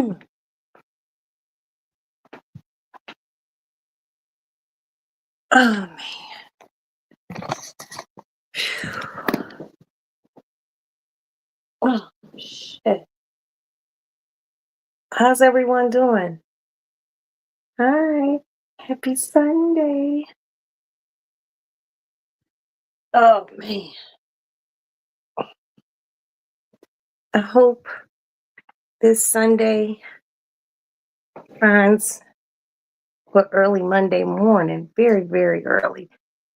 Oh man. Oh shit. How's everyone doing? Hi. Happy Sunday. Oh man. I hope this Sunday finds for early Monday morning. Very, very early.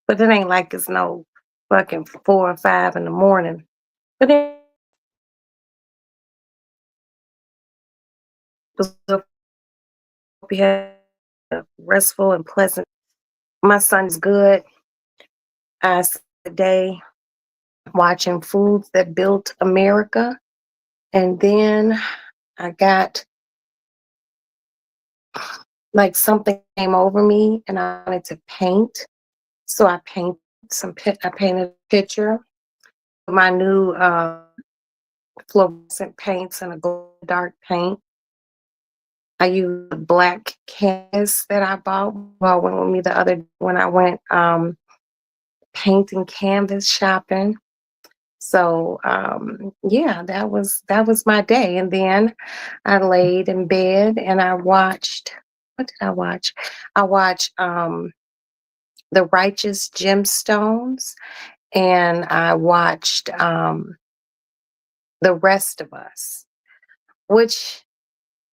But it ain't like it's no fucking 4 or 5 in the morning. But it was a hope you had a restful and pleasant. My son's good. I spent the day watching Foods That Built America. And then I got like something came over me and I wanted to paint. So I painted a picture of my new fluorescent paints and a dark paint. I used the black canvas that I bought while went with me the other when I went painting canvas shopping. So yeah, that was my day. And then I laid in bed and I watched what did I watch? I watched The Righteous Gemstones and I watched The Rest of Us, which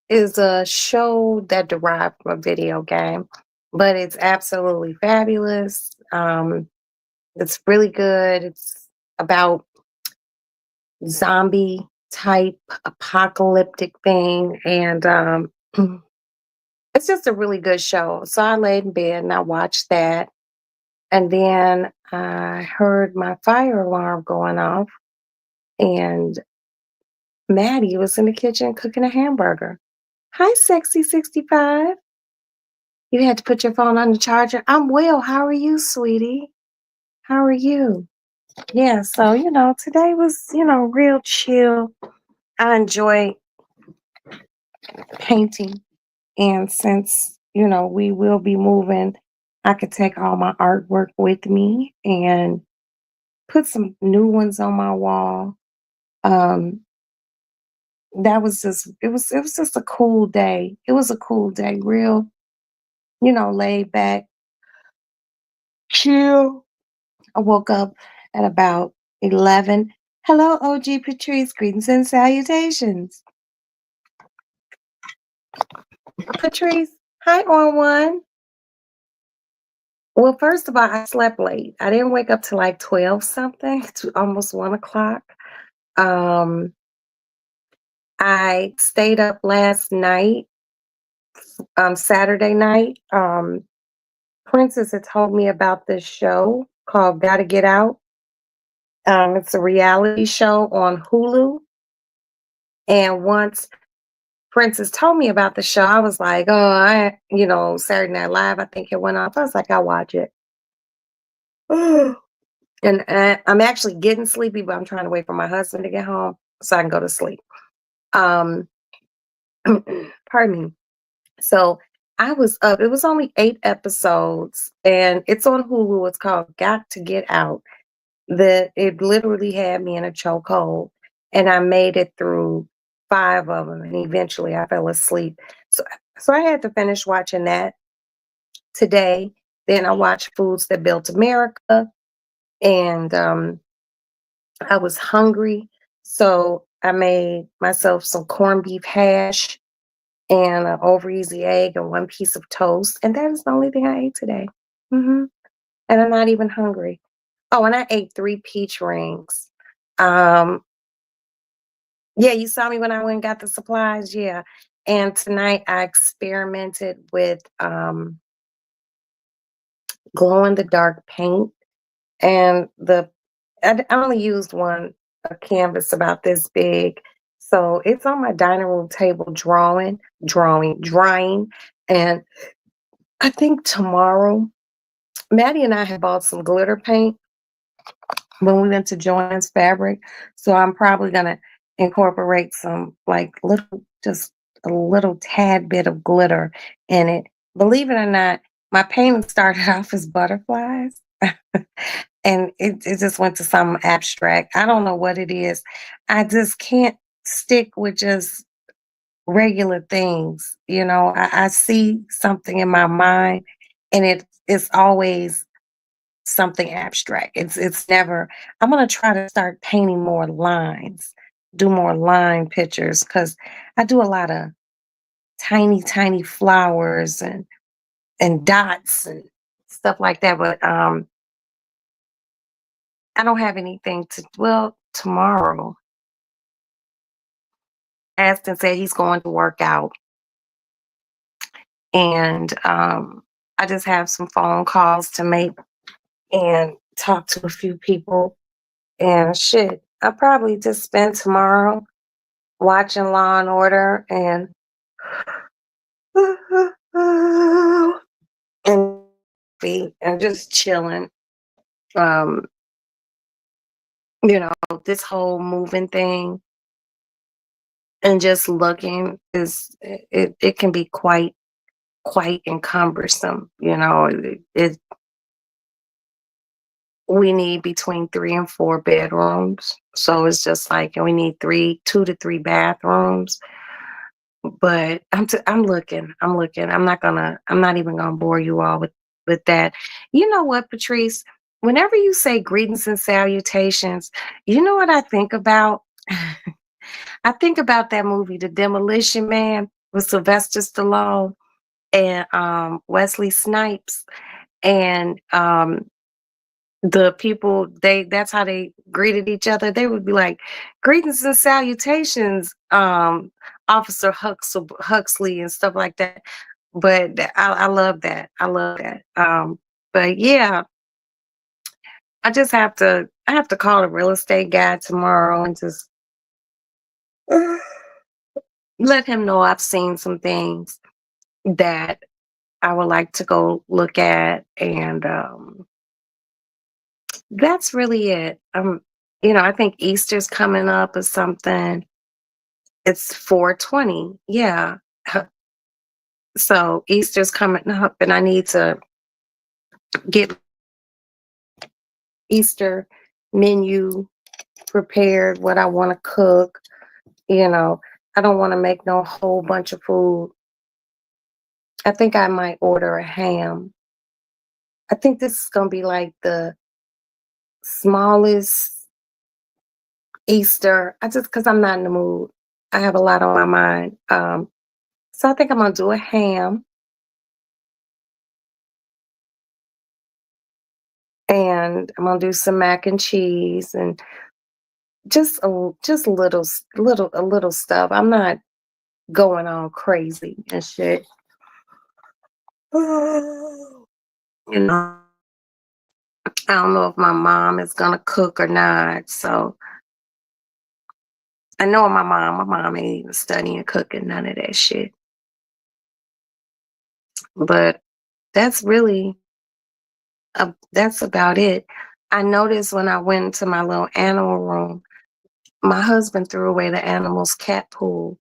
is a show that derived from a video game, but it's absolutely fabulous. It's really good. It's about zombie type apocalyptic thing, and it's just a really good show. So I laid in bed and I watched that, and then I heard my fire alarm going off, and Maddie was in the kitchen cooking a hamburger. Hi, sexy 65. You had to put your phone on the charger. I'm well. How are you, sweetie? How are you? Yeah, so, today was, real chill. I enjoy painting. And since, we will be moving, I could take all my artwork with me and put some new ones on my wall. Um, that was just it was just a cool day. It was a cool day, real, laid back, chill. I woke up at about 11. Hello, OG Patrice. Greetings and salutations. Patrice, hi, on one. Well, first of all, I slept late. I didn't wake up till like 12 something, to almost 1 o'clock. Um, I stayed up last night, Saturday night. Princess had told me about this show called Gotta Get Out. It's a reality show on Hulu. And once Princess told me about the show, I was like, oh, Saturday Night Live, I think it went off. I was like, I'll watch it. And I'm actually getting sleepy, but I'm trying to wait for my husband to get home so I can go to sleep. Um, pardon me. So I was up. It was only 8 episodes, and it's on Hulu. It's called Got to Get Out. It literally had me in a chokehold, and I made it through 5 of them, and eventually I fell asleep. So I had to finish watching that today. Then I watched Foods That Built America, and I was hungry, so I made myself some corned beef hash and an over easy egg and one piece of toast, and that is the only thing I ate today. hmm And I'm not even hungry. Oh, and I ate 3 peach rings. Um, yeah, you saw me when I went and got the supplies. Yeah, and tonight I experimented with glow in the dark paint, and I only used a canvas about this big. So it's on my dining room table drying. And I think tomorrow, Maddie and I have bought some glitter paint when we went to Joann's Fabric. So I'm probably going to incorporate some like little just a little tad bit of glitter in it. Believe it or not, my painting started off as butterflies. And it just went to some abstract. I don't know what it is. I just can't stick with just regular things. I see something in my mind and it's always something abstract. It's never. I'm gonna try to start painting more lines, do more line pictures because I do a lot of tiny, tiny flowers and dots and stuff like that. But I don't have anything to. Well, tomorrow, Aston said he's going to work out, and I just have some phone calls to make and talk to a few people. And shit, I'll probably just spend tomorrow watching Law and Order and and just chilling. Um, you know, this whole moving thing and just looking it can be quite encumbersome. We need between 3 and 4 bedrooms. So it's just like, and we need 2 to 3 bathrooms. But I'm looking. I'm looking. I'm not even gonna bore you all with that. You know what, Patrice? Whenever you say greetings and salutations, you know what I think about? I think about that movie, The Demolition Man, with Sylvester Stallone and Wesley Snipes. And the people, that's how they greeted each other. They would be like, greetings and salutations, Officer Huxley and stuff like that. But I love that. I love that. But yeah, I have to call the real estate guy tomorrow and just let him know I've seen some things that I would like to go look at. And that's really it. I think Easter's coming up or something. It's 420. Yeah. So Easter's coming up and I need to get Easter menu prepared, what I want to cook. You know, I don't want to make no whole bunch of food. I think I might order a ham. I think this is going to be like the smallest Easter. Because I'm not in the mood. I have a lot on my mind. So I think I'm going to do a ham and I'm going to do some mac and cheese and just little stuff. I'm not going on crazy and shit. You know, I don't know if my mom is gonna cook or not. So I know my mom ain't even studying cooking, none of that shit. But that's really that's about it. I noticed when I went to my little animal room, my husband threw away the animal's cat pool.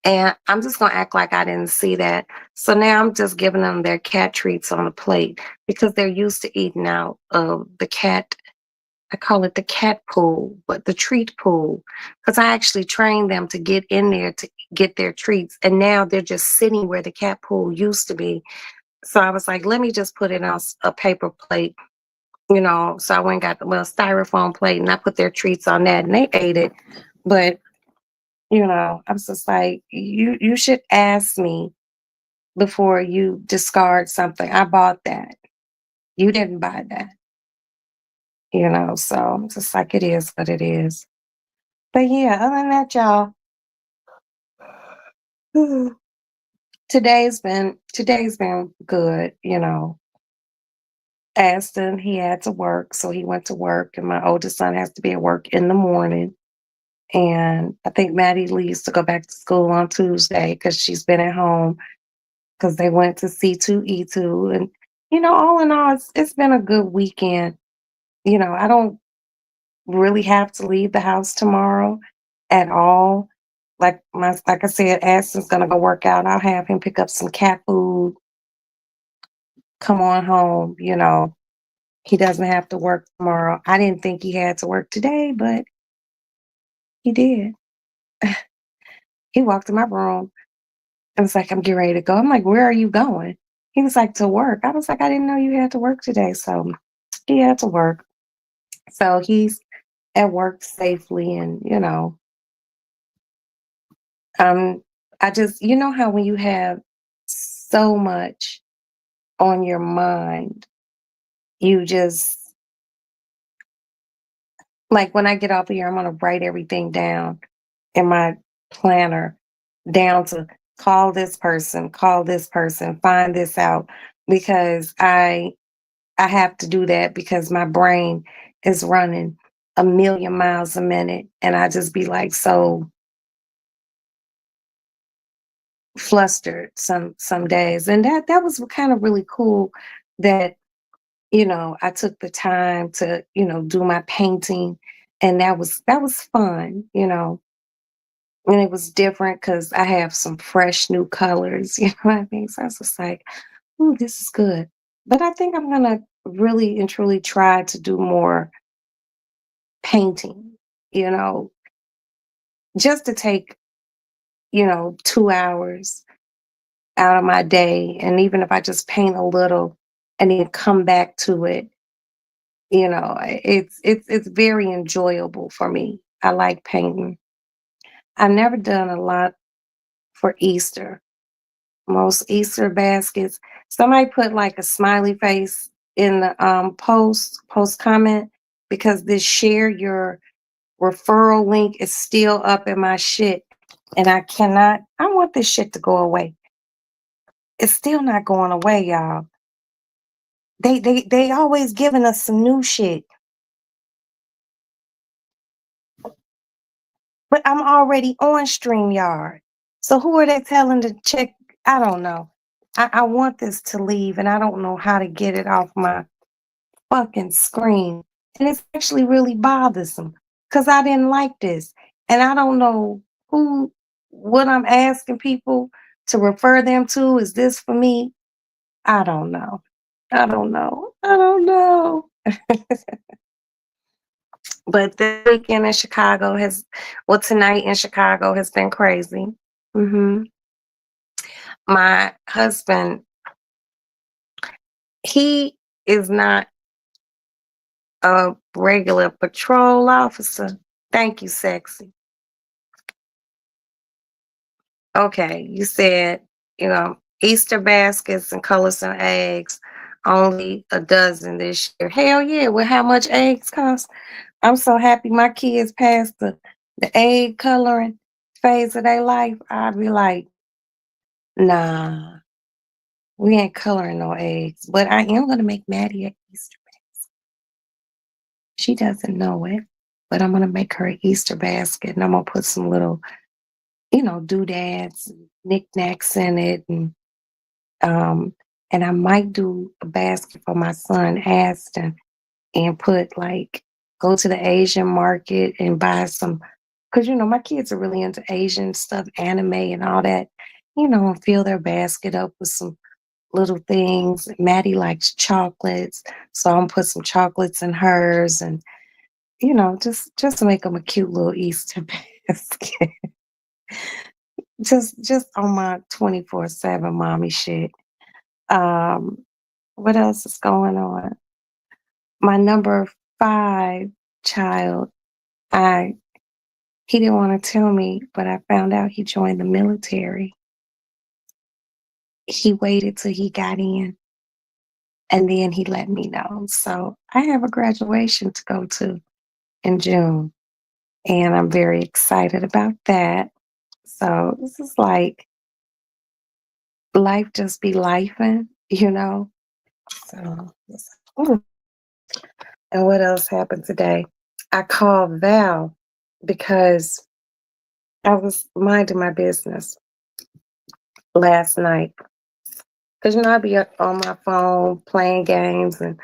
And I'm just gonna act like I didn't see that. So now I'm just giving them their cat treats on the plate because they're used to eating out of the cat. I call it the cat pool, but the treat pool, because I actually trained them to get in there to get their treats, and now they're just sitting where the cat pool used to be. So I was like, let me just put it on a paper plate, So I went and got the little styrofoam plate, and I put their treats on that, and they ate it. But I was just like, you should ask me before you discard something. I bought that. You didn't buy that. So I'm just like, it is what it is. But yeah, other than that, y'all, today's been good. Aston, he had to work, so he went to work, and my oldest son has to be at work in the morning. And I think Maddie leaves to go back to school on Tuesday because she's been at home because they went to C2E2. And, all in all, it's been a good weekend. I don't really have to leave the house tomorrow at all. Like I said, Aston's gonna go work out. I'll have him pick up some cat food, come on home, you know. He doesn't have to work tomorrow. I didn't think he had to work today, but he did. He walked in my room and was like, I'm getting ready to go. I'm like, where are you going? He was like, to work. I was like, I didn't know you had to work today. So he had to work. So he's at work safely and, um I just how when you have so much on your mind, you just like when I get off of here, I'm gonna write everything down in my planner down to call this person, find this out because I have to do that because my brain is running a million miles a minute and I just be like so flustered some days. And that was kind of really cool that I took the time to, do my painting and that was fun, and it was different because I have some fresh new colors, you know what I mean? So I was just like, ooh, this is good. But I think I'm gonna really and truly try to do more painting, you know, just to take, 2 hours out of my day. And even if I just paint a little and then come back to it, it's very enjoyable for me. I like painting. I've never done a lot for Easter. Most Easter baskets. Somebody put like a smiley face in the post comment because this share your referral link is still up in my shit and I want this shit to go away. It's still not going away, y'all. They always giving us some new shit. But I'm already on StreamYard. So who are they telling to check? I don't know. I want this to leave and I don't know how to get it off my fucking screen. And it's actually really bothersome because I didn't like this. And I don't know what I'm asking people to refer them to. Is this for me? I don't know. I don't know. I don't know. But this weekend in Chicago tonight in Chicago has been crazy. hmm My husband, he is not a regular patrol officer. Thank you, sexy. Okay, you said, Easter baskets and colors and eggs, only a dozen this year. Hell yeah, with how much eggs cost? I'm so happy my kids passed the egg coloring phase of their life. I'd be like, nah, we ain't coloring no eggs. But I am gonna make Maddie a Easter basket. She doesn't know it, but I'm gonna make her an Easter basket and I'm gonna put some little, doodads and knickknacks in it um and I might do a basket for my son Aston and put like go to the Asian market and buy some because my kids are really into Asian stuff, anime and all that, and fill their basket up with some little things. Maddie likes chocolates, so I'm gonna put some chocolates in hers and just to make them a cute little Easter basket. Just on my 24/7 mommy shit. Um, what else is going on? My number 5 child, I he didn't want to tell me, but I found out he joined the military. He waited till he got in and then he let me know. So I have a graduation to go to in June and I'm very excited about that. So this is like life just be lifing. So ooh. And what else happened today? I called Val because I was minding my business last night. Because, I'd be up on my phone playing games and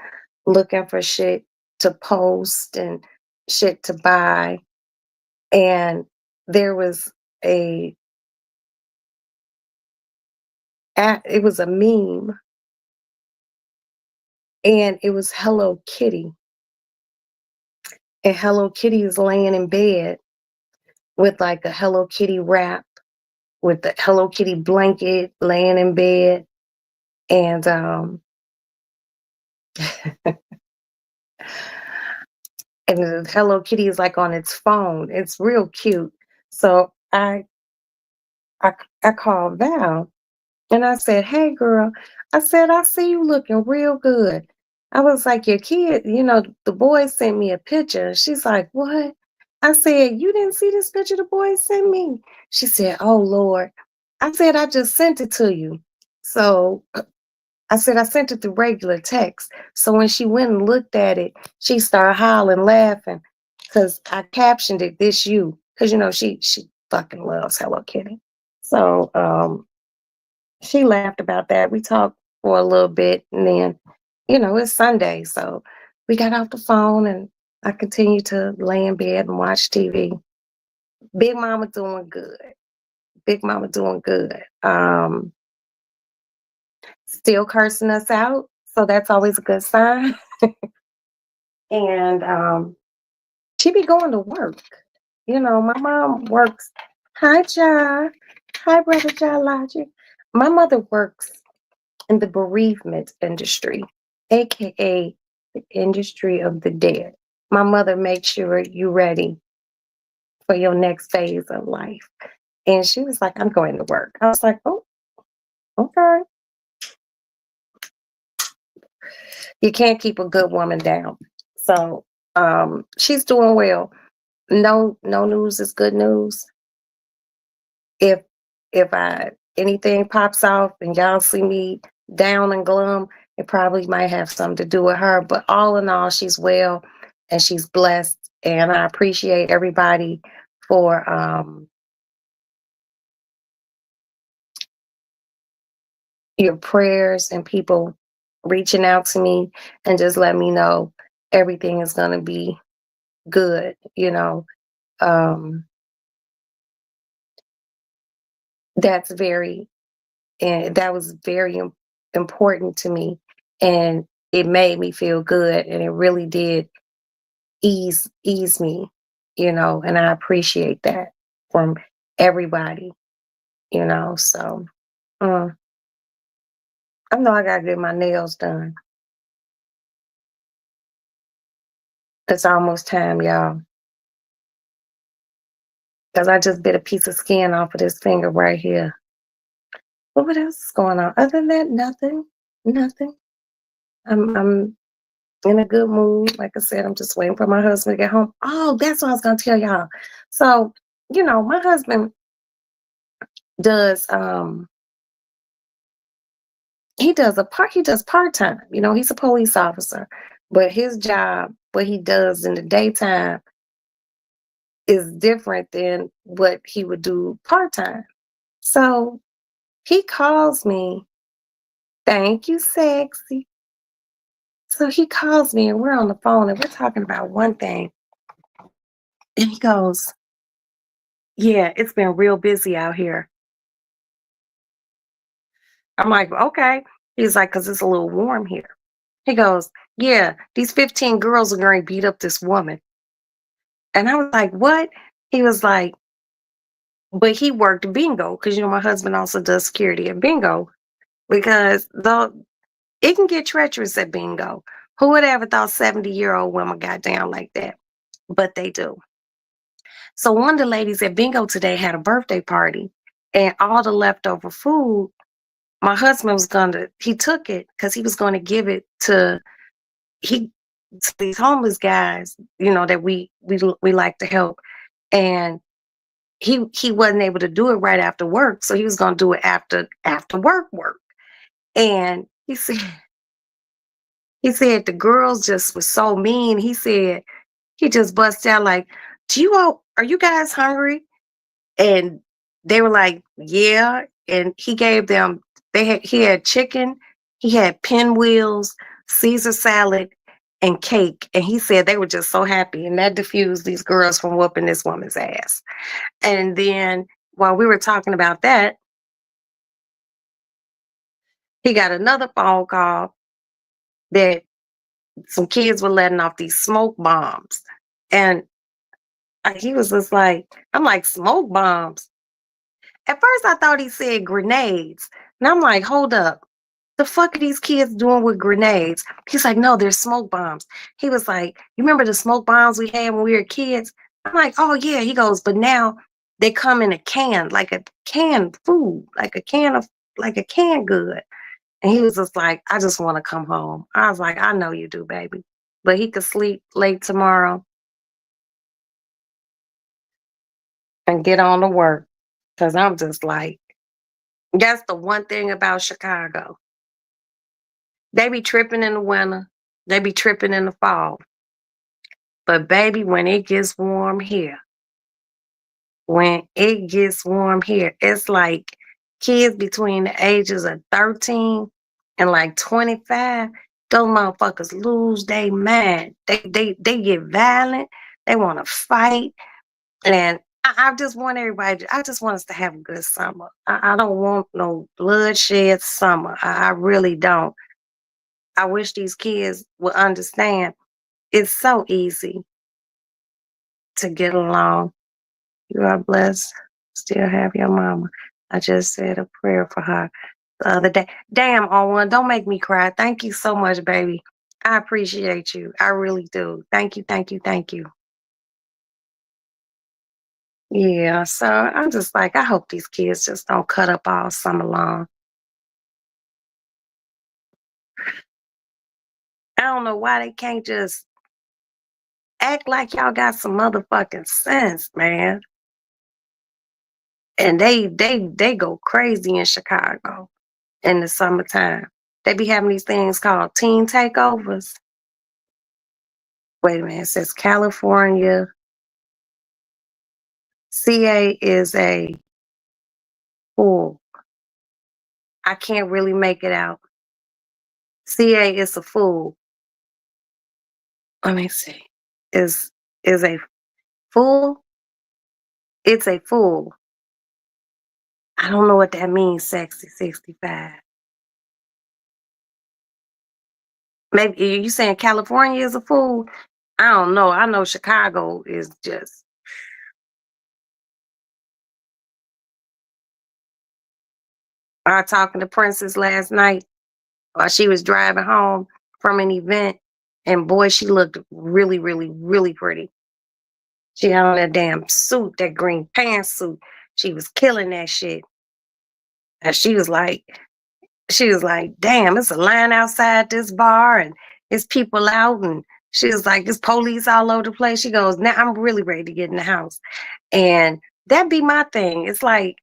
looking for shit to post and shit to buy. And there was a it was a meme, and it was Hello Kitty, and Hello Kitty is laying in bed with like a Hello Kitty wrap, with the Hello Kitty blanket, laying in bed, and and the Hello Kitty is like on its phone. It's real cute. So I called Val and I said, "Hey girl," I said, "I see you looking real good." I was like, "Your kid, the boy sent me a picture." She's like, "What?" I said, "You didn't see this picture the boy sent me?" She said, "Oh Lord." I said, "I just sent it to you." So I said, "I sent it through regular text." So when she went and looked at it, she started howling, laughing, because I captioned it, "This you," because she fucking loves Hello Kitty. So she laughed about that. We talked for a little bit, and then, it's Sunday, so we got off the phone, and I continued to lay in bed and watch TV. Big Mama doing good. Big Mama doing good. Still cursing us out, so that's always a good sign. And she be going to work. My mom works. Hi, Ja. Hi, brother Ja Logic. My mother works in the bereavement industry, aka the industry of the dead. My mother makes sure you're ready for your next phase of life. And she was like, "I'm going to work." I was like, "Oh, okay." You can't keep a good woman down. So she's doing well. No news is good news. If I anything pops off and y'all see me down and glum, it probably might have something to do with her. But all in all, she's well and she's blessed. And I appreciate everybody for your prayers and people reaching out to me and just let me know everything is gonna be good. Um, that's very and that was very important to me, and it made me feel good, and it really did ease me, and I appreciate that from everybody, so uh, I know I gotta get my nails done. It's almost time, y'all, because I just bit a piece of skin off of this finger right here. But what else is going on? Other than that, nothing. I'm in a good mood. Like I said, I'm just waiting for my husband to get home. Oh, that's what I was gonna tell y'all. So, my husband does he does part-time. He's a police officer, but his job, what he does in the daytime is different than what he would do part-time. So he calls me, thank you, sexy. So he calls me and we're on the phone and we're talking about one thing. And he goes, "Yeah, it's been real busy out here." I'm like, "Okay." He's like, "'Cause it's a little warm here." He goes, "Yeah, these 15 girls are going to beat up this woman." And I was like, "What?" He was like, "But he worked bingo," because my husband also does security at bingo, because though it can get treacherous at bingo. Who would ever thought 70-year-old women got down like that? But they do. So one of the ladies at bingo today had a birthday party, and all the leftover food, my husband was he took it because he was going to give it he to these homeless guys, that we like to help. And he wasn't able to do it right after work, so he was going to do it after work. And he said the girls just were so mean. He said he just busted out like, are you guys hungry?" And they were like, "Yeah." And he gave them, he had chicken, he had pinwheels, Caesar salad, and cake. And he said they were just so happy. And that diffused these girls from whooping this woman's ass. And then while we were talking about that, he got another phone call that some kids were letting off these smoke bombs. And he was just like, I'm like, smoke bombs. At first, I thought he said grenades. And I'm like, hold up. The fuck are these kids doing with grenades? He's like, no, they're smoke bombs. He was like, you remember the smoke bombs we had when we were kids? I'm like, oh, yeah. He goes, but now they come in a can, like a canned food, like a can of, like a canned good. And he was just like, I just want to come home. I was like, I know you do, baby. But he could sleep late tomorrow and get on to work. Cause I'm just like, that's the one thing about Chicago. They be tripping in the winter, they be tripping in the fall. But baby, when it gets warm here, it's like kids between the ages of 13 and like 25, those motherfuckers lose their mind. They get violent, they want to fight. And I just want everybody, I just want us to have a good summer. I don't want no bloodshed summer. I really don't. I wish these kids would understand it's so easy to get along. You are blessed. Still have your mama. I just said a prayer for her the other day. Damn, Owen, don't make me cry. Thank you so much, baby. I appreciate you. I really do. Thank you, thank you, thank you. Yeah, so I'm just like, I hope these kids just don't cut up all summer long. I don't know why they can't just act like y'all got some motherfucking sense, man. And they go crazy in Chicago in the summertime. They be having these things called teen takeovers. Wait a minute, it says California. CA is a fool. I can't really make it out. CA is a fool. Let me see. Is a fool? It's a fool. I don't know what that means, sexy 65. Maybe you saying California is a fool? I don't know. I know Chicago is just I was talking to Princess last night while she was driving home from an event, and boy, she looked really, really, really pretty. She had on that damn suit, that green pantsuit. She was killing that shit. And she was like, damn, it's a line outside this bar and it's people out and she was like, there's police all over the place. She goes, now I'm really ready to get in the house. And that be my thing. It's like,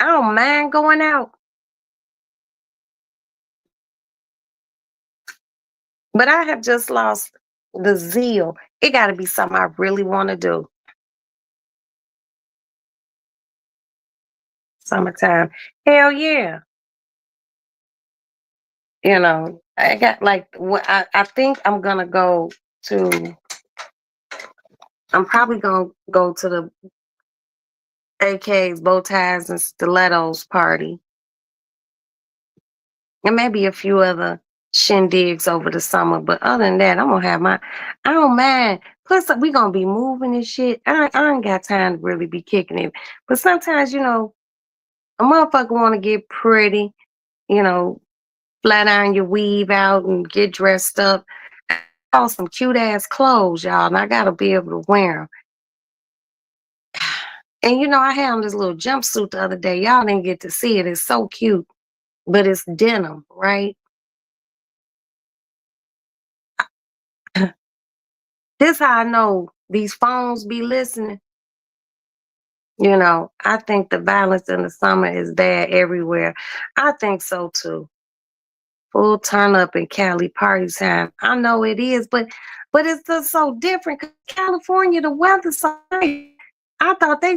I don't mind going out, but I have just lost the zeal. It got to be something I really want to do. Summertime. Hell yeah. You know, I got like, I think to, I'm probably going to go to the AK's bow ties and stilettos party. And maybe a few other shindigs over the summer. But other than that, I'm gonna have I don't mind. Plus, we gonna be moving and shit. I ain't got time to really be kicking it. But sometimes, a motherfucker wanna get pretty, you know, flat iron your weave out and get dressed up. I saw some cute ass clothes, y'all, and I gotta be able to wear them. And I had on this little jumpsuit the other day. Y'all didn't get to see it. It's so cute, but it's denim, right? This how I know these phones be listening. I think the violence in the summer is bad everywhere. I think so too. Full turn up in Cali party time. I know it is, but it's just so different. 'Cause California, the weather's so nice. I thought they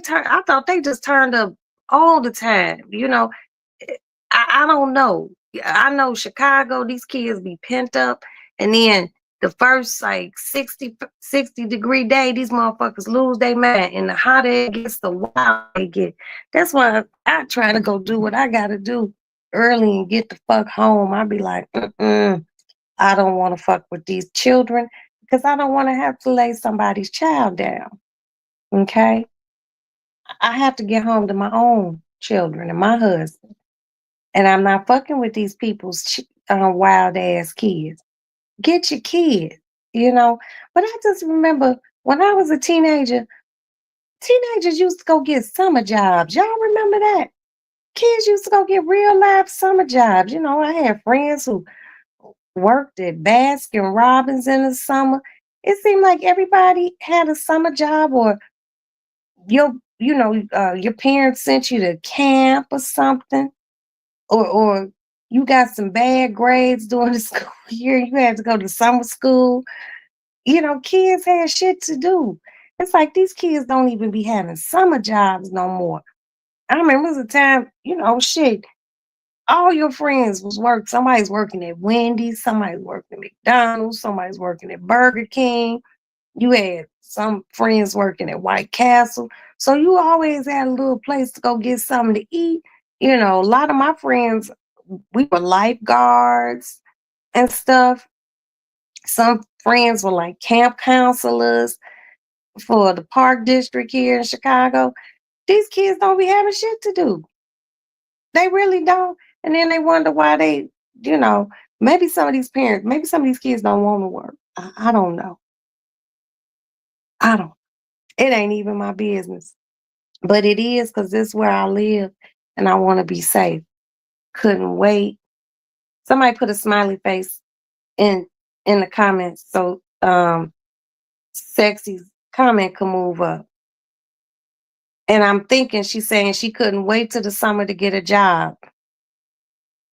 just turned up all the time. Eh, I don't know. I know Chicago, these kids be pent up, and then the first like 60-degree day, these motherfuckers lose their mind. And the hotter it gets, the wilder they get. That's why I try to go do what I gotta do early and get the fuck home. I be like, I don't want to fuck with these children because I don't want to have to lay somebody's child down. Okay? I have to get home to my own children and my husband. And I'm not fucking with these people's wild ass kids. Get your kids, you know. But I just remember when I was a teenager, teenagers used to go get summer jobs. Y'all remember that? Kids used to go get real life summer jobs. You know, I had friends who worked at Baskin Robbins in the summer. It seemed like everybody had a summer job, or your parents sent you to camp or something, or you got some bad grades during the school year. You had to go to summer school. You know, kids had shit to do. It's like these kids don't even be having summer jobs no more. I remember it was a time, shit. All your friends was somebody's working at Wendy's, somebody's working at McDonald's, somebody's working at Burger King. You had some friends working at White Castle. So you always had a little place to go get something to eat. You know, a lot of my friends, we were lifeguards and stuff. Some friends were like camp counselors for the park district here in Chicago. These kids don't be having shit to do. They really don't. And then they wonder why maybe some of these parents, maybe some of these kids don't want to work. I don't know. I don't. It ain't even my business. But it is because this is where I live and I want to be safe. Couldn't wait. Somebody put a smiley face in the comments so Sexy's comment can move up. And I'm thinking she's saying she couldn't wait till the summer to get a job.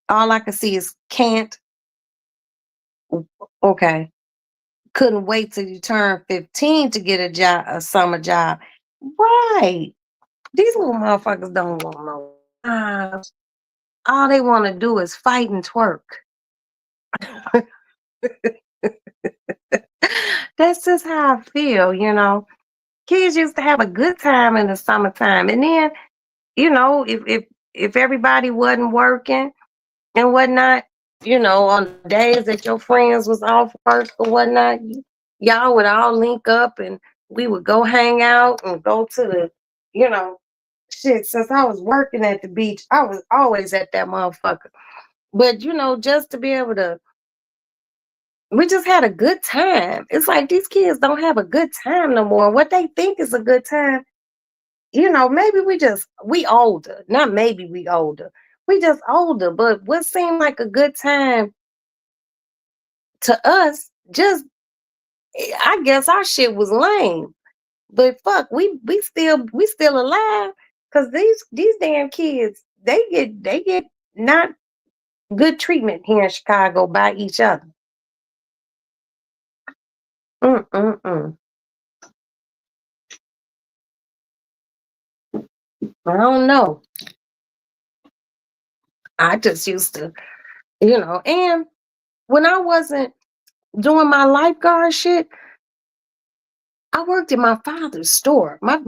All I can see is can't. Okay. Couldn't wait till you turn 15 to get a job, a summer job. Right. These little motherfuckers don't want no jobs. All they want to do is fight and twerk. That's just how I feel, Kids used to have a good time in the summertime. And then, if everybody wasn't working and whatnot, on days that your friends was off work or whatnot, y'all would all link up and we would go hang out and go to shit. Since I was working at the beach, I was always at that motherfucker. But, just to be able to, we just had a good time. It's like these kids don't have a good time no more. What they think is a good time, maybe we older. Not maybe we older. We just older. But what seemed like a good time to us, I guess our shit was lame. But fuck, we still alive because these damn kids, they get not good treatment here in Chicago by each other. Mm-mm-mm. I don't know. I just used to, and when I wasn't doing my lifeguard shit, I worked in my father's store. My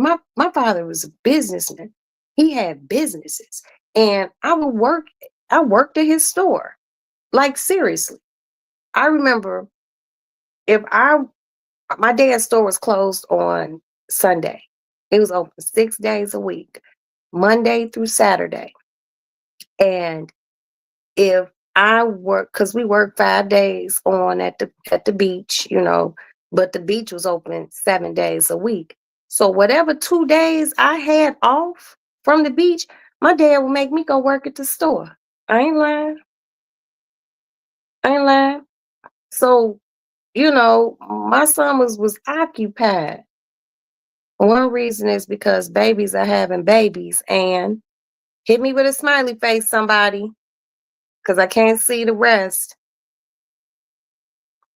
father was a businessman. He had businesses. And I worked at his store. Like seriously. I remember if I my dad's store was closed on Sunday. It was open 6 days a week, Monday through Saturday. And if I work, because we worked 5 days on at the beach, but the beach was open 7 days a week. So whatever 2 days I had off from the beach, my dad would make me go work at the store. I ain't lying. I ain't lying. So, my summers was occupied. One reason is because babies are having babies, and hit me with a smiley face, somebody, because I can't see the rest.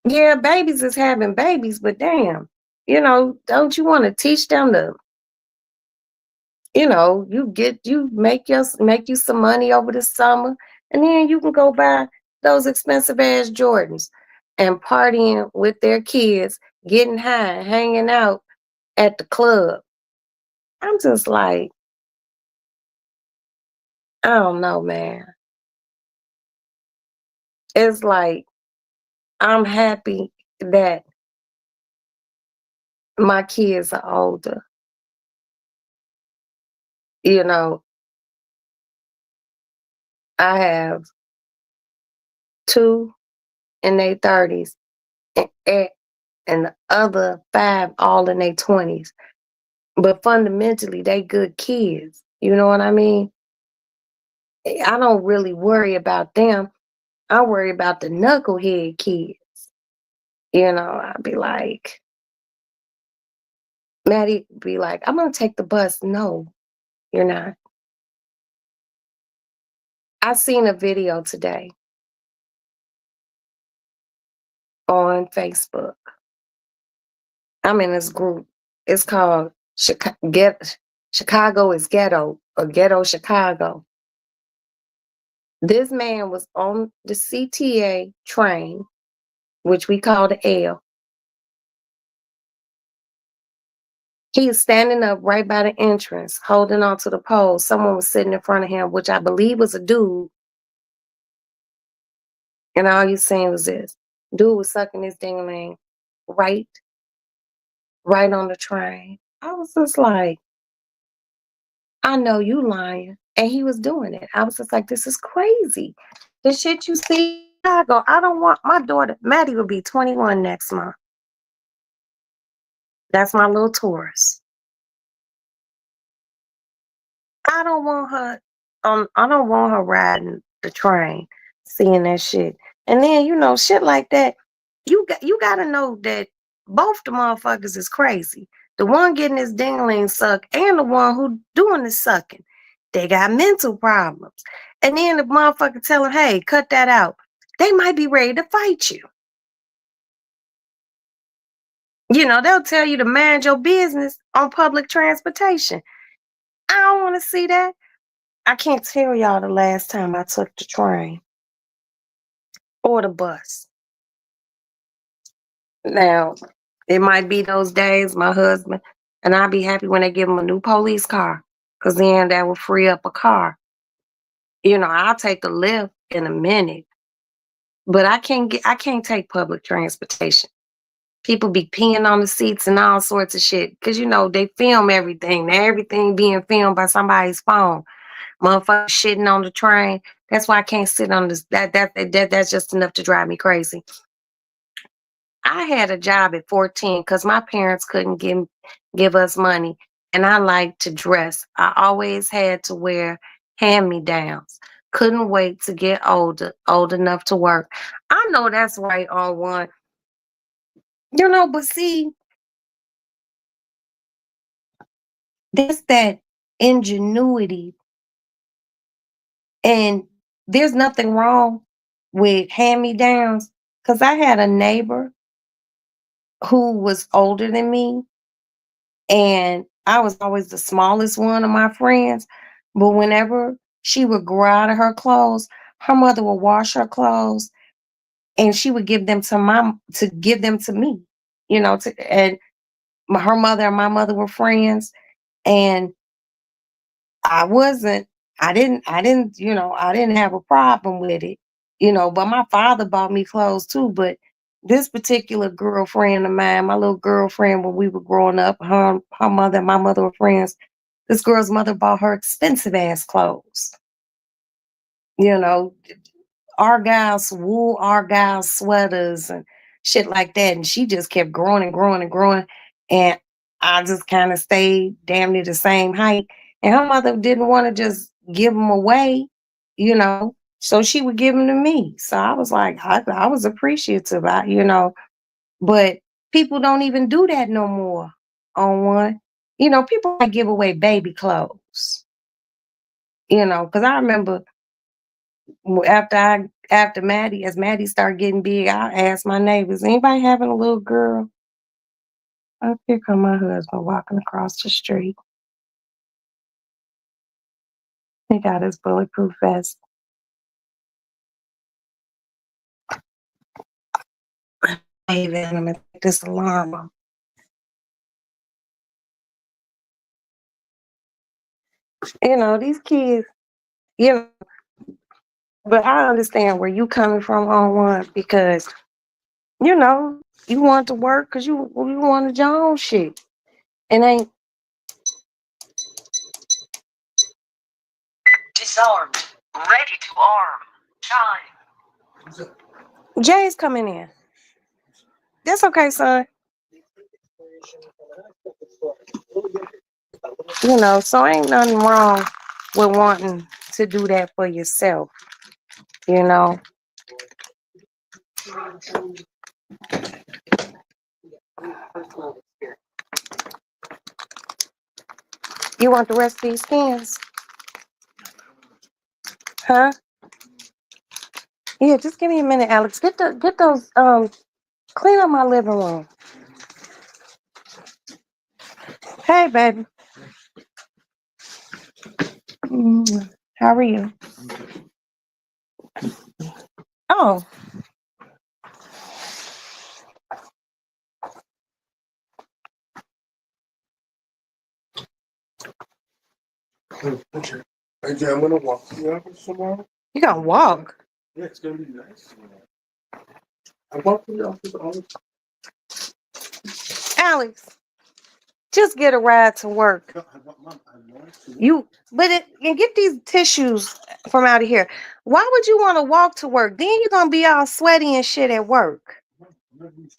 Yeah, babies is having babies, but damn, don't you want to teach them to, make you some money over the summer, and then you can go buy those expensive ass Jordans. and partying with their kids, getting high, hanging out at the club. I'm just like, I don't know, man. It's like I'm happy that my kids are older. You know, I have two in their 30s and the other five all in their 20s. But fundamentally, they good kids. You know what I mean? I don't really worry about them. I worry about the knucklehead kids. I'd be like, Maddie be like, I'm gonna take the bus. No, you're not. I seen a video today on Facebook. I'm in this group. It's called Chicago is Ghetto or Ghetto Chicago. This man was on the CTA train, which we call the L. He is standing up right by the entrance, holding on to the pole. Someone was sitting in front of him, which I believe was a dude. And all you seen was this. Dude was sucking his ding-a-ling right, right on the train. I was just like, I know you lying. And he was doing it. I was just like, this is crazy. The shit you see, I go, I don't want my daughter, Maddie will be 21 next month. That's my little Taurus. I don't want her riding the train, seeing that shit. And then, shit like that, you gotta know that both the motherfuckers is crazy. The one getting his dingling sucked and the one who doing the sucking. They got mental problems. And then the motherfucker tell him, hey, cut that out. They might be ready to fight you. They'll tell you to mind your business on public transportation. I don't want to see that. I can't tell y'all the last time I took the train or the bus. Now, it might be those days, my husband, and I'll be happy when they give him a new police car, because then that will free up a car. I'll take a lift in a minute, but I can't take public transportation. People be peeing on the seats and all sorts of shit, because they film everything. Now everything being filmed by somebody's phone. Motherfuckers shitting on the train. That's why I can't sit on this. That's just enough to drive me crazy. I had a job at 14 because my parents couldn't give us money, and I like to dress. I always had to wear hand-me-downs. Couldn't wait to get old enough to work. I know that's right on one. But see, there's that ingenuity, and there's nothing wrong with hand-me-downs. Because I had a neighbor who was older than me, and I was always the smallest one of my friends. But whenever she would grow out of her clothes, her mother would wash her clothes and she would give them to me. And her mother and my mother were friends, and I wasn't, I didn't have a problem with it, but my father bought me clothes too. But this particular girlfriend of mine, my little girlfriend, when we were growing up, her mother and my mother were friends. This girl's mother bought her expensive ass clothes, you know, wool Argyle sweaters and shit like that. And she just kept growing and growing and growing. And I just kind of stayed damn near the same height. And her mother didn't want to just give them away, so she would give them to me. So I was like, I was appreciative, but people don't even do that no more on one. People might give away baby clothes, because I remember after Maddie, as Maddie started getting big, I asked my neighbors, anybody having a little girl? Up here come my husband walking across the street. He got his bulletproof vest. Wave at them and take this alarm off. You know, these kids, you know, but I understand where you coming from on one because, you know, you want to work because you wanted your own shit. And ain't disarmed. Ready to arm. Chime. Jay's coming in. That's okay, son. You know, so ain't nothing wrong with wanting to do that for yourself, you know. You want the rest of these skins? Huh? Yeah, just give me a minute, Alex. Get those clean up my living room. Hey baby. How are you? Oh, Hey, Jay, I'm gonna walk to the office tomorrow. you gonna walk? Yeah, it's gonna be nice. I walk to the office all the Alex, just get a ride to work. time. I want to. And get these tissues from out of here. Why would you want to walk to work? Then you're gonna be all sweaty and shit at work. It's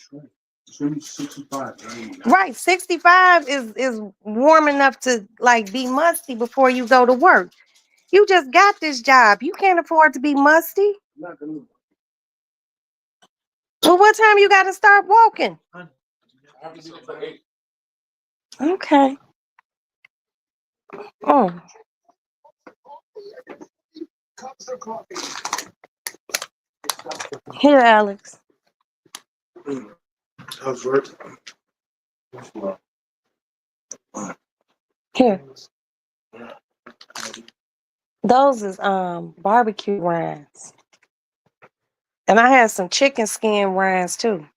gonna be 65. Right, 65 is warm enough to like be musty before you go to work. You just got this job. You can't afford to be musty. I'm not gonna. Well, what time you got to start walking? Okay. Oh, here, Alex. How's work? Here. Those is barbecue rinds. And I had some chicken skin rinds too.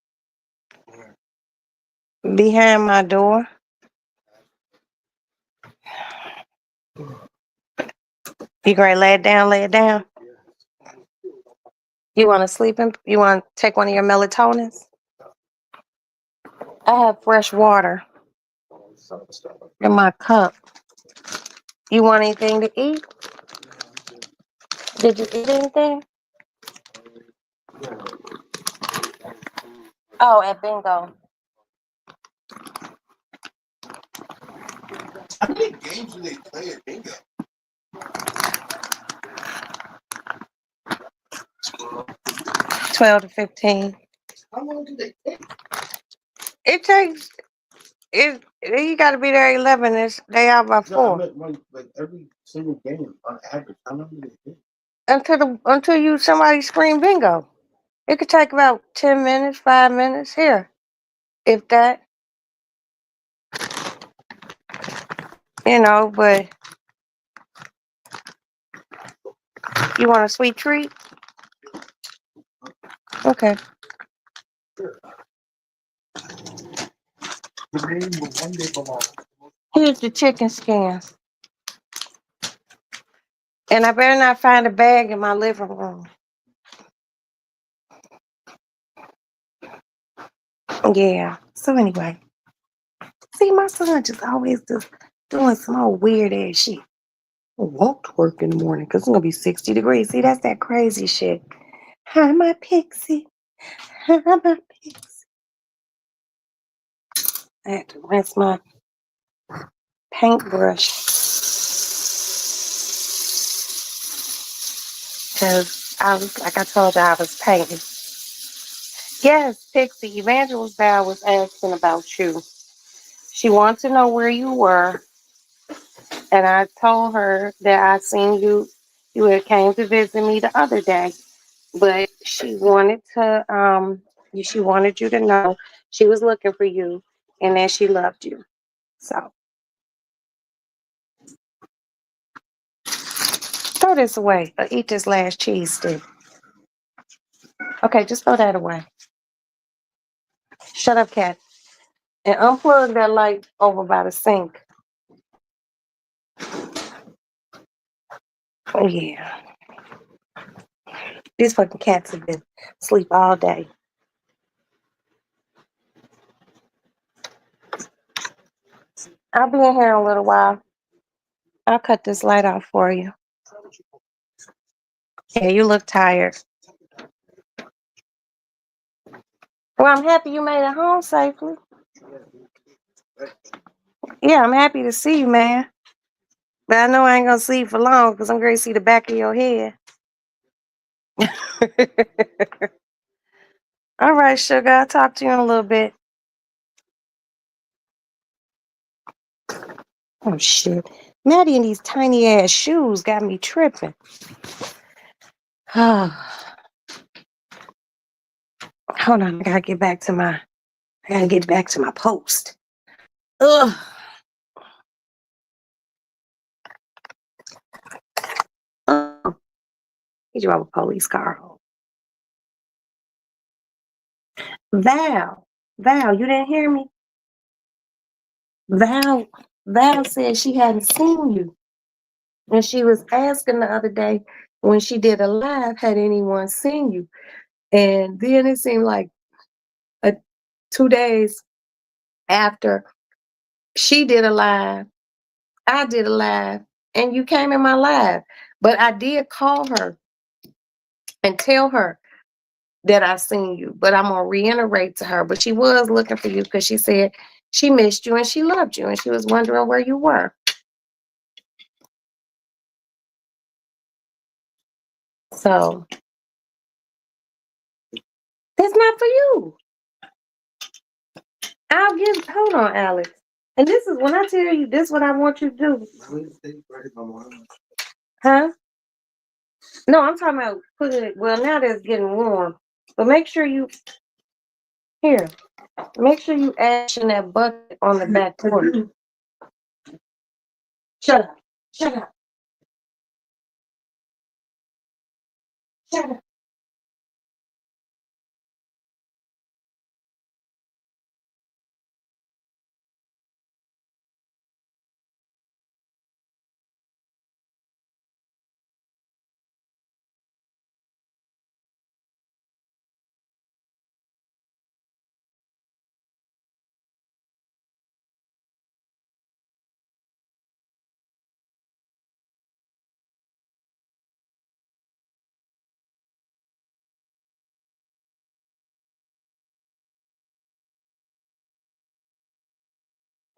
Behind my door. You gonna lay it down, lay it down? You wanna sleep in? You wanna take one of your melatonins? I have fresh water in my cup. You want anything to eat? Did you eat anything? Oh, at bingo. How many games do they play at bingo? 12 to 15. How long do they take? It takes you gotta be there 11. They out by No, I 4. meant like every single game on average. How long do they take? Until you somebody scream bingo. It could take about 10 minutes, 5 minutes here. If that, but you want a sweet treat? Okay. The game will one day belong. Here's the chicken skins. And I better not find a bag in my living room. Yeah. So anyway. See, my son just always just doing some old weird ass shit. I walk to work in the morning because it's gonna be 60 degrees. See, that's that crazy shit. Hi, my pixie. Hi, my pixie. I had to rinse my paintbrush because like I told you, I was painting. Yes, Pixie, Evangelist Val was asking about you. She wanted to know where you were, and I told her that I seen you. You had came to visit me the other day, but she wanted you to know she was looking for you, and that she loved you. So throw this away or eat this last cheese stick. Okay, just throw that away. Shut up, cat. And unplug that light over by the sink. Oh yeah. These fucking cats have been asleep all day. I'll be in here in a little while. I'll cut this light off for you. Yeah, you look tired. Well, I'm happy you made it home safely. Yeah, I'm happy to see you, man. But I know I ain't gonna see you for long because I'm gonna see the back of your head. All right, sugar. I'll talk to you in a little bit. Oh shit. Maddie in these tiny ass shoes got me tripping. Hold on, I gotta get back to my post. Ugh. He drove a police car home. Val, you didn't hear me? Val said she hadn't seen you. And she was asking the other day when she did a live, had anyone seen you? And then it seemed like 2 days after she did a live, I did a live, and you came in my live. But I did call her and tell her that I seen you. But I'm gonna reiterate to her. But she was looking for you because she said she missed you and she loved you and she was wondering where you were. So that's not for you. Hold on, Alex. And this is when I tell you this is what I want you to do. Huh? No, I'm talking about putting it, well, now that it's getting warm. But make sure you action that bucket on the back porch. Shut up. Shut up. Shut up.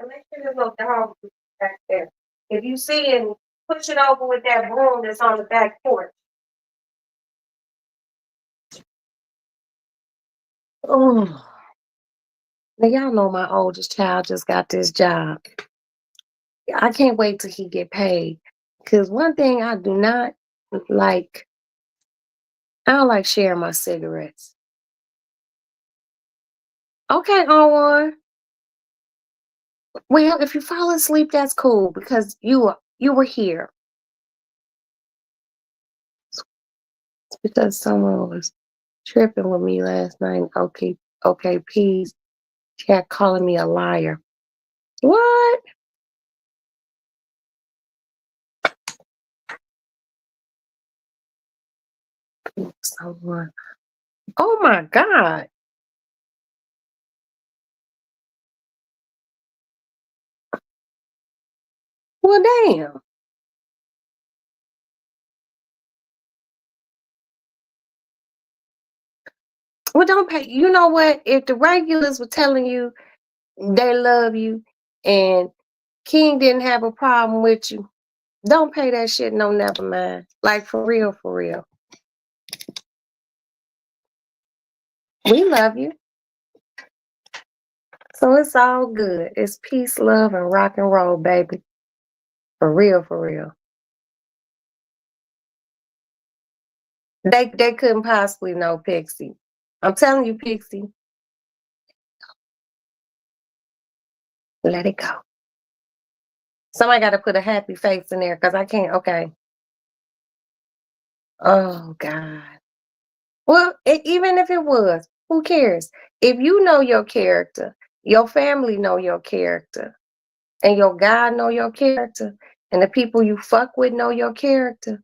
And make sure there's no dog back there. If you see it, push it over with that broom that's on the back porch. Oh, now y'all know my oldest child just got this job. I can't wait till he get paid. Cause one thing I do not like, I don't like sharing my cigarettes. Okay, Owen. Well, if you fall asleep, that's cool because you were here. It's because someone was tripping with me last night. Okay, peace. She kept calling me a liar. What? Someone. Oh my God. Well, damn. Well, don't pay. You know what? If the regulars were telling you they love you and King didn't have a problem with you, don't pay that shit no never mind. Like for real, for real. We love you. So it's all good. It's peace, love, and rock and roll, baby. For real, for real. They couldn't possibly know Pixie. I'm telling you, Pixie. Let it go. Somebody got to put a happy face in there because I can't. Okay. Oh God. Well, even if it was, Who cares? If you know your character, your family know your character, and your God know your character, and the people you fuck with know your character,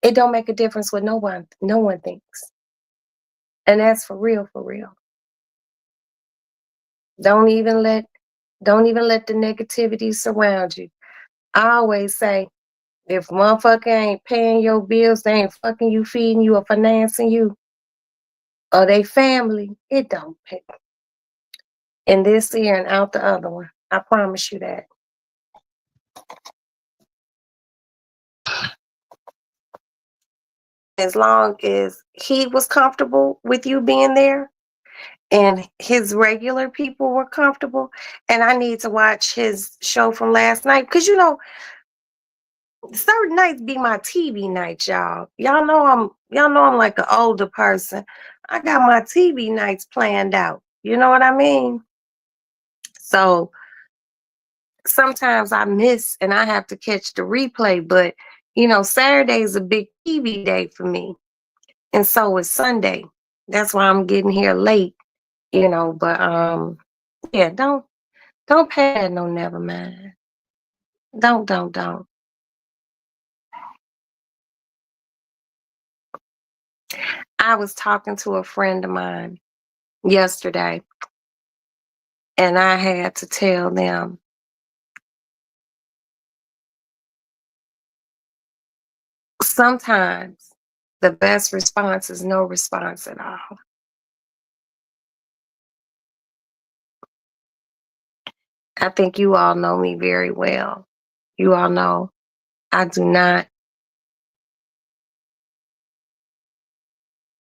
it don't make a difference what no one thinks. And that's for real, for real. Don't even let don't even let the negativity surround you. I always say, if motherfucker ain't paying your bills, they ain't fucking you, feeding you, or financing you, or they family, it don't pay. In this ear and out the other one. I promise you that. As long as he was comfortable with you being there and his regular people were comfortable, and I need to watch his show from last night because certain nights be my TV nights, y'all. Y'all know I'm like an older person. I got my TV nights planned out. You know what I mean? So sometimes I miss and I have to catch the replay, but Saturday is a big TV day for me. And so is Sunday. That's why I'm getting here late, but yeah, don't pay that no never mind. Don't. I was talking to a friend of mine yesterday, and I had to tell them sometimes the best response is no response at all. I think you all know me very well. You all know I do not.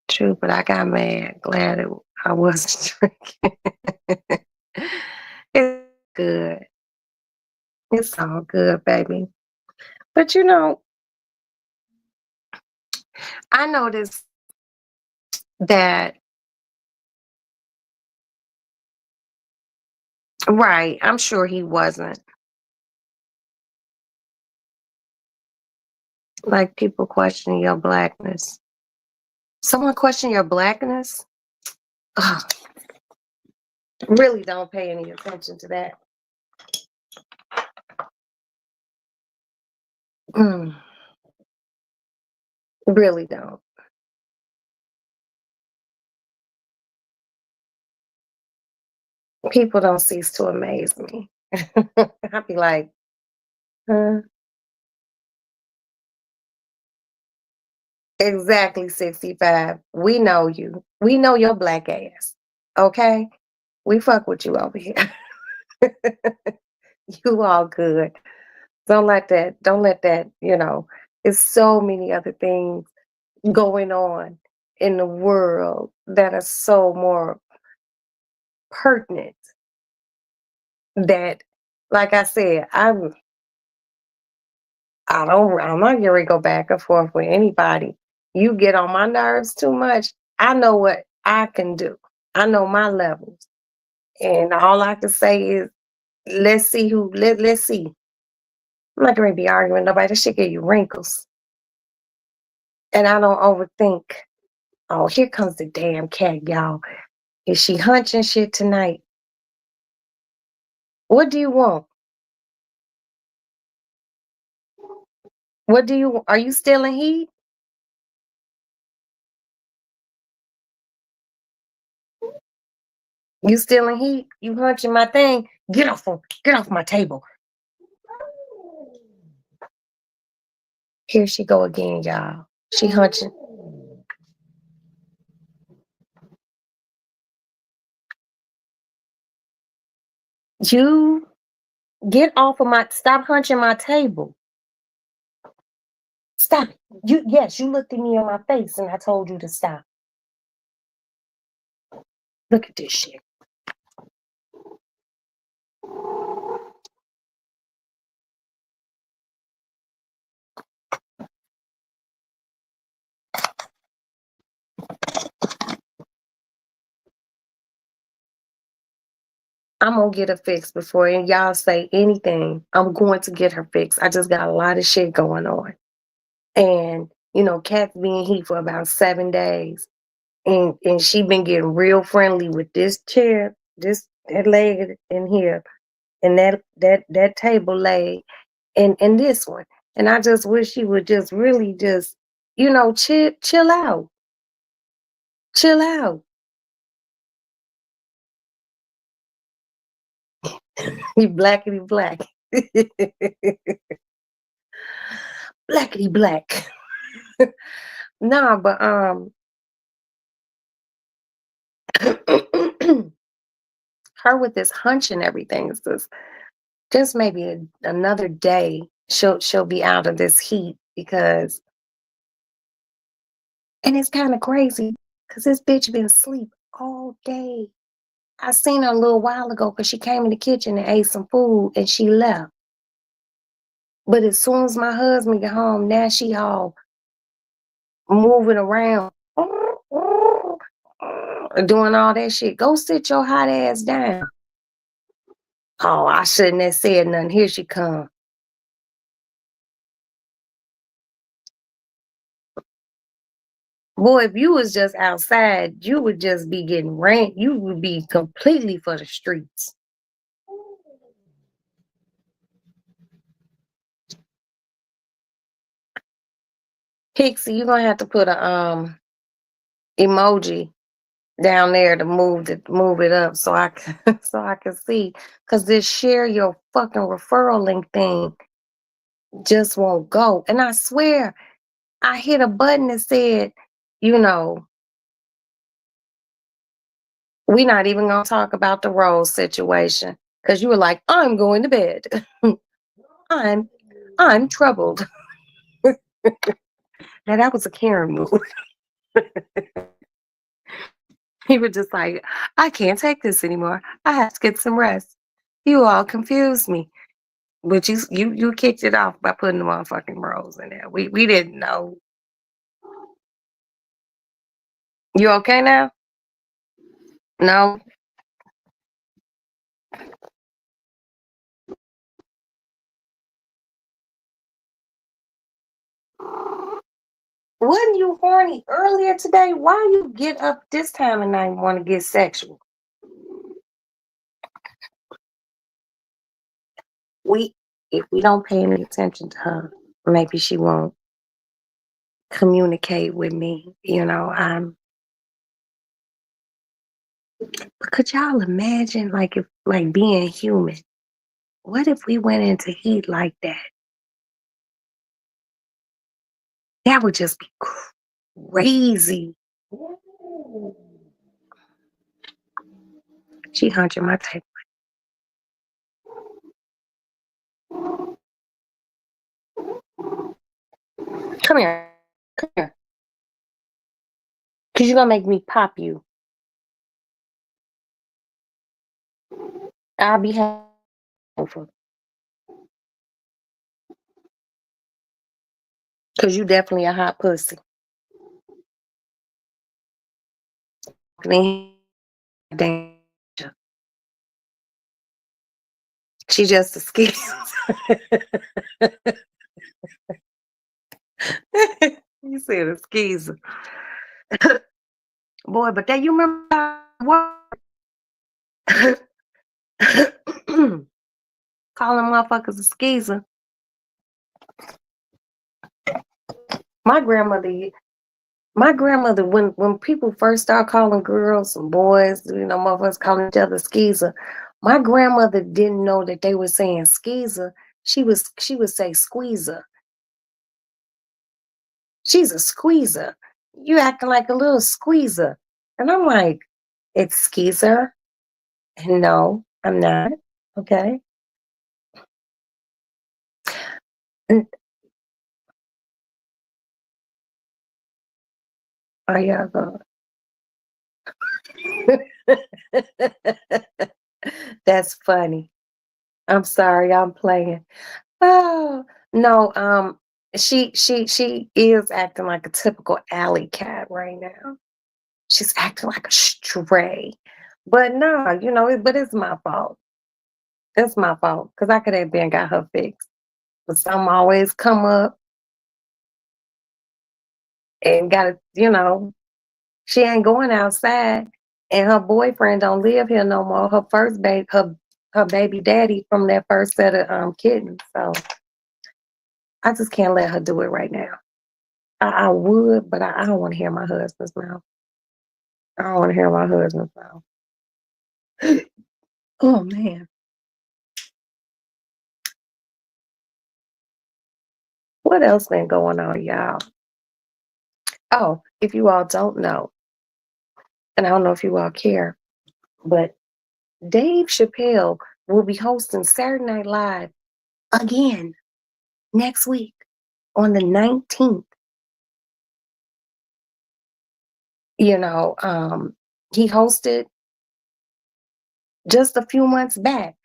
True, but I got mad. Glad I wasn't drinking. It's good. It's all good, baby. But I noticed that, right, I'm sure he wasn't. Like people question your blackness. Someone question your blackness? Ugh, really don't pay any attention to that. Mm, really don't. People don't cease to amaze me. I'd be like, huh? Exactly, 65. We know you. We know your black ass. Okay? We fuck with you over here. You all good. Don't let that, it's so many other things going on in the world that are so more pertinent that, like I said, I'm not gonna go back and forth with anybody. You get on my nerves too much. I know what I can do. I know my levels. And all I can say is let's see. I'm not gonna be arguing with nobody. That shit give you wrinkles. And I don't overthink. Oh, here comes the damn cat, y'all. Is she hunching shit tonight? What do you want? Are you still in heat? You still in heat? You hunching my thing? Get off my table. Here she go again, y'all. She hunching. You stop hunching my table. Stop it. Yes, you looked at me in my face and I told you to stop. Look at this shit. I'm gonna get her fixed before y'all say anything. I'm going to get her fixed. I just got a lot of shit going on. And, Cat's been here for about 7 days. and she been getting real friendly with this chair, that leg in here, and that table leg, and this one. And I just wish she would just really just, chill out. Chill out. You blackity black. Blackity black. Nah, but her with this hunch and everything is just maybe another day she'll be out of this heat because, and it's kind of crazy because this bitch been asleep all day. I seen her a little while ago because she came in the kitchen and ate some food and she left. But as soon as my husband get home, now she all moving around, doing all that shit. Go sit your hot ass down. Oh, I shouldn't have said nothing. Here she come. Boy, if you was just outside, you would just be getting rain. You would be completely for the streets. Pixie, you're gonna have to put a emoji down there to move it up so I can so I can see. Cause this share your fucking referral link thing just won't go. And I swear I hit a button that said, we're not even gonna talk about the Rose situation. Cause you were like, I'm going to bed. I'm troubled. Now that was a Karen move. He was just like, I can't take this anymore. I have to get some rest. You all confused me. But you kicked it off by putting the motherfucking Rose in there. We didn't know. You okay now? No. Wasn't you horny earlier today? Why you get up this time of night and want to get sexual? If we don't pay any attention to her, maybe she won't communicate with me. But could y'all imagine, if being human? What if we went into heat like that? That would just be crazy. She hunching my tape. Come here. Come here. Because you're going to make me pop you. I'll be helpful. Because you definitely a hot pussy. She just a skeezer. You said a skeezer. Boy, but that you remember what? Calling motherfuckers a skeezer. My grandmother, when people first start calling girls and boys, motherfuckers calling each other skeezer, my grandmother didn't know that they were saying skeezer. She would say squeezer. She's a squeezer. You acting like a little squeezer. And I'm like, it's skeezer. And no, I'm not. Okay. And are y'all going? That's funny. I'm sorry, I'm playing. Oh no, she is acting like a typical alley cat right now. She's acting like a stray. But no, but it's my fault. It's my fault. Because I could have been got her fixed. But some always come up and gotta, She ain't going outside, and her boyfriend don't live here no more. Her first baby, her baby daddy from that first set of kittens. So I just can't let her do it right now. I would, but I don't want to hear my husband's mouth. I don't want to hear my husband's mouth. Oh man. What else been going on, y'all? Oh, if you all don't know, and I don't know if you all care, but Dave Chappelle will be hosting Saturday Night Live again next week on the 19th. You know, he hosted just a few months back.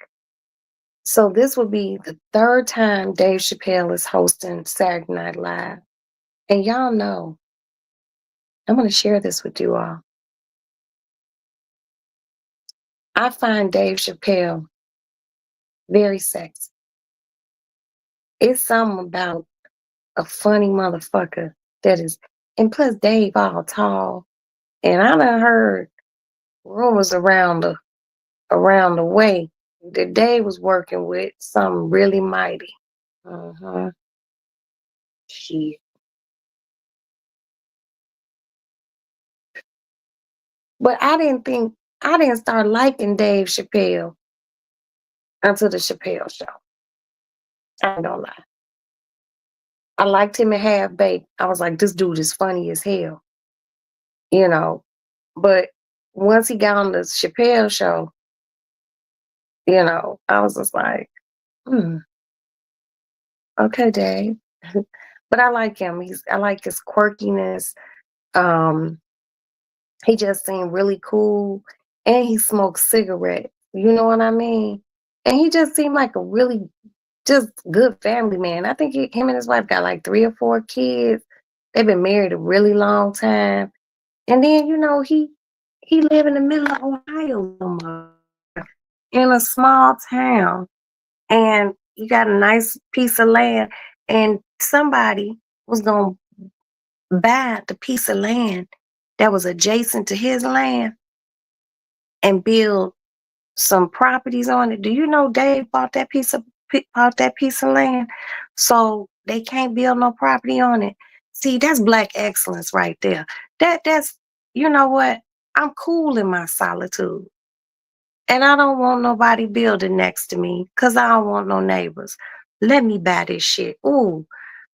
So this will be the third time Dave Chappelle is hosting Saturday Night Live. And y'all know, I'm going to share this with you all. I find Dave Chappelle very sexy. It's something about a funny motherfucker that is, and plus Dave all tall. And I done heard rumors around the way that Dave was working with something really mighty. Uh-huh. Shit. But I didn't start liking Dave Chappelle until the Chappelle show. I ain't gonna lie. I liked him in Half Baked. I was like, this dude is funny as hell, you know. But once he got on the Chappelle show, I was just like, okay, Dave. But I like him. I like his quirkiness. Um, he just seemed really cool, and he smoked cigarettes. You know what I mean? And he just seemed like a really just good family man. I think him and his wife got like 3 or 4 kids. They've been married a really long time. And then, he live in the middle of Ohio somewhere, in a small town. And he got a nice piece of land. And somebody was gonna buy the piece of land that was adjacent to his land and build some properties on it. Do you know Dave bought that piece of land? So they can't build no property on it. See, that's black excellence right there. That's you know what? I'm cool in my solitude. And I don't want nobody building next to me because I don't want no neighbors. Let me buy this shit. Ooh,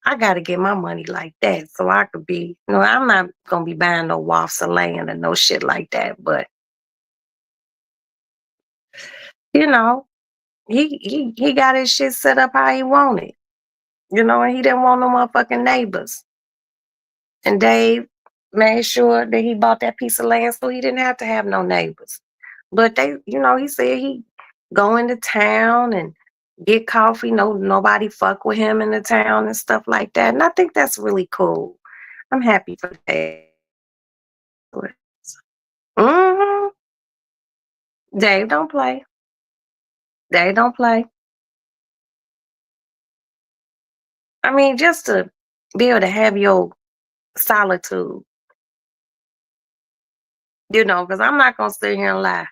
I gotta get my money like that so I could be, I'm not gonna be buying no wafts of land and no shit like that. But you know, he got his shit set up how he wanted, and he didn't want no motherfucking neighbors. And Dave made sure that he bought that piece of land so he didn't have to have no neighbors. But he said he go into town and get coffee. No, nobody fuck with him in the town and stuff like that. And I think that's really cool. I'm happy for Dave. hmm Dave don't play. Dave don't play. I mean, just to be able to have your solitude, because I'm not gonna sit here and lie.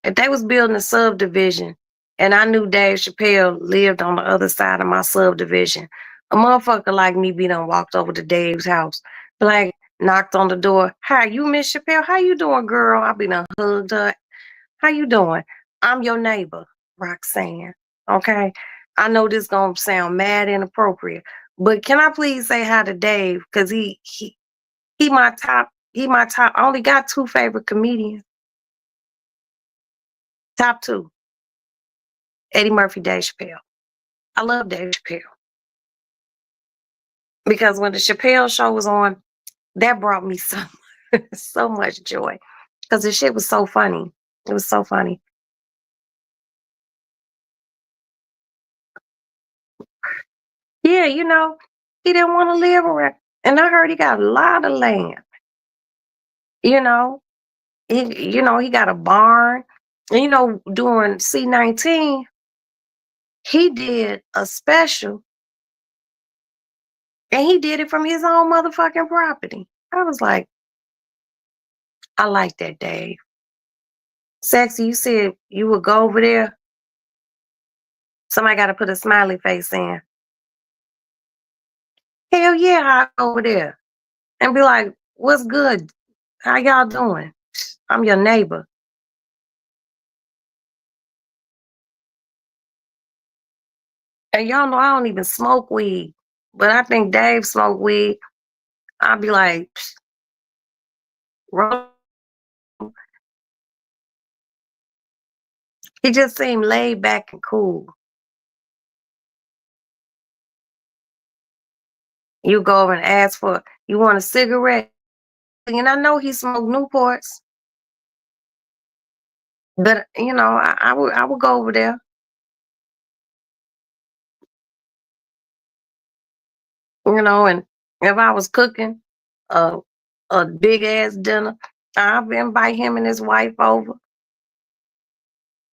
If they was building a subdivision and I knew Dave Chappelle lived on the other side of my subdivision, a motherfucker like me be done walked over to Dave's house, like knocked on the door. Hi, you Miss Chappelle? How you doing, girl? I be done hugged her. How you doing? I'm your neighbor, Roxanne. Okay. I know this gonna sound mad inappropriate, but can I please say hi to Dave? Cause he my top. He my top. I only got 2 favorite comedians. Top 2. Eddie Murphy, Dave Chappelle. I love Dave Chappelle because when the Chappelle show was on, that brought me so much joy because the shit was so funny. It was so funny. Yeah, he didn't want to live around, and I heard he got a lot of land. You know, he got a barn. And during C19, he did a special, and he did it from his own motherfucking property. I was like, I like that, Dave. Sexy, you said you would go over there. Somebody got to put a smiley face in. Hell yeah, I go over there and be like, "What's good? How y'all doing? I'm your neighbor." And y'all know I don't even smoke weed, but I think Dave smoke weed. I'll be like, roll. He just seemed laid back and cool. You go over and ask for, you want a cigarette? And I know he smoked Newports, but I would go over there, and if I was cooking a a big ass dinner, I'd invite him and his wife over.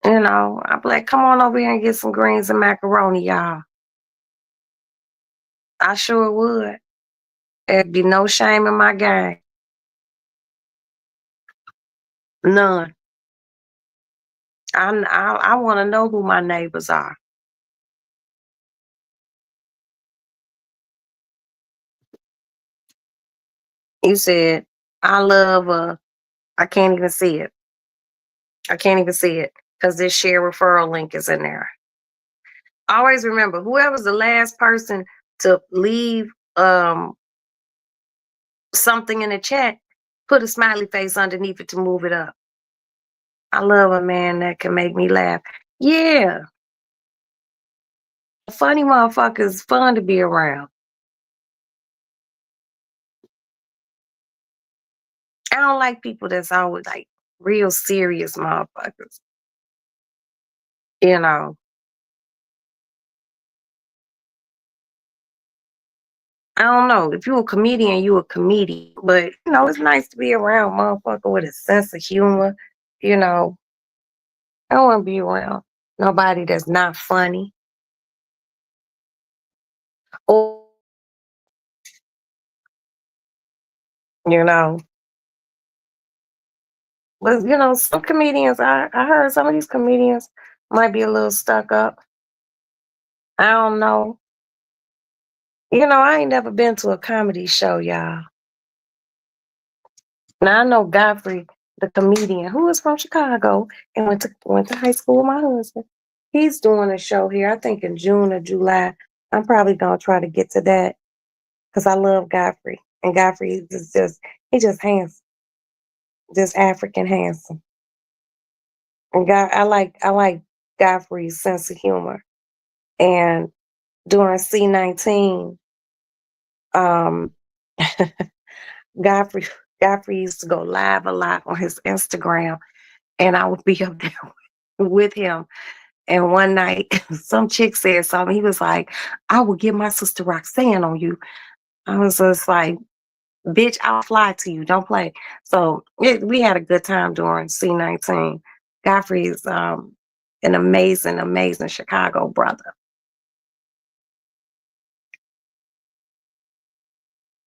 I'd be like, come on over here and get some greens and macaroni, y'all. I sure would. There'd be no shame in my game. None. I want to know who my neighbors are. You said, I love, I can't even see it. I can't even see it because this share referral link is in there. Always remember, whoever's the last person to leave something in the chat, put a smiley face underneath it to move it up. I love a man that can make me laugh. Yeah, funny motherfuckers fun to be around. I don't like people that's always like real serious motherfuckers. You know, I don't know. If you're a comedian, you a comedian. But it's nice to be around a motherfucker with a sense of humor. You know, I don't want to be around nobody that's not funny. Or you know, but some comedians. I heard some of these comedians might be a little stuck up. I don't know. I ain't never been to a comedy show, y'all. Now I know Godfrey, the comedian, who is from Chicago and went to high school with my husband. He's doing a show here, I think in June or July. I'm probably gonna try to get to that because I love Godfrey. And Godfrey is just handsome, just African handsome. And God, I like Godfrey's sense of humor. And during C19, um, Godfrey Godfrey used to go live a lot on his Instagram, and I would be up there with him. And one night, some chick said something. He was like, "I will get my sister Roxanne on you." I was just like, "Bitch, I'll fly to you. Don't play." So we had a good time during C19. Godfrey is an amazing, amazing Chicago brother.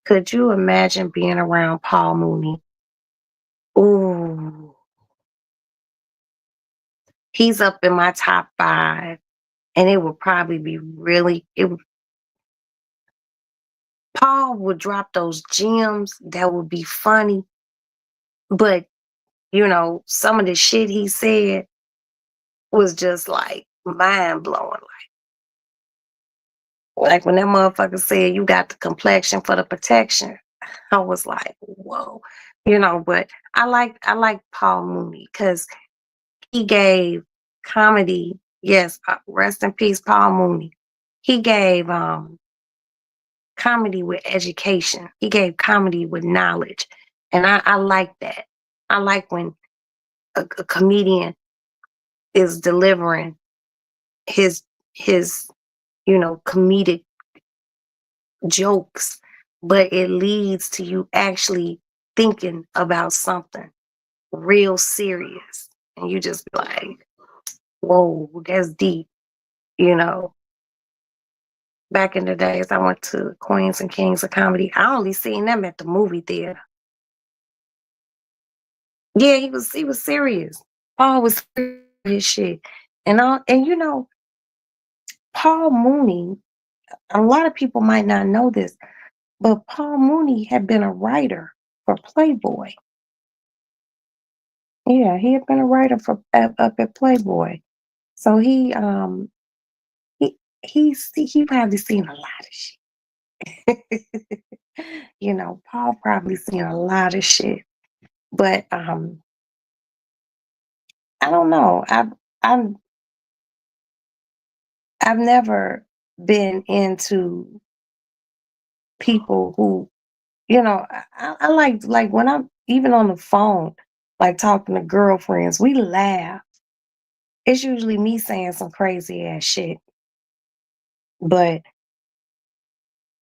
Could you imagine being around Paul Mooney? Ooh, he's up in my top 5, and it would probably be really. Paul would drop those gems that would be funny, but some of the shit he said was just like mind blowing. Like when that motherfucker said, "You got the complexion for the protection." I was like, whoa. But I like Paul Mooney because he gave comedy. Yes, rest in peace, Paul Mooney. He gave comedy with education. He gave comedy with knowledge. And I like that. I like when a comedian is delivering his comedic jokes, but it leads to you actually thinking about something real serious. And you just be like, whoa, that's deep, you know. Back in the days, I went to Queens and Kings of Comedy. I only seen them at the movie theater. Yeah, he was serious. Paul was serious with his shit. And Paul Mooney, a lot of people might not know this, but Paul Mooney had been a writer for Playboy. Yeah, he had been a writer for up at Playboy. So he probably seen a lot of shit. Paul probably seen a lot of shit. But I don't know. I've I've never been into people who, I like when I'm even on the phone, like talking to girlfriends, we laugh. It's usually me saying some crazy ass shit. But,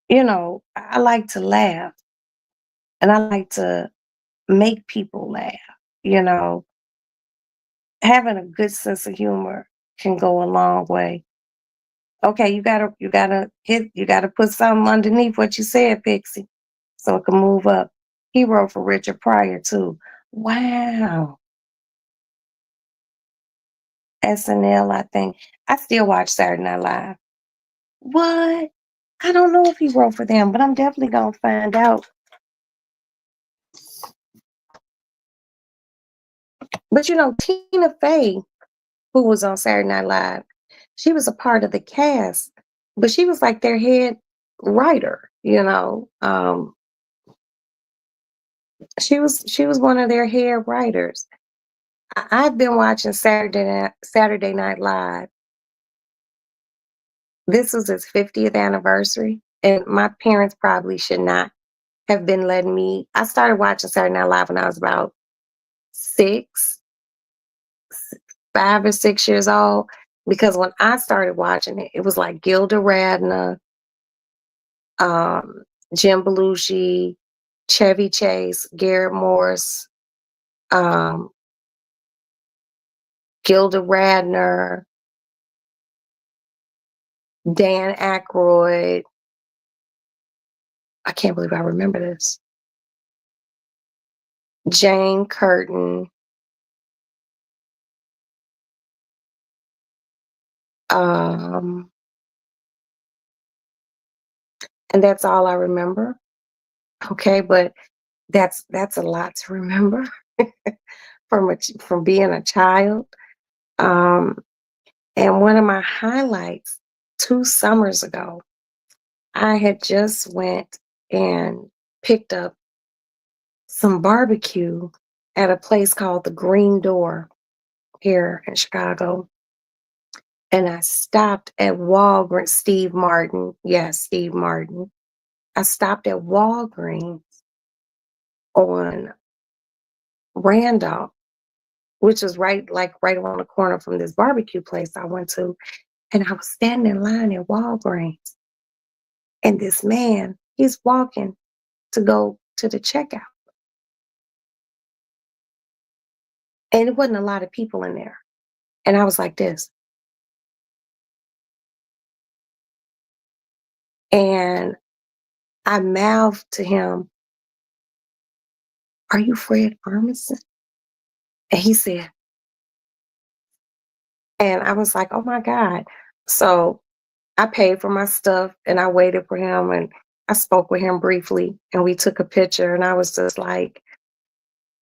I like to laugh and I like to make people laugh. You know, Having a good sense of humor can go a long way. Okay, you gotta put something underneath what you said, Pixie, so it can move up. He wrote for Richard Pryor too. Wow. SNL, I think. I still watch Saturday Night Live. What? I don't know if he wrote for them, but I'm definitely gonna find out. But Tina Fey, who was on Saturday Night Live, she was a part of the cast, but she was like their head writer. She was one of their head writers. I've been watching Saturday Night Live. This was its 50th anniversary, and my parents probably should not have been letting me. I started watching Saturday Night Live when I was about 6, 5 or 6 years old. Because when I started watching it, it was like Gilda Radner, um, Jim Belushi, Chevy Chase, Garrett Morris, um, Gilda Radner, Dan Aykroyd. I can't believe I remember this. Jane Curtin. Um, and that's all I remember. Okay, but that's a lot to remember from being a child. Um, and one of my highlights 2 summers ago, I had just went and picked up some barbecue at a place called the Green Door here in Chicago. And I stopped at Walgreens, Steve Martin. Yes, Steve Martin. I stopped at Walgreens on Randolph, which was right around the corner from this barbecue place I went to. And I was standing in line at Walgreens. And this man, he's walking to go to the checkout. And it wasn't a lot of people in there. And I was like this. And I mouthed to him, "Are you Fred Armisen?" And he said, and I was like, "Oh my God." So I paid for my stuff and I waited for him and I spoke with him briefly and we took a picture and I was just like,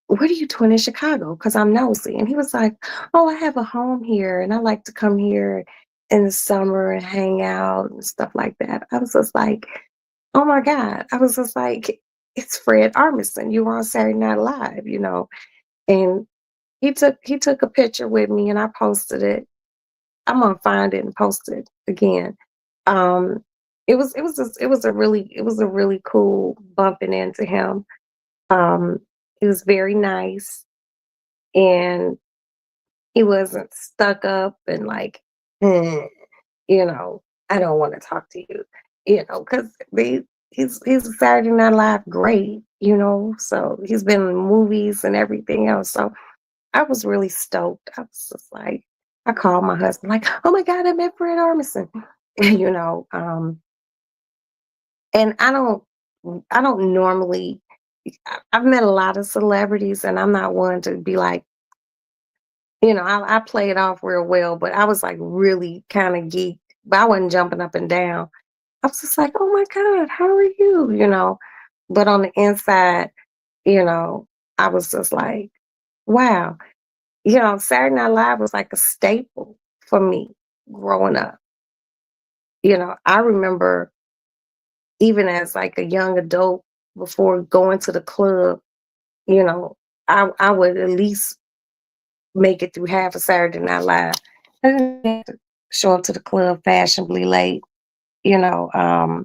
"What are you doing in Chicago?" Because I'm nosy. And he was like, "Oh, I have a home here and I like to come here in the summer and hang out and stuff like that." I was just like, "Oh my God." I was just like, "It's Fred Armisen. You were on Saturday Night Live." And he took a picture with me and I posted it. I'm gonna find it and post it again. Um, it was a really cool bumping into him. Um, he was very nice and he wasn't stuck up and like, "Hmm, you know, I don't want to talk to you," because he's a Saturday Night Live great. So he's been in movies and everything else. So I was really stoked. I was just like, I called my husband, like, "Oh my God, I met Fred Armisen." you know, um, and I don't normally I've met a lot of celebrities, and I'm not one to be like, I play it off real well, but I was like really kind of geeked, but I wasn't jumping up and down. I was just like, oh my God, how are you? But on the inside, you know, I was just like, wow. Saturday Night Live was like a staple for me growing up. I remember even as like a young adult before going to the club, you know, I would at least make it through half of Saturday Night Live. I didn't have to show up to the club fashionably late, you know. Now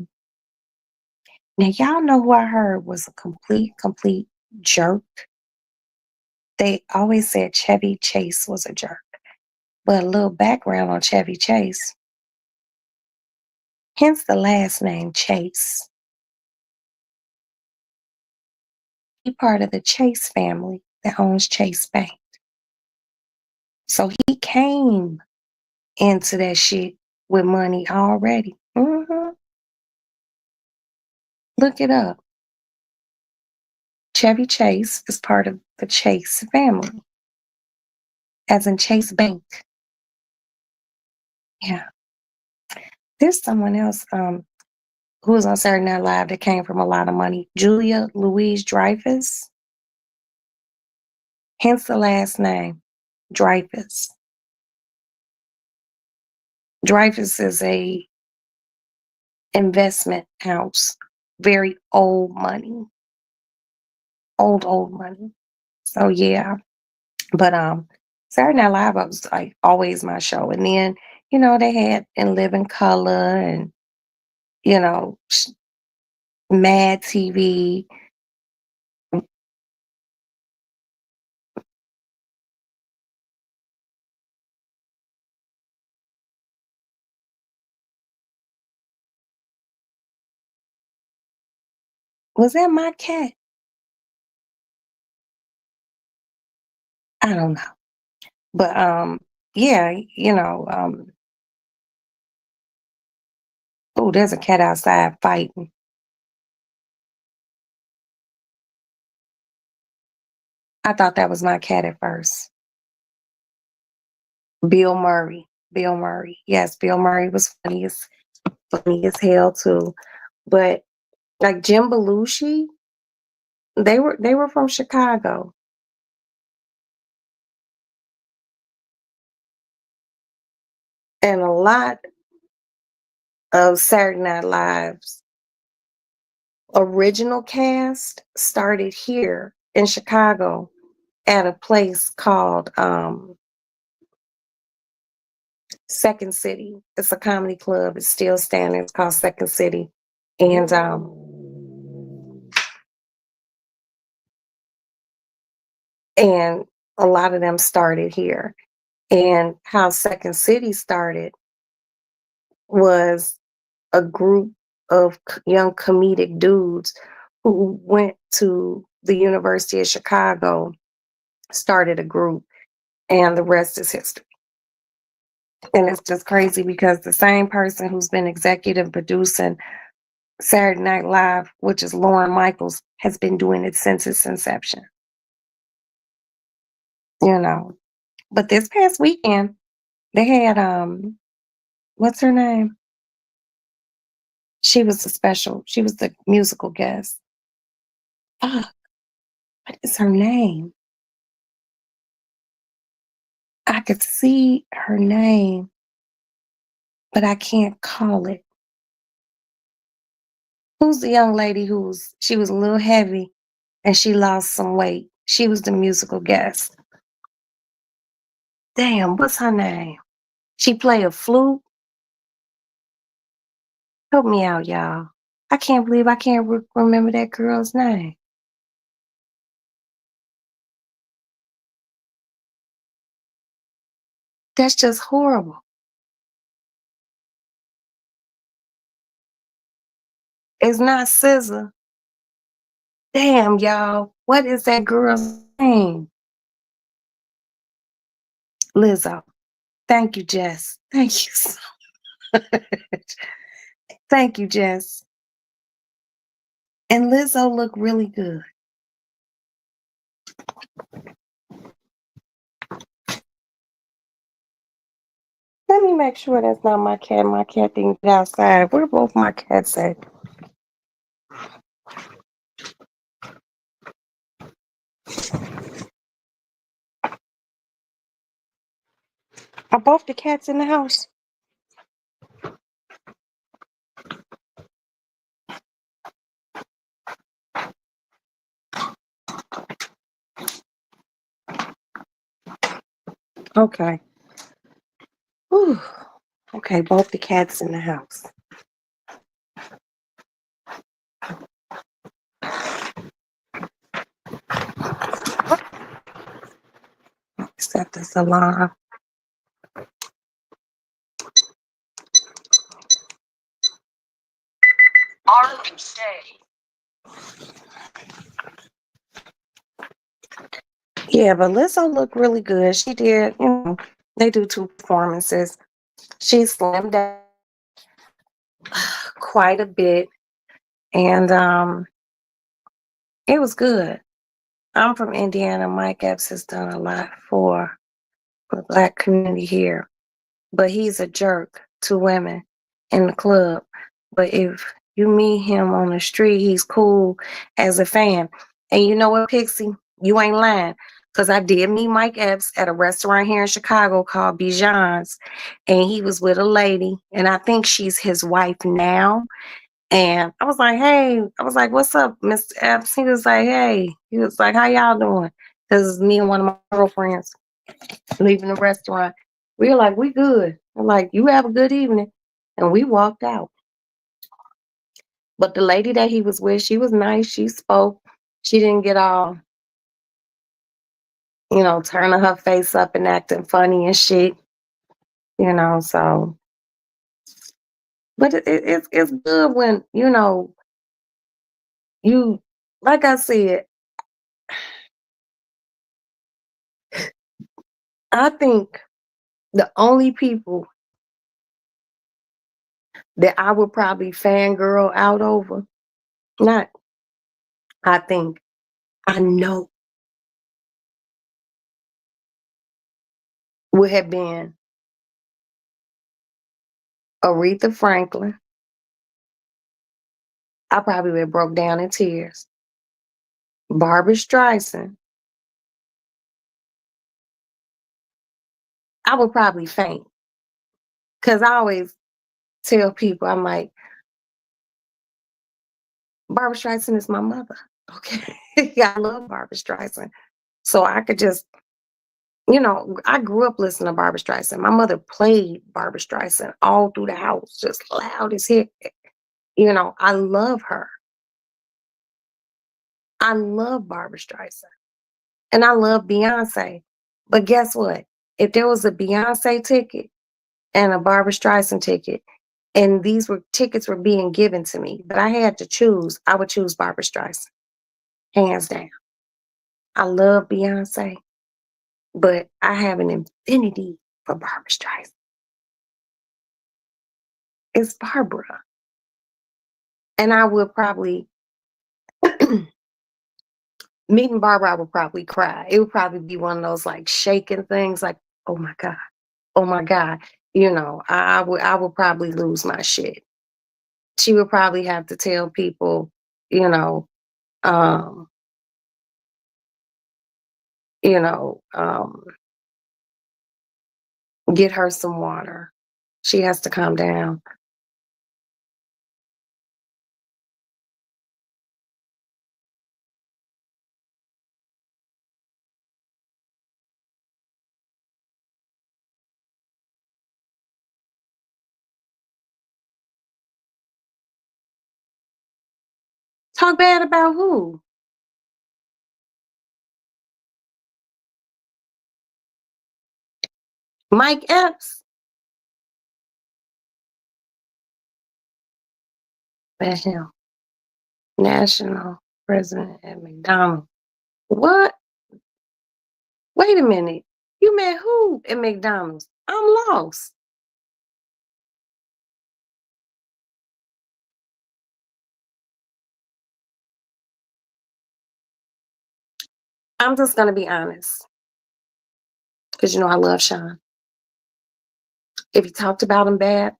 y'all know who I heard was a complete jerk. They always said Chevy Chase was a jerk. But a little background on Chevy Chase, hence the last name Chase. He part of the Chase family that owns Chase Bank. So he came into that shit with money already. Look it up. Chevy Chase is part of the Chase family, as in Chase Bank. Yeah. There's someone else who was on Saturday Night Live that came from a lot of money. Julia Louise Dreyfus, hence the last name, Dreyfus. Dreyfus is a investment house, very old money, old money. So yeah, but Saturday Night Live was like always my show, and then they had In Living Color and you know Mad TV. Was that my cat? I don't know, but yeah, oh, there's a cat outside fighting. I thought that was my cat at first. Bill Murray. Bill Murray. Yes, Bill Murray was funny as hell too. But like Jim Belushi, they were from Chicago. And a lot of Saturday Night Live's original cast started here in Chicago at a place called Second City. It's a comedy club. It's still standing. It's called Second City. And a lot of them started here. And how Second City started was a group of young comedic dudes who went to the University of Chicago, started a group, and the rest is history. And it's just crazy because the same person who's been executive producing Saturday Night Live, which is Lorne Michaels, has been doing it since its inception. You know. But this past weekend, they had what's her name? She was the musical guest. Fuck, what is her name? I could see her name, but I can't call it. Who's the young lady she was a little heavy and she lost some weight? She was the musical guest. Damn, what's her name? She played a flute. Help me out, y'all. I can't believe I can't remember that girl's name. That's just horrible. It's not Scissor. Damn, y'all. What is that girl's name? Lizzo. Thank you, Jess. Thank you so much. Thank you, Jess. And Lizzo looked really good. make sure that's not my cat. My cat didn't get outside. Where both my cats at? Are both the cats in the house? Okay. Whew. Okay, both the cats in the house. Set this alarm. Armed and stay. Yeah, but Lizzo looked really good. She did, they do 2 performances. She slimmed down quite a bit, and it was good. I'm from Indiana. Mike Epps has done a lot for the Black community here, but he's a jerk to women in the club. But if you meet him on the street, he's cool as a fan. And you know what, Pixie? You ain't lying. Because I did meet Mike Epps at a restaurant here in Chicago called Bijan's. And he was with a lady. And I think she's his wife now. And I was like, hey, I was like, what's up, Mr. Epps? He was like, hey. He was like, how y'all doing? Because me and one of my girlfriends leaving the restaurant. We were like, we good. I'm like, you have a good evening. And we walked out. But the lady that he was with, she was nice. She spoke. She didn't get all, turning her face up and acting funny and shit, so. But it's good when, you, like I said, I think the only people that I would probably fangirl out over, not, I think, I know would have been Aretha Franklin. I probably would have broke down in tears. Barbara Streisand. I would probably faint. Cause I always tell people, I'm like, Barbara Streisand is my mother. Okay. I love Barbara Streisand. So I could just, I grew up listening to Barbara Streisand. My mother played Barbara Streisand all through the house, just loud as heck. I love her. I love Barbara Streisand. And I love Beyonce. But guess what? If there was a Beyonce ticket and a Barbara Streisand ticket, and tickets were being given to me, but I had to choose, I would choose Barbara Streisand, hands down. I love Beyonce, but I have an infinity for Barbara Streisand. It's Barbara. And I would probably, meeting Barbara, I would probably cry. It would probably be one of those like shaking things, like, oh my God, oh my God. I would probably lose my shit. She would probably have to tell people, you know, um, you know, um, get her some water. She has to calm down. Talk bad about who? Mike Epps. The hell? National president at McDonald's. What? Wait a minute. You met who at McDonald's? I'm lost. I'm just gonna be honest. Because I love Sean. If you talked about him bad,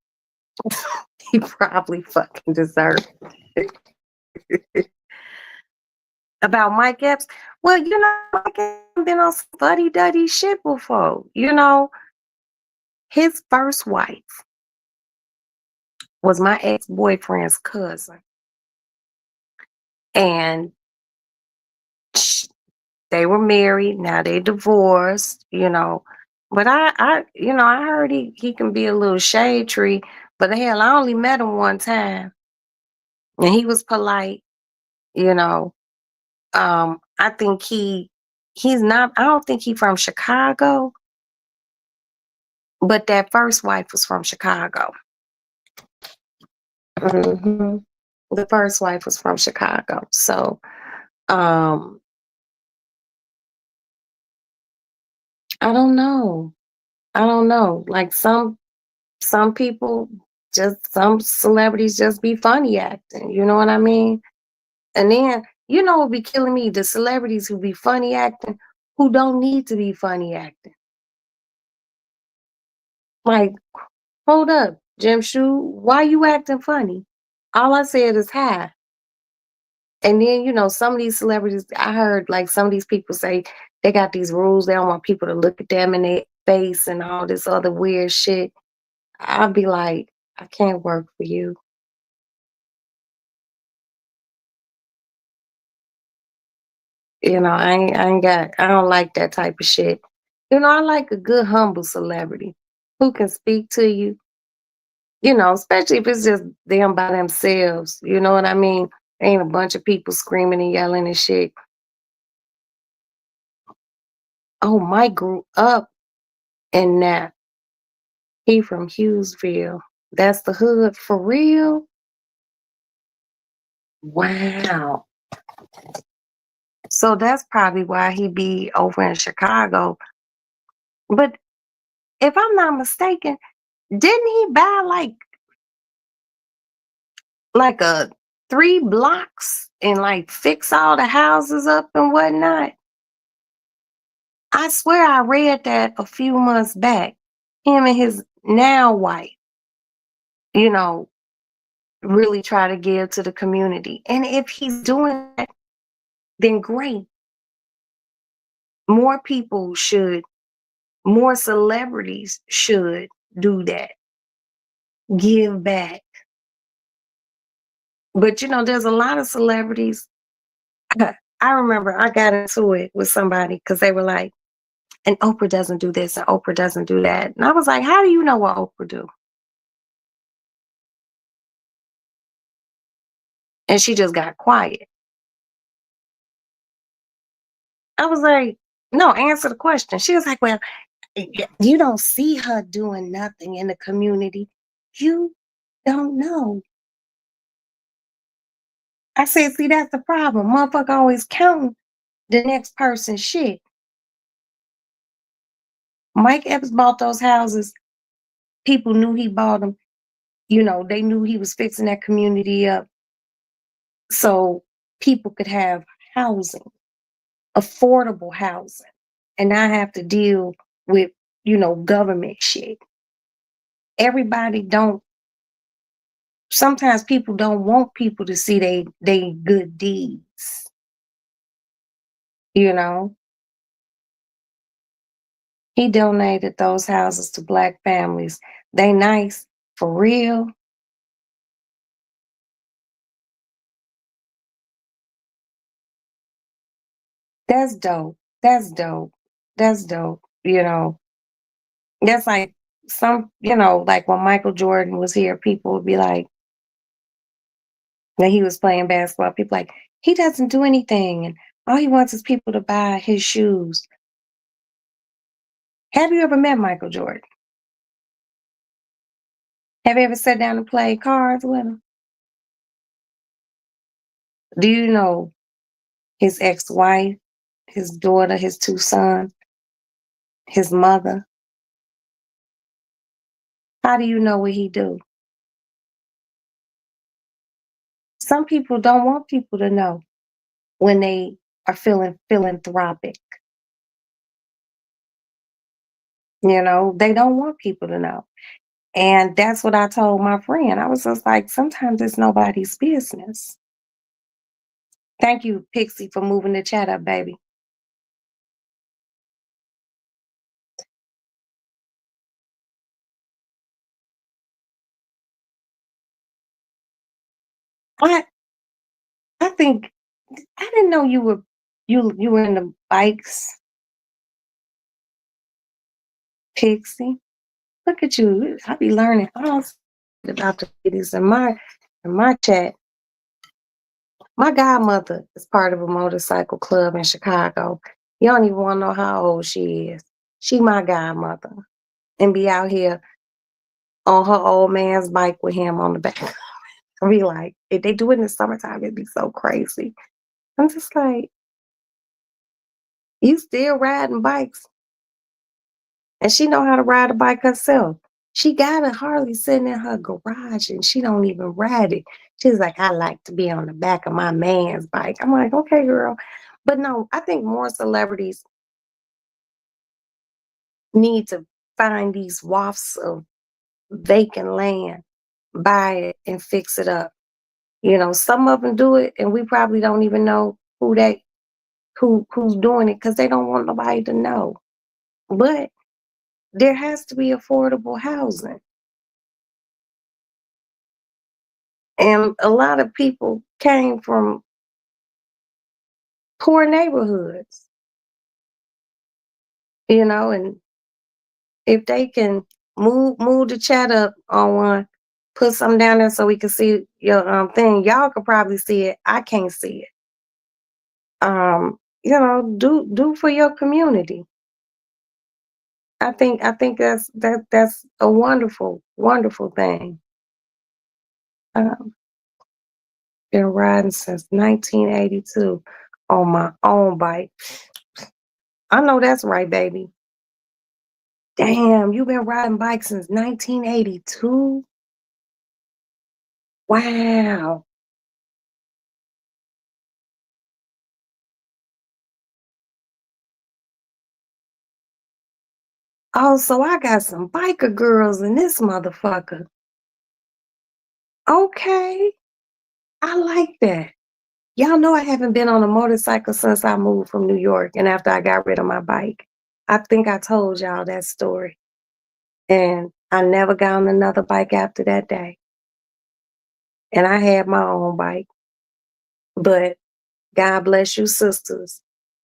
he probably fucking deserved it. About Mike Epps, well, Mike Epps been on some fuddy-duddy shit before. His first wife was my ex-boyfriend's cousin, and sh they were married, now they divorced. But I heard he can be a little shade tree, but hell, I only met him one time, and he was polite, you know. I think he's not I don't think he's from Chicago, but that first wife was from Chicago. Mhm. The first wife was from Chicago. So, um, I don't know. I don't know. Like some people some celebrities just be funny acting. You know what I mean? And then what be killing me? The celebrities who be funny acting who don't need to be funny acting. Like, hold up, Jim Shoe, why you acting funny? All I said is hi. And then, some of these celebrities, I heard like some of these people say they got these rules. They don't want people to look at them in their face and all this other weird shit. I'll be like, I can't work for you. I don't like that type of shit. I like a good, humble celebrity who can speak to you, especially if it's just them by themselves. You know what I mean? Ain't a bunch of people screaming and yelling and shit. Oh, Mike grew up in that. He from Hughesville. That's the hood for real? Wow. So that's probably why he be over in Chicago. But if I'm not mistaken, didn't he buy like a 3 blocks and like fix all the houses up and whatnot? I swear I read that a few months back. Him and his now wife, you know, really try to give to the community. And if he's doing that, then great. More people should, more celebrities should do that. Give back. But there's a lot of celebrities. I remember I got into it with somebody because they were like, and Oprah doesn't do this and Oprah doesn't do that. And I was like, how do you know what Oprah do? And she just got quiet. I was like, no, answer the question. She was like, well, you don't see her doing nothing in the community. You don't know. I said, see, that's the problem. Motherfucker always counting the next person's shit. Mike Epps bought those houses. People knew he bought them. They knew he was fixing that community up so people could have housing, affordable housing, and not have to deal with, government shit. Everybody don't, sometimes people don't want people to see they good deeds, you know. He donated those houses to Black families. They nice, for real. That's dope. That's dope. That's dope. That's like like when Michael Jordan was here, people would be like, when he was playing basketball, people like, he doesn't do anything, and all he wants is people to buy his shoes. Have you ever met Michael Jordan? Have you ever sat down and played cards with him? Do you know his ex-wife, his daughter, his 2 sons, his mother? How do you know what he do? Some people don't want people to know when they are feeling philanthropic. They don't want people to know. And that's what I told my friend. I was just like, sometimes it's nobody's business. Thank you, Pixie, for moving the chat up, baby. I I think I didn't know you were in the bikes, Pixie. Look at you. I be learning all about the ladies in my chat. My godmother is part of a motorcycle club in Chicago. You don't even want to know how old she is. She my godmother. And be out here on her old man's bike with him on the back. I be like, if they do it in the summertime, it'd be so crazy. I'm just like, you still riding bikes? And she know how to ride a bike herself. She got a Harley sitting in her garage and she don't even ride it. She's like, I like to be on the back of my man's bike. I'm like, okay, girl. But no, I think more celebrities need to find these wafts of vacant land, buy it and fix it up. You know, some of them do it and we probably don't even know who's doing it because they don't want nobody to know. But there has to be affordable housing. And a lot of people came from poor neighborhoods, you know, and if they can move the chat up on one, put something down there so we can see your thing. Y'all could probably see it. I can't see it. You know, do for your community. I think that's a wonderful thing. Um, been riding since 1982 on my own bike. I know that's right, baby. Damn, you've been riding bikes since 1982? Wow. Oh, so I got some biker girls in this motherfucker. Okay, I like that. Y'all know I haven't been on a motorcycle since I moved from New York and after I got rid of my bike. I think I told y'all that story. And I never got on another bike after that day. And I had my own bike. But God bless you sisters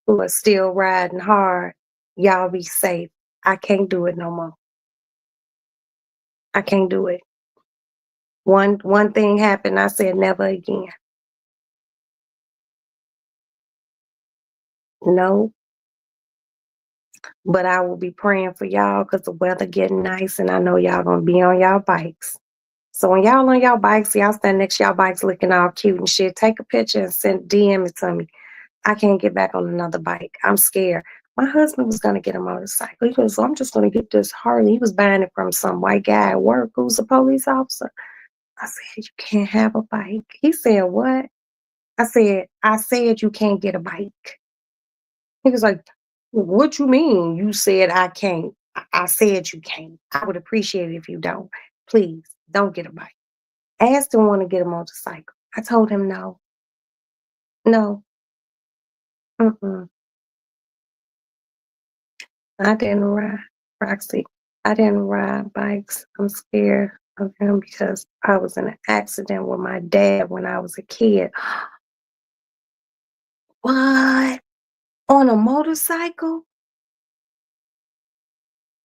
who are still riding hard. Y'all be safe. I can't do it no more. I can't do it. One thing happened, I said never again. No, but I will be praying for y'all because the weather getting nice and I know y'all gonna be on y'all bikes. So when y'all on y'all bikes, y'all stand next to y'all bikes looking all cute and shit, take a picture and send DM it to me. I can't get back on another bike. I'm scared. My husband was gonna get a motorcycle. He goes, I'm just gonna get this Harley. He was buying it from some white guy at work who's a police officer. I said, you can't have a bike. He said, what? I said you can't get a bike. He was like, what you mean? You said I can't. I said you can't. I would appreciate it if you don't. Please don't get a bike. I asked him want to get a motorcycle. I told him no. No. Mm-mm. I didn't ride, Roxy. I didn't ride bikes. I'm scared of him because I was in an accident with my dad when I was a kid. What? On a motorcycle?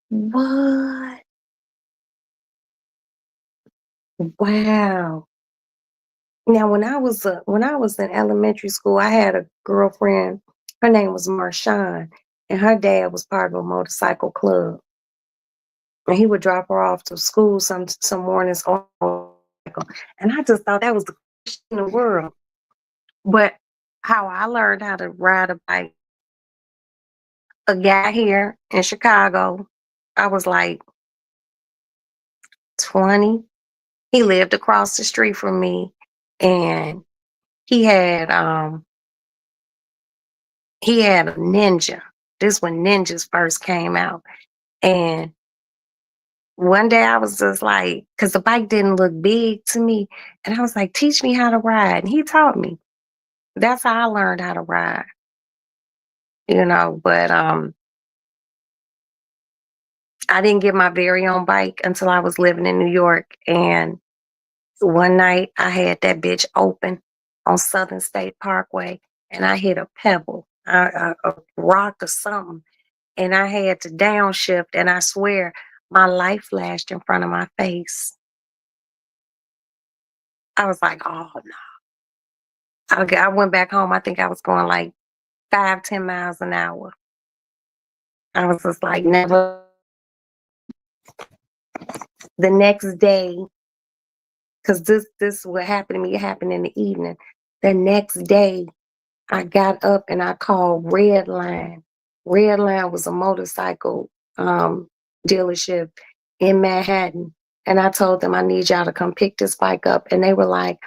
What? Wow. Now, when I was in elementary school, I had a girlfriend. Her name was Marshawn, and her dad was part of a motorcycle club. And he would drop her off to school some mornings on a motorcycle. And I just thought that was the coolest thing in the world. But how I learned how to ride a bike, a guy here in Chicago, I was like 20. He lived across the street from me, and he had he had a Ninja. This when Ninjas first came out. And one day I was just like, because the bike didn't look big to me. And I was like, teach me how to ride. And he taught me. That's how I learned how to ride, but I didn't get my very own bike until I was living in New York. And one night I had that bitch open on Southern State Parkway and I hit a pebble, a rock or something. And I had to downshift. And I swear my life flashed in front of my face. I was like, oh no. I went back home. I think I was going like 5, 10 miles an hour. I was just like, never. The next day, because this what happened to me, it happened in the evening. The next day, I got up and I called Redline. Redline was a motorcycle dealership in Manhattan. And I told them I need y'all to come pick this bike up. And they were like,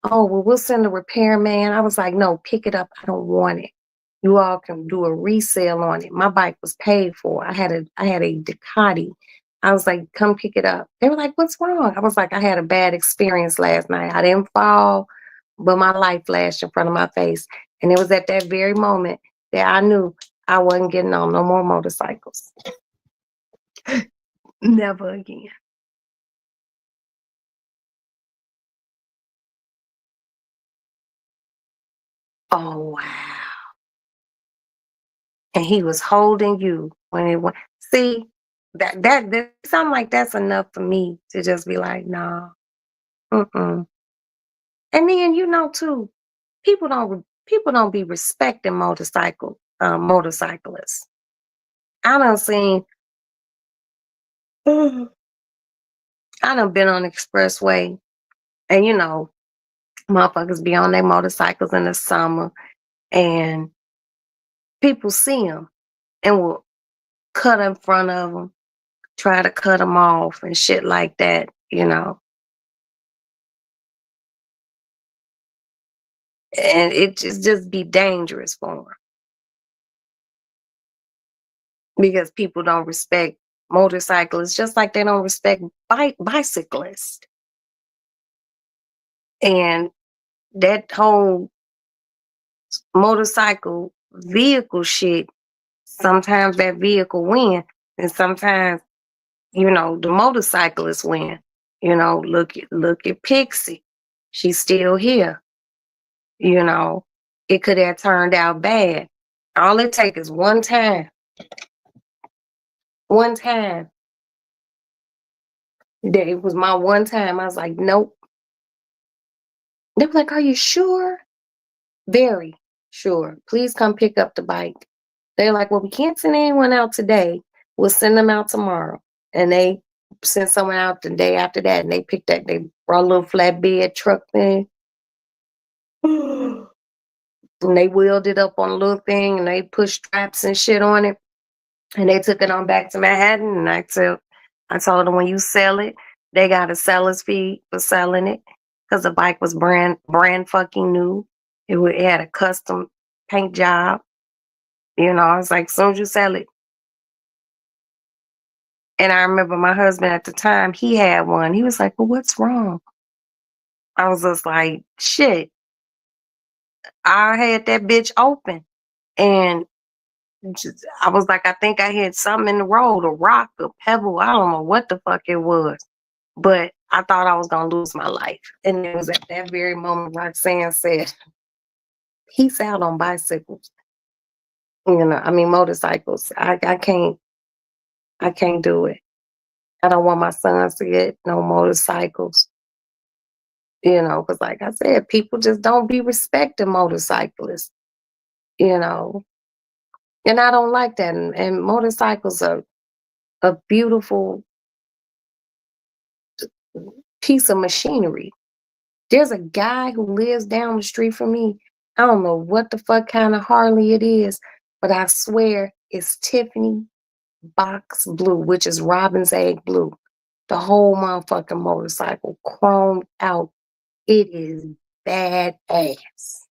oh, well, we'll send a repairman. I was like, no, pick it up. I don't want it. You all can do a resale on it. My bike was paid for. I had a Ducati. I was like, come pick it up. They were like, what's wrong? I was like, I had a bad experience last night. I didn't fall, but my life flashed in front of my face. And it was at that very moment that I knew I wasn't getting on no more motorcycles. Never again. Oh, wow. And he was holding you when it went. See, that something like that's enough for me to just be like, nah. Mm-mm. And then too, people don't be respecting motorcyclists. I done seen I done been on the expressway and motherfuckers be on their motorcycles in the summer and people see them and will cut in front of them, try to cut them off and shit like that. And it just be dangerous for them because people don't respect motorcyclists just like they don't respect bicyclists. And that whole motorcycle vehicle shit, sometimes that vehicle win and sometimes the motorcyclists win. Look at Pixie, she's still here. It could have turned out bad. All it takes is one time that it was my one time. I was like, nope. They were like, are you sure? Very sure. Please come pick up the bike. They're like, well, we can't send anyone out today. We'll send them out tomorrow. And they sent someone out the day after that, and they brought a little flatbed truck thing. And they wheeled it up on a little thing, and they pushed straps and shit on it. And they took it on back to Manhattan. And I told them, when you sell it, they got a seller's fee for selling it because the bike was brand fucking new. It had a custom paint job. I was like, as soon as you sell it. And I remember my husband at the time, he had one. He was like, well, what's wrong? I was just like, shit. I had that bitch open. And I was like, I think I hit something in the road, a rock, a pebble. I don't know what the fuck it was. But I thought I was going to lose my life. And it was at that very moment Roxanne said, peace out on bicycles. Motorcycles. I can't do it. I don't want my sons to get no motorcycles. Because like I said, people just don't be respecting motorcyclists, you know. And I don't like that. And motorcycles are a beautiful piece of machinery. There's a guy who lives down the street from me. I don't know what the fuck kind of Harley it is, but I swear it's Tiffany Box Blue, which is Robin's Egg Blue. The whole motherfucking motorcycle chromed out. It is badass.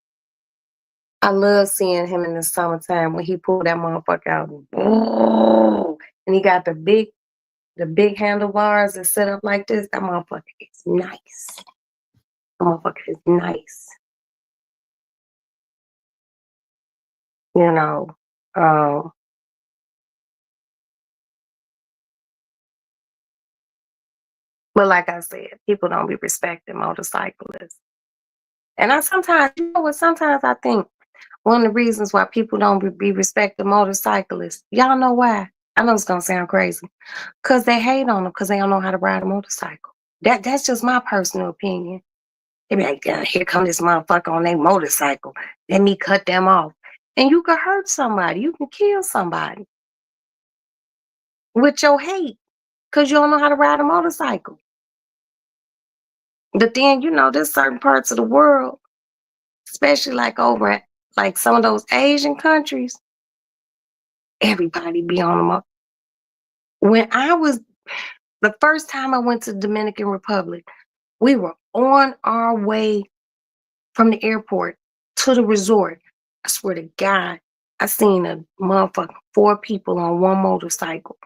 I love seeing him in the summertime when he pulled that motherfucker out. And he got the big the big handlebars that set up like this, that motherfucker is nice. That motherfucker is nice. You know, um, but like I said, people don't be respecting motorcyclists. And I sometimes, you know what, sometimes I think one of the reasons why people don't be respecting motorcyclists, y'all know why? I know it's gonna sound crazy. Cause they hate on them because they don't know how to ride a motorcycle. That's just my personal opinion. They be like, "Yeah, here come this motherfucker on their motorcycle. Let me cut them off." And you can hurt somebody. You can kill somebody with your hate because you don't know how to ride a motorcycle. But then, you know, there's certain parts of the world, especially like over at like some of those Asian countries, everybody be on them. When I was the first time I went to the Dominican Republic, we were on our way from the airport to the resort. I swear to God, I seen a motherfucker, 4 people on one motorcycle.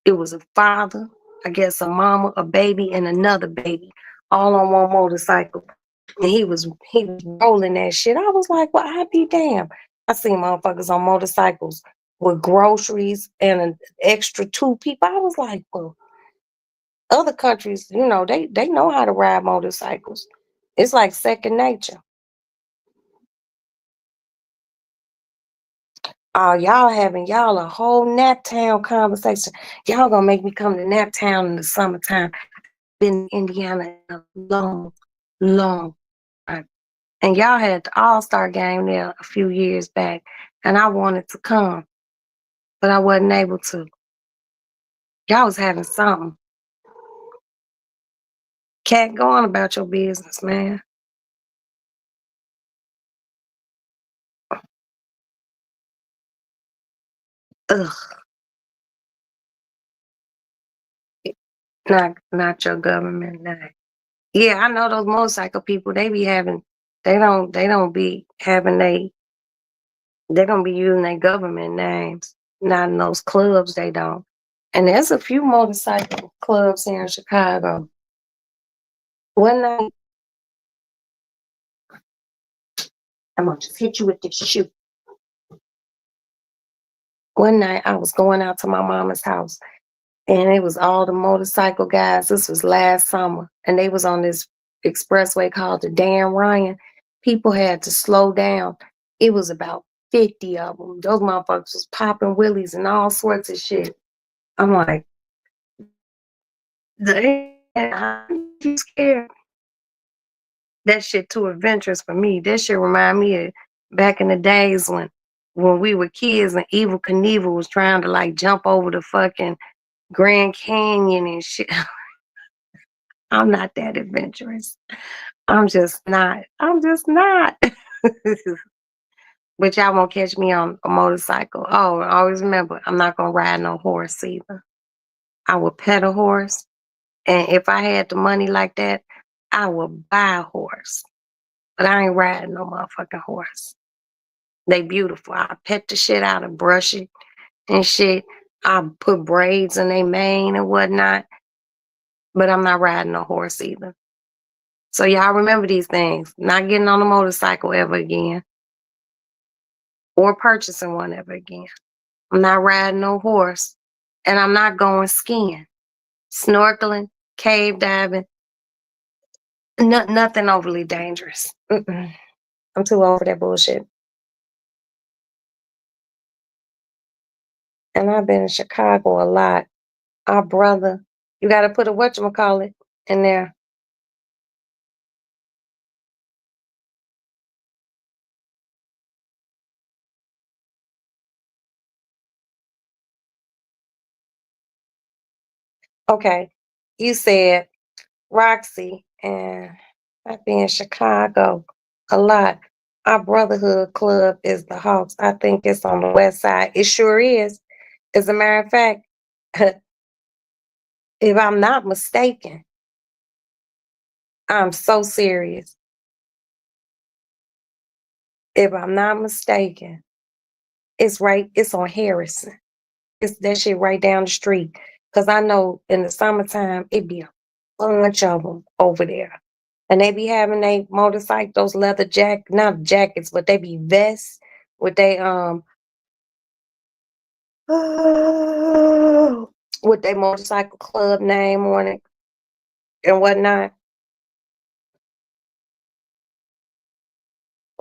It was a father, I guess a mama, a baby, and another baby, all on one motorcycle. And he was rolling that shit. I was like, well, I be damn. I seen motherfuckers on motorcycles with groceries and an extra 2 people. I was like, well, other countries, you know, they know how to ride motorcycles. It's like second nature. Oh, y'all having y'all a whole Naptown conversation. Y'all gonna make me come to Naptown in the summertime. Been in Indiana a long, long time. And y'all had the All-Star game there a few years back, and I wanted to come, but I wasn't able to. Y'all was having something. Can't go on about your business, man. Ugh, not your government. Nah. Yeah, I know those motorcycle people. They be having. They don't be having they're gonna be using their government names, not in those clubs. They don't. And there's a few motorcycle clubs here in Chicago. One night, I'm gonna just hit you with this shoe. One night, I was going out to my mama's house, and it was all the motorcycle guys. This was last summer, and they was on this expressway called the Dan Ryan. People had to slow down. It was about 50 of them. Those motherfuckers was popping willies and all sorts of shit. I'm like, I'm scared. That shit too adventurous for me. That shit remind me of back in the days when we were kids and Evil Knievel was trying to like jump over the fucking Grand Canyon and shit. I'm not that adventurous. I'm just not. I'm just not. But y'all won't catch me on a motorcycle. Oh, always remember, I'm not gonna ride no horse either. I would pet a horse, and if I had the money like that, I would buy a horse. But I ain't riding no motherfucking horse. They beautiful. I pet the shit out of brush it and shit. I put braids in their mane and whatnot. But I'm not riding no horse either. So y'all remember these things. Not getting on a motorcycle ever again. Or purchasing one ever again. I'm not riding no horse. And I'm not going skiing. Snorkeling, cave diving. Nothing overly dangerous. I'm too old for that bullshit. And I've been in Chicago a lot. Our brother, you got to put a whatchamacallit in there. Okay. You said Roxy, and I've been in Chicago a lot. Our brotherhood club is the Hawks. I think it's on the west side. It sure is. As a matter of fact, if I'm not mistaken, I'm so serious. If I'm not mistaken, it's on Harrison. It's that shit right down the street. Cause I know in the summertime it be a bunch of them over there. And they be having they motorcycle, those leather not jackets, but they be vests with they with their motorcycle club name on it and whatnot.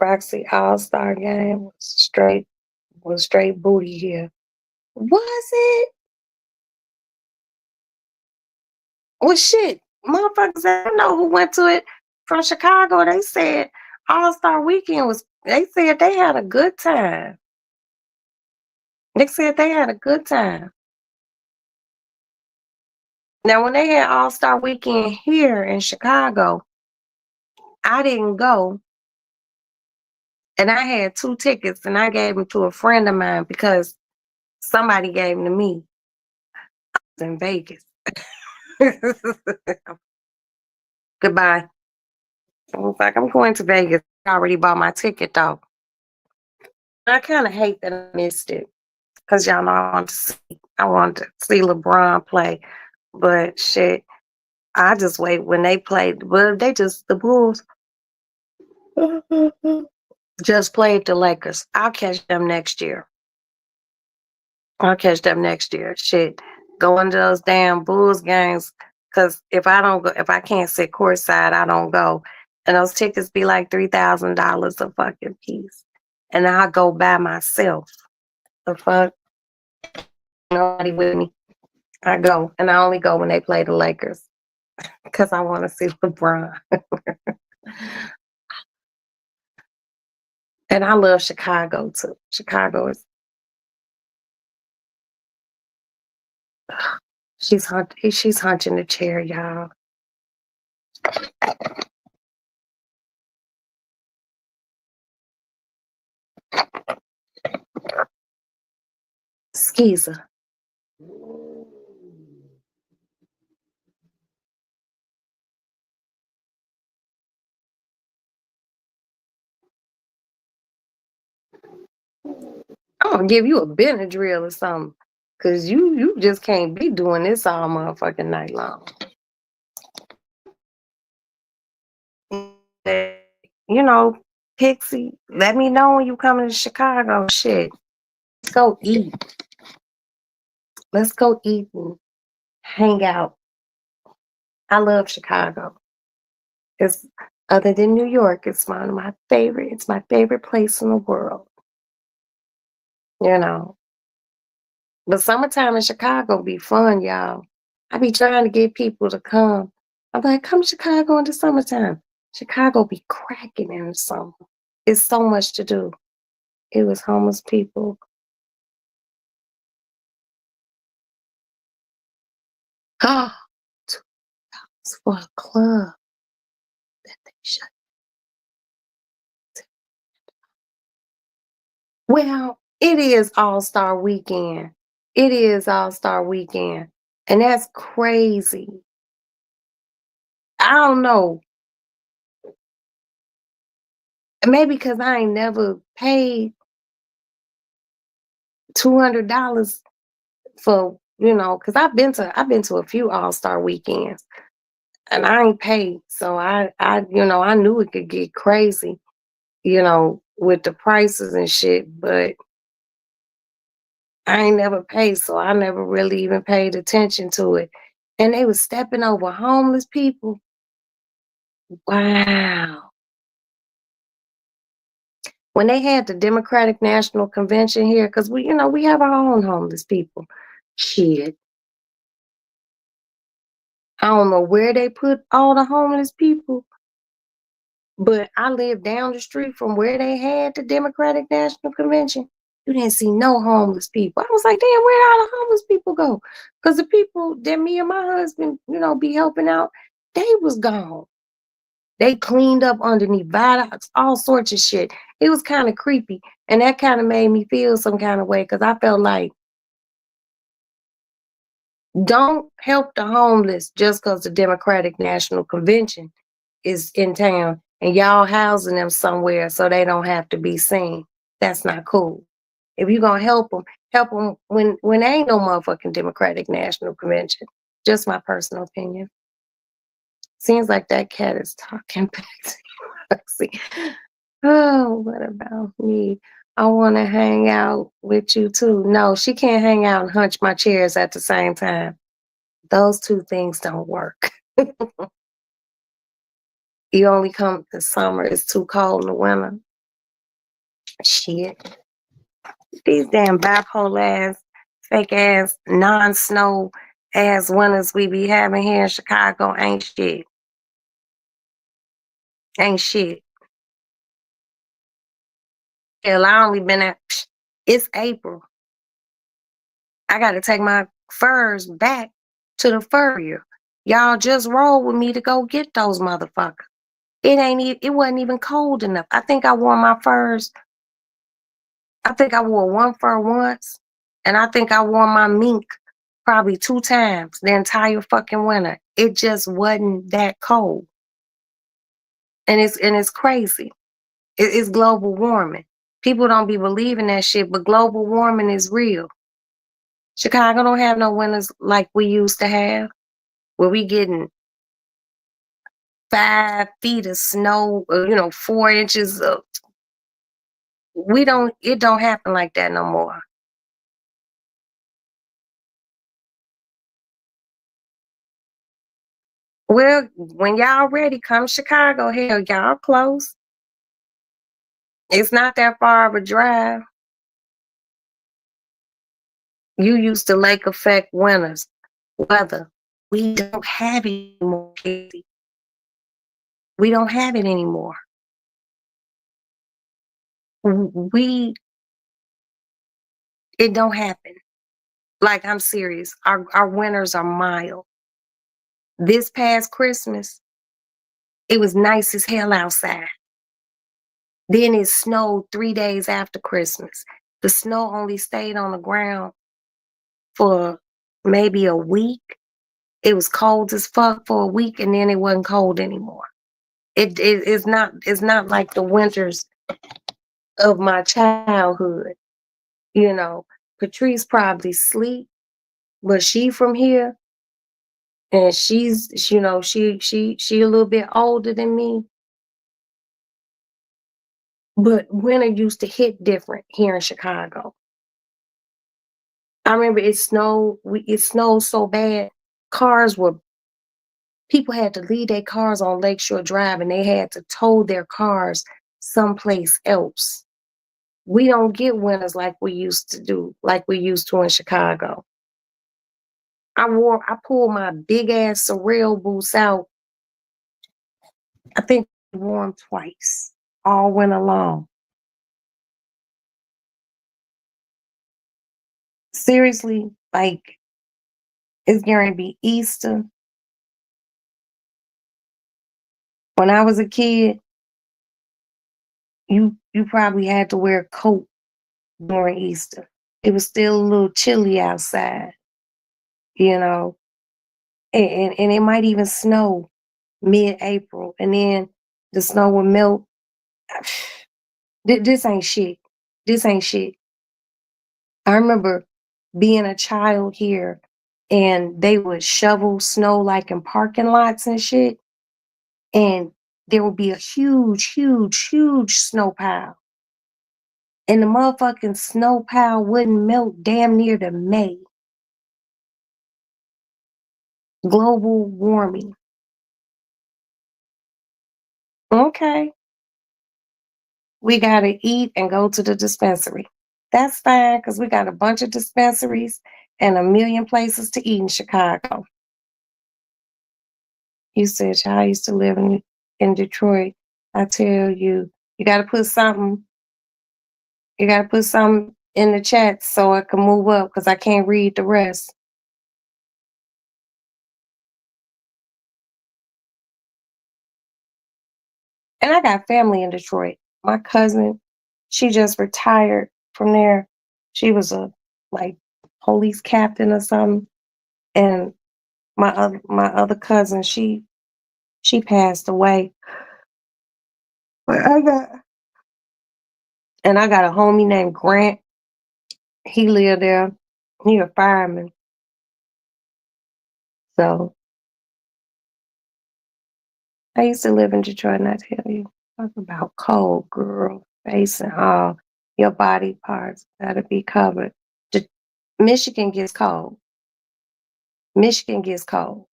Roxy All Star Game was straight booty here. Was it? Well, shit, motherfuckers, I know who went to it from Chicago. They said All Star Weekend was. They said they had a good time. They said they had a good time. Now, when they had All Star Weekend here in Chicago, I didn't go, and I had 2 tickets, and I gave them to a friend of mine because somebody gave them to me. I was in Vegas. Goodbye. I was like, I'm going to Vegas. I already bought my ticket though. I kind of hate that I missed it because y'all know I want to see LeBron play, but shit, I just wait when they played. Well, the Bulls just played the Lakers. I'll catch them next year. I'll catch them next year. Shit, going to those damn Bulls games. Cause if I don't go, if I can't sit courtside, I don't go. And those tickets be like $3,000 a fucking piece. And I go by myself. The fuck, nobody with me. I go, and I only go when they play the Lakers. Cause I want to see LeBron. And I love Chicago too. Chicago is she's hunching the chair, y'all. Skeezer. I'm gonna give you a Benadryl or something. Cause you just can't be doing this all motherfucking night long. You know, Pixie, let me know when you coming to Chicago. Shit. Let's go eat. Let's go eat and hang out. I love Chicago. It's other than New York, it's one of my favorite. It's my favorite place in the world. You know. But summertime in Chicago be fun, y'all. I be trying to get people to come. I'm like, come to Chicago in the summertime. Chicago be cracking in the summer. It's so much to do. It was homeless people. Ah, $2 for a club that they shut. Well, it is All-Star Weekend. It is All-Star Weekend. And that's crazy. I don't know. Maybe because I ain't never paid $200 for, because I've been to a few All-Star weekends and I ain't paid. So I knew it could get crazy, with the prices and shit, but I ain't never paid, so I never really even paid attention to it. And they was stepping over homeless people. Wow. When they had the Democratic National Convention here, because we have our own homeless people. Shit. I don't know where they put all the homeless people, but I live down the street from where they had the Democratic National Convention. You didn't see no homeless people. I was like, damn, where all the homeless people go? Because the people that me and my husband, be helping out, they was gone. They cleaned up underneath viaducts, all sorts of shit. It was kind of creepy. And that kind of made me feel some kind of way because I felt like, don't help the homeless just because the Democratic National Convention is in town and y'all housing them somewhere so they don't have to be seen. That's not cool. If you're gonna help them when there ain't no motherfucking Democratic National Convention. Just my personal opinion. Seems like that cat is talking back to you, Roxy. Oh, what about me? I want to hang out with you too. No, she can't hang out and hunch my chairs at the same time. Those two things don't work. You only come in summer, it's too cold in the winter. Shit. These damn bipolar ass, fake ass, non-snow ass winters we be having here in Chicago ain't shit. Ain't shit. Hell, I only been at, it's April. I gotta take my furs back to the furrier. Y'all just roll with me to go get those motherfuckers. It wasn't even cold enough. I think I wore my furs. I think I wore one fur once, and I think I wore my mink probably 2 times the entire fucking winter. It just wasn't that cold. And it's crazy. It's global warming. People don't be believing that shit, but global warming is real. Chicago don't have no winters like we used to have, where we getting 5 feet of snow, 4 inches of. It don't happen like that no more. Well, when y'all ready, come Chicago. Hell, y'all close. It's not that far of a drive. You used to lake effect winters, weather. We don't have it anymore, Casey. We don't have it anymore. It don't happen. Like, I'm serious. Our winters are mild. This past Christmas, it was nice as hell outside. Then it snowed 3 days after Christmas. The snow only stayed on the ground for maybe a week. It was cold as fuck for a week, and then it wasn't cold anymore. It's not like the winters of my childhood. Patrice probably sleep, but she from here, and she's she a little bit older than me. But winter used to hit different here in Chicago. I remember it snowed. It snowed so bad, people had to leave their cars on Lakeshore Drive, and they had to tow their cars someplace else. We don't get winters like we used to in Chicago. I pulled my big ass Sorel boots out. I think I wore them twice, all winter long. Seriously, like, it's going to be Easter. When I was a kid, you probably had to wear a coat during Easter. It was still a little chilly outside, you know, and it might even snow mid-April, and then the snow would melt. This ain't shit. This ain't shit. I remember being a child here, and they would shovel snow like in parking lots and shit, and there would be a huge, huge, huge snow pile. And the motherfucking snow pile wouldn't melt damn near to May. Global warming. Okay. We gotta eat and go to the dispensary. That's fine, because we got a bunch of dispensaries and a million places to eat in Chicago. You said I used to live in Detroit. I tell you, you gotta put something in the chat so I can move up, because I can't read the rest. And I got family in Detroit. My cousin, she just retired from there. She was a like police captain or something. And my other cousin, she passed away. But I got a homie named Grant. He lived there. He a fireman. So I used to live in Detroit, and I tell you, talk about cold, girl, face and all. Your body parts gotta be covered. De- Michigan gets cold. Michigan gets cold,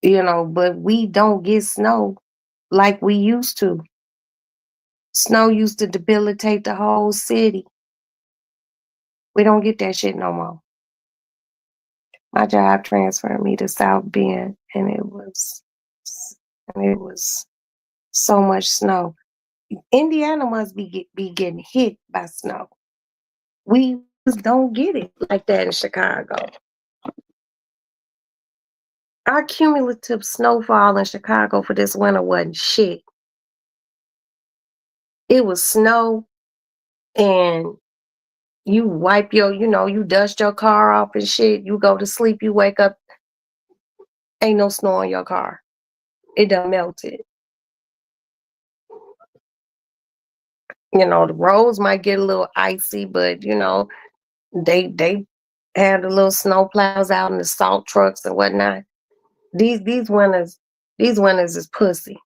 but we don't get snow like we used to. Snow used to debilitate the whole city. We don't get that shit no more. My job transferred me to South Bend, and it was so much snow. Indiana must be getting hit by snow. We just don't get it like that in Chicago. Our cumulative snowfall in Chicago for this winter wasn't shit. It was snow, and you wipe you dust your car off and shit. You go to sleep, you wake up, ain't no snow in your car. It done melted. The roads might get a little icy, but they had the little snow plows out and the salt trucks and whatnot. These winters is pussy.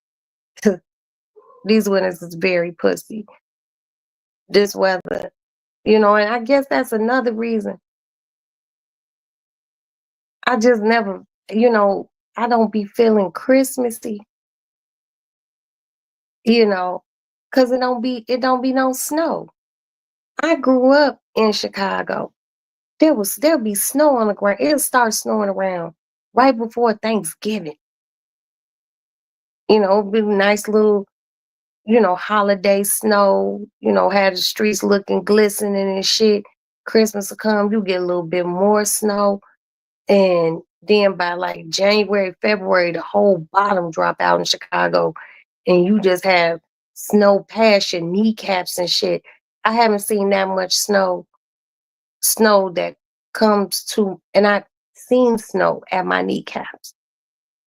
These winters is very pussy. This weather, and I guess that's another reason I just never, I don't be feeling Christmassy, you know, cause it don't be no snow. I grew up in Chicago. There'll be snow on the ground. It'll start snowing around right before Thanksgiving. It'll be nice little, holiday snow, had the streets looking glistening and shit. Christmas will come, you get a little bit more snow. And then by like January, February, the whole bottom drop out in Chicago. And you just have snow past your kneecaps and shit. I haven't seen that much snow that comes to, and I've seen snow at my kneecaps.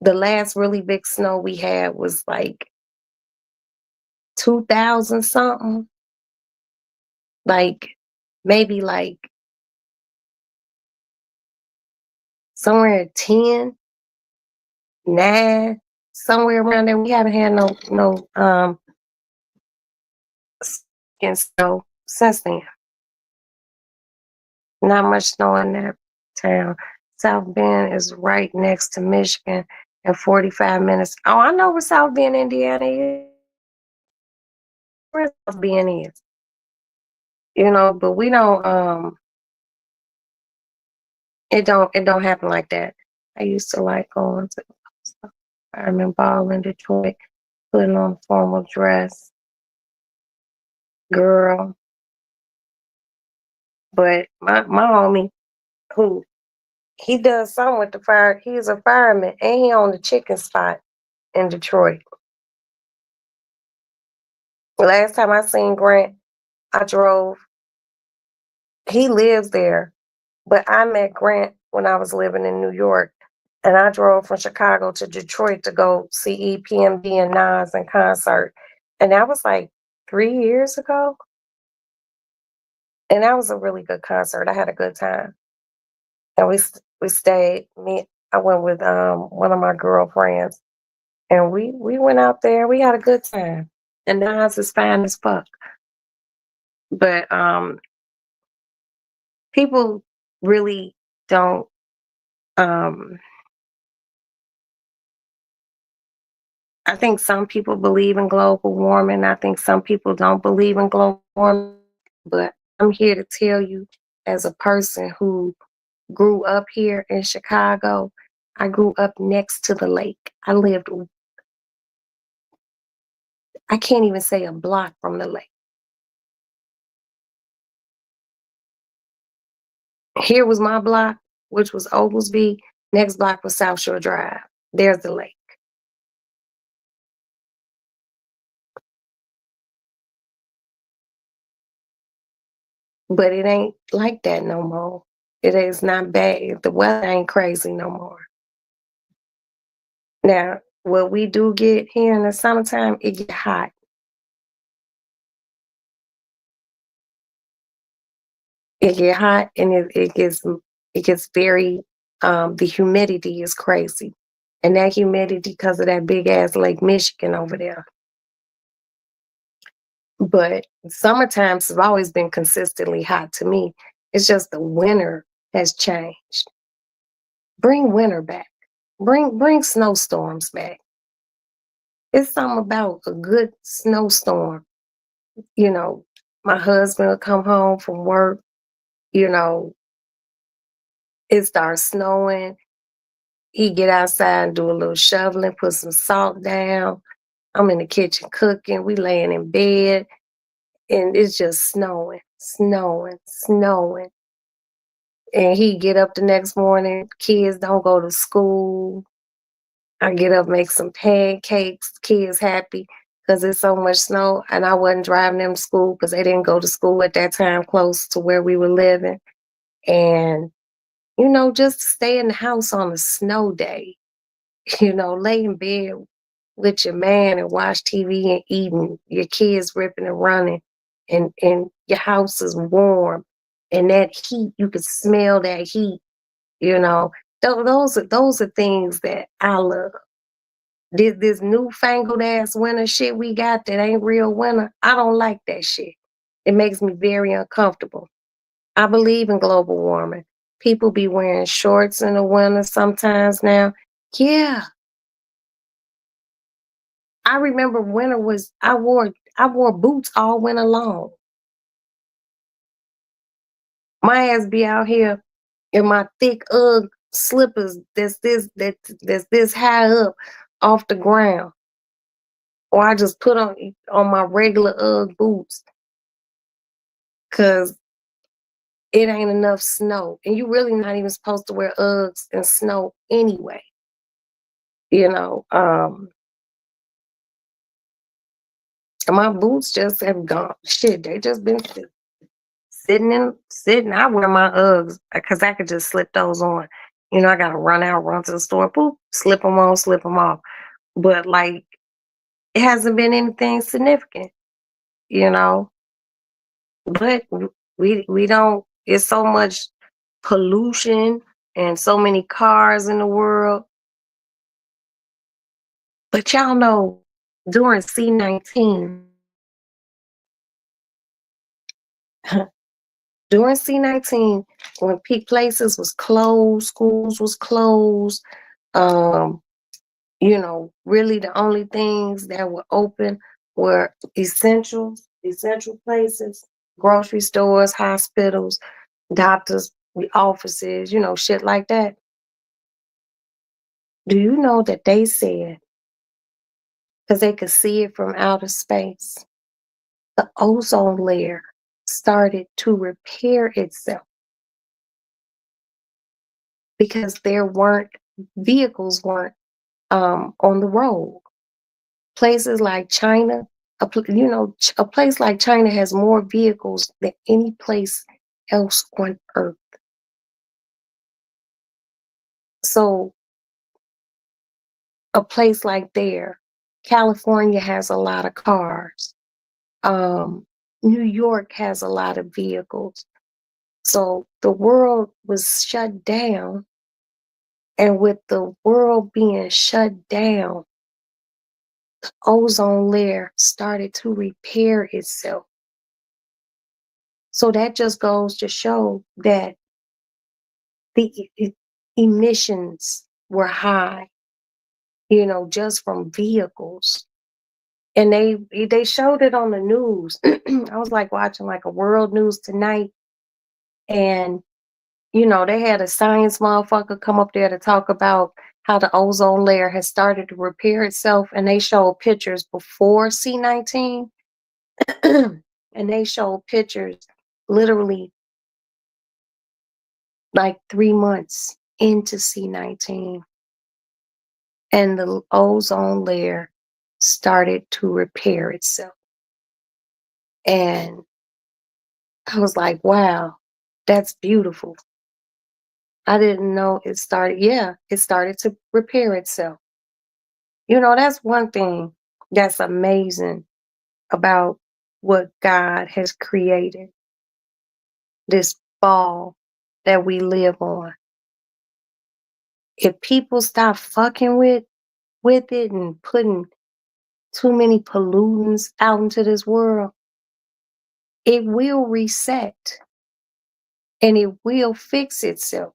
The last really big snow we had was like 2000 something, like maybe like somewhere at 10, 9, somewhere around there. We haven't had no skin snow since then. Not much snow in that town. South Bend is right next to Michigan and 45 minutes. Oh, I know where South Bend, Indiana is. Where South Bend is. But we don't it don't happen like that. I used to like going to Fireman Ball in Detroit, putting on a formal dress, girl. But my homie, who he does something with the fire, he's a fireman and he on the chicken spot in Detroit. Last time I seen Grant, I drove. He lives there, but I met Grant when I was living in New York, and I drove from Chicago to Detroit to go see EPMD and Nas in concert, and that was like 3 years ago, and that was a really good concert. I had a good time, and we stayed. I went with one of my girlfriends, and we went out there. We had a good time, and Nas is fine as fuck, but people really don't um I think some people believe in global warming. I think some people don't believe in global warming, but I'm here to tell you, as a person who grew up here in Chicago, I grew up next to the lake. I can't even say a block from the lake. Here was my block, which was Oglesby. Next block was South Shore Drive. There's the lake. But it ain't like that no more. It is not bad. The weather ain't crazy no more. Now, what we do get here in the summertime, it get hot. It get hot and it gets very the humidity is crazy. And that humidity because of that big ass Lake Michigan over there. But summertimes have always been consistently hot to me. It's just the winter has changed. Bring winter back. Bring snowstorms back. It's something about a good snowstorm. You know, my husband will come home from work, you know, it starts snowing. He get outside and do a little shoveling, put some salt down. I'm in the kitchen cooking. We laying in bed and it's just snowing, snowing, snowing. And he get up the next morning. Kids don't go to school. I get up, make some pancakes. Kids happy because it's so much snow. And I wasn't driving them to school because they didn't go to school at that time close to where we were living. And, just stay in the house on a snow day, lay in bed with your man and watch TV and eating, your kids ripping and running, and your house is warm. And that heat, you can smell that heat, you know. Those are things that I love. This newfangled ass winter shit we got that ain't real winter, I don't like that shit. It makes me very uncomfortable. I believe in global warming. People be wearing shorts in the winter sometimes now. Yeah. I remember winter was I wore boots all winter long. My ass be out here in my thick Ugg slippers that's this high up off the ground. Or I just put on my regular Ugg boots because it ain't enough snow. And you really not even supposed to wear Uggs in snow anyway. You know, and my boots just have gone. Shit, they just been sitting. I wear my Uggs because I could just slip those on. I gotta run to the store, boop, slip them on, slip them off. But like, it hasn't been anything significant, you know. But we don't. It's so much pollution and so many cars in the world. But y'all know during C-19, during C-19, when peak places was closed, schools was closed, um, really the only things that were open were essential places, grocery stores, hospitals, doctors, offices, shit like that. Do you know that they said, because they could see it from outer space, the ozone layer started to repair itself because vehicles weren't on the road. Places like China, a place like China has more vehicles than any place else on earth. So a place like there, California has a lot of cars. Um, New York has a lot of vehicles. So the world was shut down. And with the world being shut down, ozone layer started to repair itself. So that just goes to show that the emissions were high, just from vehicles. And they showed it on the news. I was like watching like a world news tonight, and they had a science motherfucker come up there to talk about how the ozone layer has started to repair itself, and they showed pictures before C-19, and they showed pictures literally like 3 months into C-19, and the ozone layer started to repair itself. And I was like, wow, that's beautiful. I didn't know it started. Yeah, it started to repair itself. That's one thing that's amazing about what God has created. This ball that we live on. If people stop fucking with it and putting too many pollutants out into this world, it will reset and it will fix itself.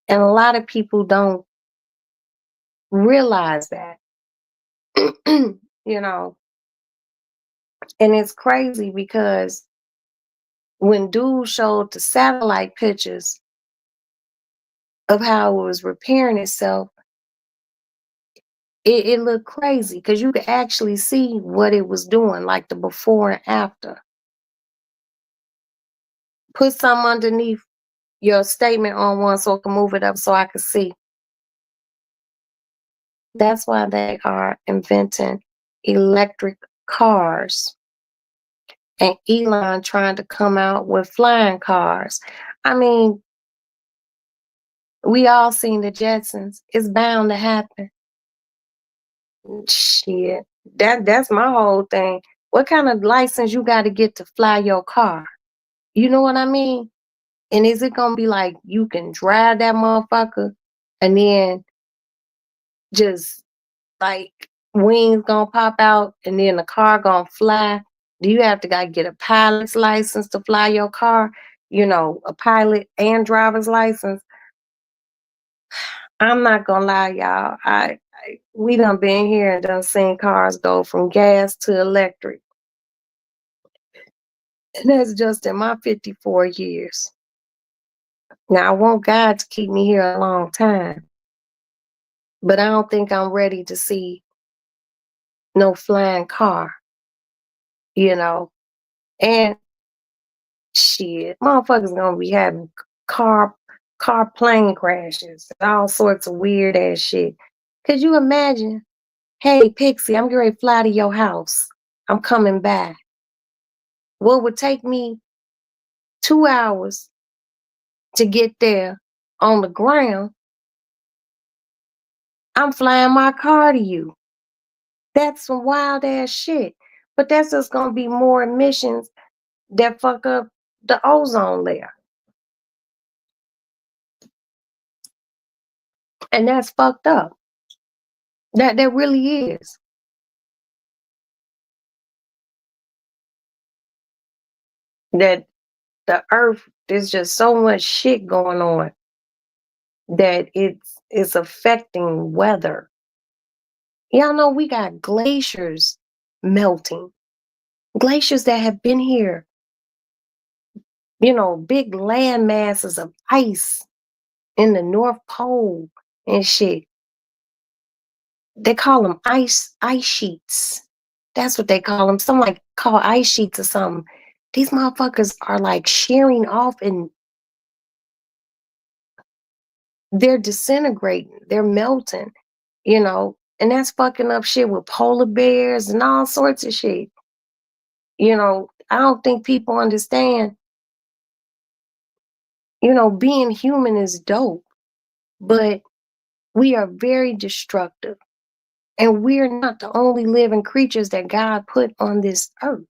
And a lot of people don't realize that, you know, and it's crazy because when dude showed the satellite pictures of how it was repairing itself, it looked crazy because you could actually see what it was doing, like the before and after. Put something underneath your statement on one so I can move it up so I can see. That's why they are inventing electric cars. And Elon trying to come out with flying cars. I mean, we all seen the Jetsons. It's bound to happen. Shit. That's my whole thing. What kind of license you got to get to fly your car? You know what I mean? And is it gonna be like you can drive that motherfucker and then just like wings gonna pop out and then the car gonna fly? Do you have to get a pilot's license to fly your car? You know, a pilot and driver's license. I'm not gonna lie, y'all. We done been here and done seen cars go from gas to electric. And that's just in my 54 years. Now I want God to keep me here a long time, but I don't think I'm ready to see no flying car, you know. And shit, motherfuckers gonna be having car plane crashes, all sorts of weird ass shit. Could you imagine? Hey Pixie, I'm getting ready to fly to your house. I'm coming back. What would take me 2 hours to get there on the ground, I'm flying my car to you. That's some wild ass shit. But that's just gonna be more emissions that fuck up the ozone layer. And that's fucked up. That really is. That the earth, there's just so much shit going on that it's affecting weather. Y'all know we got glaciers melting. Glaciers that have been here, you know, big land masses of ice in the North Pole and shit. They call them ice sheets. That's what they call them. Some like call ice sheets or something. These motherfuckers are like shearing off and they're disintegrating. They're melting, you know, and that's fucking up shit with polar bears and all sorts of shit. You know, I don't think people understand, you know, being human is dope, but we are very destructive. And we're not the only living creatures that God put on this earth.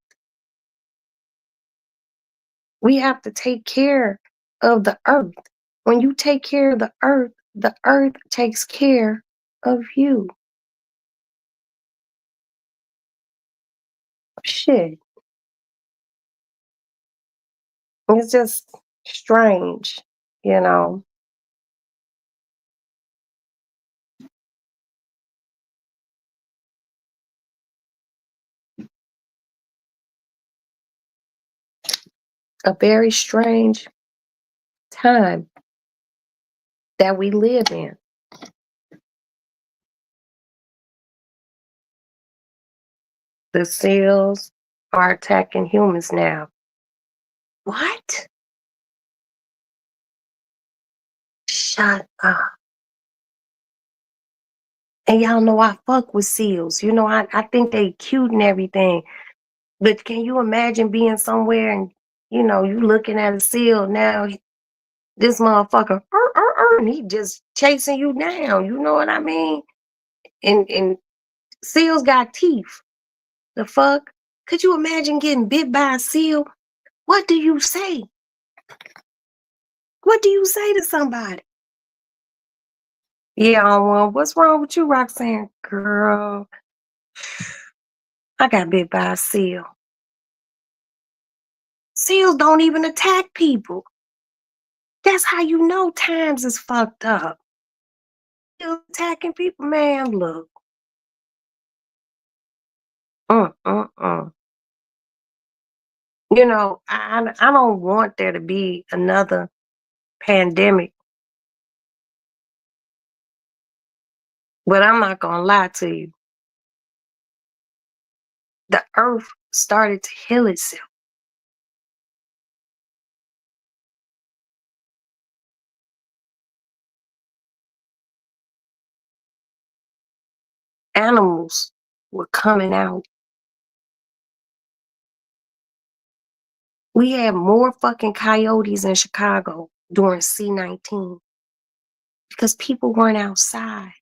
We have to take care of the earth. When you take care of the earth takes care of you. Shit. It's just strange, you know. A very strange time that we live in. The seals are attacking humans now. What? Shut up. And y'all know I fuck with seals. You know, I think they cute and everything. But can you imagine being somewhere and, you know, you looking at a seal now, this motherfucker, and he just chasing you down. You know what I mean? And seals got teeth. The fuck? Could you imagine getting bit by a seal? What do you say? What do you say to somebody? Yeah, what's wrong with you, Roxanne? Girl, I got bit by a seal. Seals don't even attack people. That's how you know times is fucked up. Still attacking people, man, look. Mm, mm, mm. You know, I don't want there to be another pandemic, but I'm not gonna lie to you. The earth started to heal itself. Animals were coming out. We had more fucking coyotes in Chicago during C-19 because people weren't outside.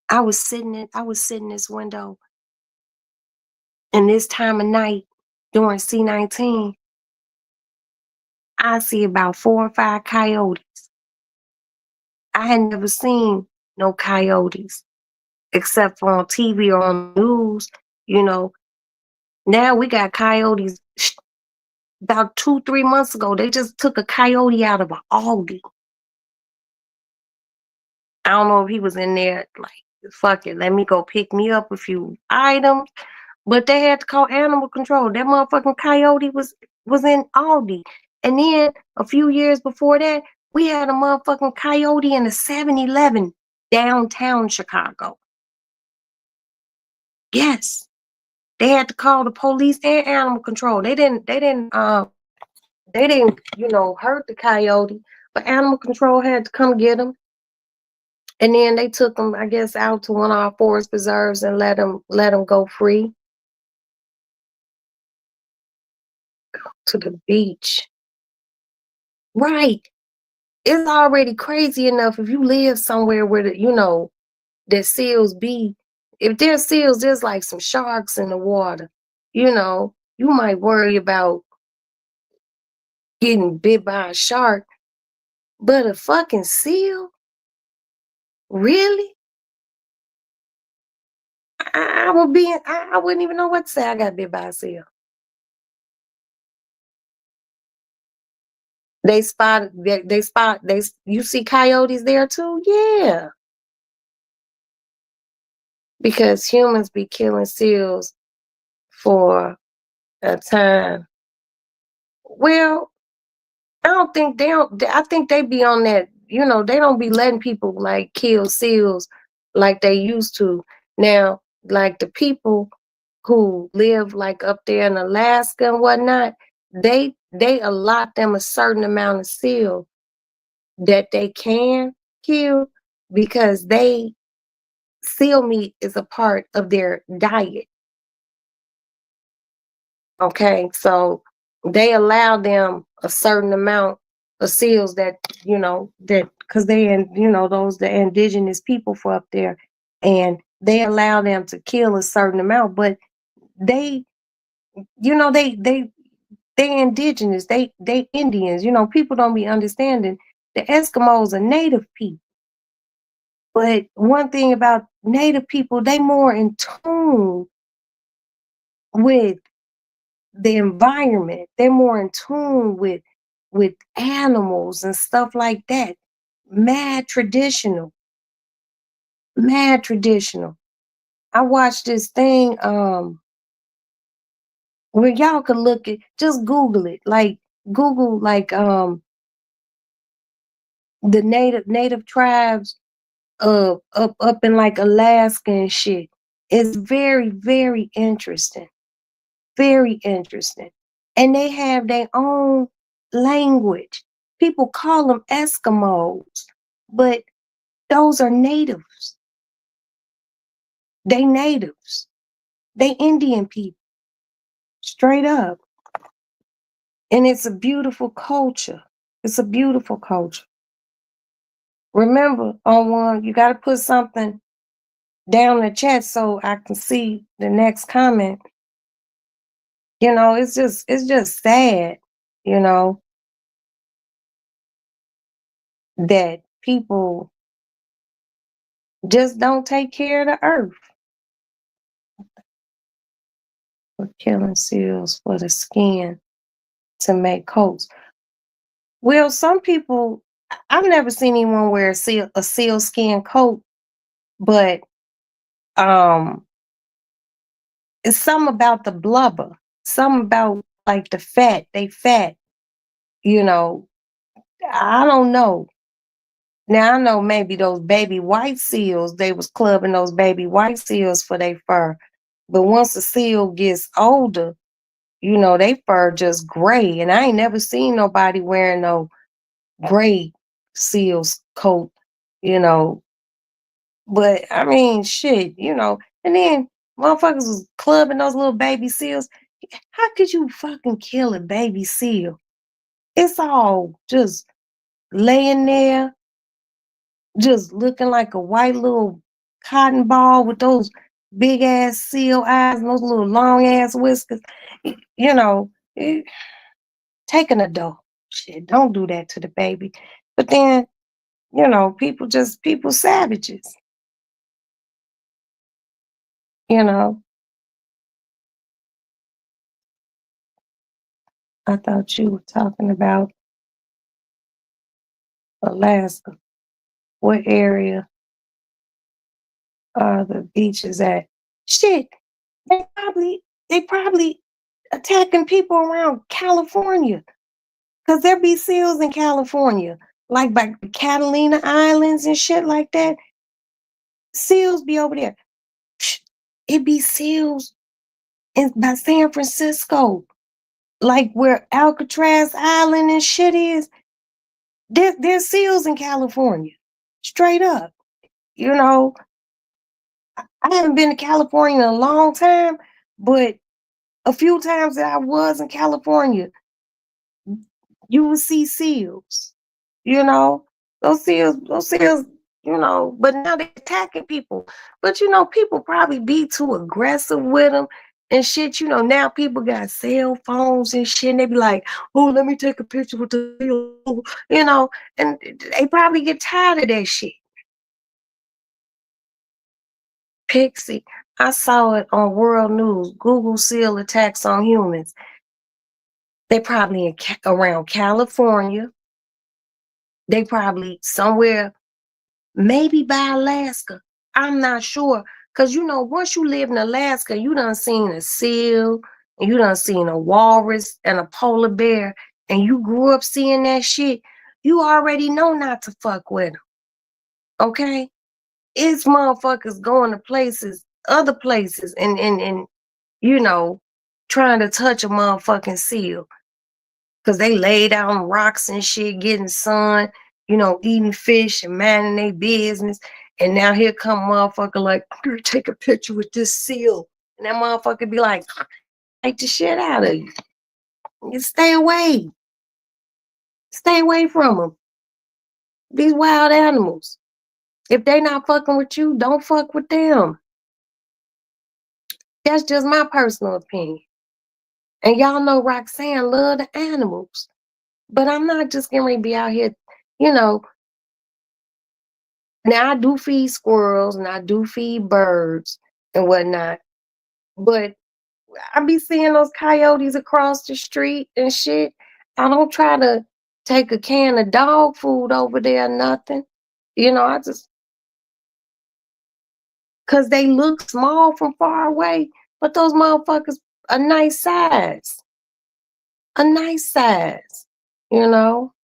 I was sitting in this window, and this time of night during C-19, I see about 4 or 5 coyotes. I had never seen no coyotes except for on TV or on the news. You know, now we got coyotes. About 2, 3 months ago, they just took a coyote out of an Aldi. I don't know if he was in there like, fuck it, let me go pick me up a few items. But they had to call animal control. That motherfucking coyote was in Aldi. And then a few years before that, we had a motherfucking coyote in a 7-Eleven downtown Chicago. Yes. They had to call the police and animal control. They didn't, hurt the coyote, but animal control had to come get him. And then they took him, I guess, out to one of our forest preserves and let him go free to the beach. Right. It's already crazy enough if you live somewhere where that seals be. If there's seals, there's like some sharks in the water. You might worry about getting bit by a shark, but a fucking seal? Really? I wouldn't even know what to say. I got bit by a seal. You see coyotes there too? Yeah. Because humans be killing seals for a time. Well, I think they be on that, they don't be letting people like kill seals like they used to. Now, like the people who live like up there in Alaska and whatnot, they allot them a certain amount of seal that they can kill because seal meat is a part of their diet. Okay, so they allow them a certain amount of seals that because those the indigenous people for up there, and they allow them to kill a certain amount, but they you know they indigenous, they Indians, people don't be understanding the Eskimos are native people. But one thing about native people, they more in tune with the environment. They're more in tune with animals and stuff like that. Mad traditional. Mad traditional. I watched this thing where y'all could look at, just Google it. Like Google like the native tribes up in like Alaska and shit. It's very, very interesting. Very interesting. And they have their own language. People call them Eskimos, but those are natives. They natives. They Indian people. Straight up. And it's a beautiful culture. It's a beautiful culture. Remember, on one, you got to put something down in the chat so I can see the next comment. It's just sad. you know, that people just don't take care of the earth. For killing seals for the skin to make coats. Well, some people, I've never seen anyone wear a seal skin coat, but um, it's something about the blubber, something about like the fat. They fat, you know. I don't know. Now I know maybe those baby white seals, they was clubbing those baby white seals for their fur. But once a seal gets older, they fur just gray. And I ain't never seen nobody wearing no gray seals coat, you know. But I mean, shit, And then motherfuckers was clubbing those little baby seals. How could you fucking kill a baby seal? It's all just laying there, just looking like a white little cotton ball with those big ass seal eyes and those little long ass whiskers. You know, eh, take an adult. Shit, don't do that to the baby. But then, people savages, you know. I thought you were talking about Alaska. What area are the beaches at? Shit, they probably attacking people around California. Cause there be seals in California, like by the Catalina Islands and shit like that. Seals be over there. Psh, it be seals by San Francisco, like where Alcatraz Island and shit is. There's seals in California, straight up. You know, I haven't been to California in a long time, but a few times that I was in California, you will see seals. You know, those seals, but now they're attacking people. But people probably be too aggressive with them and shit. Now people got cell phones and shit, and they be like, oh, let me take a picture with the seal, and they probably get tired of that shit. Pixie, I saw it on World News. Google seal attacks on humans. They probably around California. They probably somewhere, maybe by Alaska. I'm not sure. Cause once you live in Alaska, you done seen a seal, and you done seen a walrus and a polar bear, and you grew up seeing that shit. You already know not to fuck with them. Okay? It's motherfuckers going to places, other places, and you know, trying to touch a motherfucking seal. Cause they lay down rocks and shit, getting sun, eating fish and minding their business. And now here come motherfucker like, I'm gonna take a picture with this seal. And that motherfucker be like, take the shit out of you. You stay away. Stay away from them. These wild animals. If they not fucking with you, don't fuck with them. That's just my personal opinion. And y'all know Roxanne love the animals. But I'm not just gonna be out here, you know, now I do feed squirrels and I do feed birds and whatnot, but I be seeing those coyotes across the street and shit. I don't try to take a can of dog food over there, nothing. I just, cause they look small from far away, but those motherfuckers a nice size, a nice size. You know,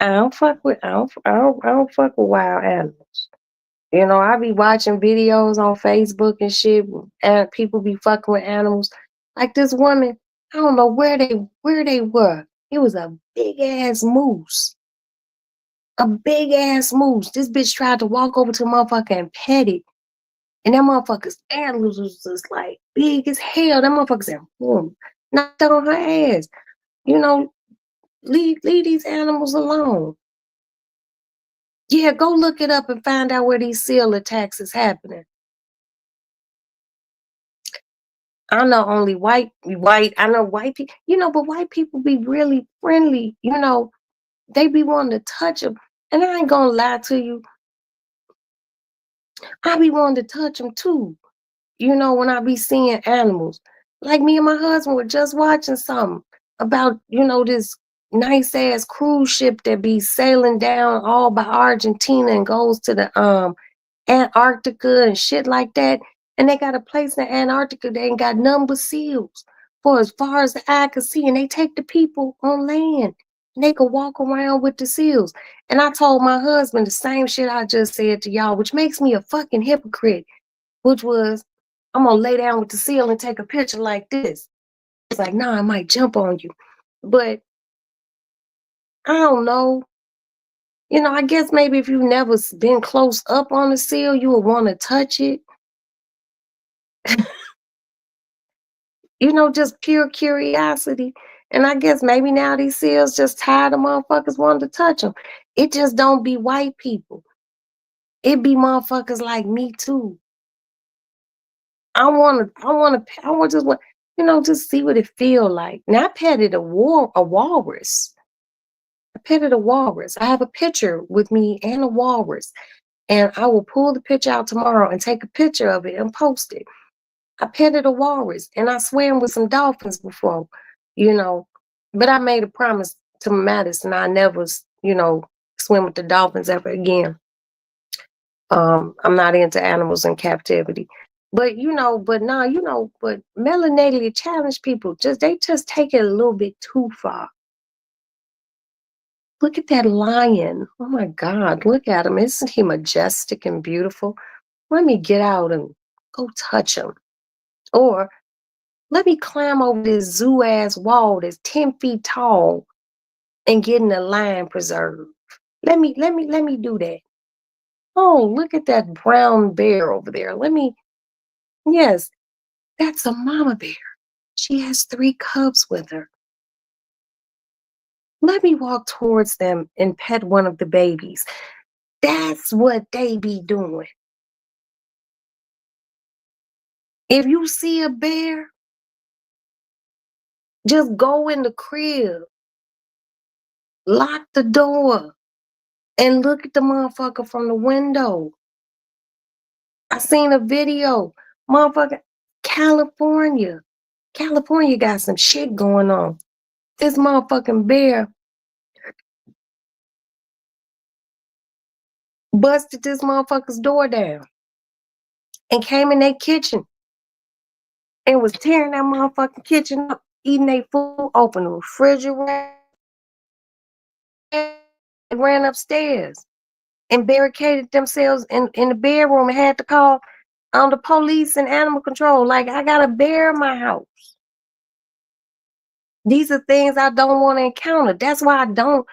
I don't fuck with wild animals. I be watching videos on Facebook and shit, and people be fucking with animals. Like this woman, I don't know where they were. It was a big ass moose. A big ass moose. This bitch tried to walk over to a motherfucker and pet it. And that motherfucker's antlers was just like big as hell. That motherfucker said, boom, knocked on her ass. You know, leave these animals alone. Yeah, go look it up and find out where these seal attacks is happening. I know only I know white people, but white people be really friendly, they be wanting to touch them. And I ain't gonna lie to you, I be wanting to touch them too, when I be seeing animals. Like me and my husband were just watching something about, this nice ass cruise ship that be sailing down all by Argentina and goes to the Antarctica and shit like that. And they got a place in Antarctica that ain't got none but seals for as far as the eye can see. And they take the people on land and they can walk around with the seals. And I told my husband the same shit I just said to y'all, which makes me a fucking hypocrite, which was, I'm gonna lay down with the seal and take a picture like this. It's like, nah, I might jump on you. But I don't know. I guess maybe if you've never been close up on a seal, you would want to touch it. Just pure curiosity. And I guess maybe now these seals just tired of motherfuckers wanting to touch them. It just don't be white people. It be motherfuckers like me too. I want just want, just see what it feel like. Now I petted a walrus. I petted a walrus. I have a picture with me and a walrus. And I will pull the picture out tomorrow and take a picture of it and post it. I petted a walrus and I swam with some dolphins before, you know. But I made a promise to Madison I never, swim with the dolphins ever again. I'm not into animals in captivity. But but melanalia challenge people they just take it a little bit too far. Look at that lion. Oh my God, look at him. Isn't he majestic and beautiful? Let me get out and go touch him. Or let me climb over this zoo ass wall that's 10 feet tall and get in the lion preserve. Let me do that. Oh, look at that brown bear over there. Yes, that's a mama bear. She has 3 cubs with her. Let me walk towards them and pet one of the babies. That's what they be doing. If you see a bear, just go in the crib, lock the door, and look at the motherfucker from the window. I seen a video, motherfucker, California. California got some shit going on. This motherfucking bear busted this motherfucker's door down and came in their kitchen and was tearing that motherfucking kitchen up, eating their food, opened the refrigerator, and ran upstairs and barricaded themselves in the bedroom and had to call on the police and animal control. Like, I got a bear in my house. These are things I don't want to encounter. That's why I don't,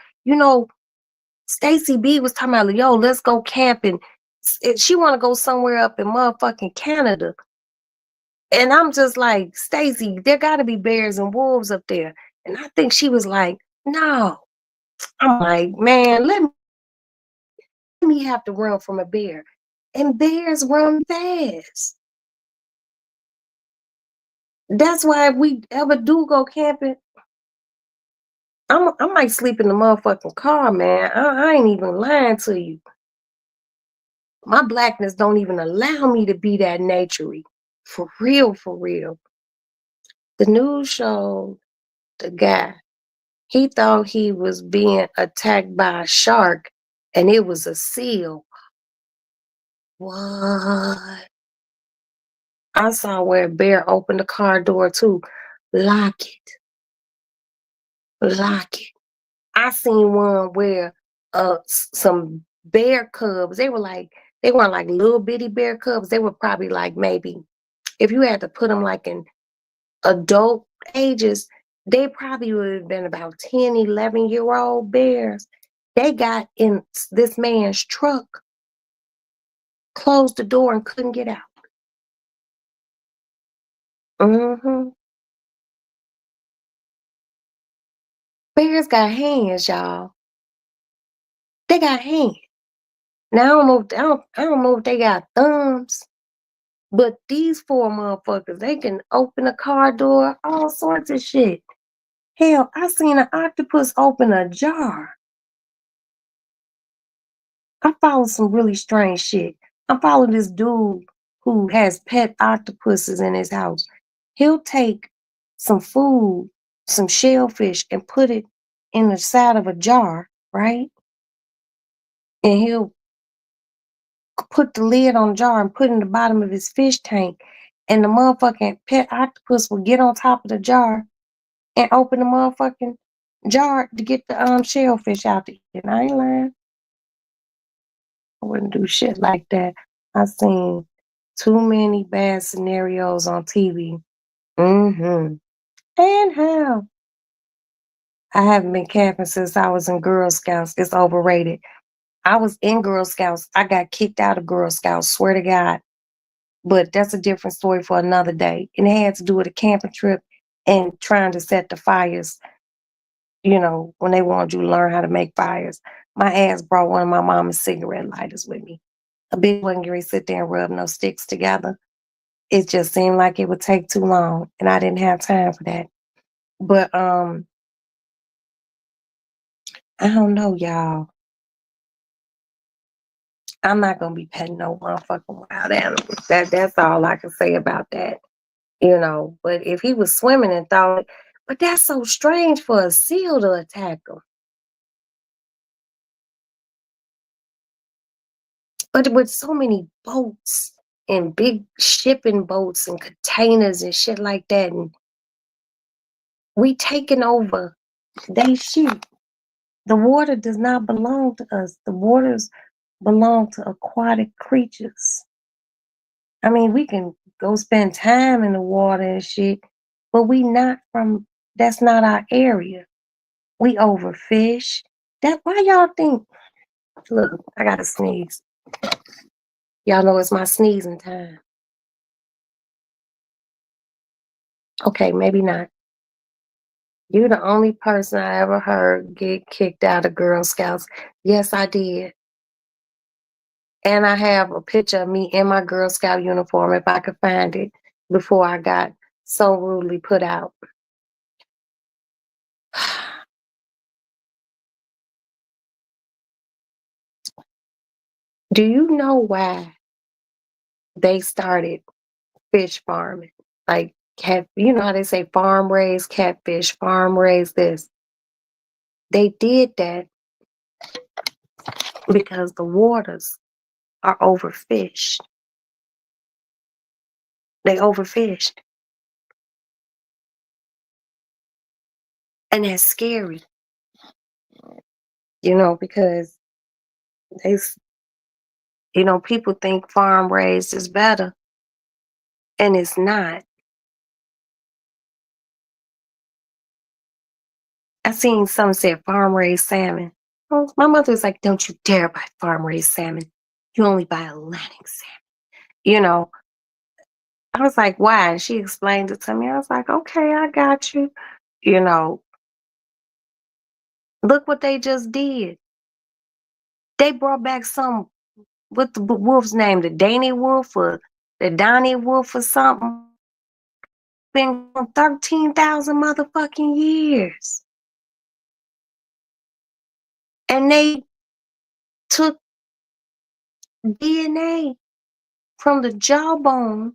Stacy B was talking about, yo, let's go camping. She want to go somewhere up in motherfucking Canada. And I'm just like, Stacy, there got to be bears and wolves up there. And I think she was like, no. I'm like, man, let me have to run from a bear. And bears run fast. That's why if we ever do go camping, I might sleep in the motherfucking car, man. I ain't even lying to you. My blackness don't even allow me to be that naturey. For real, for real. The news showed the guy. He thought he was being attacked by a shark and it was a seal. What? I saw where a bear opened the car door too. Lock it. Lock it. I seen one where some bear cubs, they weren't like little bitty bear cubs. They were probably like, maybe if you had to put them like in adult ages, they probably would have been about 10, 11-year-old bears. They got in this man's truck, closed the door and couldn't get out. Mm-hmm. Bears got hands, y'all. They got hands. Now I don't know if they got thumbs, But these four motherfuckers, they can open a car door, all sorts of shit. Hell, I seen an octopus open a jar. I follow some really strange shit. I follow this dude who has pet octopuses in his house. He'll take some food, some shellfish, and put it in the side of a jar, right? And he'll put the lid on the jar and put it in the bottom of his fish tank. And the motherfucking pet octopus will get on top of the jar and open the motherfucking jar to get the shellfish out to eat. And I ain't lying. I wouldn't do shit like that. I seen too many bad scenarios on TV. Mm-hmm. And how? I haven't been camping since I was in Girl Scouts. It's overrated. I was in Girl Scouts. I got kicked out of Girl Scouts, swear to God. But that's a different story for another day. And it had to do with a camping trip and trying to set the fires, when they wanted you to learn how to make fires. My ass brought one of my mama's cigarette lighters with me. A big wasn't going to sit there and rub no sticks together. It just seemed like it would take too long, and I didn't have time for that. But I don't know, y'all. I'm not gonna be petting no motherfucking wild animals. That's all I can say about that. But if he was swimming and thought, but that's so strange for a seal to attack him. But with so many boats and big shipping boats and containers and shit like that, and we taking over they shit. The water does not belong to us. The waters belong to aquatic creatures. I mean, we can go spend time in the water and shit, but that's not our area. We overfish. Why y'all think, look, I gotta sneeze. Y'all know it's my sneezing time. Okay, maybe not. You're the only person I ever heard get kicked out of Girl Scouts. Yes, I did. And I have a picture of me in my Girl Scout uniform, if I could find it, before I got so rudely put out. Do you know why they started fish farming? Like cat, you know how they say farm raised catfish, farm raised this. They did that because the waters are overfished. They overfished. And that's scary, because they, people think farm raised is better, and it's not. I seen some said farm raised salmon. Oh, my mother was like, don't you dare buy farm raised salmon. You only buy Atlantic salmon. I was like, why? And she explained it to me. I was like, okay, I got you. You know, Look what they just did. They brought back what the wolf's name, the Danny Wolf or the Donnie Wolf or something. Been 13,000 motherfucking years. And they took DNA from the jawbone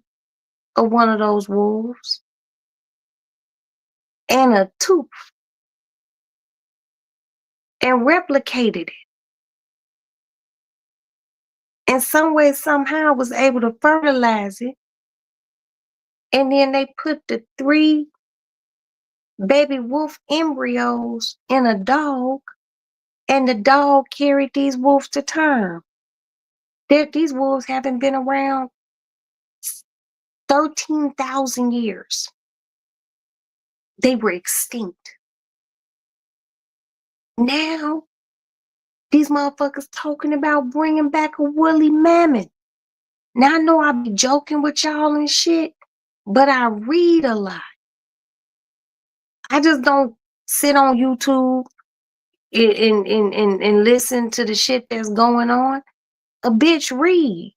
of one of those wolves and a tooth and replicated it. In some way, somehow was able to fertilize it. And then they put the 3 baby wolf embryos in a dog, and the dog carried these wolves to term. These wolves haven't been around 13,000 years. They were extinct. Now, these motherfuckers talking about bringing back a woolly mammoth. Now, I know I be joking with y'all and shit, but I read a lot. I just don't sit on YouTube and listen to the shit that's going on. A bitch read.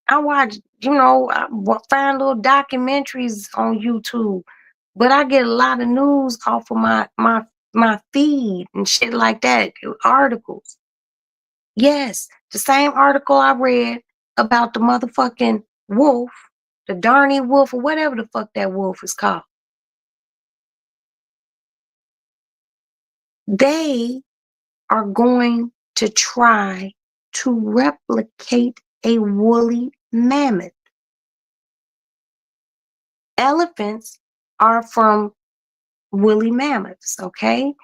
I watch, find little documentaries on YouTube, but I get a lot of news off of my feed and shit like that, articles. Yes, the same article I read about the motherfucking wolf, the Darney wolf, or whatever the fuck that wolf is called. They are going to try to replicate a woolly mammoth. Elephants are from woolly mammoths, okay?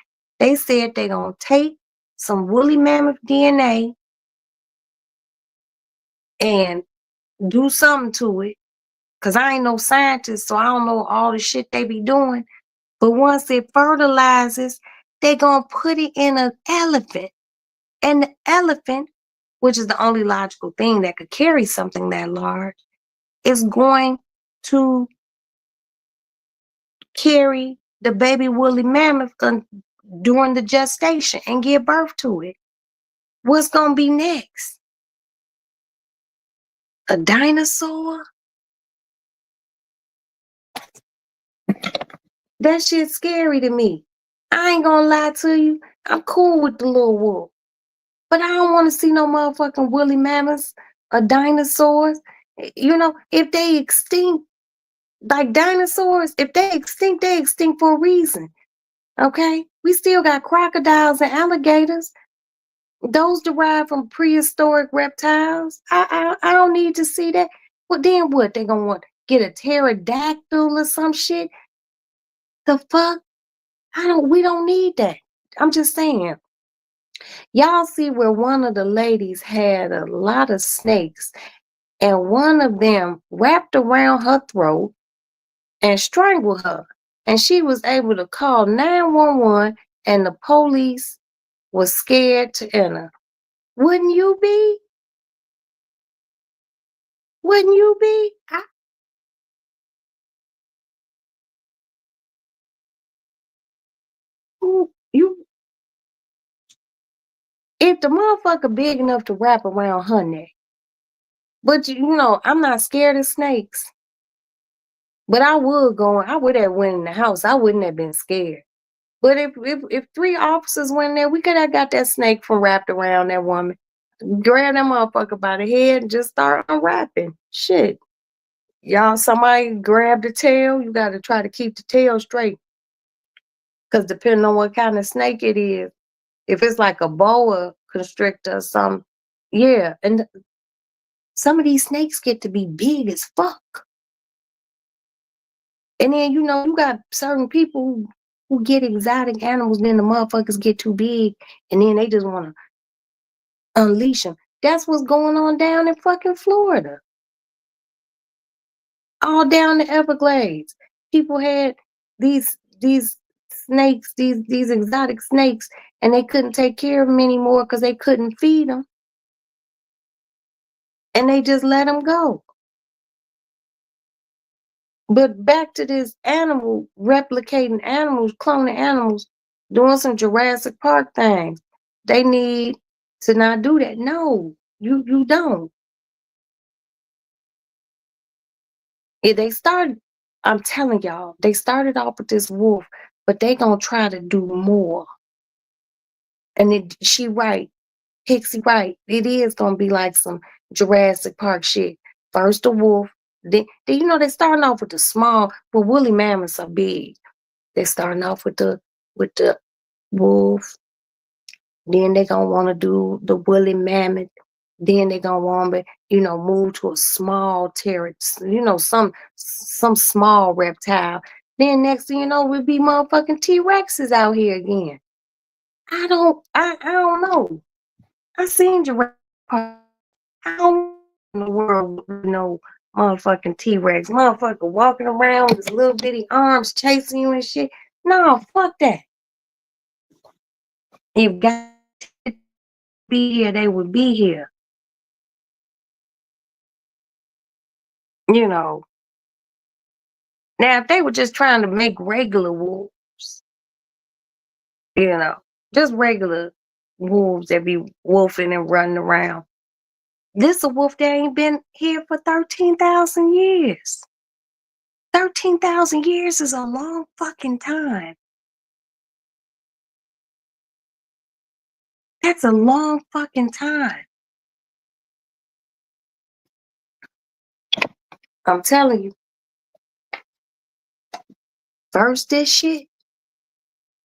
They said they're going to take some woolly mammoth DNA and do something to it. Because I ain't no scientist, so I don't know all the shit they be doing. But once it fertilizes, they're going to put it in an elephant. And the elephant, which is the only logical thing that could carry something that large, is going to carry the baby woolly mammoth during the gestation and give birth to it. What's going to be next? A dinosaur? That shit's scary to me. I ain't gonna lie to you. I'm cool with the little wolf. But I don't want to see no motherfucking woolly mammoths or dinosaurs. If they extinct, like dinosaurs, if they extinct for a reason. Okay? We still got crocodiles and alligators. Those derived from prehistoric reptiles. I don't need to see that. Well, then what? They gonna want get a pterodactyl or some shit? The fuck? We don't need that. I'm just saying. Y'all see where one of the ladies had a lot of snakes and one of them wrapped around her throat and strangled her. And she was able to call 911 and the police was scared to enter. Wouldn't you be? Wouldn't you be? You, if the motherfucker big enough to wrap around her neck, but I'm not scared of snakes. But I would have went in the house. I wouldn't have been scared. But if three officers went there, we could have got that snake from wrapped around that woman. Grab that motherfucker by the head and just start unwrapping. Shit. Y'all, somebody grab the tail. You got to try to keep the tail straight. Because depending on what kind of snake it is, if it's like a boa constrictor or something, yeah. And some of these snakes get to be big as fuck. And then, you got certain people who get exotic animals, then the motherfuckers get too big, and then they just want to unleash them. That's what's going on down in fucking Florida. All down the Everglades. People had these snakes, these exotic snakes, and they couldn't take care of them anymore because they couldn't feed them. And they just let them go. But back to this animal, replicating animals, cloning animals, doing some Jurassic Park things. They need to not do that. No, you don't. If they started, I'm telling y'all, they started off with this wolf, but they gonna try to do more. And she right, Pixie right. It is gonna be like some Jurassic Park shit. First the wolf, then they starting off with the small, but woolly mammoths are big. They're starting off with the wolf. Then they gonna want to do the woolly mammoth. Then they gonna want to, move to a small territory, some small reptile. Then next thing you know, we'll be motherfucking T-Rexes out here again. I don't know. I seen giraffe. I don't in the world no motherfucking T-Rex. Motherfucker walking around with his little bitty arms chasing you and shit. No, fuck that. If God be here, they would be here. Now, if they were just trying to make regular wolves, just regular wolves that be wolfing and running around, This a wolf that ain't been here for 13,000 years. 13,000 years is a long fucking time. That's a long fucking time. I'm telling you. First this shit,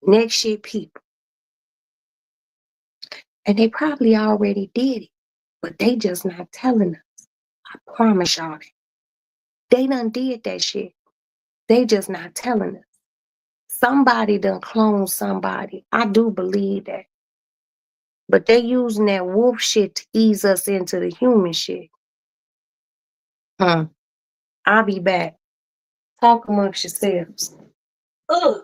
next shit people. And they probably already did it, but they just not telling us. I promise y'all that. They done did that shit. They just not telling us. Somebody done cloned somebody. I do believe that. But they using that wolf shit to ease us into the human shit. I'll be back. Talk amongst yourselves. Ugh.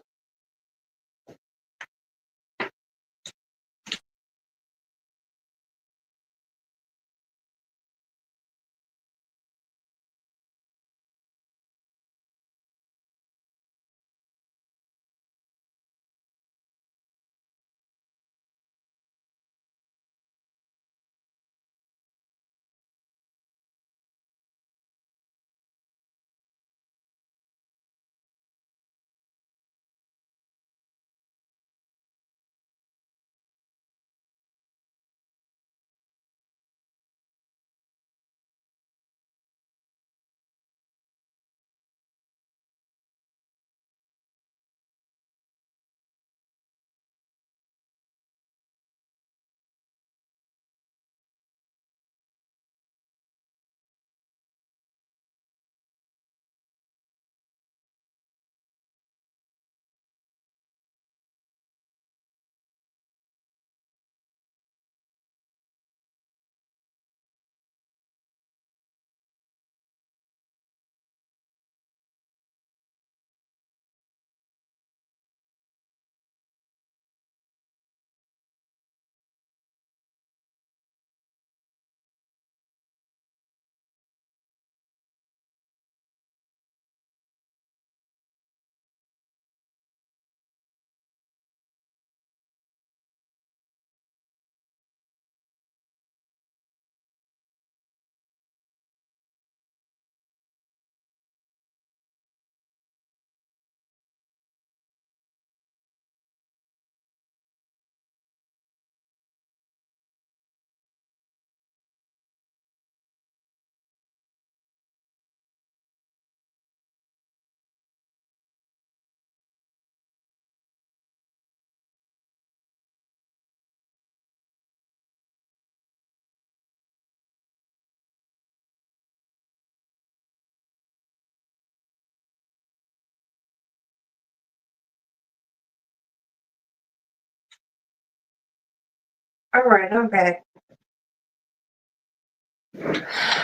All right, I'm back.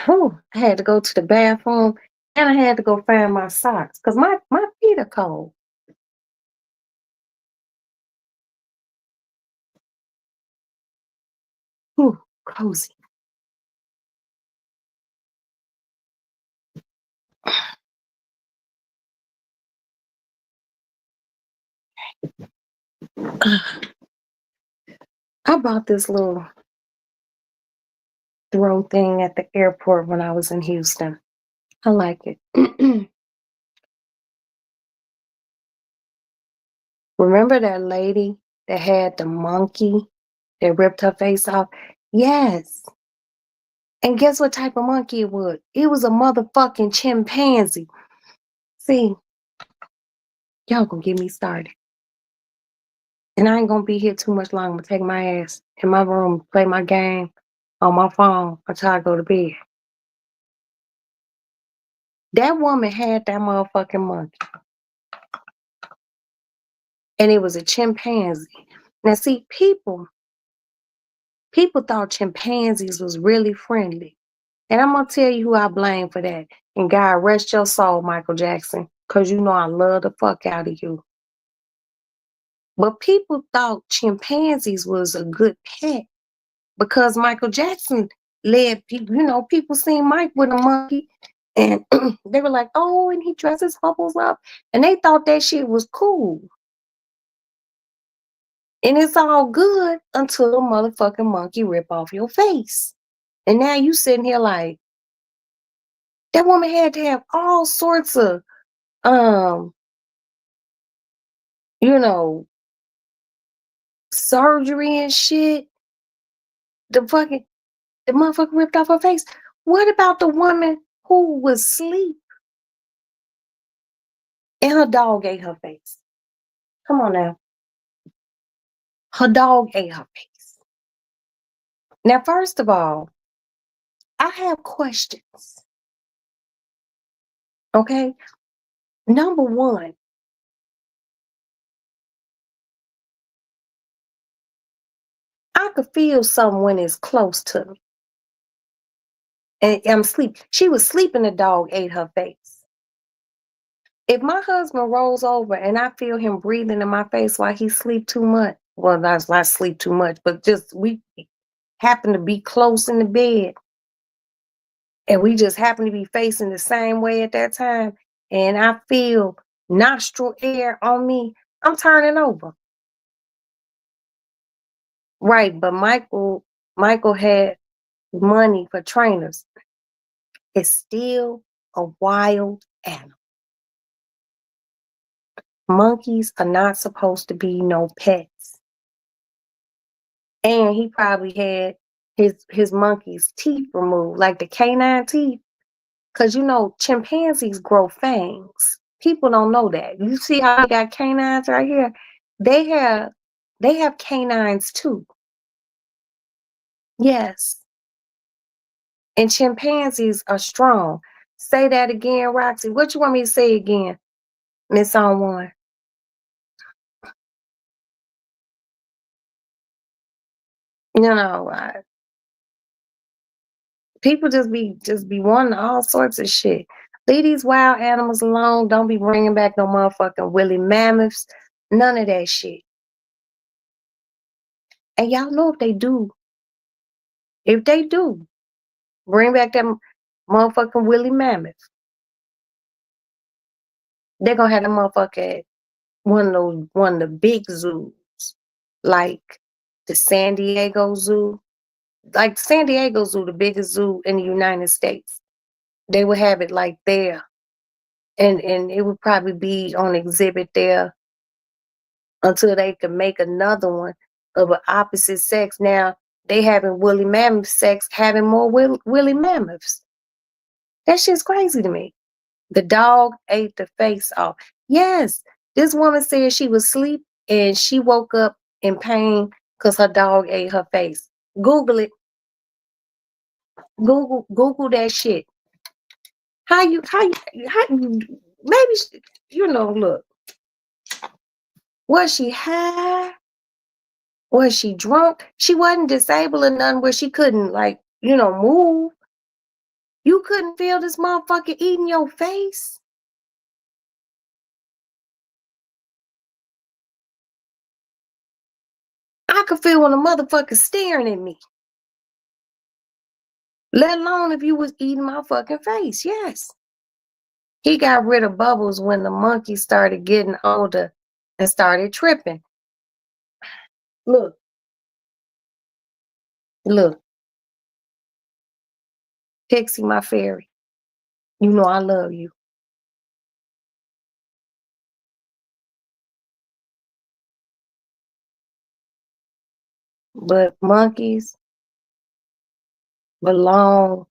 Whew, I had to go to the bathroom and I had to go find my socks because my feet are cold. Whew, cozy. I bought this little throw thing at the airport when I was in Houston. I like it. Remember that lady that had the monkey that ripped her face off? Yes. And guess what type of monkey it was? It was a motherfucking chimpanzee. See, y'all gonna get me started. And I ain't gonna be here too much longer. I'm gonna take my ass in my room, play my game on my phone until I go to bed. That woman had that motherfucking monkey. And it was a chimpanzee. Now see, people thought chimpanzees was really friendly. And I'm gonna tell you who I blame for that. And God rest your soul, Michael Jackson, because you know I love the fuck out of you. But people thought chimpanzees was a good pet because Michael Jackson led people, people seen Mike with a monkey and they were like, oh, and he dresses Bubbles up. And they thought that shit was cool. And it's all good until a motherfucking monkey rip off your face. And now you sitting here like, that woman had to have all sorts of, um, you know, surgery and shit. The motherfucker ripped off her face. What about the woman who was asleep and her dog ate her face? Come on now. Her dog ate her face. Now, first of all, I have questions. Okay. Number one, I could feel something when it's close to me. And I'm asleep. She was sleeping, the dog ate her face. If my husband rolls over and I feel him breathing in my face while he sleep too much, well, that's not sleep too much, but just we happen to be close in the bed and we just happen to be facing the same way at that time, and I feel nostril air on me, I'm turning over. Right, but Michael had money for trainers. It's still a wild animal. Monkeys are not supposed to be no pets. And he probably had his monkey's teeth removed, like the canine teeth. Cause chimpanzees grow fangs. People don't know that. You see how they got canines right here? They have canines too. Yes. And chimpanzees are strong. Say that again, Roxy. What you want me to say again, Miss On One? People just be wanting all sorts of shit. Leave these wild animals alone. Don't be bringing back no motherfucking woolly mammoths. None of that shit. And y'all know if they do, bring back them motherfucking woolly mammoths, they're gonna have the motherfucker at one of the big zoos, like the San Diego Zoo. Like San Diego Zoo, the biggest zoo in the United States. They would have it like there. And it would probably be on exhibit there until they could make another one of an opposite sex. Now they having woolly mammoth sex, having more woolly mammoths. That shit's crazy to me. The dog ate the face off. Yes, this woman said she was asleep and she woke up in pain because her dog ate her face. Google it. Google that shit. How you maybe look. Was she high? Was she drunk? She wasn't disabled or nothing where she couldn't move. You couldn't feel this motherfucker eating your face. I could feel when a motherfucker staring at me. Let alone if you was eating my fucking face. Yes. He got rid of Bubbles when the monkey started getting older and started tripping. Look. Pixie, my fairy. You know I love you. But monkeys belong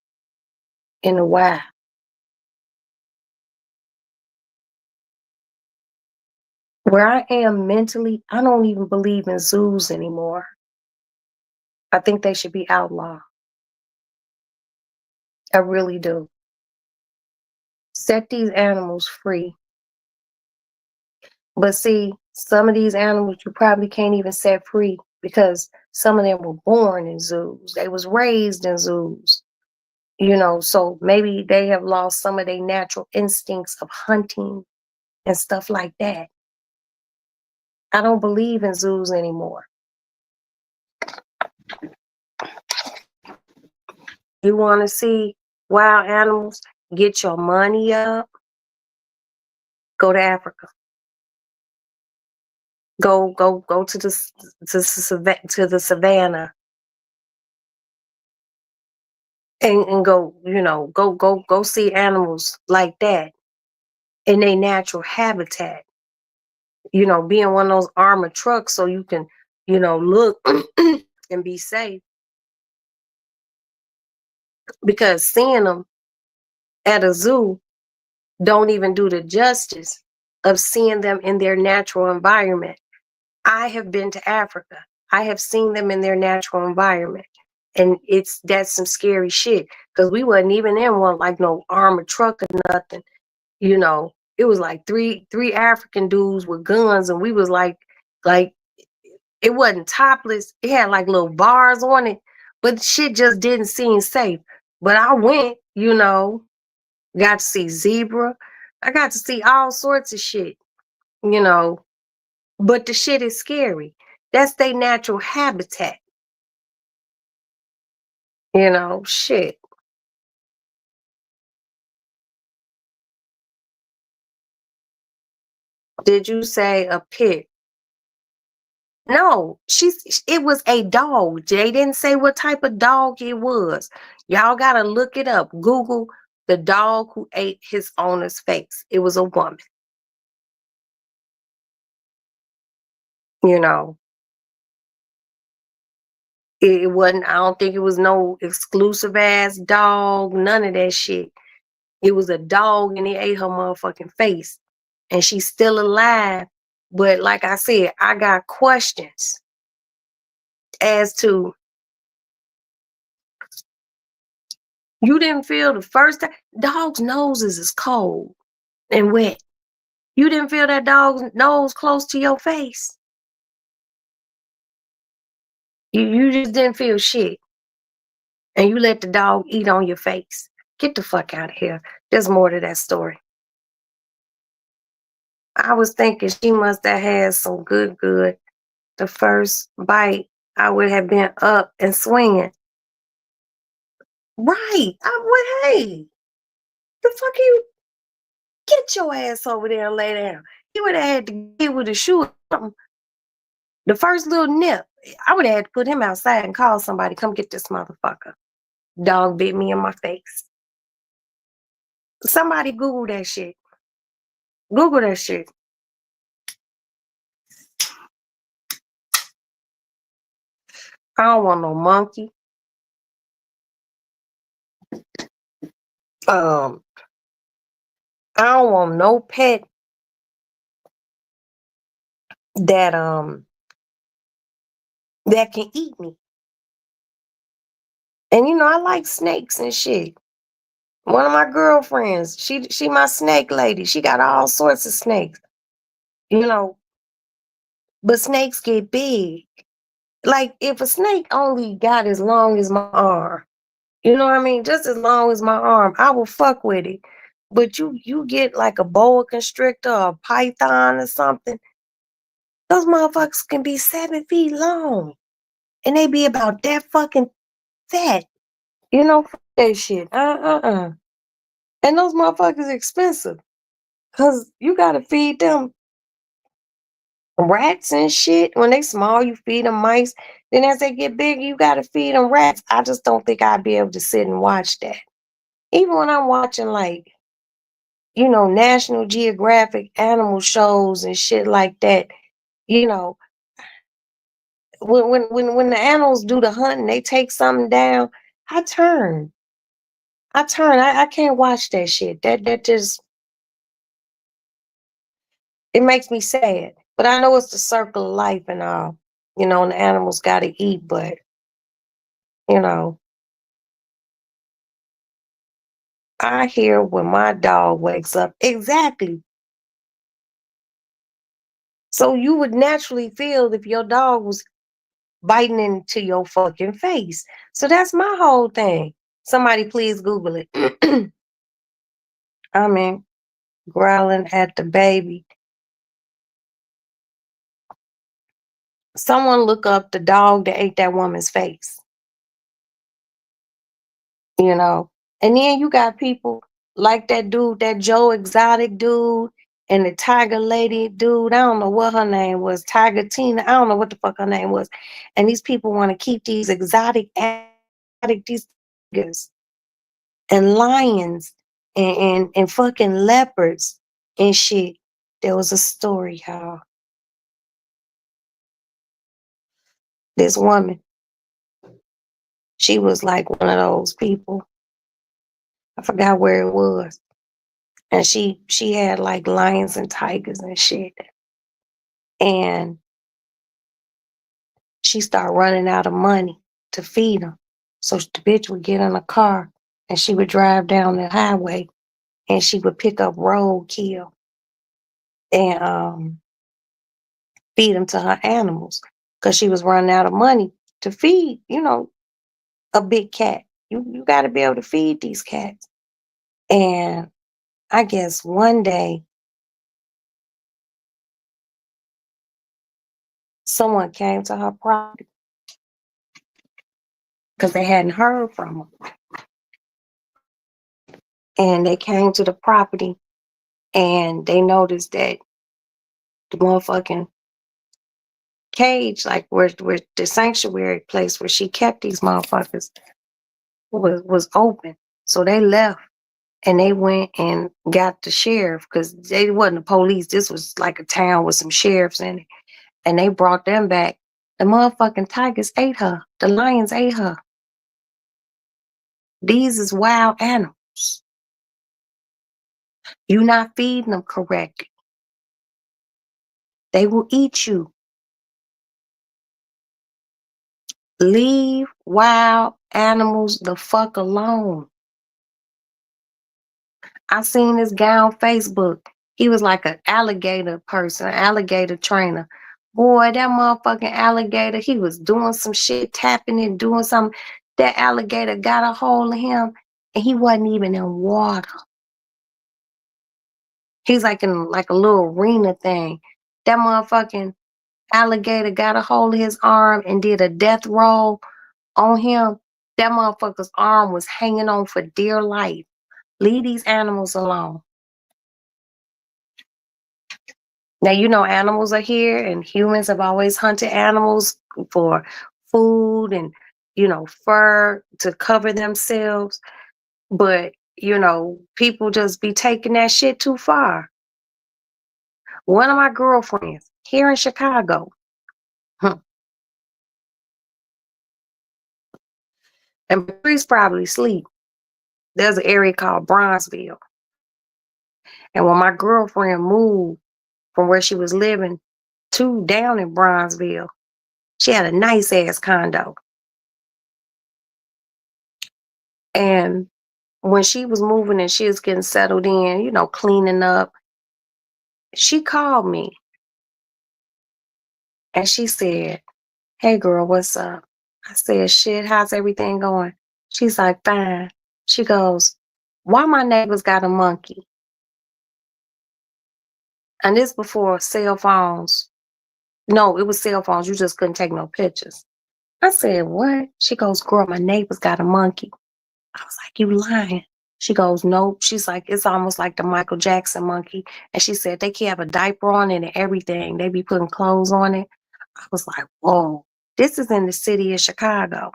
in the wild. Where I am mentally, I don't even believe in zoos anymore. I think they should be outlawed. I really do. Set these animals free. But see, some of these animals you probably can't even set free because some of them were born in zoos. They was raised in zoos. So maybe they have lost some of their natural instincts of hunting and stuff like that. I don't believe in zoos anymore. You want to see wild animals? Get your money up. Go to Africa. Go to the savannah. and go, go see animals like that in their natural habitat. Be in one of those armored trucks so you can, look and be safe. Because seeing them at a zoo don't even do the justice of seeing them in their natural environment. I have been to Africa. I have seen them in their natural environment. And that's some scary shit. Because we wasn't even in one like no armored truck or nothing. It was like three African dudes with guns, and we was like it wasn't topless. It had like little bars on it, but shit just didn't seem safe. But I went, got to see zebra. I got to see all sorts of shit, you know. But the shit is scary. That's their natural habitat, shit. Did you say a pit? No, it was a dog. They didn't say what type of dog it was. Y'all gotta look it up. Google the dog who ate his owner's face. It was a woman. You know, it wasn't, I don't think it was no exclusive ass dog, none of that shit. It was a dog and it ate her motherfucking face. And she's still alive. But like I said, I got questions as to, you didn't feel the first time. Dogs' noses is cold and wet. You didn't feel that dog's nose close to your face. You just didn't feel shit. And you let the dog eat on your face. Get the fuck out of here. There's more to that story. I was thinking she must have had some good. The first bite, I would have been up and swinging. Right. Hey, the fuck you, get your ass over there and lay down. He would have had to get with a shoe or something. The first little nip, I would have had to put him outside and call somebody, come get this motherfucker. Dog bit me in my face. Somebody Google that shit. Google that shit. I don't want no monkey. I don't want no pet that that can eat me. And I like snakes and shit. One of my girlfriends, she my snake lady. She got all sorts of snakes. But snakes get big. Like if a snake only got as long as my arm, you know what I mean? Just as long as my arm, I will fuck with it. But you get like a boa constrictor or a python or something, those motherfuckers can be 7 feet long. And they be about that fucking fat. Fuck that shit. And those motherfuckers expensive. Cause you gotta feed them rats and shit. When they small, you feed them mice. Then as they get big, you gotta feed them rats. I just don't think I'd be able to sit and watch that. Even when I'm watching like, National Geographic animal shows and shit like that, you know, when the animals do the hunting, they take something down, I turn. I can't watch that shit. That just, it makes me sad. But I know it's the circle of life and all, and the animals gotta eat, but you know, I hear when my dog wakes up. Exactly. So you would naturally feel if your dog was biting into your fucking face. So that's my whole thing. Somebody please Google it. I mean, growling at the baby. Someone look up the dog that ate that woman's face. And then you got people like that dude, that Joe Exotic dude, and the Tiger Lady dude. I don't know what her name was. Tiger Tina. I don't know what the fuck her name was. And these people want to keep these exotic these tigers. and lions and fucking leopards and shit. There was a story how this woman, she was like one of those people. I forgot where it was. And she had like lions and tigers and shit. And she started running out of money to feed them. So the bitch would get in a car and she would drive down the highway and she would pick up roadkill and feed them to her animals because she was running out of money to feed, a big cat. You got to be able to feed these cats. And I guess one day someone came to her property because they hadn't heard from her. And they came to the property and they noticed that the motherfucking cage, like where the sanctuary place where she kept these motherfuckers was open. So they left and they went and got the sheriff because they wasn't the police. This was like a town with some sheriffs in it. And they brought them back. The motherfucking tigers ate her. The lions ate her. These is wild animals. You not feeding them correctly. They will eat you. Leave wild animals the fuck alone. I seen this guy on Facebook. He was like an alligator person, alligator trainer. Boy, that motherfucking alligator, he was doing some shit, tapping it, doing something. That alligator got a hold of him and he wasn't even in water. He's like in like a little arena thing. That motherfucking alligator got a hold of his arm and did a death roll on him. That motherfucker's arm was hanging on for dear life. Leave these animals alone. Now, animals are here and humans have always hunted animals for food and, fur to cover themselves. But, people just be taking that shit too far. One of my girlfriends here in Chicago, and Patrice probably sleep. There's an area called Bronzeville. And when my girlfriend moved from where she was living to down in Bronzeville, she had a nice ass condo. And when she was moving and she was getting settled in, cleaning up, she called me and she said, "Hey girl, what's up?" I said, "Shit, how's everything going?" She's like, "Fine." She goes, "Why my neighbors got a monkey?" And this before cell phones. No, it was cell phones. You just couldn't take no pictures. I said, "What?" She goes, "Girl, my neighbors got a monkey." I was like, "You lying?" She goes, "Nope." She's like, "It's almost like the Michael Jackson monkey." And she said, "They can have a diaper on it and everything. They be putting clothes on it." I was like, whoa, this is in the city of Chicago.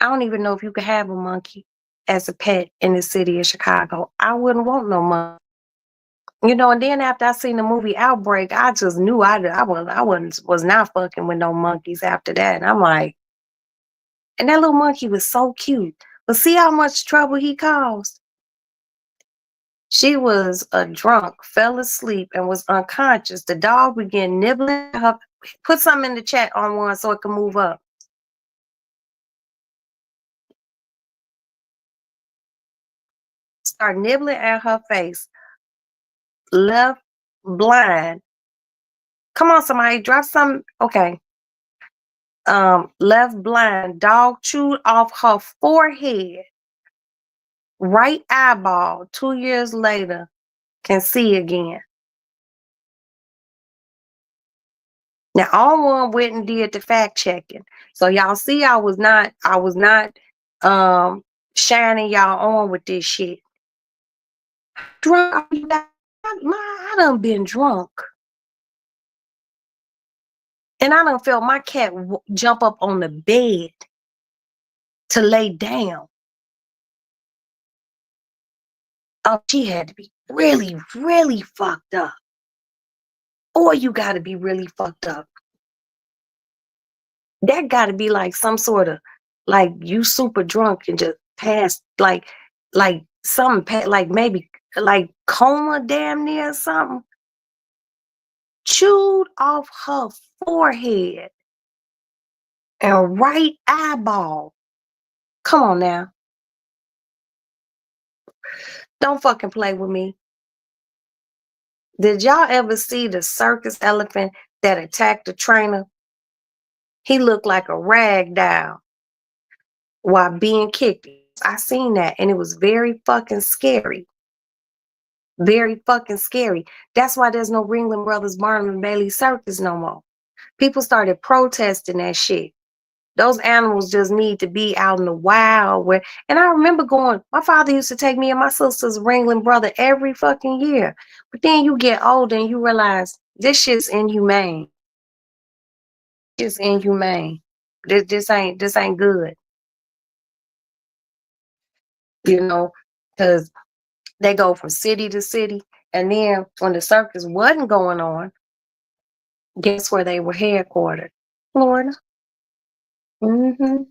I don't even know if you could have a monkey as a pet in the city of Chicago. I wouldn't want no monkey. And then after I seen the movie Outbreak, I just knew was not fucking with no monkeys after that. And I'm like, and that little monkey was so cute. But see how much trouble he caused? She was a drunk, fell asleep, and was unconscious. The dog began nibbling at her. Put something in the chat on one so it can move up. Start nibbling at her face. Left blind. Come on, somebody, drop some. Okay. Left blind. Dog chewed off her forehead. Right eyeball. 2 years later, can see again. Now, on one went and did the fact checking. So y'all see, I was not shining y'all on with this shit. Drunk, I done been drunk. And I done felt my cat jump up on the bed to lay down. Oh, she had to be really, really fucked up. Or you got to be really fucked up. That got to be like some sort of, like you super drunk and just passed, like something, like maybe like coma damn near something. Chewed off her forehead and right eyeball. Come on now. Don't fucking play with me. Did y'all ever see the circus elephant that attacked the trainer? He looked like a rag doll while being kicked. I seen that and it was very fucking scary. Very fucking scary. That's why there's no Ringling Brothers Barnum and Bailey Circus no more. People started protesting that shit. Those animals just need to be out in the wild. And I remember going, my father used to take me and my sister's Ringling Brother every fucking year. But then you get older and you realize this shit's inhumane. It's inhumane. This ain't good. You know, because they go from city to city. And then when the circus wasn't going on, guess where they were headquartered? Florida. Mm-hmm.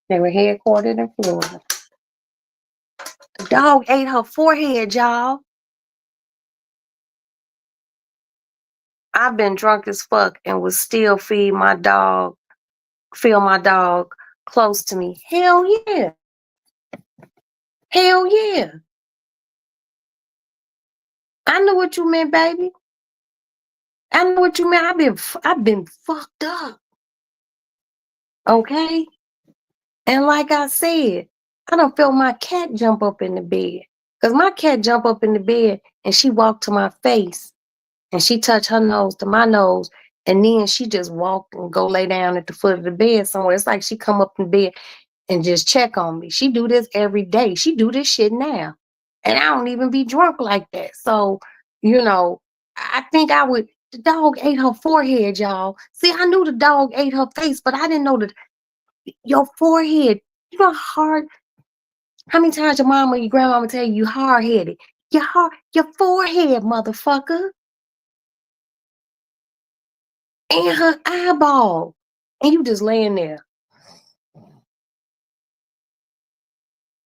They were headquartered in Florida. The dog ate her forehead, y'all. I've been drunk as fuck and would still feel my dog close to me. Hell yeah. Hell yeah. I know what you meant, baby. I know what you meant. I've been fucked up. Okay? And like I said, I done felt my cat jump up in the bed. Because my cat jumped up in the bed and she walked to my face and she touched her nose to my nose. And then she just walked and go lay down at the foot of the bed somewhere. It's like she come up in bed and just check on me. She do this every day. She do this shit now. And I don't even be drunk like that. So, you know, I think the dog ate her forehead, y'all. See, I knew the dog ate her face, but I didn't know that your forehead, you know how many times your mom or your grandmama tell you hard-headed? Your forehead, motherfucker. And her eyeball. And you just laying there.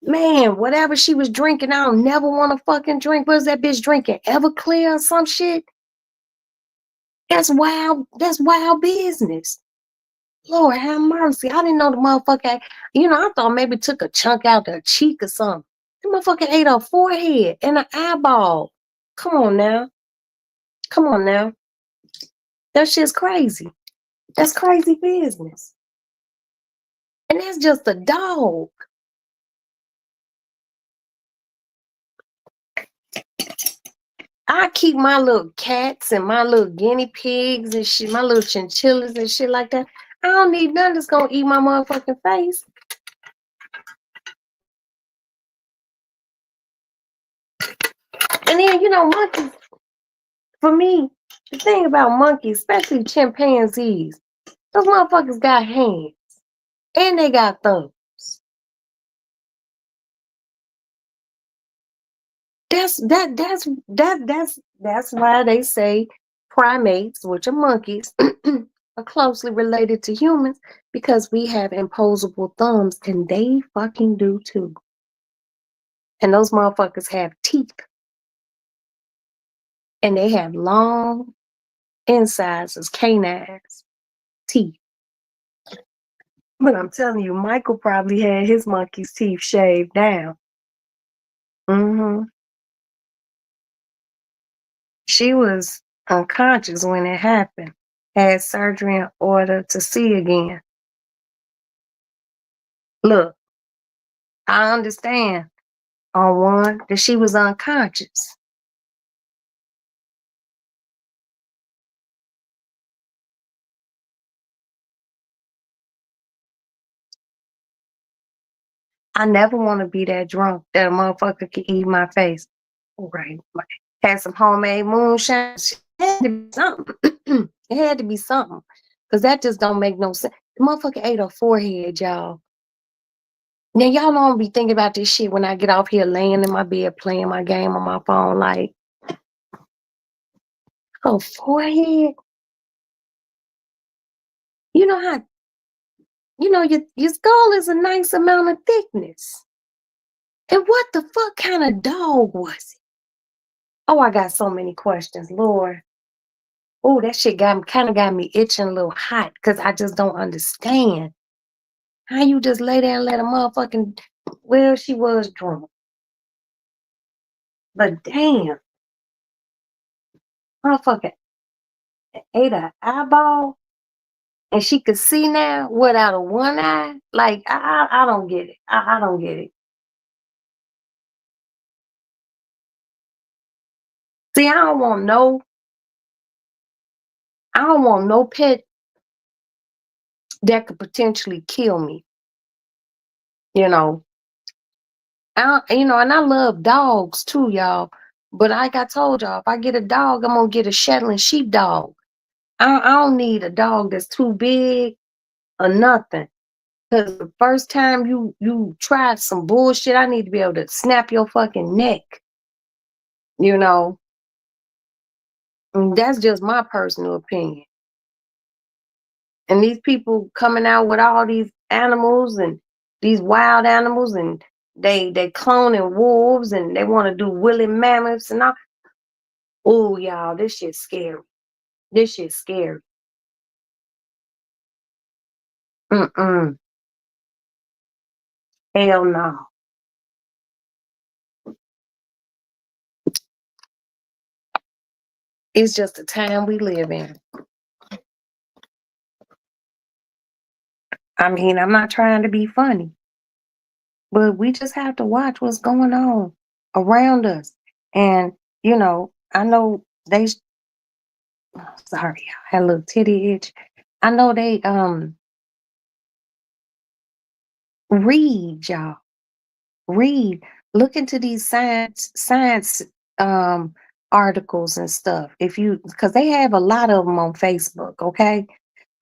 Man, whatever she was drinking, I don't never want to fucking drink. What's that bitch drinking? Everclear or some shit? That's wild business. Lord have mercy. I didn't know the motherfucker, I thought maybe took a chunk out her cheek or something. The motherfucker ate her forehead and her eyeball. Come on now. Come on now. That shit's crazy. That's crazy business. And that's just a dog. I keep my little cats and my little guinea pigs and shit, my little chinchillas and shit like that. I don't need none that's gonna eat my motherfucking face. And then, monkeys, for me, the thing about monkeys, especially chimpanzees, those motherfuckers got hands and they got thumbs. That's why they say primates, which are monkeys, are closely related to humans because we have imposable thumbs and they fucking do too. And those motherfuckers have teeth. And they have long incisors, canines, teeth. But I'm telling you, Michael probably had his monkey's teeth shaved down. Mm-hmm. She was unconscious when it happened. Had surgery in order to see again. Look, I understand on one that she was unconscious. I never want to be that drunk that a motherfucker can eat my face. Right. Had some homemade moonshine. It had to be something. It had to be something. Because that just don't make no sense. The motherfucker ate her forehead, y'all. Now y'all know I'm be thinking about this shit when I get off here laying in my bed playing my game on my phone, like her forehead. You know how your skull is a nice amount of thickness. And what the fuck kind of dog was it? Oh, I got so many questions, Lord. Oh, that shit got me itching a little hot because I just don't understand how you just lay there and let a motherfucking. Well, she was drunk, but damn, motherfucker ate an eyeball and she could see now without a one eye. Like I don't get it. I don't get it. See, I don't want no pet that could potentially kill me. You know, and I love dogs too, y'all. But like I told y'all, if I get a dog, I'm gonna get a Shetland sheepdog. I don't need a dog that's too big or nothing. Cause the first time you tried some bullshit, I need to be able to snap your fucking neck. You know, and that's just my personal opinion. And these people coming out with all these animals and these wild animals, and they cloning wolves, and they want to do woolly mammoths and all. Oh, y'all, this shit's scary. This shit's scary. Mm-mm. Hell no. It's just the time we live in. I mean, I'm not trying to be funny, but we just have to watch what's going on around us. And, I know sorry, I had a little titty itch. I know they read, y'all. Read. Look into these science um articles and stuff. Because they have a lot of them on Facebook, okay?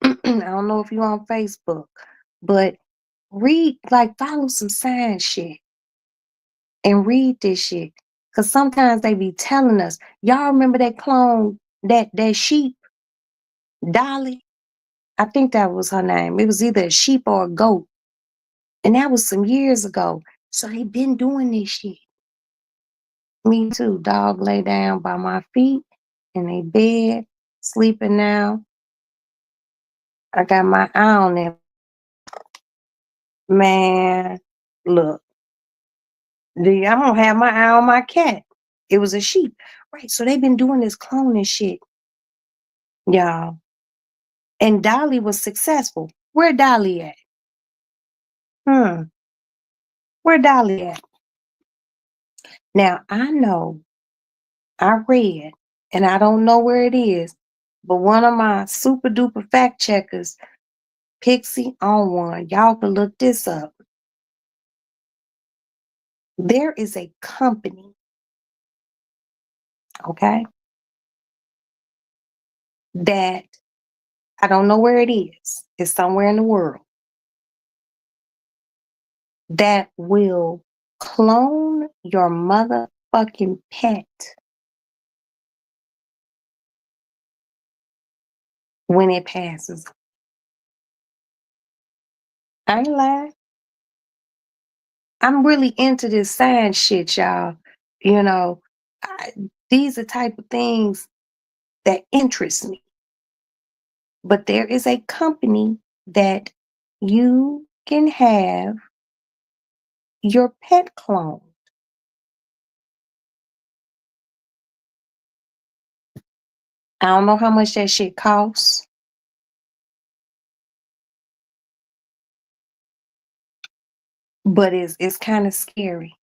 I don't know if you're on Facebook, but read, like, follow some science shit and read this shit. Cause sometimes they be telling us, y'all remember that clone, that sheep, Dolly? I think that was her name. It was either a sheep or a goat. And that was some years ago. So they been doing this shit. Me too. Dog lay down by my feet in a bed, sleeping now. I got my eye on him. Man, look. I'm gonna have my eye on my cat. It was a sheep. Right. So they've been doing this cloning shit, y'all. And Dolly was successful. Where Dolly at? Hmm. Where Dolly at? Now I know I read, and I don't know where it is, but one of my super duper fact checkers, Pixie on one, y'all can look this up. There is a company, okay, that I don't know where it is. It's somewhere in the world that will clone your motherfucking pet when it passes. I ain't lying. I'm really into this science shit, y'all. You know, I, these are type of things that interest me. But there is a company that you can have your pet clone. I don't know how much that shit costs, but it's kind of scary.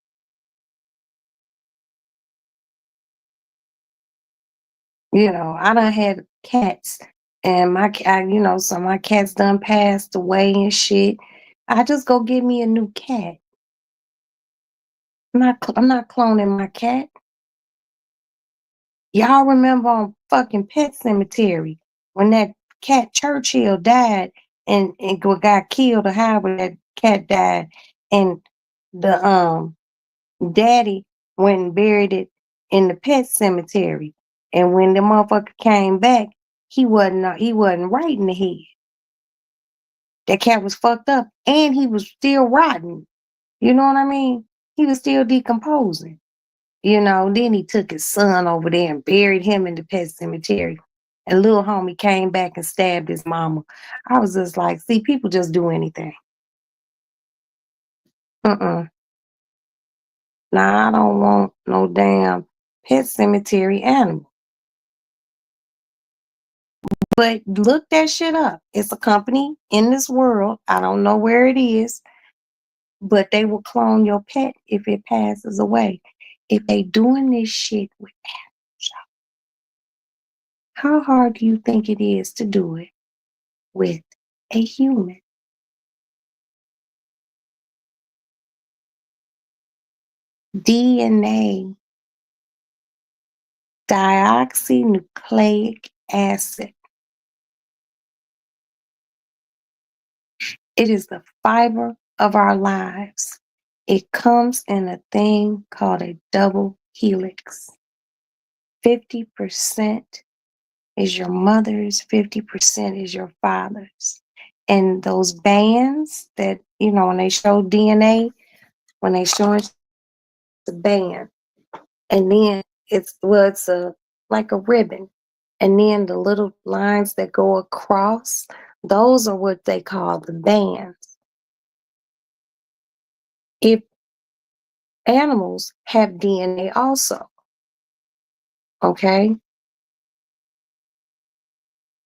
I done had cats, and so my cats done passed away and shit. I just go get me a new cat. I'm not cloning my cat. Y'all remember on fucking Pet Cemetery when that cat Churchill died and got killed, or however that cat died, and the daddy went and buried it in the pet cemetery. And when the motherfucker came back, he wasn't right in the head. That cat was fucked up and he was still rotten. You know what I mean? He was still decomposing. Then he took his son over there and buried him in the pet cemetery. And little homie came back and stabbed his mama. I was just like, see, people just do anything. Uh-uh. Nah, I don't want no damn pet cemetery animal. But look that shit up. It's a company in this world. I don't know where it is, but they will clone your pet if it passes away. If they doing this shit with animals, how hard do you think it is to do it with a human? DNA, deoxynucleic acid. It is the fiber of our lives. It comes in a thing called a double helix. 50% is your mother's, 50% is your father's. And those bands that, when they show DNA, when they show it, the band, and then it's like a ribbon. And then the little lines that go across, those are what they call the bands. If animals have DNA also, okay?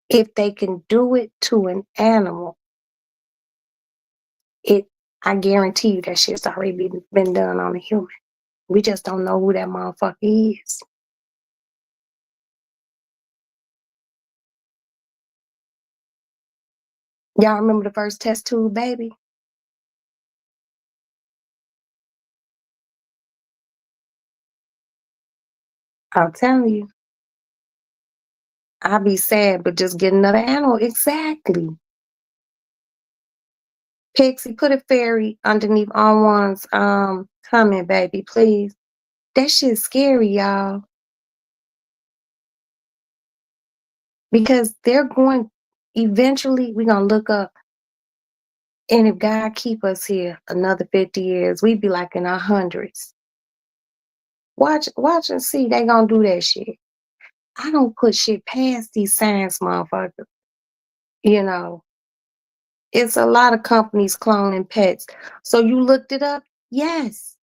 If they can do it to an animal, I guarantee you that shit's already been done on a human. We just don't know who that motherfucker is. Y'all remember the first test tube baby? I'm telling you. I'd be sad, but just get another animal. Exactly. Pixie, put a fairy underneath on one's comment, baby, please. That shit's scary, y'all. Because they're going, eventually, we're going to look up. And if God keep us here another 50 years, we'd be like in our hundreds. Watch and see, they going to do that shit. I don't put shit past these science motherfuckers. It's a lot of companies cloning pets. So you looked it up? Yes.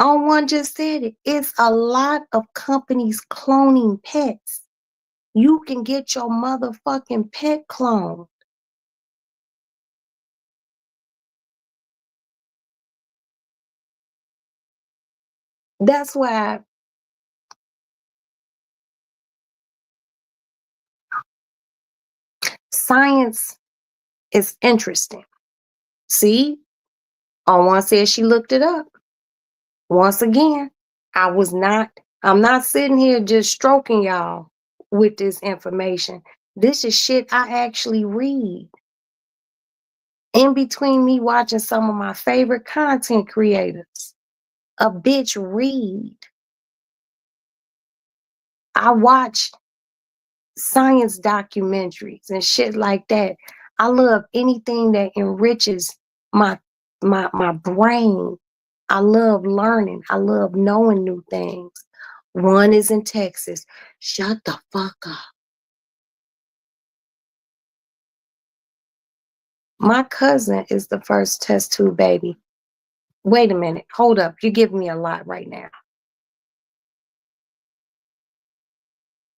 On one just said it. It's a lot of companies cloning pets. You can get your motherfucking pet cloned. That's why science is interesting. See, on one said she looked it up. Once again, I'm not sitting here just stroking y'all with this information. This is shit I actually read. In between me watching some of my favorite content creators, a bitch read. I watch science documentaries and shit like that. I love anything that enriches my brain. I love learning. I love knowing new things. One is in Texas. Shut the fuck up. My cousin is the first test tube baby. Wait a minute. Hold up. You're giving me a lot right now.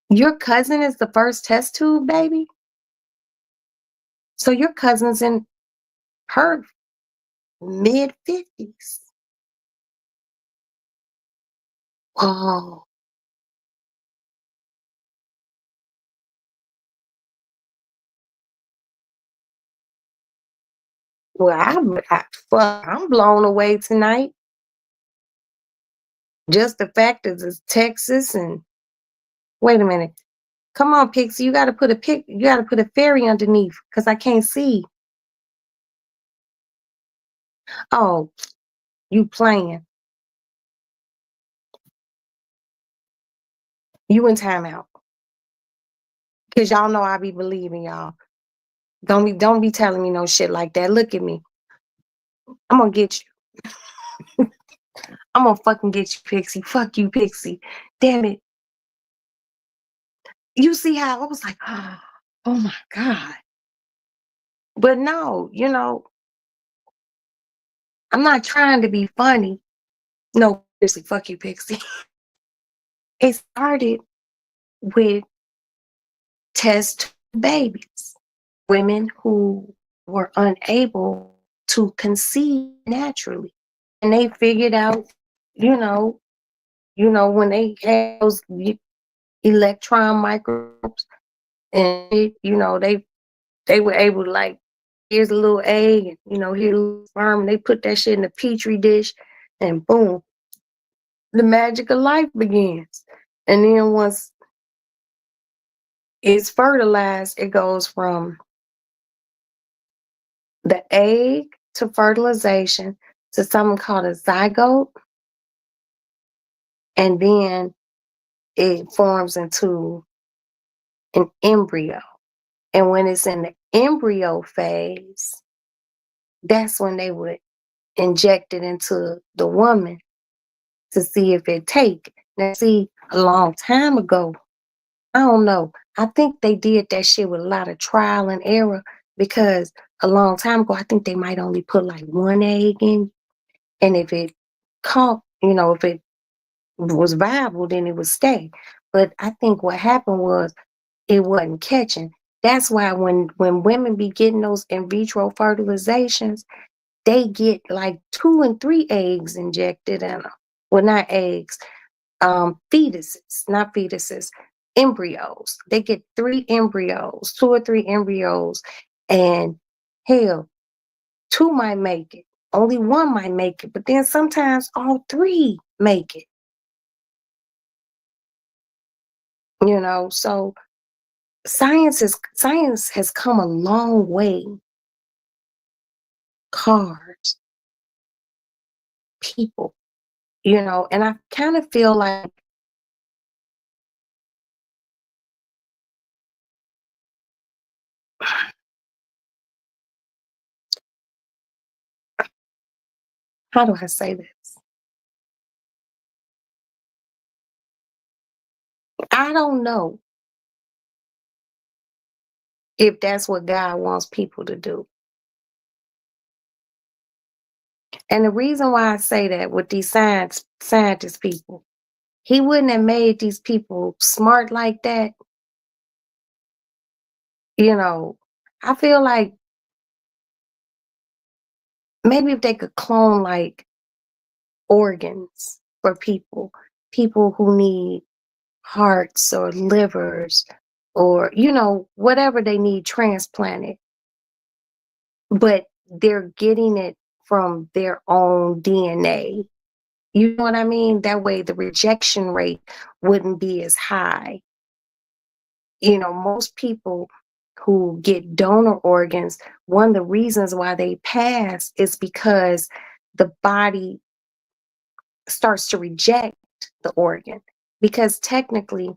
Your cousin is the first test tube baby? So your cousin's in her mid-50s. Oh. Well, I'm blown away tonight. Just the fact that it's Texas and wait a minute. Come on, Pixie. You gotta put a fairy underneath because I can't see. Oh, you playing. You in timeout. Cause y'all know I be believing y'all. Don't be telling me no shit like that. Look at me. I'm gonna get you. I'm gonna fucking get you, Pixie. Fuck you, Pixie. Damn it. You see how I was like, oh my God. But no, I'm not trying to be funny. No, seriously, fuck you, Pixie. It started with test babies, women who were unable to conceive naturally. And they figured out, you know, when they had those electron microscopes and they were able to, like, here's a little egg, and here's a little sperm, and they put that shit in a petri dish, and boom, the magic of life begins. And then once it's fertilized, it goes from the egg to fertilization to something called a zygote, and then it forms into an embryo. And when it's in the embryo phase, that's when they would inject it into the woman to see if it take. Now, see, a long time ago, I don't know. I think they did that shit with a lot of trial and error, because a long time ago, I think they might only put like one egg in, and if it caught, if it was viable, then it would stay. But I think what happened was it wasn't catching. That's why when women be getting those in vitro fertilizations, they get like 2 and 3 eggs injected in them. Well, not eggs, fetuses, not fetuses, embryos. They get 3 embryos, 2 or 3 embryos, and hell, 2 might make it. Only 1 might make it, but then sometimes all 3 make it. So science has come a long way. Cars, people, and I kind of feel like, how do I say this? I don't know if that's what God wants people to do. And the reason why I say that with these scientist people, he wouldn't have made these people smart like that. I feel like maybe if they could clone like organs for people who need hearts or livers or, whatever they need transplanted, but they're getting it from their own DNA. You know what I mean? That way the rejection rate wouldn't be as high. Most people who get donor organs, one of the reasons why they pass is because the body starts to reject the organ, because technically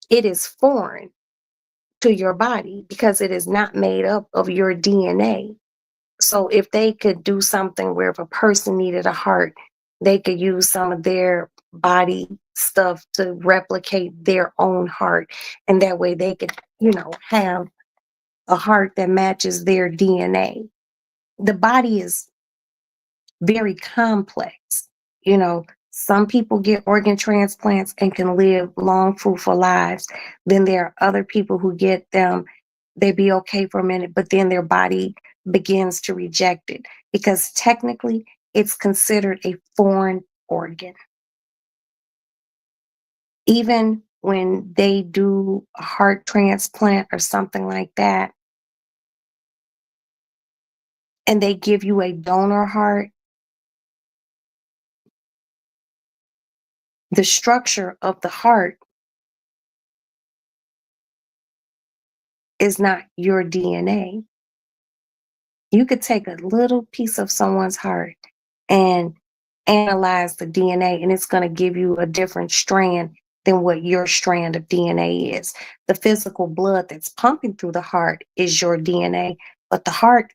it is foreign to your body because it is not made up of your DNA. So if they could do something where if a person needed a heart, they could use some of their body stuff to replicate their own heart. And that way they could, have a heart that matches their DNA. The body is very complex. Some people get organ transplants and can live long, fruitful lives. Then there are other people who get them, they be okay for a minute, but then their body begins to reject it because technically it's considered a foreign organ. Even when they do a heart transplant or something like that, and they give you a donor heart, the structure of the heart is not your DNA. You could take a little piece of someone's heart and analyze the DNA, and it's going to give you a different strand than what your strand of DNA is. The physical blood that's pumping through the heart is your DNA, but the heart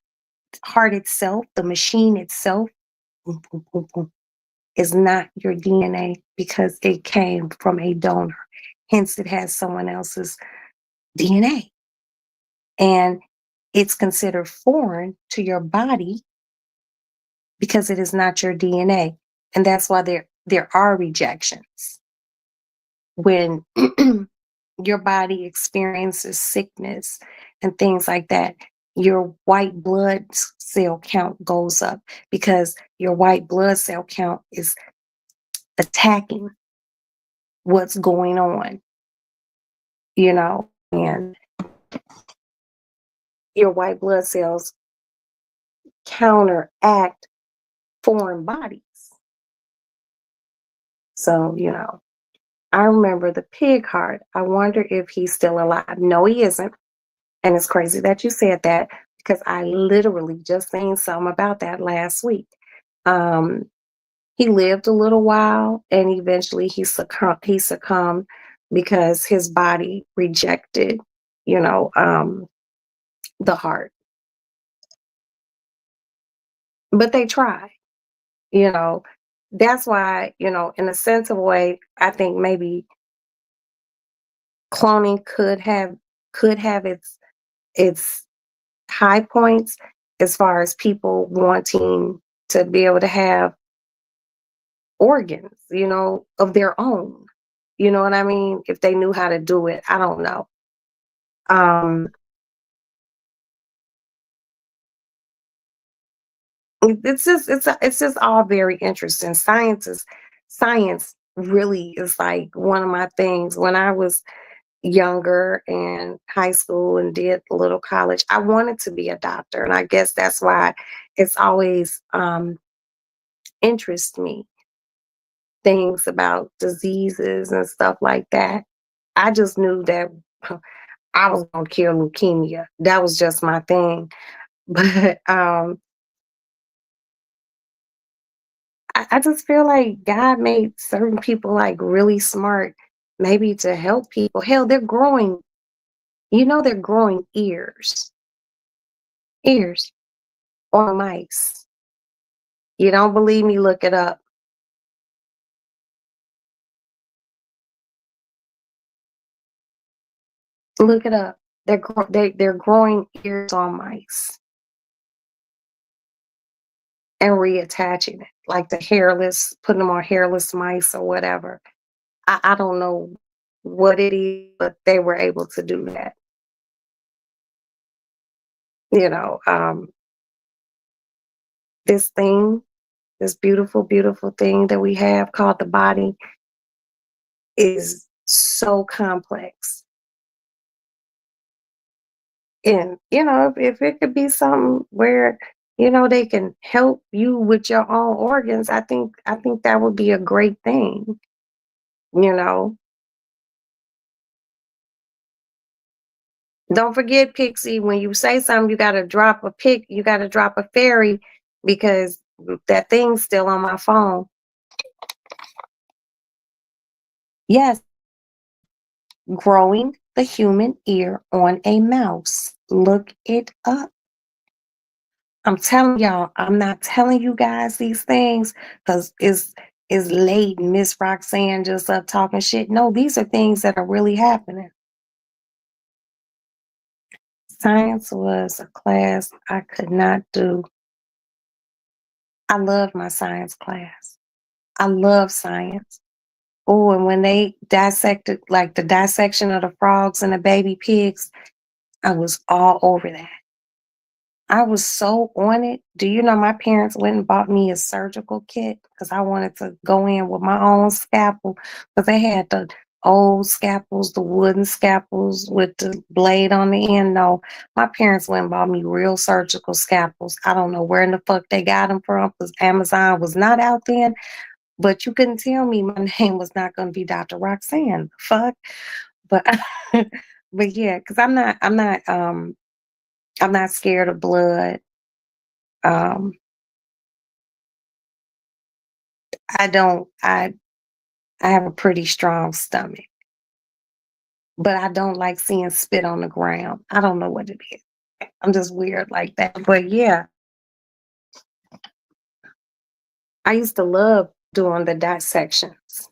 itself, the machine itself, boom, boom, boom, boom, is not your DNA because it came from a donor. Hence, it has someone else's DNA. And it's considered foreign to your body because it is not your DNA. And that's why there are rejections. When your body experiences sickness and things like that, your white blood cell count goes up because your white blood cell count is attacking what's going on, and your white blood cells counteract foreign bodies. So, I remember the pig heart. I wonder if he's still alive. No, he isn't. And it's crazy that you said that because I literally just seen something about that last week. Um, he lived a little while and eventually he succumbed because his body rejected, the heart. But they tried, you know. That's why, in a sense of a way, I think maybe cloning could have its high points as far as people wanting to be able to have organs, of their own. You know what I mean? If they knew how to do it, I don't know. Um, it's just all very interesting. Science really is like one of my things. When I was younger and high school and did a little college, I wanted to be a doctor, and I guess that's why it's always interests me, things about diseases and stuff like that. I just knew that I was gonna cure leukemia. That was just my thing. But I just feel like God made certain people like really smart, maybe to help people. Hell, they're growing ears on mice. You don't believe me? Look it up. Look it up. They're growing ears on mice and reattaching it, like putting them on hairless mice or whatever. I don't know what it is, but they were able to do that. You know, this thing, this beautiful, beautiful thing that we have called the body is so complex. And, if it could be something where, they can help you with your own organs, I think that would be a great thing, you know. Don't forget, Pixie, when you say something, you gotta drop a fairy because that thing's still on my phone. Yes, growing the human ear on a mouse. Look it up. I'm telling y'all, I'm not telling you guys these things because it's late and Miss Roxanne just up talking shit. No, these are things that are really happening. Science was a class I could not do. I love my science class. I love science. Oh, and when they dissected, like the dissection of the frogs and the baby pigs, I was all over that. I was so on it. Do you know my parents went and bought me a surgical kit because I wanted to go in with my own scalpel because they had the old scalpels, the wooden scalpels with the blade on the end. No, my parents went and bought me real surgical scalpels. I don't know where in the fuck they got them from because Amazon was not out then, but you couldn't tell me my name was not going to be Dr. Roxanne. Fuck. But but yeah, because I'm not scared of blood. Um, I have a pretty strong stomach, but I don't like seeing spit on the ground. I don't know what it is. I'm just weird like that. But yeah, I used to love doing the dissections.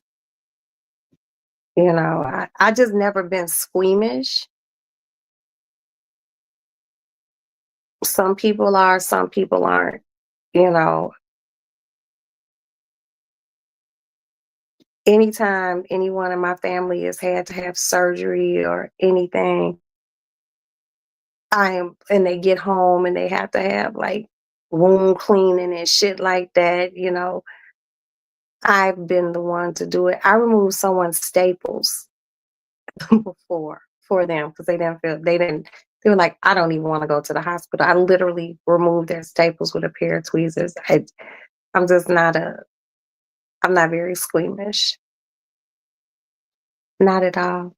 I just never been squeamish. Some people are, some people aren't. You know, anytime anyone in my family has had to have surgery or anything, and they get home and they have to have like wound cleaning and shit like that. I've been the one to do it. I removed someone's staples before for them because they were like, I don't even want to go to the hospital. I literally removed their staples with a pair of tweezers. I'm just I'm not very squeamish. Not at all.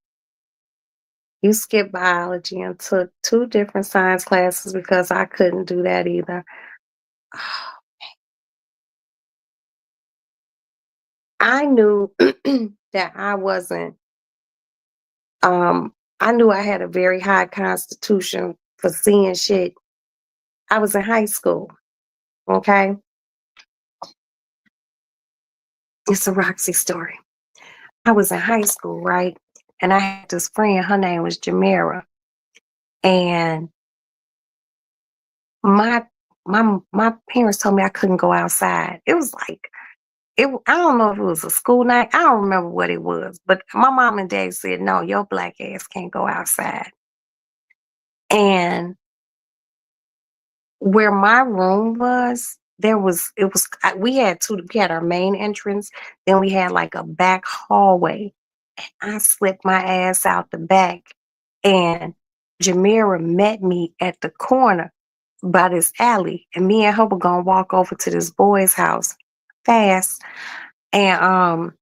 You skipped biology and took two different science classes because I couldn't do that either. I knew that I knew I had a very high constitution for seeing shit. I was in high school, okay? It's a Roxy story. I was in high school, right? And I had this friend, her name was Jamera. And my my parents told me I couldn't go outside. It was like I don't know if it was a school night. I don't remember what it was, but my mom and dad said, no, your black ass can't go outside. And where my room was, we had our main entrance, then we had like a back hallway. I slipped my ass out the back, and Jamira met me at the corner by this alley, and me and her were gonna walk over to this boy's house fast. And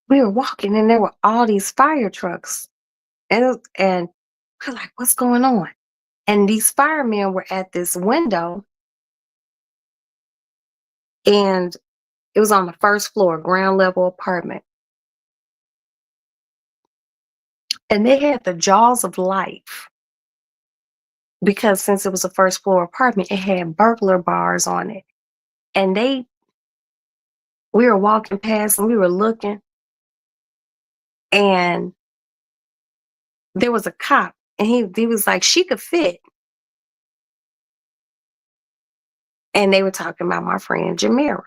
we were walking, and there were all these fire trucks, and we're like, "What's going on?" And these firemen were at this window, and it was on the first floor, ground level apartment. And they had the jaws of life because since it was a first floor apartment, it had burglar bars on it. And we were walking past and we were looking, and there was a cop, and he was like, she could fit. And they were talking about my friend Jamira.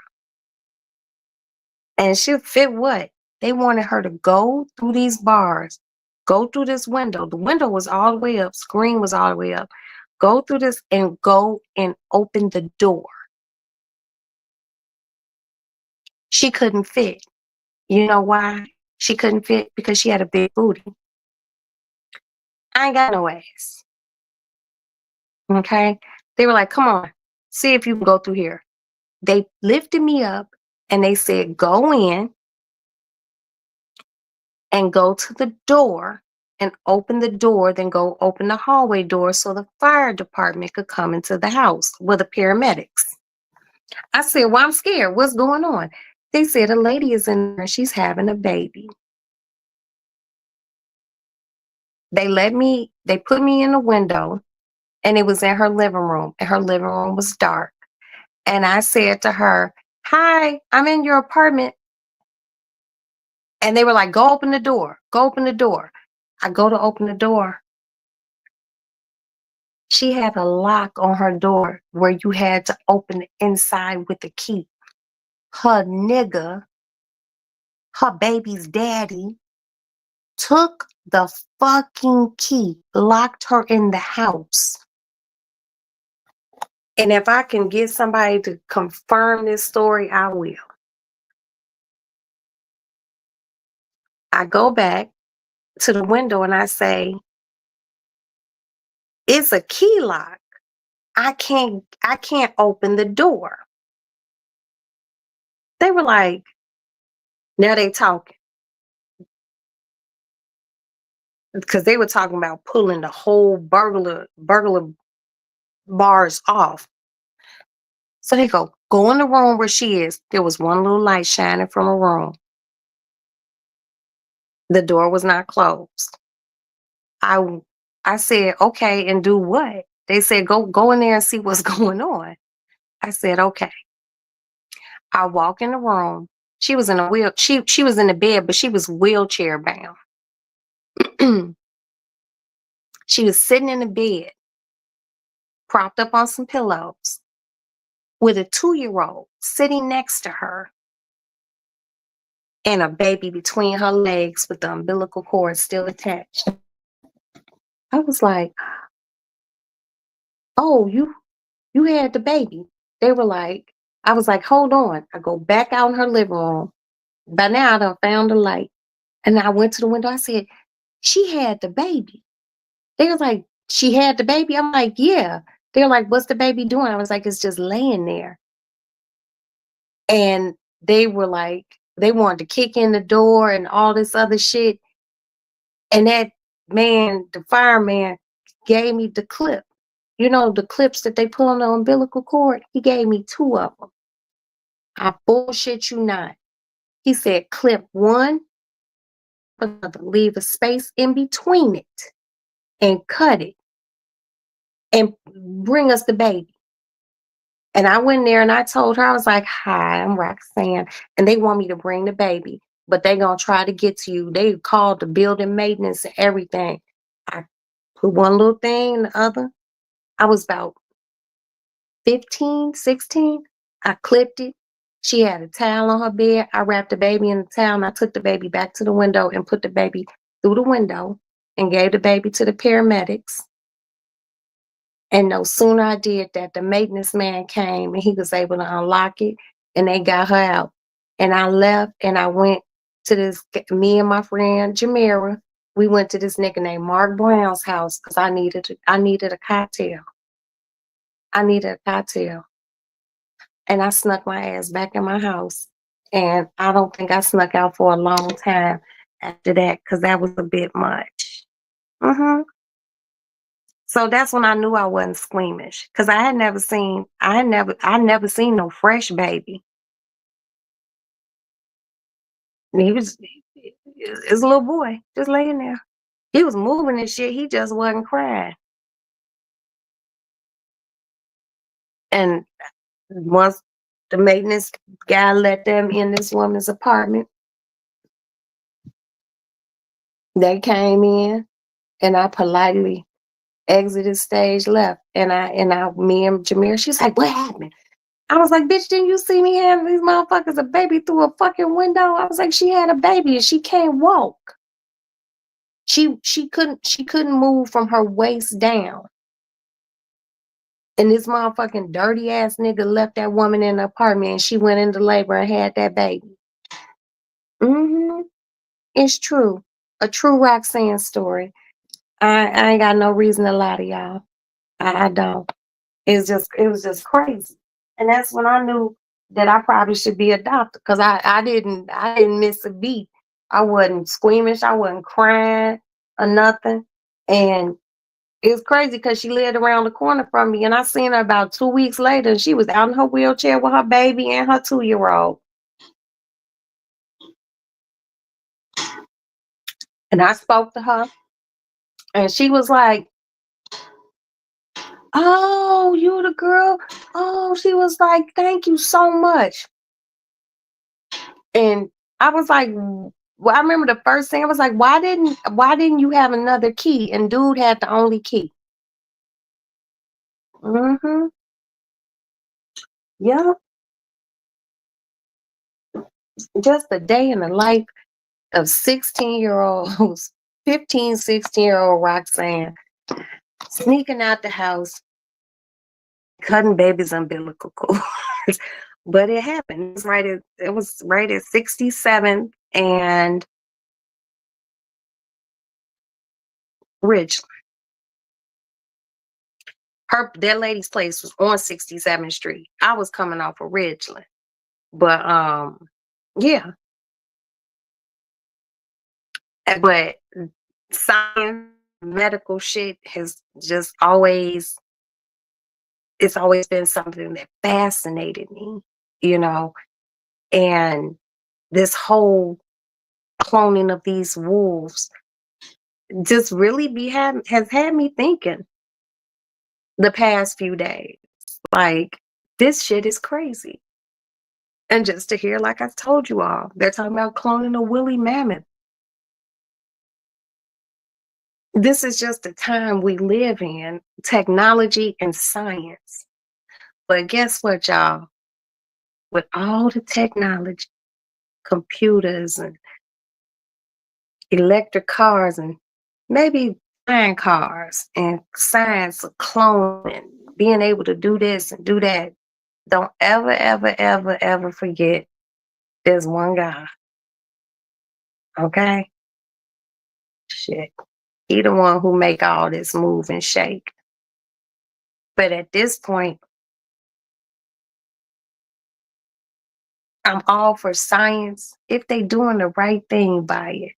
And she fit what? They wanted her to go through these bars, go through this window. The window was all the way up, screen was all the way up. Go through this and go and open the door. She couldn't fit. You know why she couldn't fit? Because she had a big booty. I ain't got no ass. Okay. They were like, come on, see if you can go through here. They lifted me up and they said, go in and go to the door and open the door, then go open the hallway door so the fire department could come into the house with the paramedics. I said, well, I'm scared. What's going on? They said a lady is in there. She's having a baby. They put me in the window, and it was in her living room, and her living room was dark. And I said to her, hi, I'm in your apartment. And they were like, go open the door. Go open the door. I go to open the door. She had a lock on her door where you had to open it inside with the key. Her nigga, her baby's daddy, took the fucking key, locked her in the house. And if I can get somebody to confirm this story, I will. I go back to the window and I say, it's a key lock. I can't open the door. They were like, now they talking. Because they were talking about pulling the whole burglar bars off. So they go in the room where she is. There was one little light shining from a room. The door was not closed. I said, okay, and do what? They said, go in there and see what's going on. I said, okay. I walk in the room. She was in a she was in the bed, but she was wheelchair bound. She was sitting in the bed, propped up on some pillows, with a 2-year-old sitting next to her and a baby between her legs with the umbilical cord still attached. I was like, oh, you had the baby. They were like, I was like, hold on. I go back out in her living room. By now I done found the light. And I went to the window. I said, she had the baby. They was like, she had the baby? I'm like, yeah. They're like, what's the baby doing? I was like, it's just laying there. And they were like, they wanted to kick in the door and all this other shit. And that man, the fireman, gave me the clip. You know, the clips that they put on the umbilical cord? He gave me 2 of them. I bullshit you not. He said, clip 1, leave a space in between it and cut it and bring us the baby. And I went there and I told her, I was like, hi, I'm Roxanne. And they want me to bring the baby, but they gonna try to get to you. They called the building maintenance and everything. I put one little thing in the other. I was about 15, 16. I clipped it. She had a towel on her bed. I wrapped the baby in the towel and I took the baby back to the window and put the baby through the window and gave the baby to the paramedics. And no sooner I did that, the maintenance man came and he was able to unlock it and they got her out. And I left and I went to this, me and my friend Jamira, we went to this nigga named Mark Brown's house because I needed a cocktail. I needed a cocktail. And I snuck my ass back in my house. And I don't think I snuck out for a long time after that because that was a bit much. So that's when I knew I wasn't squeamish because I never seen no fresh baby. And he was his little boy just laying there. He was moving and shit. He just wasn't crying. And once the maintenance guy let them in this woman's apartment, they came in and I politely exited stage left. And me and Jameer, she's like, what happened? I was like, bitch, didn't you see me having these motherfuckers a baby through a fucking window? I was like, she had a baby and she can't walk. She couldn't move from her waist down. And this motherfucking dirty ass nigga left that woman in the apartment and she went into labor and had that baby. It's true. A true Roxanne story. I ain't got no reason to lie to y'all. I don't. It was just crazy. And that's when I knew that I probably should be a doctor because I didn't miss a beat. I wasn't squeamish, I wasn't crying or nothing. And it was crazy because she lived around the corner from me and I seen her about 2 weeks later and she was out in her wheelchair with her baby and her 2-year-old. And I spoke to her and she was like, oh, you the girl? Oh, she was like, thank you so much. And I was like, well, I remember the first thing I was like, why didn't you have another key? And dude had the only key. Yeah. Just a day in the life of 16-year-olds, 15, 16-year-old Roxanne, sneaking out the house, cutting babies' umbilical cords. But it happened. It was right at 67th and Ridgeland. That lady's place was on 67th Street. I was coming off of Ridgeland. But yeah. But science, medical shit has just always it's always been something that fascinated me, you know, and this whole cloning of these wolves just really has had me thinking the past few days. Like, this shit is crazy. And just to hear, like I told you all, they're talking about cloning a woolly mammoth. This is just the time we live in, technology and science. But guess what, y'all? With all the technology, computers and electric cars and maybe flying cars and science of cloning, being able to do this and do that, don't ever, ever, ever, ever forget there's one guy, okay? Shit. He the one who make all this move and shake. But at this point, I'm all for science if they doing the right thing by it.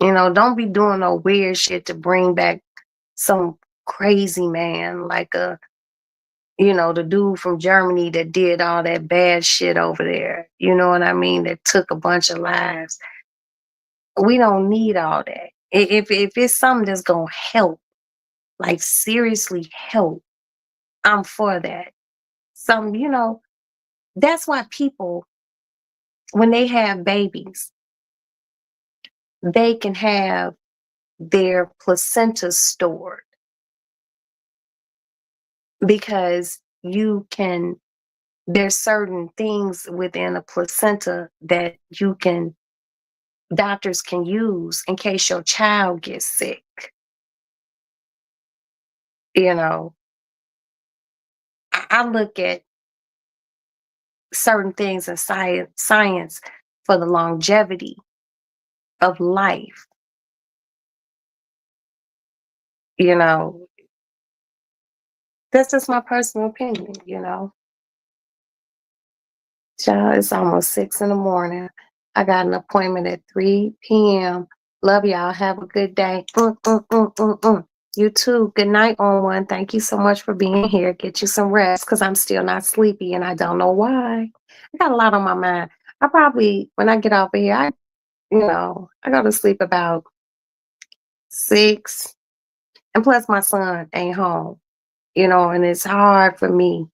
You know, don't be doing no weird shit to bring back some crazy man like the dude from Germany that did all that bad shit over there. You know what I mean? That took a bunch of lives. We don't need all that. If it's something that's gonna help, like seriously help, I'm for that. That's why people, when they have babies, they can have their placenta stored because there's certain things within a placenta that doctors can use in case your child gets sick. You know, I look at certain things in science for the longevity of life. You know, that's just my personal opinion. Child, it's almost 6 in the morning. I got an appointment at 3 p.m. Love y'all. Have a good day. You too. Good night, on one. Thank you so much for being here. Get you some rest because I'm still not sleepy and I don't know why. I got a lot on my mind. I probably, when I get off of here, I go to sleep about 6. And plus, my son ain't home, and it's hard for me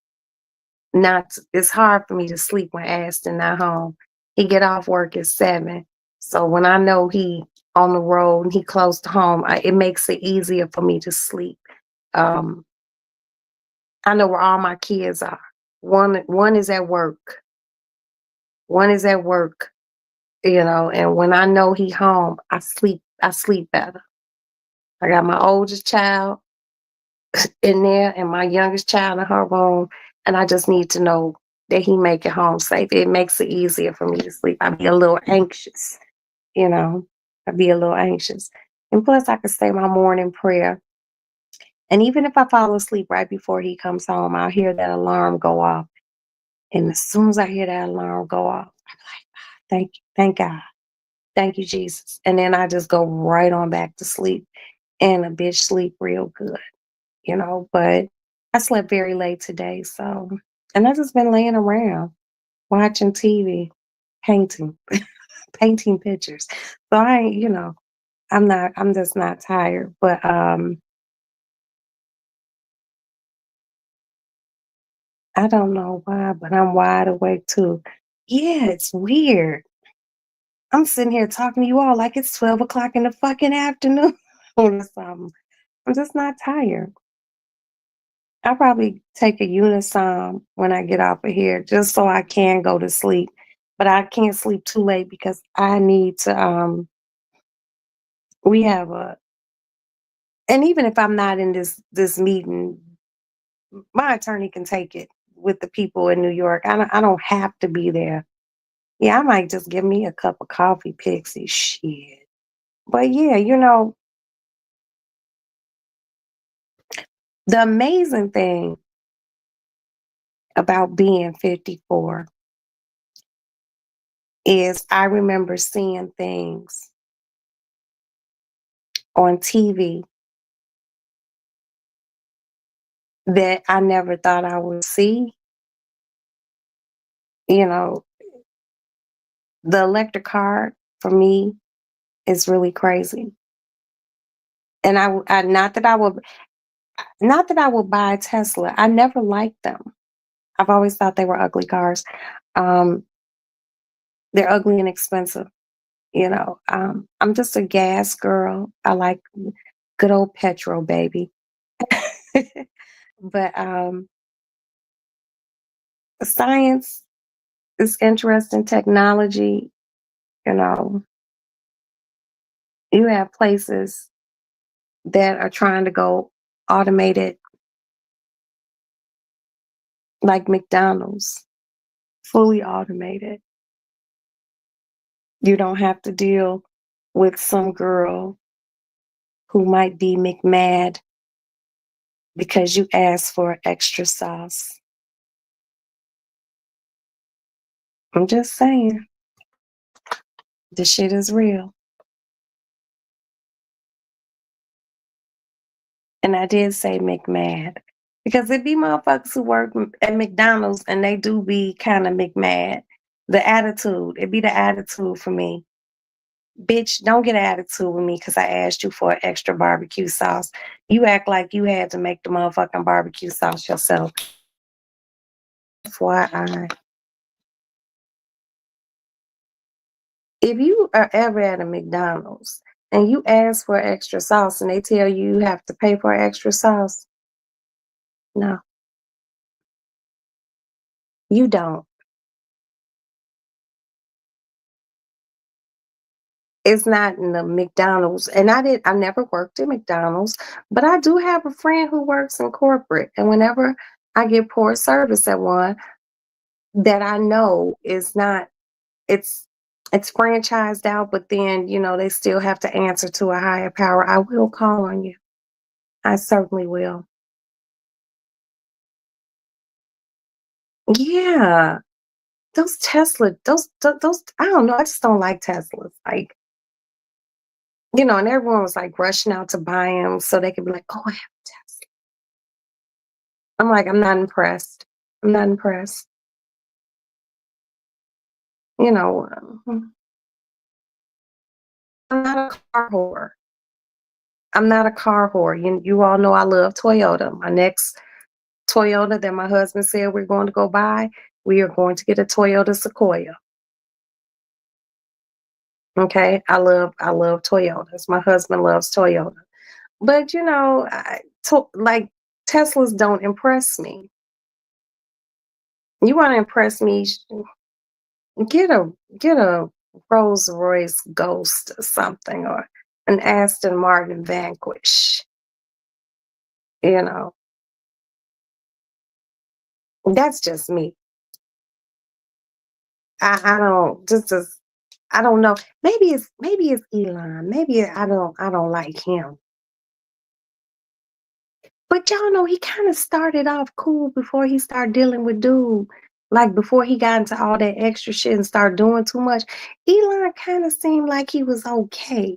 to sleep when Ashton not home. He get off work at 7. So when I know he on the road and he close to home, it makes it easier for me to sleep. Um, I know where all my kids are. One is at work. One is at work, and when I know he home, I sleep better. I got my oldest child in there and my youngest child in her room, and I just need to know that he make it home safe. It makes it easier for me to sleep. I'd be a little anxious, you know. I'd be a little anxious. And plus I could say my morning prayer. And even if I fall asleep right before he comes home, I'll hear that alarm go off. And as soon as I hear that alarm go off, I'm like, thank God. Thank you, Jesus. And then I just go right on back to sleep. And a bitch sleep real good. But I slept very late today. So, and I just been laying around watching TV, painting, painting pictures. So I'm just not tired, but I don't know why, but I'm wide awake too. Yeah, it's weird. I'm sitting here talking to you all like it's 12 o'clock in the fucking afternoon or something. I'm just not tired. I'll probably take a Unisom when I get off of here just so I can go to sleep. But I can't sleep too late because I need to we have a and even if I'm not in this meeting, my attorney can take it with the people in New York. I don't have to be there. Yeah, I might just give me a cup of coffee, Pixie. Shit. But yeah, the amazing thing about being 54 is I remember seeing things on TV that I never thought I would see. You know, the electric car for me is really crazy. And not that I would buy a Tesla. I never liked them. I've always thought they were ugly cars. Um, they're ugly and expensive. I'm just a gas girl. I like good old petrol, baby. But science is interesting. Technology, you know, you have places that are trying to go automated, like McDonald's, fully automated. You don't have to deal with some girl who might be McMad because you asked for extra sauce. I'm just saying, this shit is real. And I did say McMad because it be motherfuckers who work at McDonald's and they do be kind of McMad. The attitude, it be the attitude for me. Bitch, don't get an attitude with me because I asked you for extra barbecue sauce. You act like you had to make the motherfucking barbecue sauce yourself. FYI. If you are ever at a McDonald's and you ask for extra sauce and they tell you you have to pay for extra sauce, no, you don't. It's not in the McDonald's. And I never worked at McDonald's, but I do have a friend who works in corporate. And whenever I get poor service at one that I know is not, it's it's franchised out, but then, they still have to answer to a higher power. I will call on you. I certainly will. Yeah. Those Tesla, those, I don't know. I just don't like Teslas. Like, and everyone was like rushing out to buy them so they could be like, oh, I have a Tesla. I'm like, I'm not impressed. I'm not impressed. You know, I'm not a car whore. I'm not a car whore. You all know I love Toyota. My next Toyota that my husband said we're going to go buy, we are going to get a Toyota Sequoia. Okay, I love Toyotas. My husband loves Toyota, but like Teslas don't impress me. You want to impress me? Get a get a Rolls Royce Ghost or something, or an Aston Martin Vanquish. You know, that's just me. I don't just I don't know. Maybe it's Elon. Maybe I don't like him. But y'all know he kind of started off cool before he started dealing with dude. Like before he got into all that extra shit and started doing too much. Elon kind of seemed like he was okay.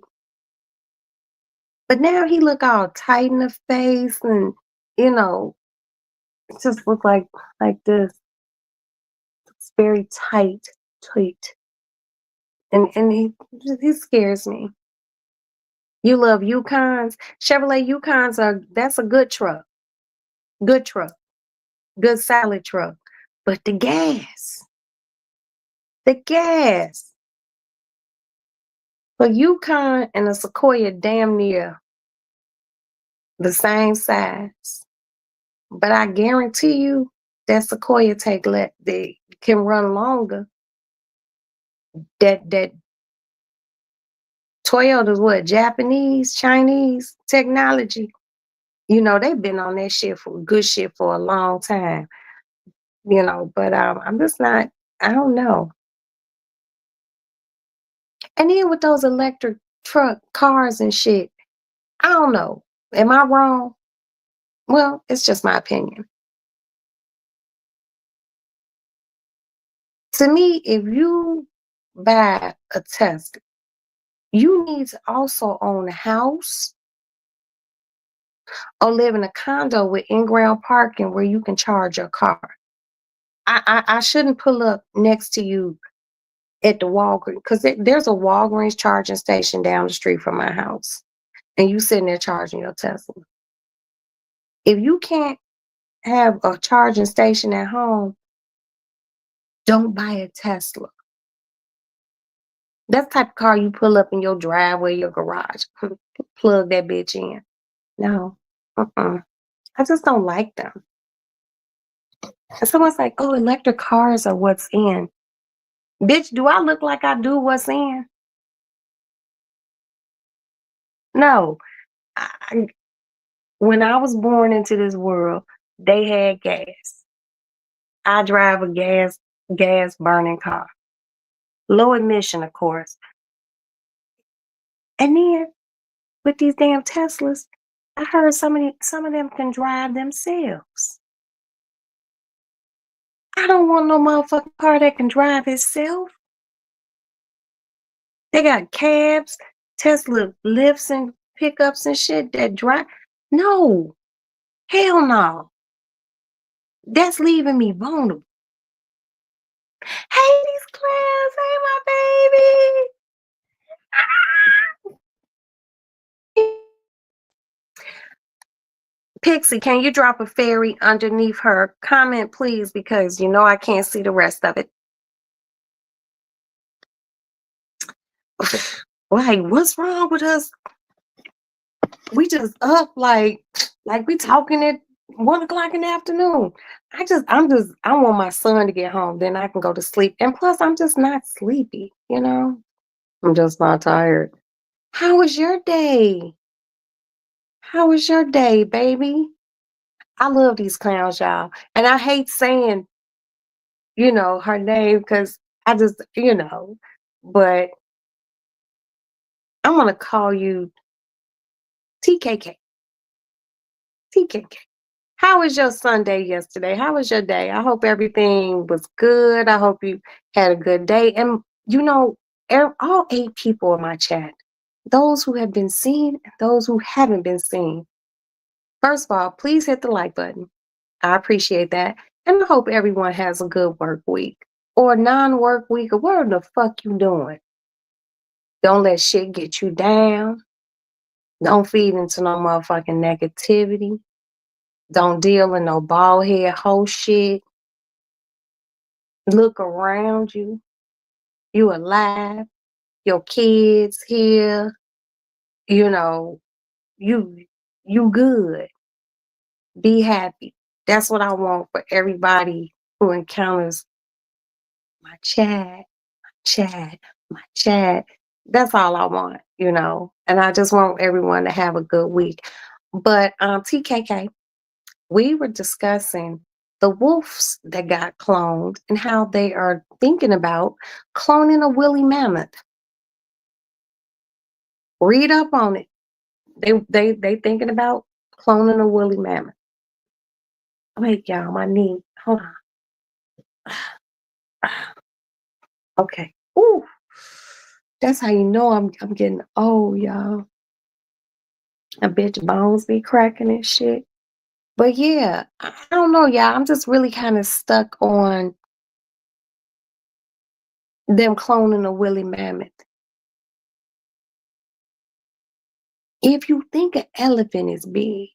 But now he look all tight in the face and you know, it just look like this. It's very tight. And he scares me. You love Yukons. Chevrolet Yukons that's a good truck. Good truck. Good salad truck. But the gas. A Yukon and a Sequoia damn near the same size. But I guarantee you that Sequoia they can run longer. That Toyota's what, Japanese, Chinese technology. They've been on that shit for good shit for a long time. But I'm just not, I don't know. And then with those electric truck cars and shit, I don't know. Am I wrong? Well, it's just my opinion. To me, if you buy a Tesla, you need to also own a house or live in a condo with in-ground parking where you can charge your car. I shouldn't pull up next to you at the Walgreens because there's a Walgreens charging station down the street from my house, and you sitting there charging your Tesla. If you can't have a charging station at home, don't buy a Tesla. That's the type of car you pull up in your driveway, your garage. Plug that bitch in. No. I just don't like them. And someone's like, oh, electric cars are what's in. Bitch, do I look like I do what's in? No. When I was born into this world, they had gas. I drive a gas burning car. Low emission, of course. And then with these damn Teslas, I heard some of them can drive themselves. I don't want no motherfucking car that can drive itself. They got cabs, Tesla lifts and pickups and shit that drive. No, hell no. That's leaving me vulnerable. Hey, these clowns. Hey, my baby. Pixie, can you drop a fairy underneath her comment, please? Because you know I can't see the rest of it. Like, what's wrong with us? We just up like we talking at 1 o'clock in the afternoon. I want my son to get home, then I can go to sleep. And plus, I'm just not sleepy, you know? I'm just not tired. How was your day? How was your day, baby? I love these clowns, y'all. And I hate saying, her name because I just, but I'm going to call you TKK. TKK. How was your Sunday yesterday? How was your day? I hope everything was good. I hope you had a good day. And, all 8 people in my chat, those who have been seen, and those who haven't been seen. First of all, please hit the like button. I appreciate that. And I hope everyone has a good work week or non-work week or whatever the fuck you doing. Don't let shit get you down. Don't feed into no motherfucking negativity. Don't deal in no bald head whole shit. Look around you. You alive. Your kids here. You good. Be happy. That's what I want for everybody who encounters my chat. My chat. That's all I want, and I just want everyone to have a good week. But TKK, we were discussing the wolves that got cloned and how they are thinking about cloning a woolly mammoth. Read up on it. They thinking about cloning a woolly mammoth. Wait, y'all, my knee. Hold on. Okay. Ooh. That's how you know I'm getting old, y'all. I bet your bones be cracking and shit. But yeah, I don't know, y'all. I'm just really kind of stuck on them cloning a woolly mammoth. If you think an elephant is big,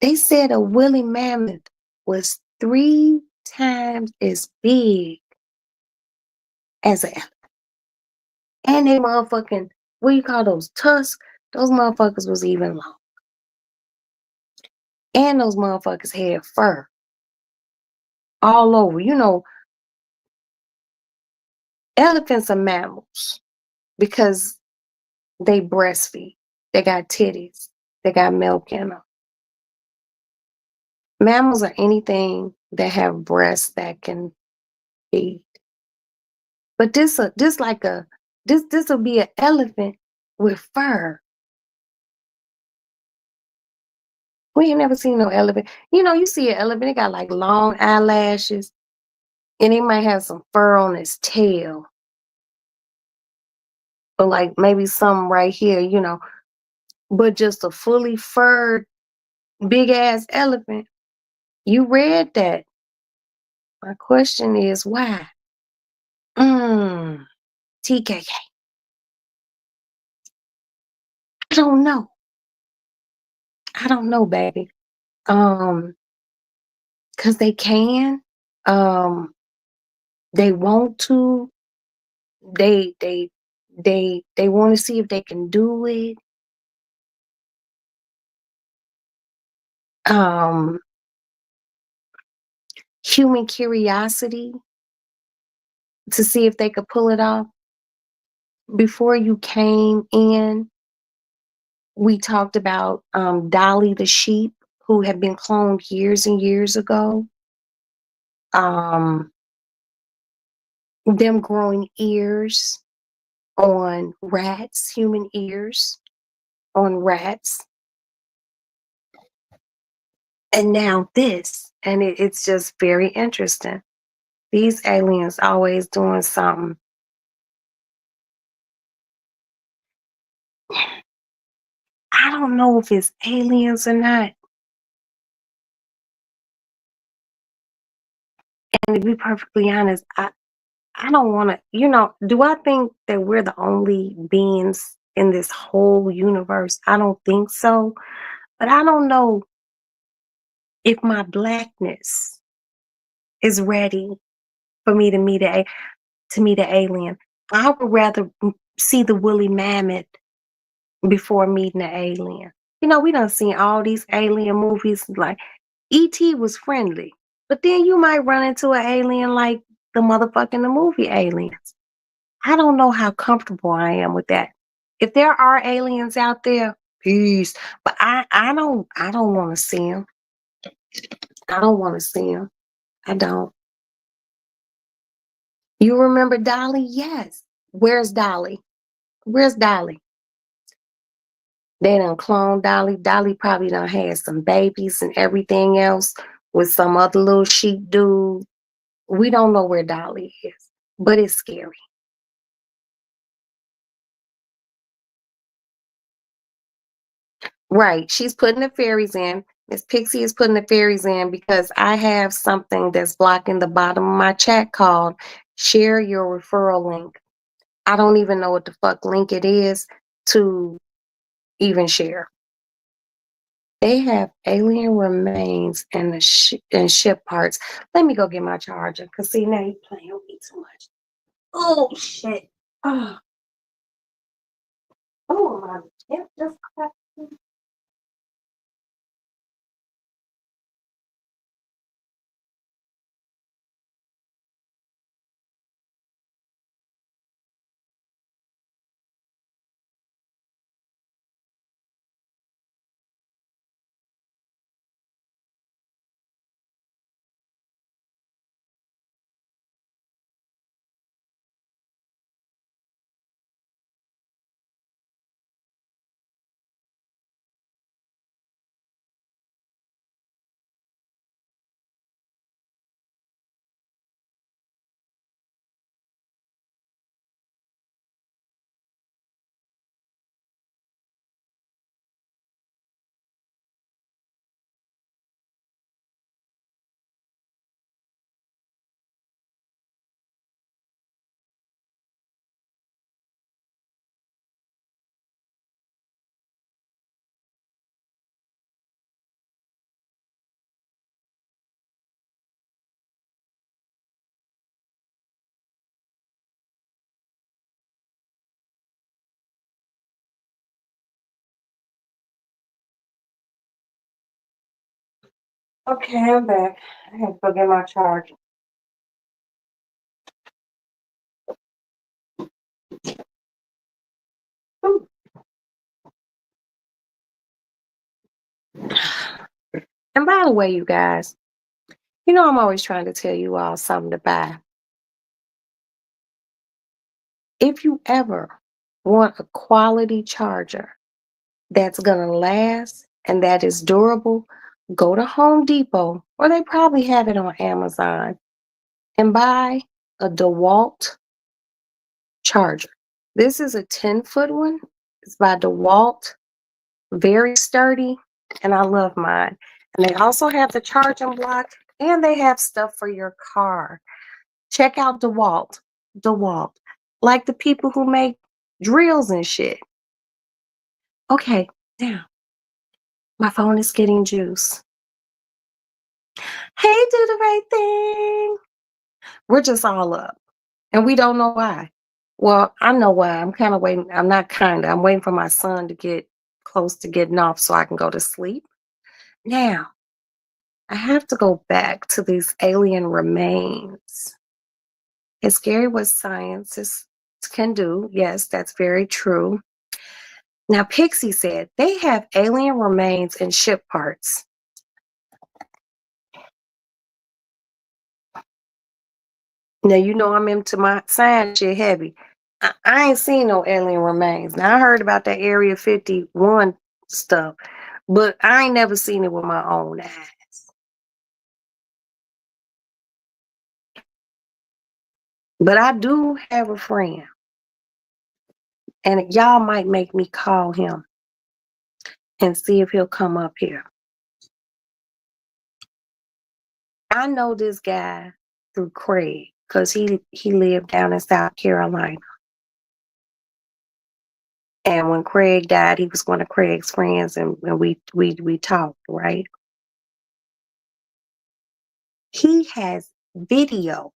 they said a woolly mammoth was 3 times as big as an elephant. And they motherfucking, what do you call those tusks? Those motherfuckers was even long. And those motherfuckers had fur all over. Elephants are mammals because they breastfeed. They got titties. They got milk in them. Mammals are anything that have breasts that can feed. But this will be an elephant with fur. We ain't never seen no elephant. You see an elephant, it got like long eyelashes, and it might have some fur on its tail. Or like maybe some right here, but just a fully furred big ass elephant. You read that. My question is why? TKK. I don't know. I don't know, baby. Cause they can. Um, they want to. They they they want to see if they can do it. Um, human curiosity to see if they could pull it off. Before you came in, we talked about Dolly the sheep, who had been cloned years and years ago. Um, them growing ears on rats, human ears on rats. And now this, and it's just very interesting. These aliens always doing something. I don't know if it's aliens or not. And to be perfectly honest, I don't want to, do I think that we're the only beings in this whole universe? I don't think so. But I don't know if my blackness is ready for me to meet an alien. I would rather see the woolly mammoth before meeting an alien. We done seen all these alien movies. Like E.T. was friendly, but then you might run into an alien like the motherfucking the movie Aliens. I don't know how comfortable I am with that. If there are aliens out there, peace. But I don't want to see them. I don't want to see them. I don't. You remember Dolly? Yes. Where's Dolly? Where's Dolly? They done cloned Dolly. Dolly probably done had some babies and everything else with some other little sheep dude. We don't know where Dolly is, but it's scary. Right. She's putting the fairies in. Miss Pixie is putting the fairies in because I have something that's blocking the bottom of my chat called share your referral link. I don't even know what the fuck link it is to even share. They have alien remains and and ship parts. Let me go get my charger because see now you playing with me too much. Oh shit. Oh, oh my hip just cracked. Okay, I'm back. I had to go get my charger. Ooh. And by the way, you guys, I'm always trying to tell you all something to buy. If you ever want a quality charger that's going to last and that is durable, go to Home Depot, or they probably have it on Amazon, and buy a DeWalt charger. This is a 10-foot one. It's by DeWalt. very sturdy, and I love mine. And they also have the charging block, and they have stuff for your car. Check out DeWalt. DeWalt. Like the people who make drills and shit. Okay, now my phone is getting juice. Hey, do the right thing. We're just all up. And we don't know why. Well, I know why. I'm kind of waiting. I'm not kind of. I'm waiting for my son to get close to getting off so I can go to sleep. Now, I have to go back to these alien remains. It's scary what scientists can do. Yes, that's very true. Now, Pixie said they have alien remains and ship parts. Now, you know I'm into my science shit heavy. I ain't seen no alien remains. Now, I heard about that Area 51 stuff, but I ain't never seen it with my own eyes. But I do have a friend, and y'all might make me call him and see if he'll come up here. I know this guy through Craig because he lived down in South Carolina. And when Craig died, he was one of Craig's friends, and we talked, right? He has video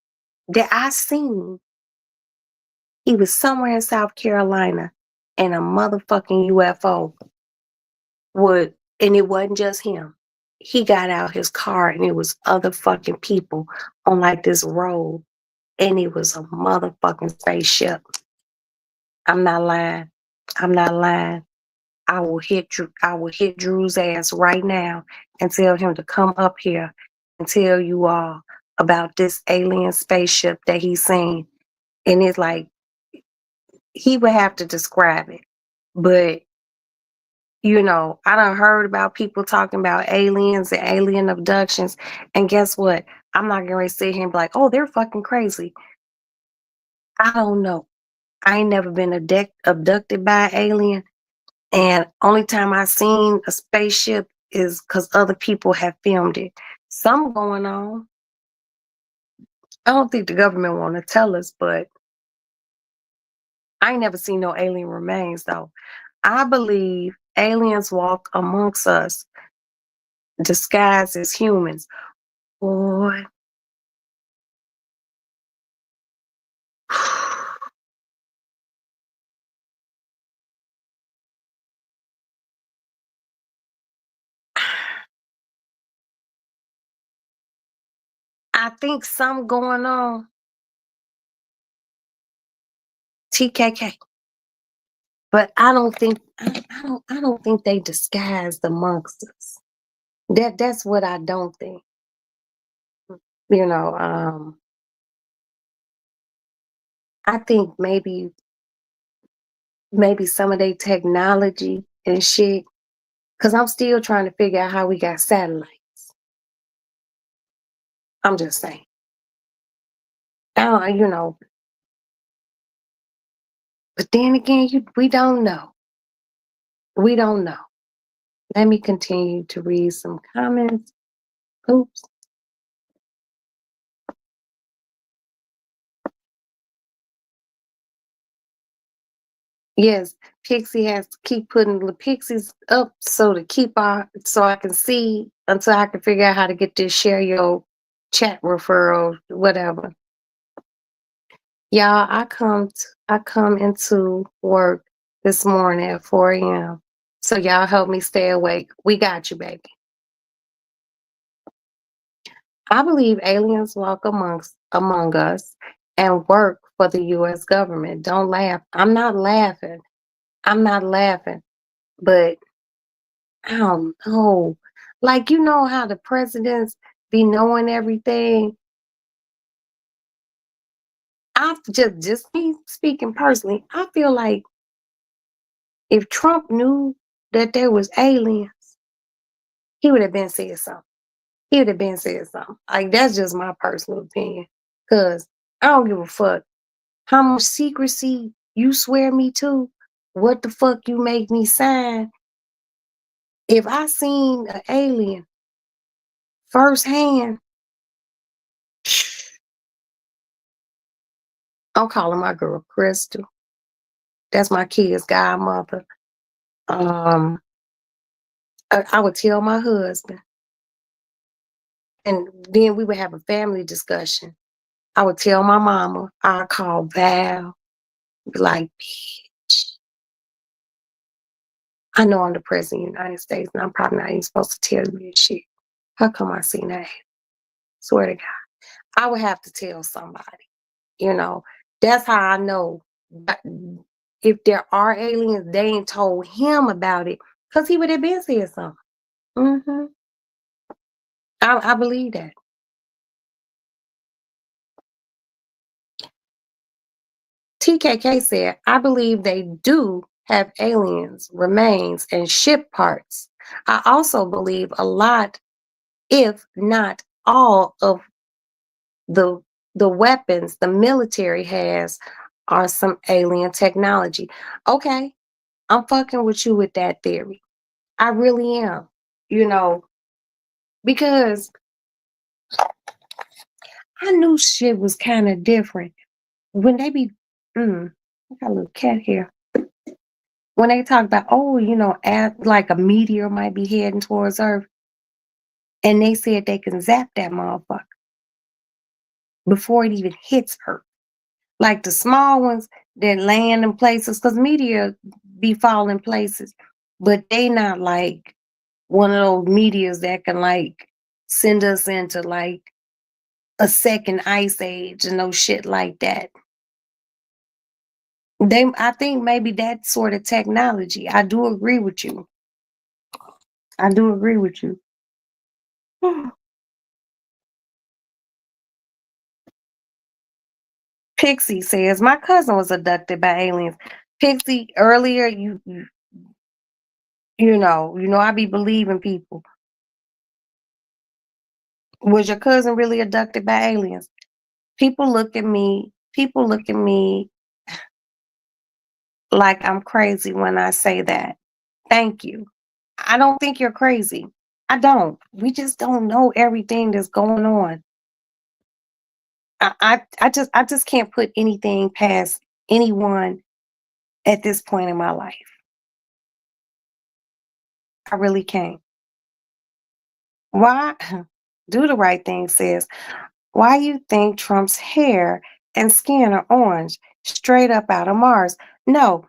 that I seen. He was somewhere in South Carolina, and a motherfucking UFO would, and it wasn't just him. He got out his car, and it was other fucking people on like this road, and it was a motherfucking spaceship. I'm not lying. I'm not lying. I will hit Drew's ass right now and tell him to come up here and tell you all about this alien spaceship that he's seen. And it's like he would have to describe it. But you know, I done heard about people talking about aliens and alien abductions. And guess what? I'm not gonna sit here and be like, oh, they're fucking crazy. I don't know. I ain't never been abducted by an alien. And only time I seen a spaceship is because other people have filmed it. Something going on. I don't think the government want to tell us, but I ain't never seen no alien remains though. I believe aliens walk amongst us disguised as humans. Boy. I think something going on. TKK. But I don't think they disguised amongst us. That's what I don't think. You know, I think maybe some of their technology and shit. Cause I'm still trying to figure out how we got satellites. I'm just saying. I don't, you know, but then again, we don't know. We don't know. Let me continue to read some comments. Oops. Yes, Pixie has to keep putting the pixies up so I can see until I can figure out how to get this share your chat referral, whatever. Y'all, I come into work this morning at 4 a.m. So y'all help me stay awake. We got you, baby. I believe aliens walk among us and work for the US government. Don't laugh. I'm not laughing. I'm not laughing. But I don't know. Like you know how the presidents be knowing everything. I just me speaking personally, I feel like if Trump knew that there was aliens, he would have been said something. He would have been said something. Like that's just my personal opinion. Cause I don't give a fuck how much secrecy you swear me to, what the fuck you make me sign. If I seen an alien firsthand, I'm calling my girl Crystal. That's my kid's godmother. Um, I would tell my husband, and then we would have a family discussion. I would tell my mama. I'd call Val, be like, bitch, I know I'm the president of the United States, and I'm probably not even supposed to tell you this shit. How come I seen that? Swear to God. I would have to tell somebody, you know. That's how I know that if there are aliens, they ain't told him about it, because he would have been said something. hmm I believe that. TKK said, I believe they do have aliens, remains, and ship parts. I also believe a lot, if not all, of the the weapons the military has are some alien technology. Okay, I'm fucking with you with that theory. I really am. You know, because I knew shit was kind of different. When they be, I got a little cat here. When they talk about, oh, like a meteor might be heading towards Earth, and they said they can zap that motherfucker before it even hits Earth. Like the small ones that land in places, because meteor be falling places, but they not like one of those meteors that can like send us into like a second ice age and no shit like that. I think maybe that sort of technology. I do agree with you. I do agree with you. Pixie says my cousin was abducted by aliens. Pixie, earlier I be believing people. Was your cousin really abducted by aliens? People look at me like I'm crazy when I say that. Thank you. I don't think you're crazy. I don't. We just don't know everything that's going on. I just can't put anything past anyone at this point in my life. I really can't. Why? Do the right thing says, why you think Trump's hair and skin are orange, straight up out of Mars? No,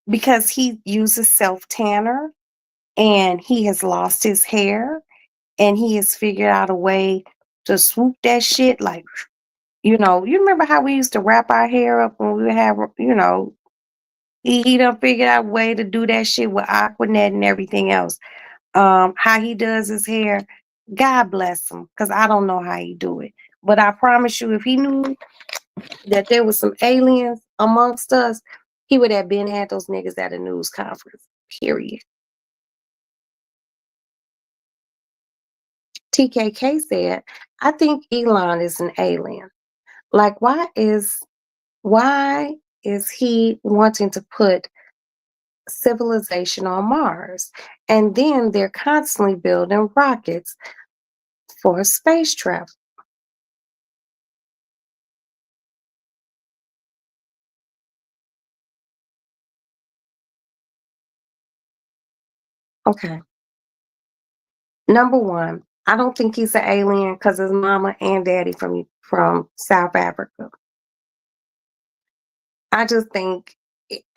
because he uses self tanner and he has lost his hair and he has figured out a way to swoop that shit like, you remember how we used to wrap our hair up when we would have, he done figured out a way to do that shit with Aquanet and everything else. How he does his hair, God bless him, because I don't know how he do it. But I promise you, if he knew that there was some aliens amongst us, he would have been had those niggas at a news conference. Period. TKK said, I think Elon is an alien. Like, why is he wanting to put civilization on Mars? And then they're constantly building rockets for space travel. Okay. Number one, I don't think he's an alien because his mama and daddy from South Africa. I just think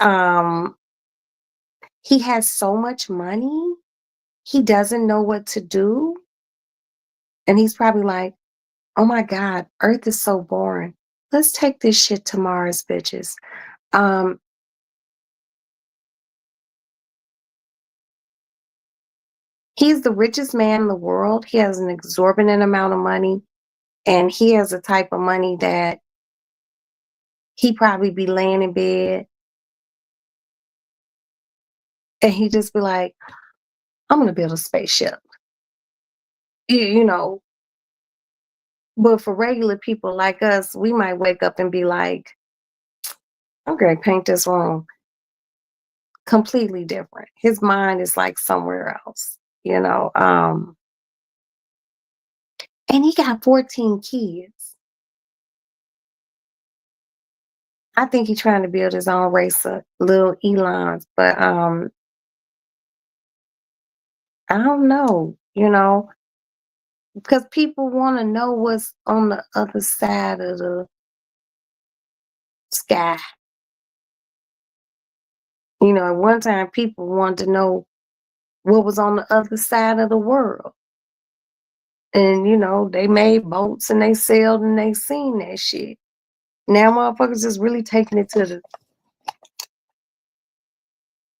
um he has so much money, he doesn't know what to do. And he's probably like, oh my God, Earth is so boring. Let's take this shit to Mars, bitches. Um, he's the richest man in the world. He has an exorbitant amount of money, and he has a type of money that he probably be laying in bed and he just be like, I'm gonna build a spaceship. You know, but for regular people like us, we might wake up and be like, I'm gonna paint this room completely different. His mind is like somewhere else. you know. And he got 14 kids. I think he's trying to build his own race of little Elons, but I don't know, because people want to know what's on the other side of the sky. At one time people wanted to know what was on the other side of the world. And they made boats and they sailed and they seen that shit. Now motherfuckers is really taking it to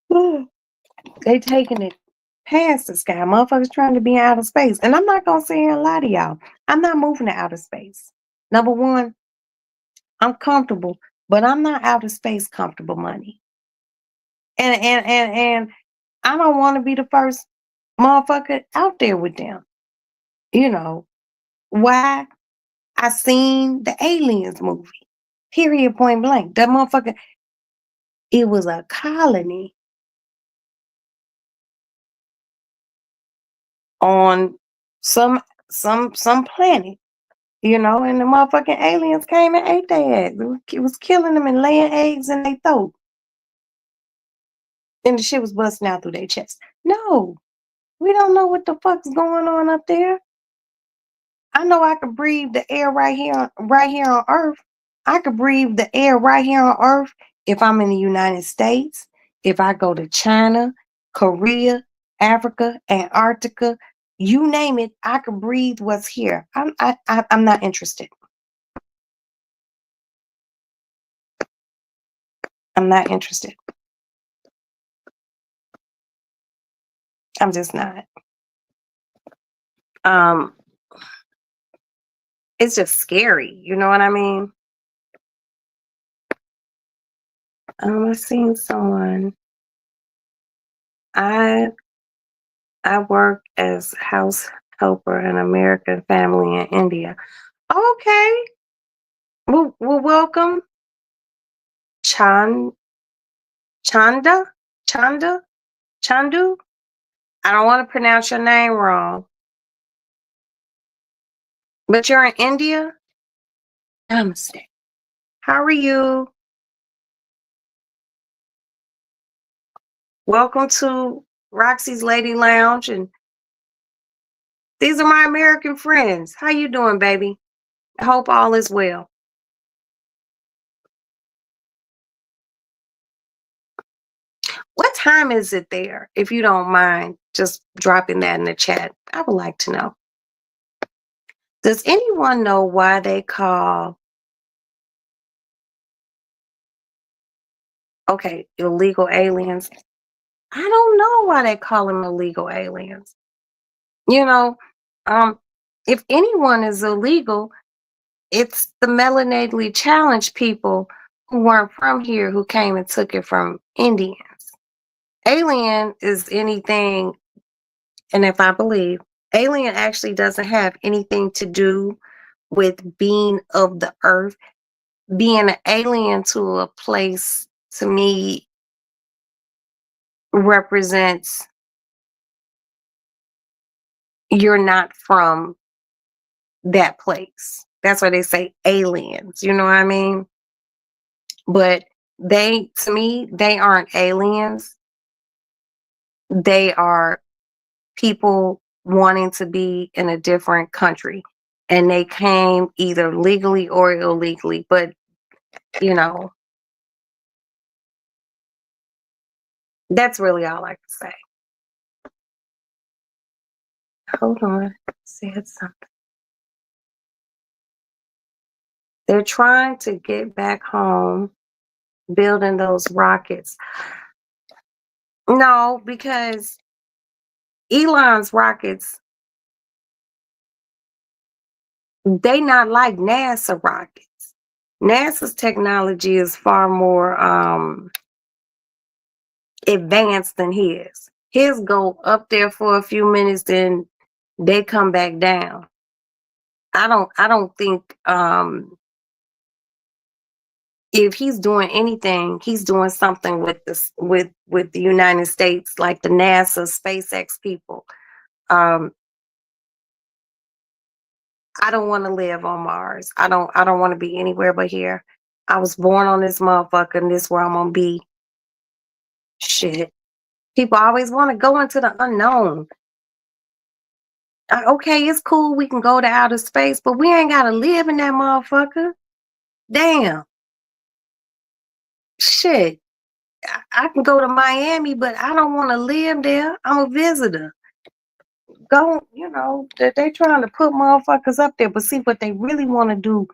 the they taking it past the sky. Motherfuckers trying to be in outer space. And I'm not gonna sit here and lie to y'all. I'm not moving to outer space. Number one, I'm comfortable, but I'm not outer space comfortable money. And I don't want to be the first motherfucker out there with them. Why? I seen the Aliens movie. Period, point blank. That motherfucker, it was a colony on some planet, and the motherfucking aliens came and ate their ass. It was killing them and laying eggs in their throat. And the shit was busting out through their chest. No, we don't know what the fuck's going on up there. I know I could breathe the air right here on Earth. I could breathe the air right here on Earth if I'm in the United States, if I go to China, Korea, Africa, Antarctica, you name it, I could breathe what's here. I'm not interested. I'm not interested. I'm just not. It's just scary, you know what I mean? I seen someone. I work as house helper in American family in India. Okay. Well, welcome. Chanda? Chanda? Chandu? I don't want to pronounce your name wrong. But you're in India? Namaste. How are you? Welcome to Roxy's Lady Lounge, and these are my American friends. How you doing, baby? I hope all is well. What time is it there? If you don't mind just dropping that in the chat, I would like to know. Does anyone know why they call illegal aliens? I don't know why they call them illegal aliens. If anyone is illegal, it's the melanatedly challenged people who weren't from here who came and took it from Indians. Alien is anything, and if I believe, alien actually doesn't have anything to do with being of the earth. Being an alien to a place, to me, represents you're not from that place. That's why they say aliens, you know what I mean? But to me, they aren't aliens. They are people wanting to be in a different country. And they came either legally or illegally. But, that's really all I can say. Hold on. Said something. They're trying to get back home, building those rockets. No, because Elon's rockets, they not like NASA rockets. NASA's technology is far more advanced than his. His go up there for a few minutes, then they come back down. I don't think if he's doing anything, he's doing something with this with the United States, like the NASA, SpaceX people. Um, I don't want to live on Mars. I don't want to be anywhere but here. I was born on this motherfucker and this where I'm gonna be. Shit. People always want to go into the unknown. Okay, it's cool. We can go to outer space, but we ain't gotta live in that motherfucker. Damn. Shit. I can go to Miami, but I don't want to live there. I'm a visitor. Go, they trying to put motherfuckers up there, but see what they really want to do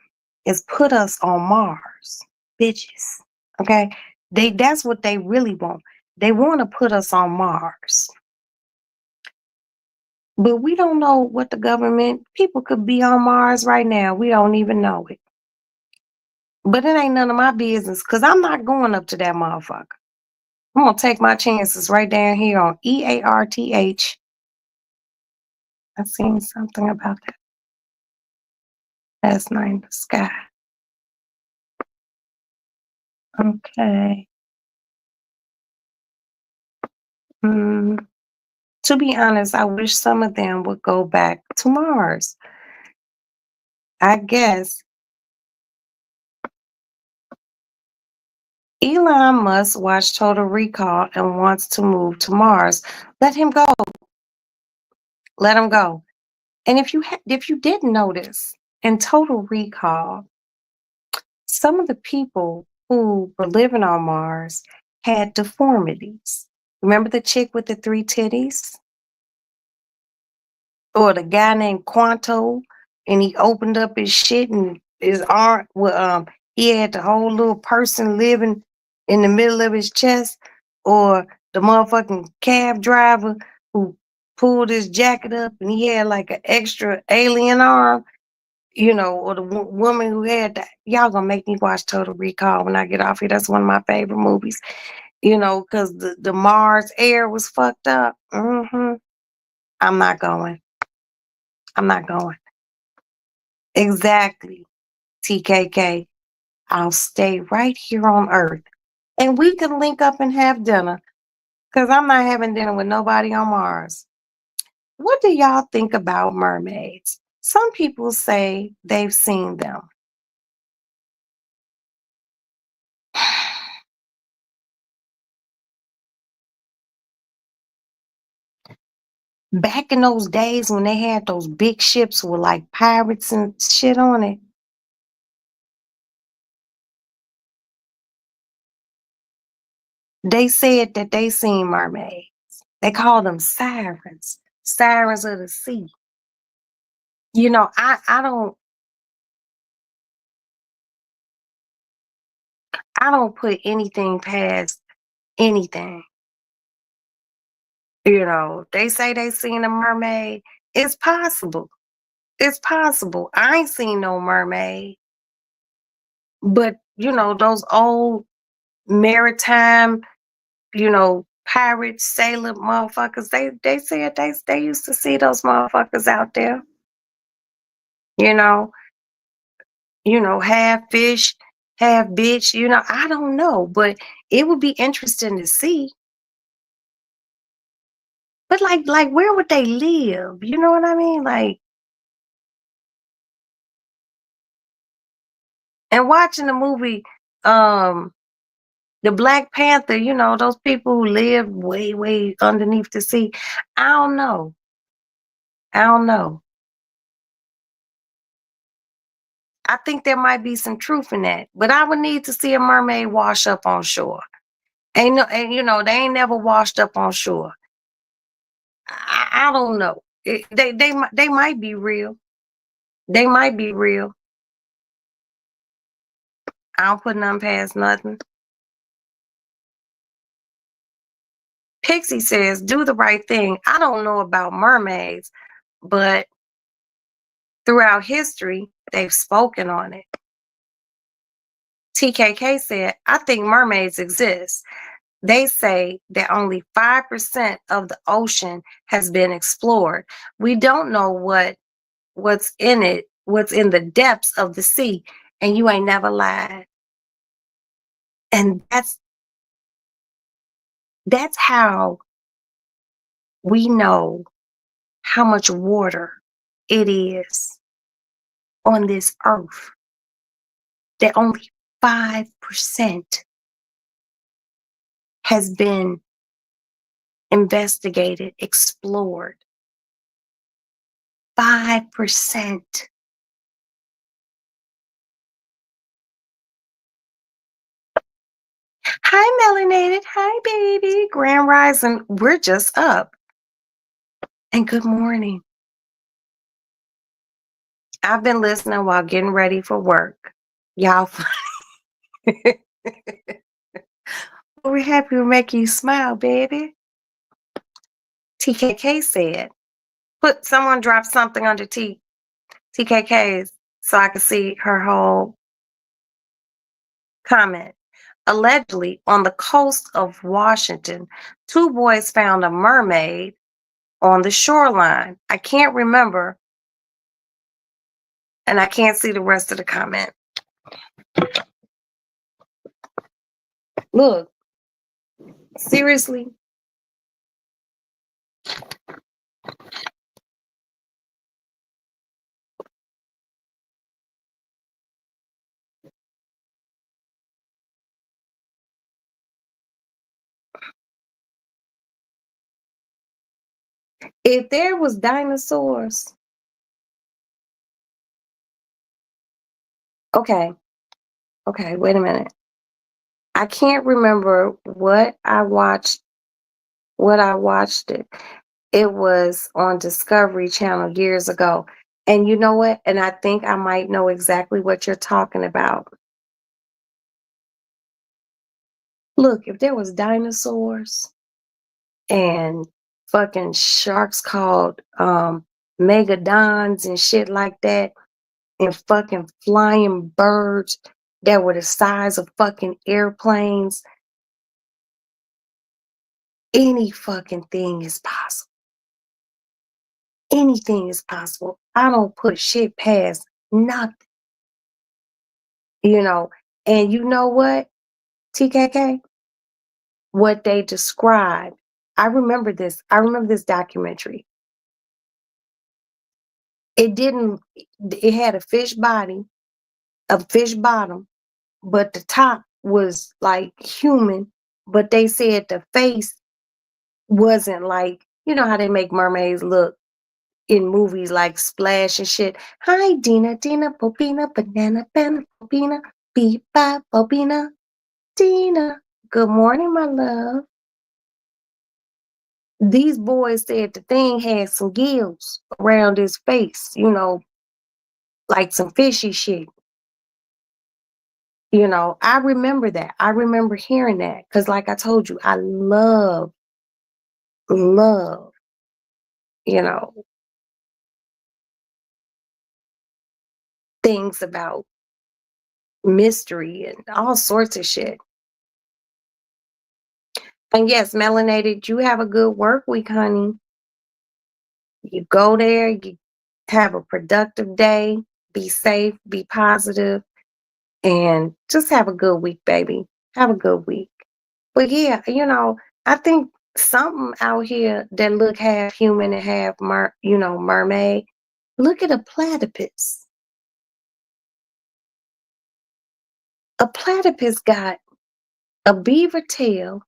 is put us on Mars, bitches. Okay, that's what they really want. They want to put us on Mars, but we don't know what the government people could be on Mars right now. We don't even know it. But it ain't none of my business because I'm not going up to that motherfucker. I'm gonna take my chances right down here on EARTH. I seen something about that last night in the sky. Okay. Mm, to be honest, I wish some of them would go back to Mars. I guess Elon Musk watched Total Recall and wants to move to Mars. Let him go. Let him go. And if you didn't notice, in Total Recall, some of the people who were living on Mars had deformities. Remember the chick with the 3 titties? Or the guy named Quanto, and he opened up his shit and his arm, well, he had the whole little person living in the middle of his chest, or the motherfucking cab driver who pulled his jacket up and he had like an extra alien arm, or the woman who had that. Y'all gonna make me watch Total Recall when I get off here. That's one of my favorite movies, because the Mars air was fucked up. I'm not going. I'm not going. Exactly, TKK. I'll stay right here on Earth. And we can link up and have dinner because I'm not having dinner with nobody on Mars. What do y'all think about mermaids? Some people say they've seen them. Back in those days when they had those big ships with like pirates and shit on it, they said that they seen mermaids. They called them sirens, sirens of the sea. I don't put anything past anything. They say they seen a mermaid. It's possible. It's possible. I ain't seen no mermaid. But, those old maritime, pirate sailor motherfuckers, they said they used to see those motherfuckers out there, you know, half fish, half bitch, I don't know, but it would be interesting to see. But like where would they live? You know what I mean? Like, and watching the movie, the Black Panther, those people who live way, way underneath the sea. I don't know. I don't know. I think there might be some truth in that, but I would need to see a mermaid wash up on shore. Ain't no, and they ain't never washed up on shore. I don't know. They might be real. They might be real. I don't put nothing past nothing. Pixie says, do the right thing. I don't know about mermaids, but throughout history, they've spoken on it. TKK said, I think mermaids exist. They say that only 5% of the ocean has been explored. We don't know what's in it, what's in the depths of the sea, and you ain't never lied. And that's how we know how much water it is on this earth, that only 5% has been investigated, explored. 5%. Hi, Melanated. Hi, baby. Grand Rising. We're just up. And good morning. I've been listening while getting ready for work. Y'all funny. We're happy to make you smile, baby. TKK said, someone dropped something under TKK's so I could see her whole comment. Allegedly, on the coast of Washington, 2 boys found a mermaid on the shoreline. I can't remember, and I can't see the rest of the comment. Look, seriously. If there was dinosaurs, okay, wait a minute. I can't remember what I watched it. It was on Discovery Channel years ago. And you know what? And I think I might know exactly what you're talking about. Look, if there was dinosaurs and fucking sharks called megalodons and shit like that, and fucking flying birds that were the size of fucking airplanes, any fucking thing is possible. Anything is possible. I don't put shit past nothing, you know. And you know what, TKK? What they described, I remember this. I remember this documentary. It had a fish body, a fish bottom, but the top was like human. But they said the face wasn't like, you know how they make mermaids look in movies like Splash and shit. Hi, Dina, Bobina, Banana, Bobina, Beepa, Bobina, Dina. Good morning, my love. These boys said the thing had some gills around his face, you know, like some fishy shit. You know, I remember that. I remember hearing that because, like I told you, I love, you know, things about mystery and all sorts of shit. And yes, Melanated, you have a good work week, honey. You go there, you have a productive day, be safe, be positive, and just have a good week, baby. Have a good week. But yeah, you know, I think something out here that look half human and half mermaid. Look at a platypus. A platypus got a beaver tail,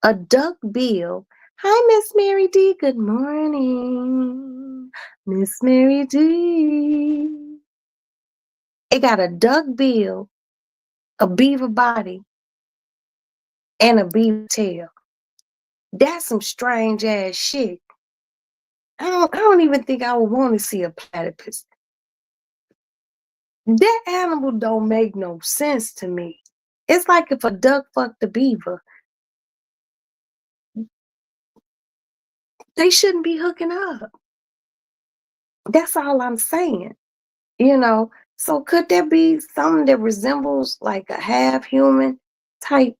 a duck bill. Hi, Miss Mary D. Good morning, Miss Mary D. It got a duck bill, a beaver body, and a beaver tail. That's some strange ass shit. I don't even think I would want to see a platypus. That animal don't make no sense to me. It's like if a duck fucked a beaver. They shouldn't be hooking up. That's all I'm saying. You know, so could there be something that resembles like a half human type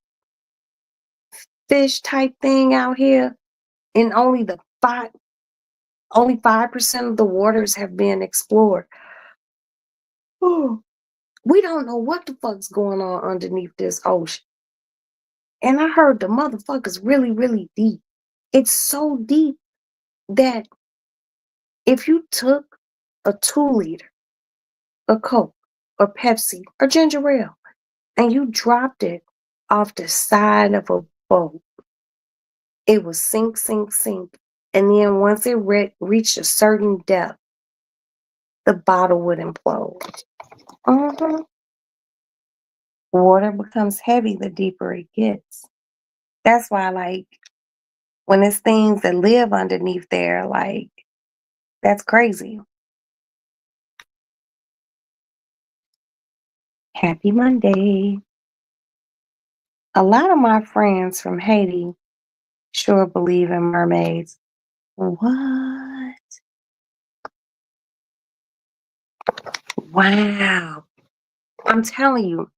fish type thing out here? And only 5% of the waters have been explored. Oh, we don't know what the fuck's going on underneath this ocean. And I heard the motherfucker's really, really deep. It's so deep that if you took a 2 liter of Coke or Pepsi or ginger ale and you dropped it off the side of a boat, it would sink, sink, sink. And then once it reached a certain depth, the bottle would implode. Mhm. Water becomes heavy the deeper it gets. That's why, like, when it's things that live underneath there, like, that's crazy. Happy Monday. A lot of my friends from Haiti sure believe in mermaids. What? Wow. I'm telling you,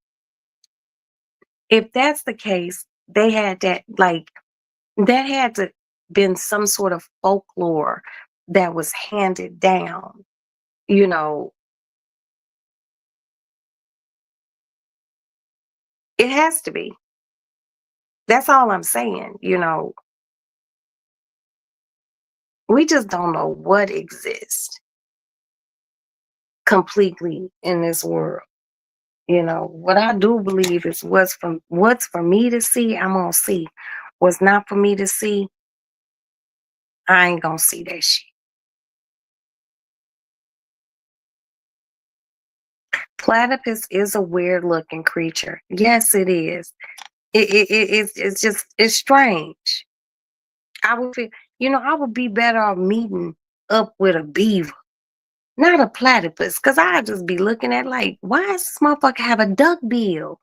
if that's the case, they had that, like, that had to been some sort of folklore that was handed down, you know. It has to be. That's all I'm saying. We just don't know what exists completely in this world. What I do believe is what's for me to see, I'm gonna see. What's not for me to see, I ain't gonna see that shit. Platypus is a weird looking creature. Yes, it is. It's strange. I would be better off meeting up with a beaver, not a platypus, because I'd just be looking at like, why does this motherfucker have a duck bill?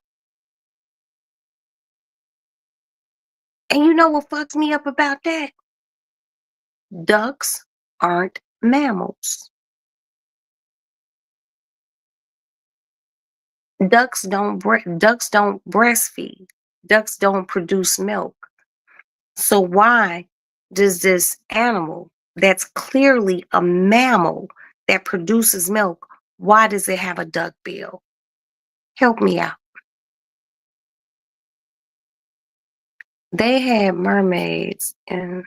And you know what fucks me up about that? Ducks aren't mammals. Ducks don't breastfeed. Ducks don't produce milk. So why does this animal that's clearly a mammal that produces milk, why does it have a duck bill? Help me out. They had mermaids in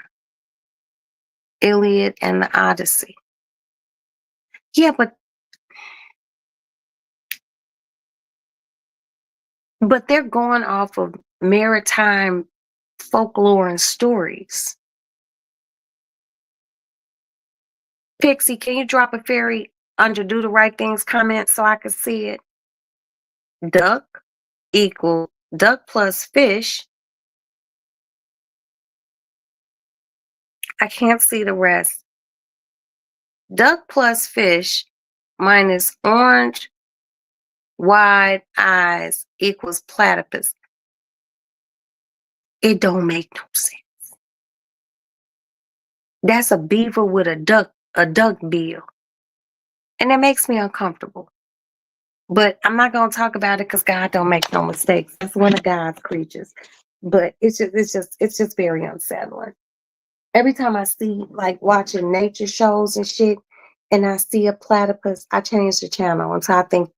Iliad and the Odyssey. Yeah, but they're going off of maritime folklore and stories. Pixie, can you drop a fairy under Do the Right Things comment so I can see it? Duck equal duck plus fish. I can't see the rest. Duck plus fish minus orange wide eyes equals platypus. It don't make no sense. That's a beaver with a duck bill. And it makes me uncomfortable. But I'm not gonna talk about it because God don't make no mistakes. That's one of God's creatures. But it's just very unsettling. Every time I see, like, watching nature shows and shit, and I see a platypus, I change the channel until I think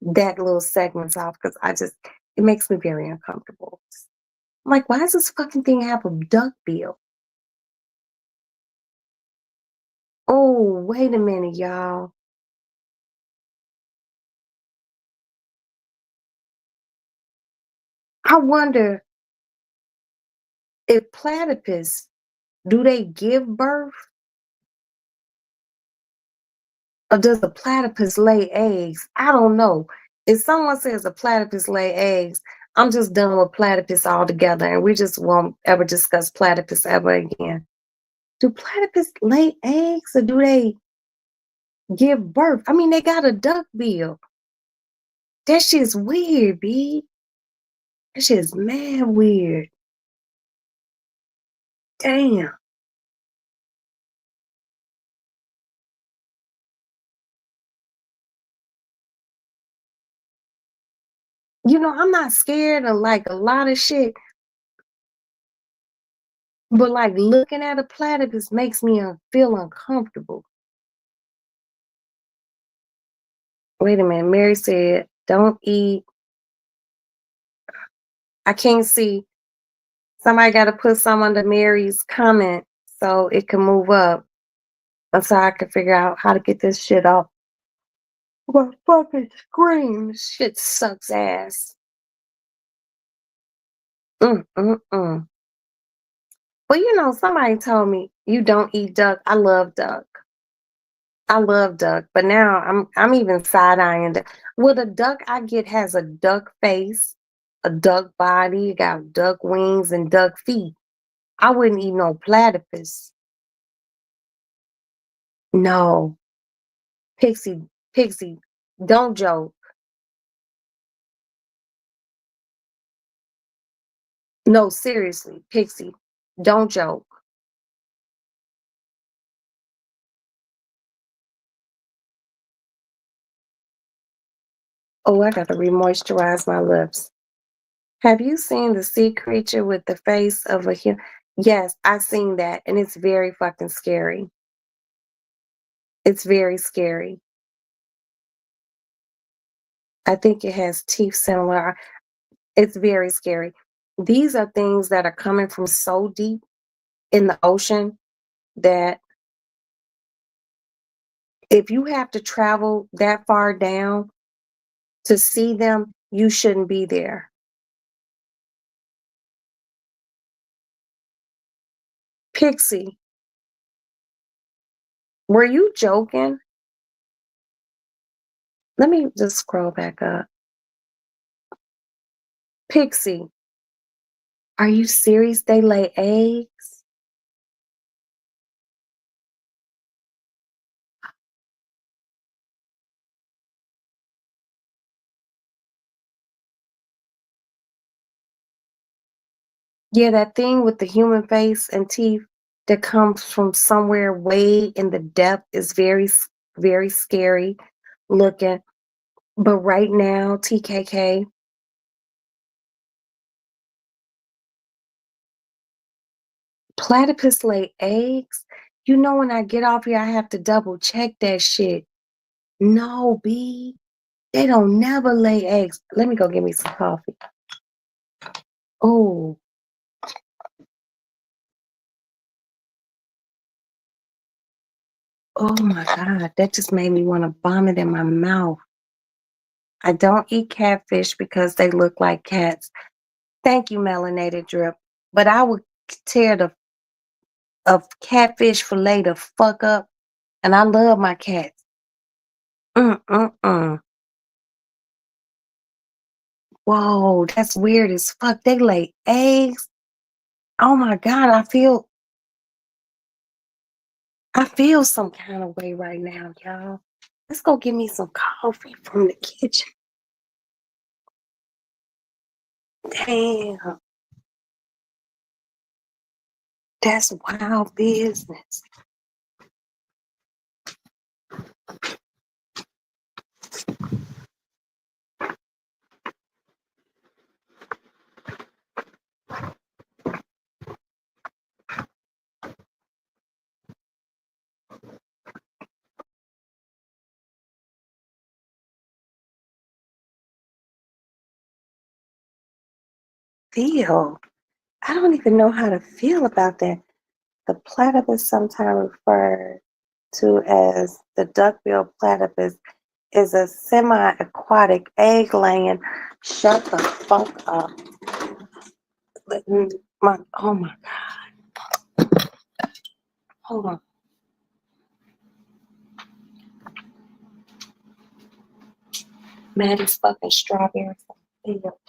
that little segment's off because it makes me very uncomfortable. I'm like, why does this fucking thing have a duck bill? Oh, wait a minute, y'all. I wonder if platypus, do they give birth? Or does a platypus lay eggs? I don't know. If someone says a platypus lay eggs, I'm just done with platypus altogether, and we just won't ever discuss platypus ever again. Do platypus lay eggs or do they give birth? I mean, they got a duck bill. That shit's weird, B. That shit's mad weird. Damn. I'm not scared of like a lot of shit, but like looking at a platypus makes me feel uncomfortable. Wait a minute. Mary said, don't eat. I can't see. Somebody got to put some under Mary's comment. so it can move up, and so I can figure out how to get this shit off my fucking screen. This shit sucks ass. Mm. Well, somebody told me you don't eat duck. I love duck. I love duck, but now I'm even side eyeing duck. Well, the duck I get has a duck face, a duck body, got duck wings and duck feet. I wouldn't eat no platypus. No, Pixie, don't joke. No, seriously, Pixie, don't joke. Oh, I got to re-moisturize my lips. Have you seen the sea creature with the face of a human? Yes, I've seen that, and it's very fucking scary. It's very scary. I think it has teeth similar. It's very scary. These are things that are coming from so deep in the ocean that if you have to travel that far down to see them, you shouldn't be there. Pixie, were you joking? Let me just scroll back up. Pixie, are you serious? They lay eggs? Yeah, that thing with the human face and teeth that comes from somewhere way in the depth is very scary looking. But right now, TKK, platypus lay eggs. When I get off here, I have to double check that shit. No, B, they don't never lay eggs. Let me go get me some coffee. Oh, oh my God, that just made me want to vomit in my mouth. I don't eat catfish because they look like cats. Thank you, melanated drip. But I would tear the of catfish fillet the fuck up, and I love my cats. Mm. Whoa, that's weird as fuck. They lay eggs. Oh my God, I feel some kind of way right now, y'all. Let's go get me some coffee from the kitchen. Damn, that's wild business. Feel. I don't even know how to feel about that. The platypus, sometimes referred to as the duck-billed platypus, is a semi-aquatic egg-laying. Shut the fuck up. Oh my God. Hold on. Maddie's fucking strawberries. Feel.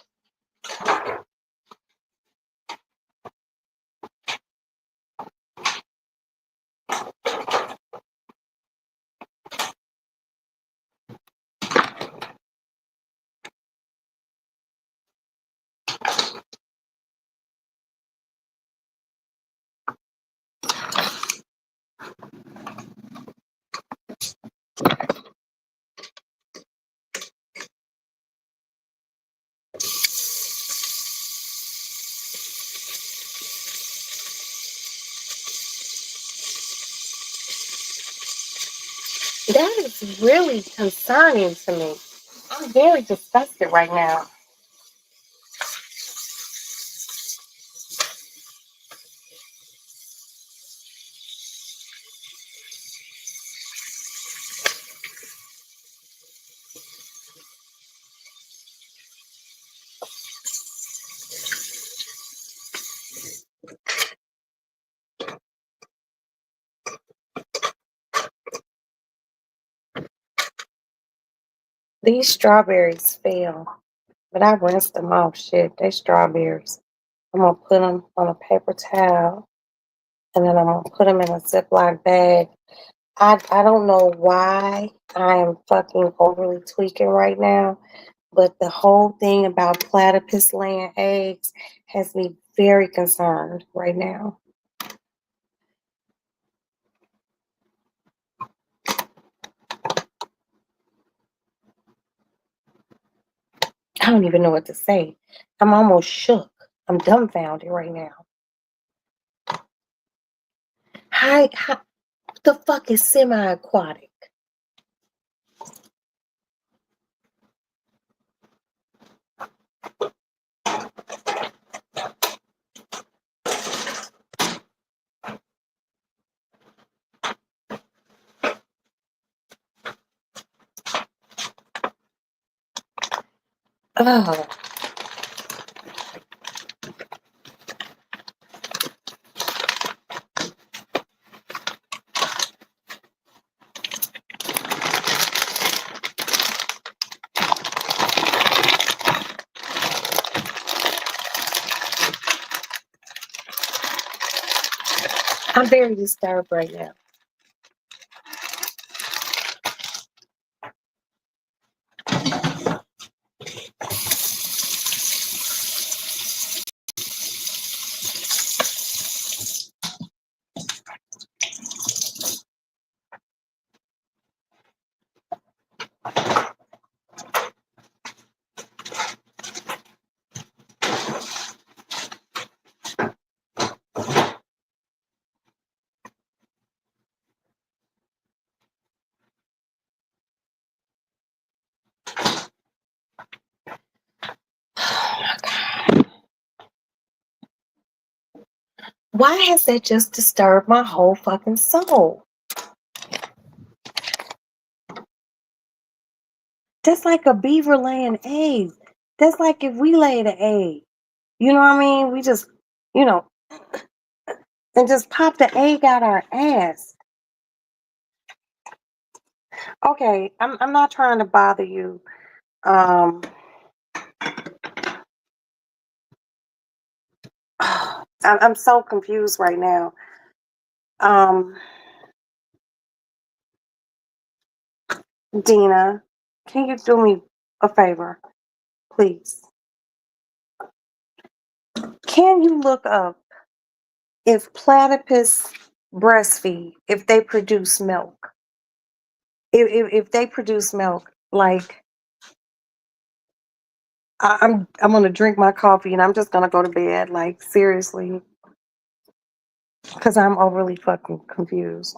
That is really concerning to me. I'm very disgusted right now. These strawberries fell, but I rinsed them off. Shit, they strawberries. I'm gonna put them on a paper towel, and then I'm gonna put them in a Ziploc bag. I don't know why I am fucking overly tweaking right now, but the whole thing about platypus laying eggs has me very concerned right now. I don't even know what to say. I'm almost shook. I'm dumbfounded right now. How the fuck is semi-aquatic? Oh, I'm very disturbed right now. Why has that just disturbed my whole fucking soul? That's like a beaver laying eggs. That's like if we laid an egg. You know what I mean? We just, you know, and just pop the egg out our ass. Okay, I'm not trying to bother you. Um I'm so confused right now. Um Dina, can you do me a favor, please? Can you look up if platypus breastfeed, if they produce milk? If they produce milk, like I'm gonna drink my coffee and I'm just gonna go to bed. Like seriously, because I'm overly fucking confused.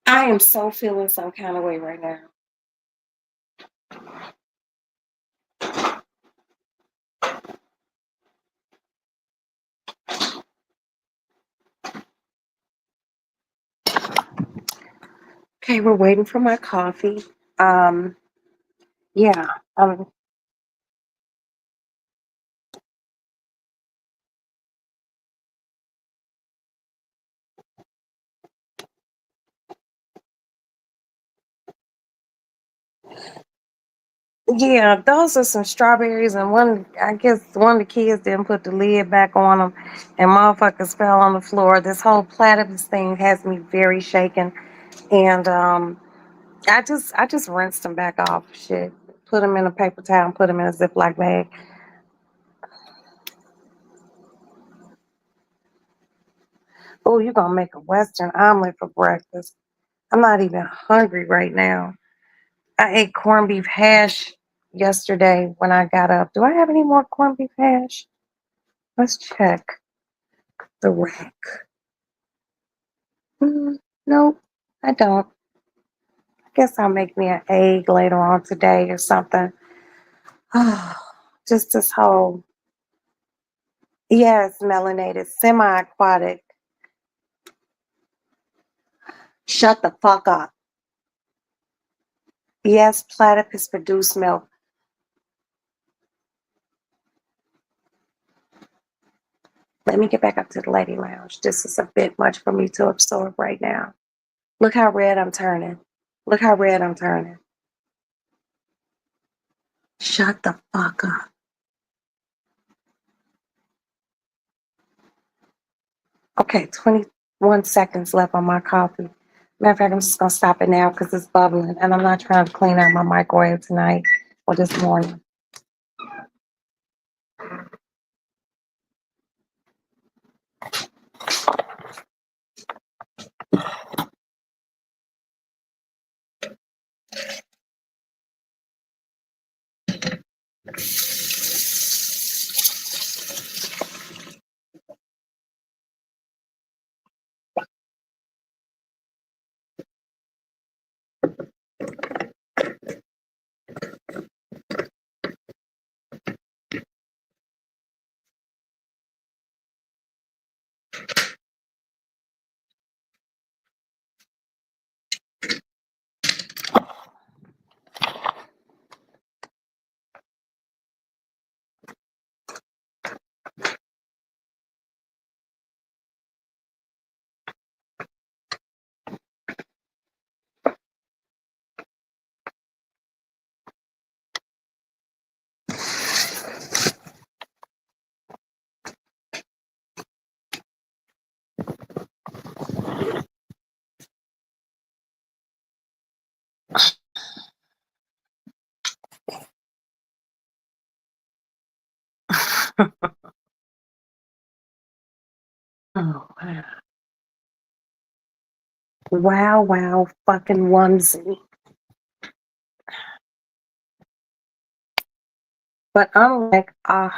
I am so feeling some kind of way right now. Okay, we're waiting for my coffee. Um, yeah, yeah, those are some strawberries, and I guess one of the kids didn't put the lid back on them, and motherfuckers fell on the floor. This whole platypus thing has me very shaken, and I just rinsed them back off. Shit, put them in a paper towel, put them in a Ziploc bag. Oh, you gonna make a Western omelet for breakfast. I'm not even hungry right now. I ate corned beef hash yesterday when I got up. Do I have any more corned beef hash? Let's check the rack. Nope, I don't. I guess I'll make me an egg later on today or something. Just this whole, yes, melanated, semi-aquatic. Shut the fuck up. Yes, platypus produce milk. Let me get back up to the lady lounge. This is a bit much for me to absorb right now. Look how red I'm turning. Look how red I'm turning. Shut the fuck up. Okay, 21 seconds left on my coffee. Matter of fact, I'm just gonna stop it now because it's bubbling and I'm not trying to clean out my microwave tonight or this morning. Oh, wow. Wow, wow, fucking onesie. But I'm like,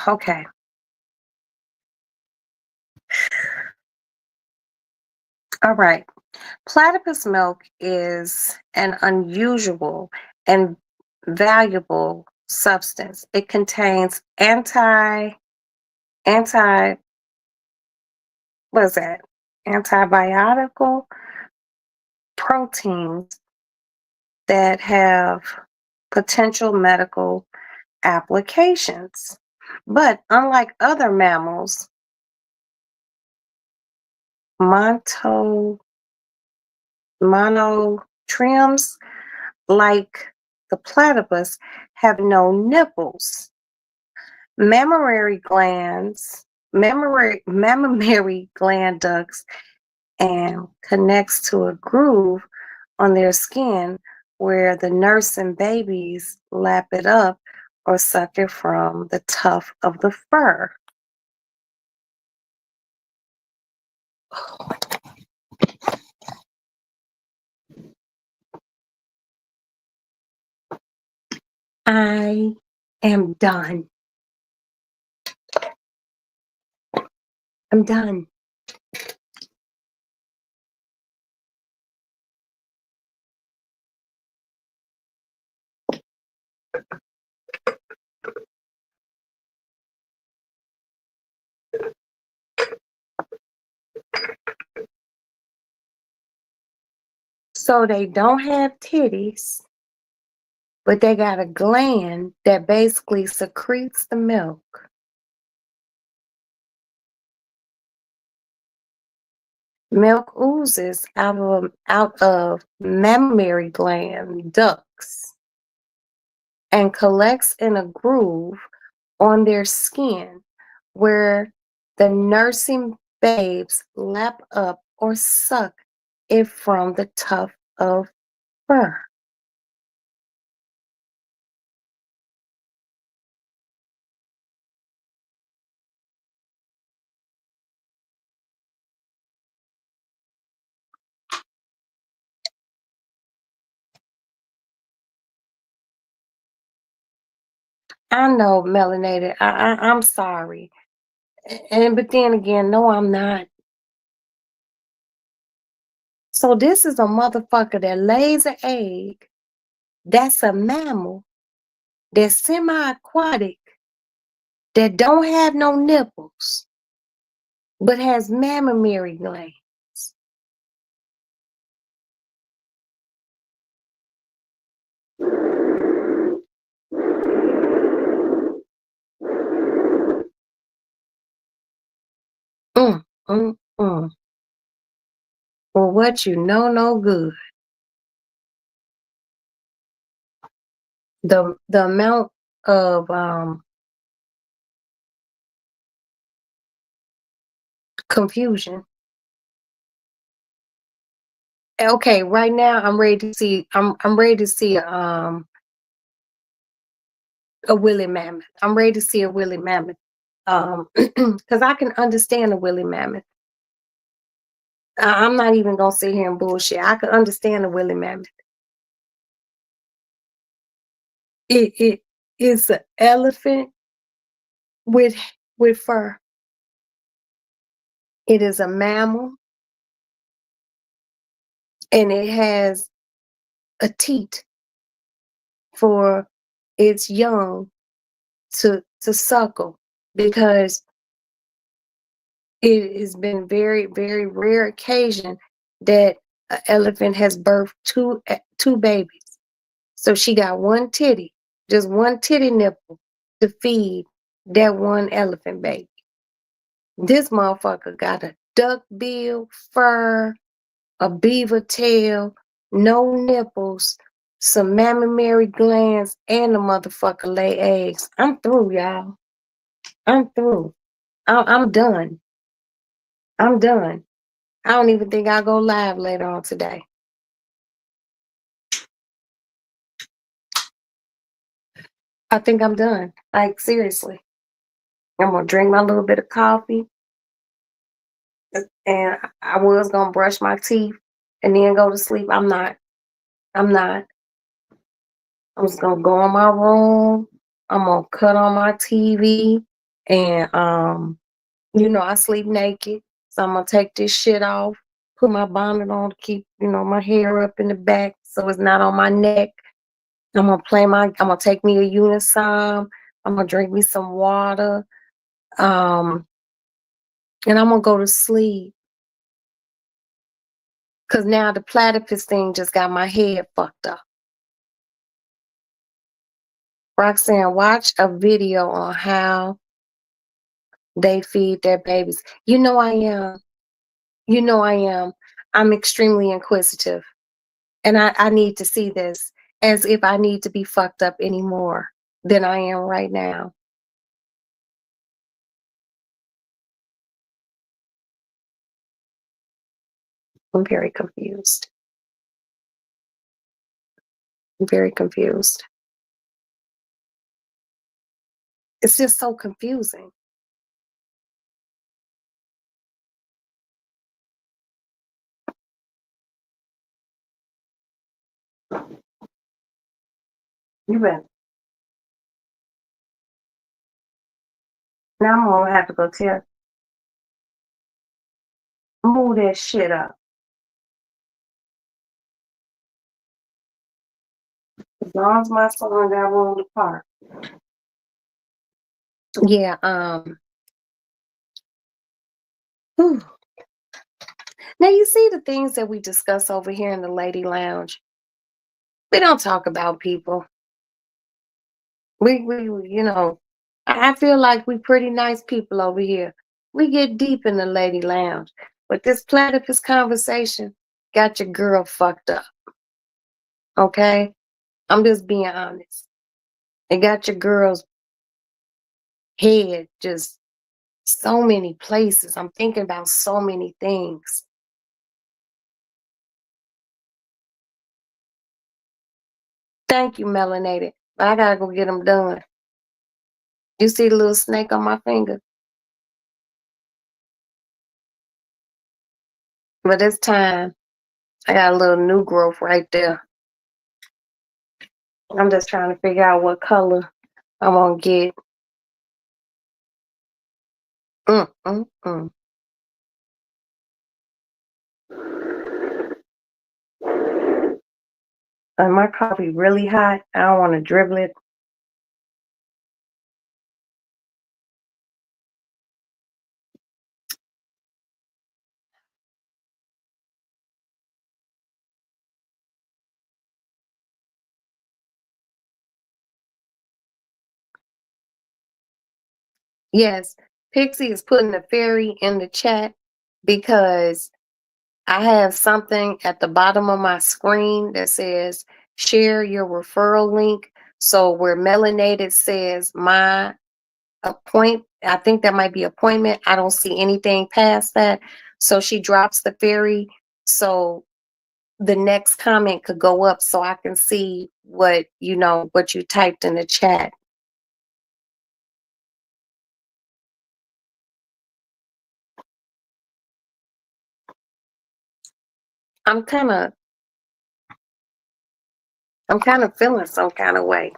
okay. All right. Platypus milk is an unusual and valuable substance. It contains anti, what is that? Antibiotical proteins that have potential medical applications. But unlike other mammals, monto, monotrims like the platypus have no nipples. Mammary gland ducts and connects to a groove on their skin where the nursing babies lap it up or suck it from the tuft of the fur. I am done. I'm done. So they don't have titties, but they got a gland that basically secretes the milk. Milk oozes out of mammary gland ducts and collects in a groove on their skin where the nursing babes lap up or suck it from the tuft of fur. I know, melanated. I'm sorry. And but then again, no, I'm not. So this is a motherfucker that lays an egg. That's a mammal. That's semi-aquatic. That don't have no nipples, but has mammary glands. Mm, mm, mm. For what you know, no good. The amount of confusion. Okay, right now I'm ready to see. I'm ready to see a woolly mammoth. I'm ready to see a woolly mammoth. Because I can understand a woolly mammoth. I'm not even gonna sit here and bullshit. I can understand a woolly mammoth. It is an elephant with fur. It is a mammal, and it has a teat for its young to suckle, because it has been very, very rare occasion that an elephant has birthed two babies. So she got one titty, just one titty nipple to feed that one elephant baby. This motherfucker got a duck bill, fur, a beaver tail, no nipples, some mammary glands, and the motherfucker lay eggs. I'm through, y'all. I'm through. I'm done. I'm done. I don't even think I'll go live later on today. I think I'm done. Like, seriously. I'm gonna drink my little bit of coffee. And I was gonna brush my teeth and then go to sleep. I'm not. I'm not. I'm just gonna go in my room. I'm gonna cut on my TV, and I sleep naked. So I'm gonna take this shit off, put my bonnet on to keep, my hair up in the back so it's not on my neck. I'm gonna take me a Unisom. I'm gonna drink me some water. Um, and I'm gonna go to sleep. Cause now the platypus thing just got my head fucked up. Roxanne, watch a video on how they feed their babies. You know I am. You know I am. I'm extremely inquisitive. And I need to see this, as if I need to be fucked up any more than I am right now. I'm very confused. I'm very confused. It's just so confusing. You bet. Now I'm gonna have to go move that shit up. As long as my son got room to park. Yeah, whew. Now you see the things that we discuss over here in the Lady Lounge. We don't talk about people. I feel like we pretty nice people over here. We get deep in the Lady Lounge. But this platypus conversation got your girl fucked up. Okay? I'm just being honest. It got your girl's head just so many places. I'm thinking about so many things. Thank you, melanated. I gotta go get them done. You see the little snake on my finger? But it's time. I got a little new growth right there. I'm just trying to figure out what color I'm gonna get mm, mm, mm. And my coffee really hot. I don't want to dribble it. Yes, Pixie is putting the fairy in the chat because I have something at the bottom of my screen that says share your referral link. So where Melanated says my I think that might be appointment. I don't see anything past that. So she drops the fairy. So the next comment could go up so I can see what what you typed in the chat. I'm kind of feeling some kind of way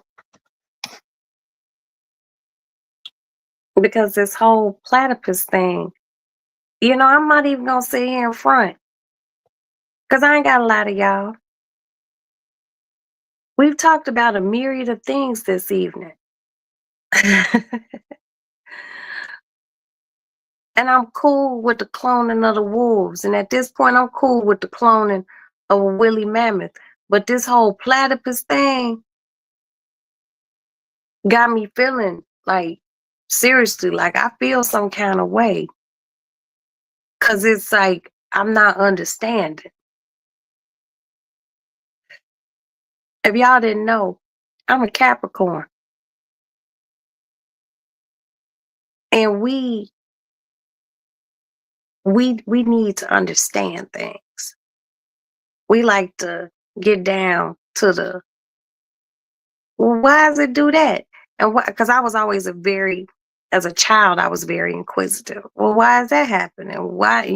because this whole platypus thing, I'm not even gonna sit here in front because I ain't got a lot of y'all. We've talked about a myriad of things this evening. And I'm cool with the cloning of the wolves. And at this point, I'm cool with the cloning of a woolly mammoth. But this whole platypus thing got me feeling like, seriously, like I feel some kind of way. Because it's like, I'm not understanding. If y'all didn't know, I'm a Capricorn. And we need to understand things. We like to get down to the, well, why does it do that? And why? Because I was always as a child, I was very inquisitive. Well, why is that happening? Why,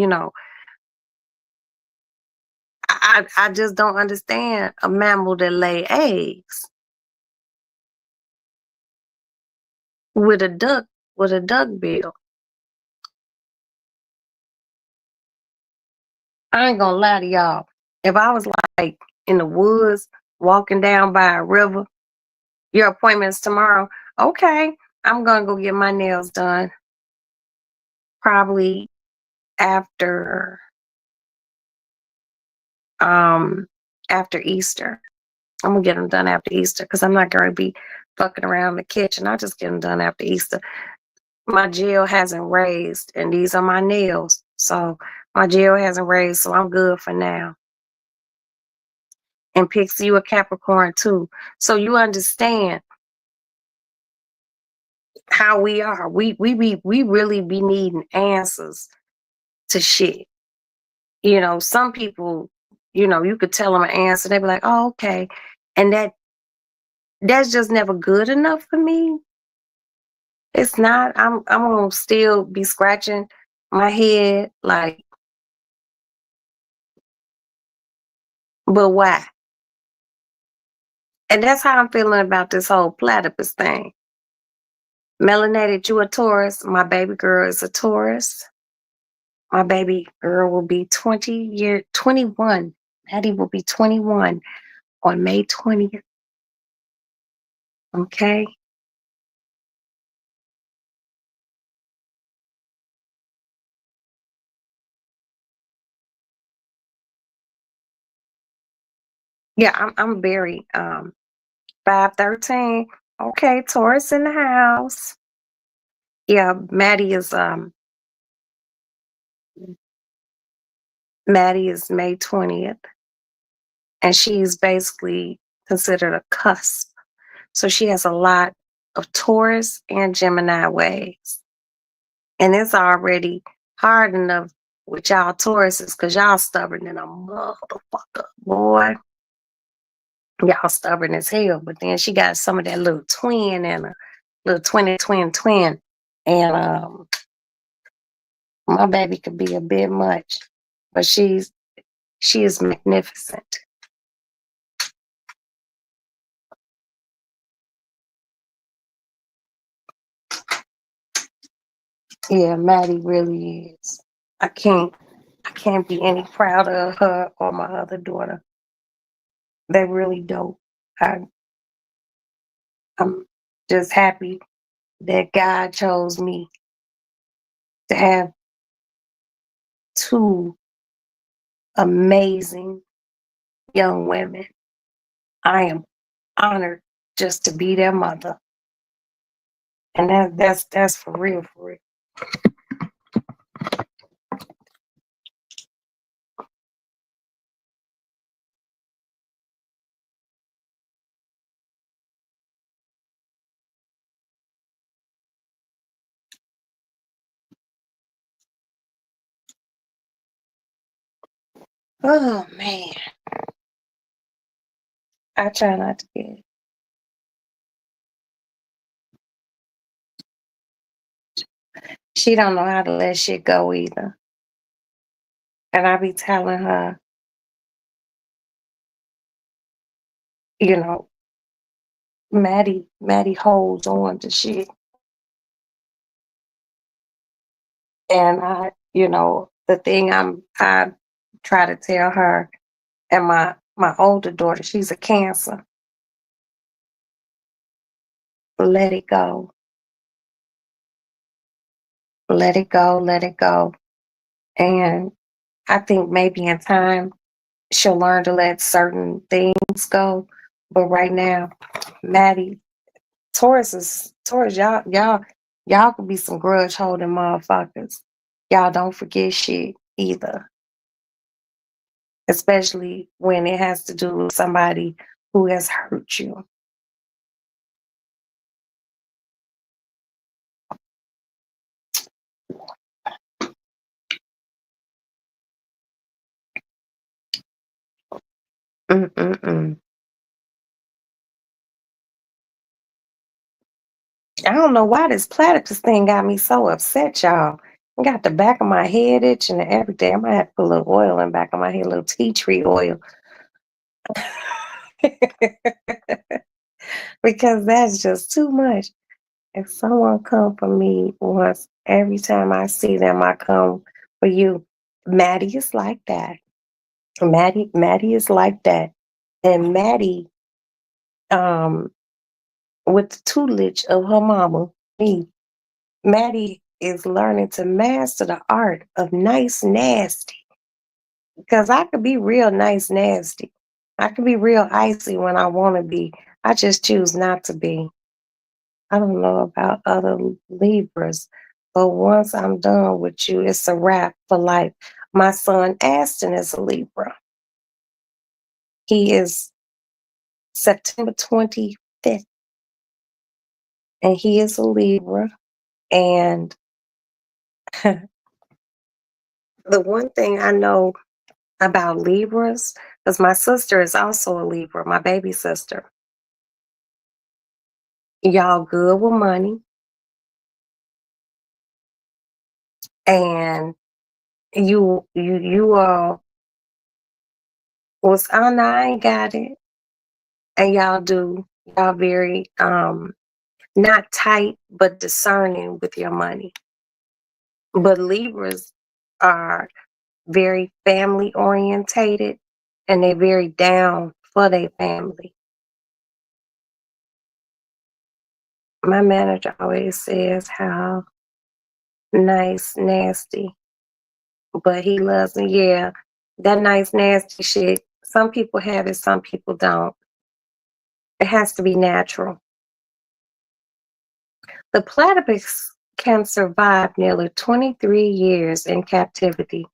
I just don't understand a mammal that lay eggs with a duck bill. I ain't gonna lie to y'all. If I was like in the woods, walking down by a river, your appointment's tomorrow. Okay, I'm gonna go get my nails done. Probably after after Easter. I'm gonna get them done after Easter because I'm not gonna be fucking around in the kitchen. I just get them done after Easter. My gel hasn't raised, and these are my nails, so my gel hasn't raised, so I'm good for now. And Pixie, you a Capricorn too, so you understand how we are. We really be needing answers to shit. Some people, you could tell them an answer, they be like, "Oh, okay," and that's just never good enough for me. It's not. I'm gonna still be scratching my head like, but why? And that's how I'm feeling about this whole platypus thing. Melanated, you a Taurus. My baby girl is a Taurus. My baby girl will be 21. Maddie will be 21 on May 20th. Okay. Yeah, I'm very 513. Okay, Taurus in the house. Yeah, Maddie is May 20th. And she's basically considered a cusp. So she has a lot of Taurus and Gemini ways. And it's already hard enough with y'all Tauruses because y'all stubborn than a motherfucker, boy. Y'all stubborn as hell. But then she got some of that little twin and a little twin. And my baby could be a bit much, but she is magnificent. Yeah, Maddie really is. I can't be any prouder of her or my other daughter. They really dope. I, I'm just happy that God chose me to have two amazing young women. I am honored just to be their mother. And that's for real, for real. Oh man. I try not to get she don't know how to let shit go either. And I be telling her, you know, Maddie holds on to shit. And the thing I try to tell her and my older daughter, she's a Cancer. Let it go. Let it go, let it go. And I think maybe in time she'll learn to let certain things go. But right now, Maddie, Taurus, y'all could be some grudge holding motherfuckers. Y'all don't forget shit either. Especially when it has to do with somebody who has hurt you. Mm-mm-mm. I don't know why this platypus thing got me so upset, y'all. I got the back of my head itching and everything. I might have to put a little oil in the back of my head, a little tea tree oil. Because that's just too much. If someone come for me once, every time I see them, I come for you. Maddie is like that. Maddie is like that. And Maddie, um, with the tutelage of her mama, me, Maddie is learning to master the art of nice nasty. Because I could be real nice nasty. I could be real icy when I want to be. I just choose not to be. I don't know about other Libras, but once I'm done with you, it's a wrap for life. My son Aston is a Libra. He is September 25th, and he is a Libra. And the one thing I know about Libras, because my sister is also a Libra, my baby sister. Y'all good with money, and you all was I ain't got it, and y'all do y'all very not tight but discerning with your money. But Libras are very family orientated, and they're very down for their family. My manager always says how nice, nasty, but he loves me. Yeah, that nice, nasty shit. Some people have it, some people don't. It has to be natural. The platypus can survive nearly 23 years in captivity.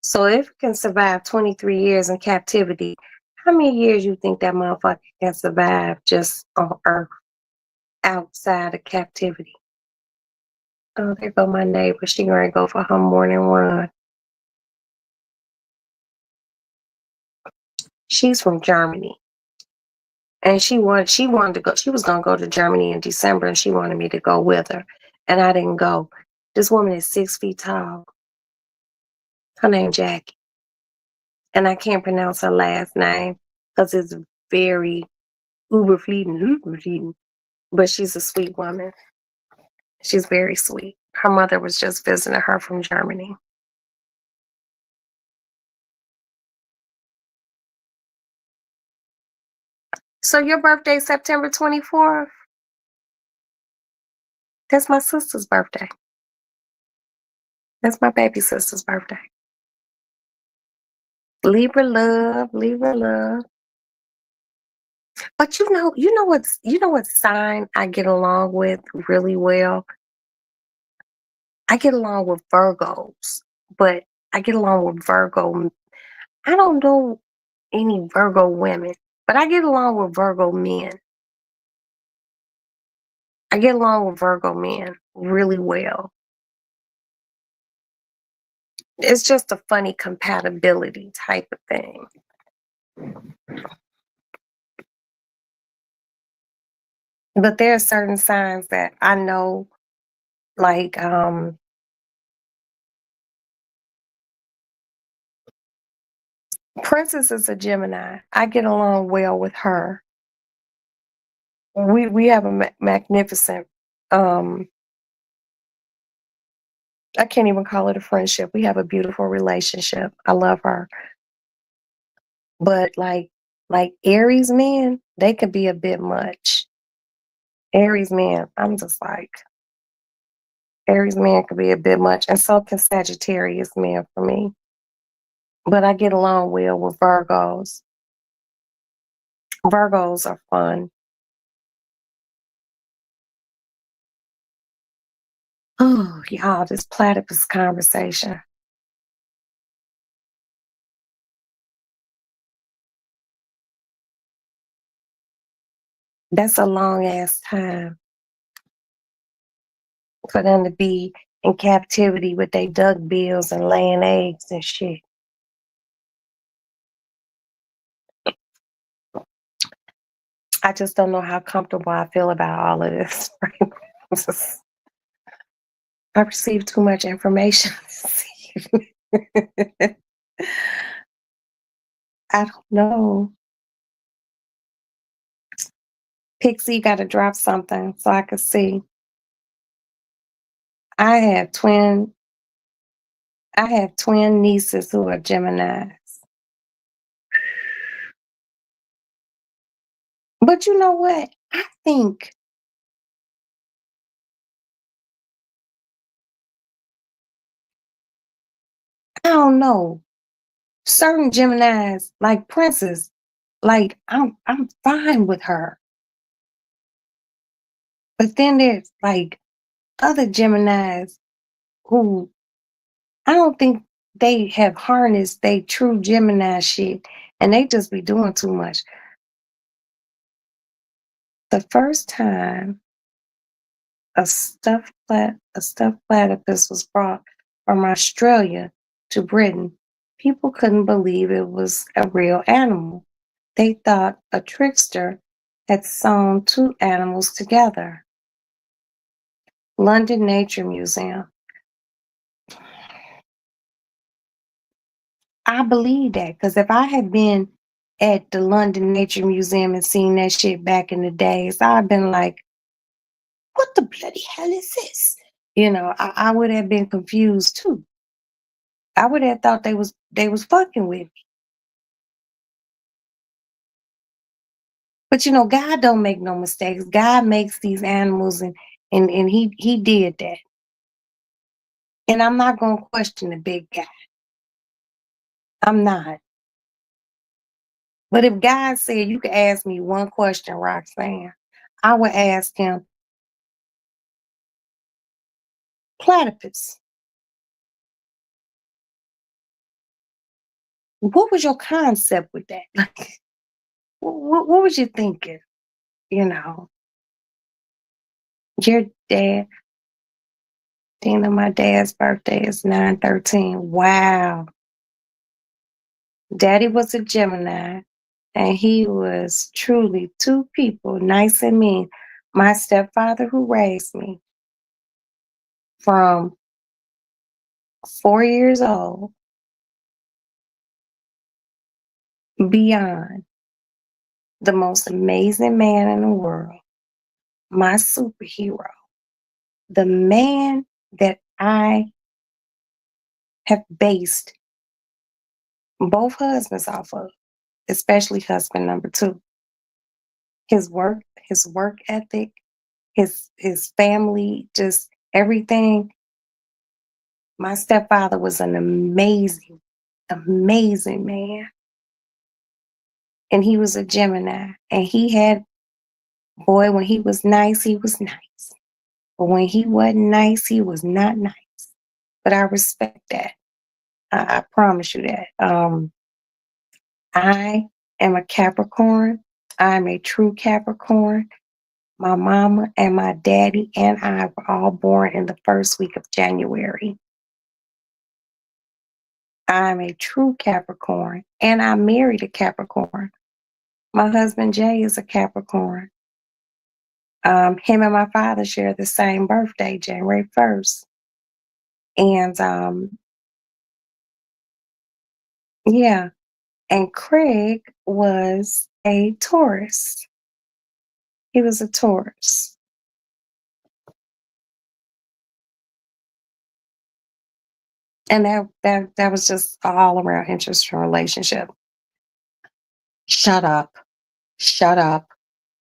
So if it can survive 23 years in captivity, how many years you think that motherfucker can survive just on Earth outside of captivity? Oh, there go my neighbor. She gonna go for her morning run. She's from Germany. And she wanted to go. She was gonna go to Germany in December and she wanted me to go with her. And I didn't go. This woman is 6 feet tall. Her name Jackie. And I can't pronounce her last name because it's very Uberfliegen, but she's a sweet woman. She's very sweet. Her mother was just visiting her from Germany. So your birthday, September 24th? That's my sister's birthday. That's my baby sister's birthday. Libra love, Libra love. But you know what sign I get along with really well? I get along with Virgos, but I get along with Virgo. I don't know any Virgo women, but I get along with Virgo men. I get along with Virgo men really well. It's just a funny compatibility type of thing. But there are certain signs that I know, like Princess is a Gemini. I get along well with her. We have a magnificent um I can't even call it a friendship. We have a beautiful relationship. I love her. But like Aries men, they could be a bit much. Aries men, I'm just like Aries men could be a bit much, and so can Sagittarius men for me. But I get along well with Virgos. Virgos are fun. Oh, y'all, this platypus conversation. That's a long ass time for them to be in captivity with their duck bills and laying eggs and shit. I just don't know how comfortable I feel about all of this. Right? I received too much information. I don't know. Pixie got to drop something so I could see. I have twin. I have twin nieces who are Geminis. But you know what? I think I don't know. Certain Geminis, like Princess, like I'm fine with her. But then there's like other Geminis who I don't think they have harnessed they true Gemini shit and they just be doing too much. The first time a stuffed platypus was brought from Australia to Britain, people couldn't believe it was a real animal. They thought a trickster had sewn two animals together. London Nature Museum. I believe that because if I had been at the London Nature Museum and seen that shit back in the days, I'd been like, what the bloody hell is this? I would have been confused too. I would have thought they was fucking with me. But God don't make no mistakes. God makes these animals and he did that. And I'm not gonna question the big guy. I'm not. But if God said you could ask me one question, Roxanne, I would ask him, platypus, what was your concept with that? Like, what was you thinking? You know, your dad, my dad's birthday is 9/13. Wow. Daddy was a Gemini, and he was truly two people, nice and mean. My stepfather, who raised me from 4 years old, beyond the most amazing man in the world, my superhero. the man that I have based both husbands off of, especially husband number two, his work ethic, his family, just everything. My stepfather was an amazing, amazing man. And he was a Gemini. And he had, boy, when he was nice, he was nice. But when he wasn't nice, he was not nice. But I respect that. I promise you that. I am a Capricorn. I'm a true Capricorn. My mama and my daddy and I were all born in the first week of January. I'm a true Capricorn and I married a Capricorn. My husband Jay is a Capricorn. Him and my father share the same birthday, January 1st. And yeah, and Craig was a Taurus. He was a Taurus. And that was just all around interesting relationship. Shut up. Shut up.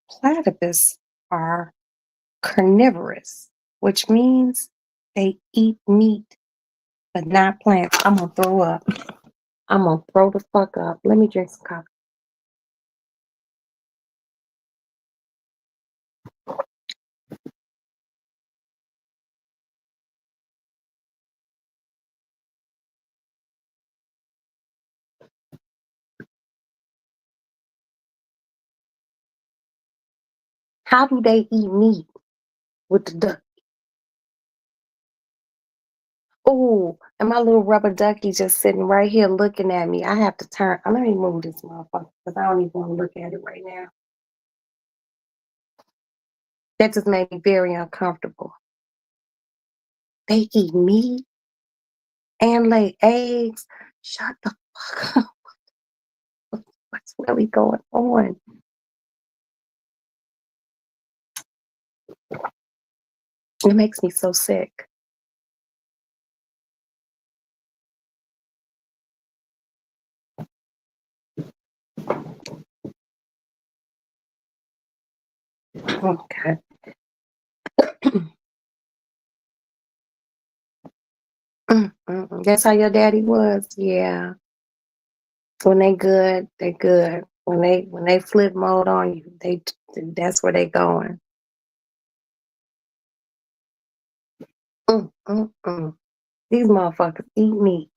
Platypus are carnivorous, which means they eat meat, but not plants. I'm gonna throw up. I'm gonna throw the fuck up. Let me drink some coffee. How do they eat meat with the duck? Oh, and my little rubber ducky just sitting right here looking at me. I have to turn. Let me move this motherfucker because I don't even want to look at it right now. That just made me very uncomfortable. They eat meat and lay eggs. Shut the fuck up. What's really going on? It makes me so sick. Okay. That's how your daddy was. Yeah. When they good, they good. When they flip mode on you, that's where they going. Mm, mm, mm. These motherfuckers eat meat.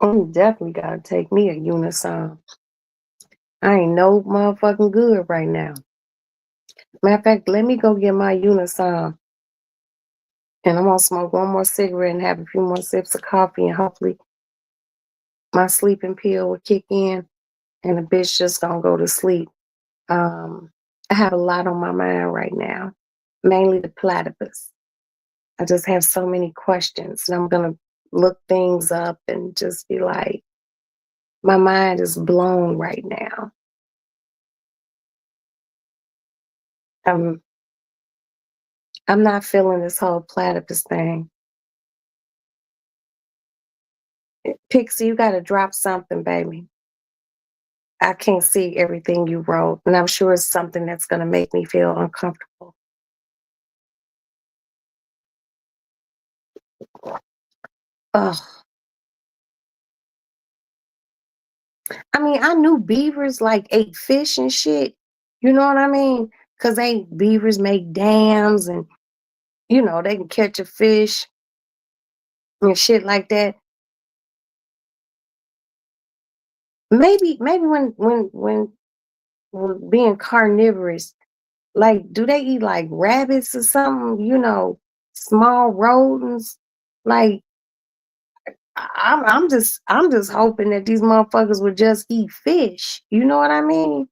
Definitely gotta take me a Unison. I ain't no motherfucking good right now. Matter of fact, let me go get my Unison. And I'm gonna smoke one more cigarette and have a few more sips of coffee, and hopefully my sleeping pill will kick in and the bitch just gonna go to sleep. I have a lot on my mind right now, mainly the platypus. I just have so many questions, and I'm gonna look things up and just be like, my mind is blown right now. I'm I'm not feeling this whole platypus thing. Pixie, you gotta drop something, baby. I can't see everything you wrote, and I'm sure it's something that's gonna make me feel uncomfortable. Ugh. I mean, I knew beavers like ate fish and shit. You know what I mean? Cause beavers make dams and they can catch a fish and shit like that. Maybe when being carnivorous, like do they eat like rabbits or something? Small rodents. Like I'm just hoping that these motherfuckers would just eat fish. You know what I mean?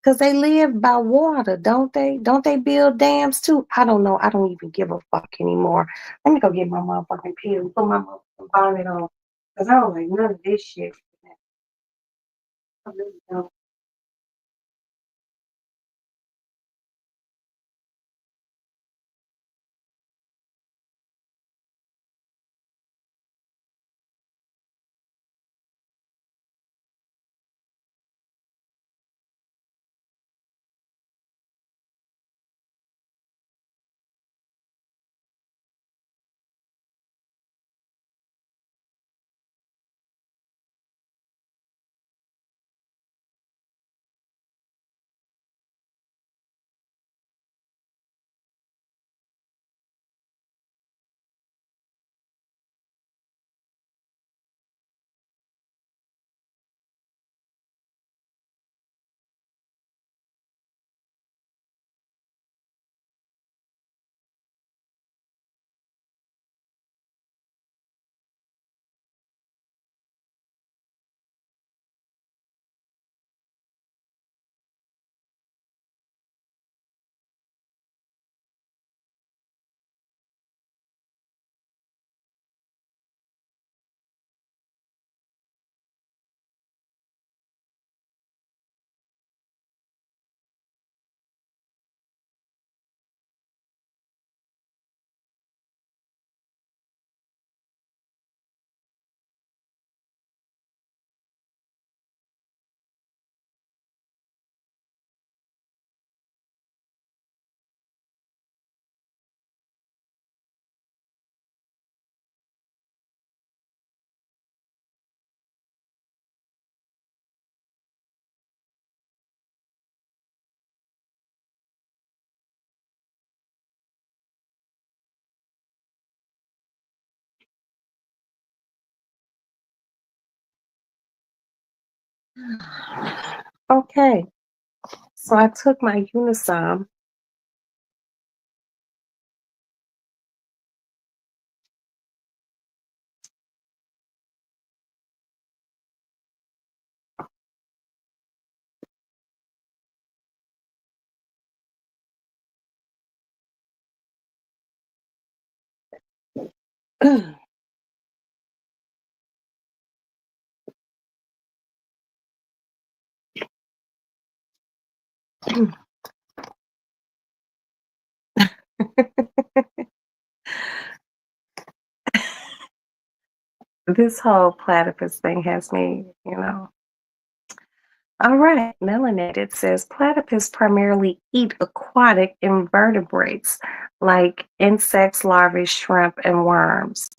Because they live by water, don't they? Don't they build dams too? I don't know. I don't even give a fuck anymore. Let me go get my motherfucking pill and put my motherfucking bonnet on. Because I don't like none of this shit. I really don't. Okay, so I took my Unisom. This whole platypus thing has me, All right, melanated says platypus primarily eat aquatic invertebrates like insects, larvae, shrimp, and worms.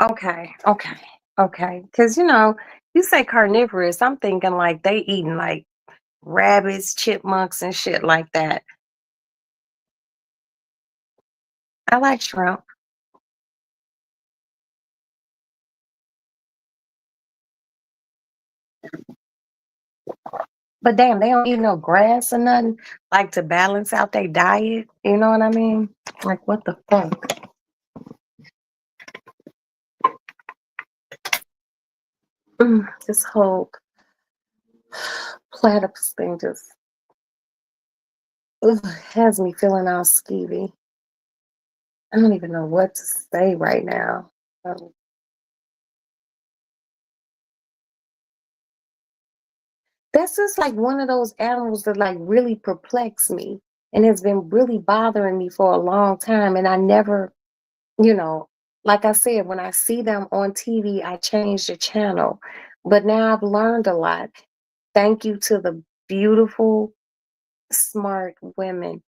Okay, okay, okay. Because, you say carnivorous, I'm thinking like they eating like rabbits, chipmunks, and shit like that. I like shrimp. But damn, they don't eat no grass or nothing, like to balance out their diet. You know what I mean? Like, what the fuck? This whole platypus thing just has me feeling all skeevy. I don't even know what to say right now. Um, that's just like one of those animals that like really perplex me and has been really bothering me for a long time. And I never, you know, like I said, when I see them on TV, I change the channel. But now I've learned a lot. Thank you to the beautiful, smart women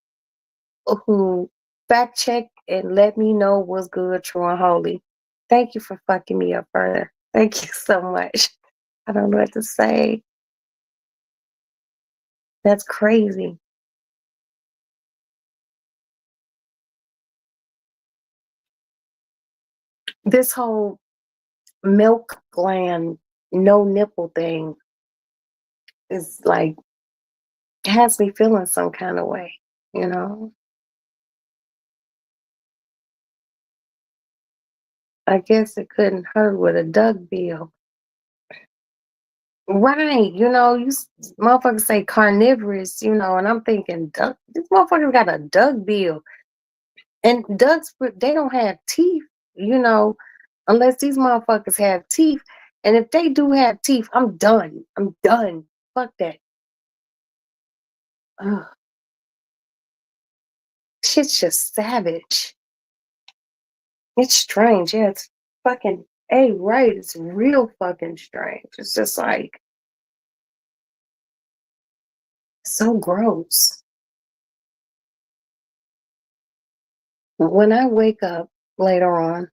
who fact check and let me know what's good, true, and holy. Thank you for fucking me up further. Thank you so much. I don't know what to say. That's crazy. This whole milk gland, no nipple thing is like has me feeling some kind of way, you know? I guess it couldn't hurt with a duck bill. Right, motherfuckers say carnivorous, and I'm thinking duck. This motherfucker got a duck bill, and ducks they don't have teeth, unless these motherfuckers have teeth. And if they do have teeth, I'm done. I'm done. Fuck that. Ugh, shit's just savage. It's strange. Yeah, it's fucking right. It's real fucking strange. It's just like so gross. When I wake up later on,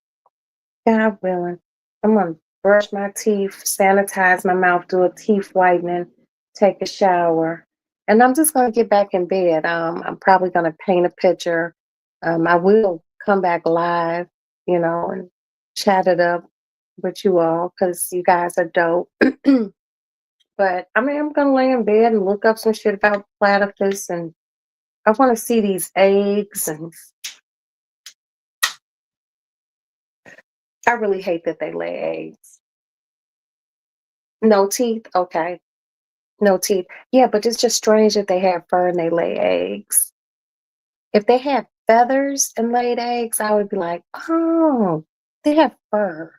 God willing, I'm gonna brush my teeth, sanitize my mouth, do a teeth whitening, take a shower, and I'm just gonna get back in bed. I'm probably gonna paint a picture. I will come back live, and chat it up with you all because you guys are dope. But I mean, I'm gonna lay in bed and look up some shit about platypus, and I want to see these eggs, and I really hate that they lay eggs. No teeth, okay. No teeth. Yeah, but it's just strange that they have fur and they lay eggs. If they had feathers and laid eggs, I would be like, oh, they have fur.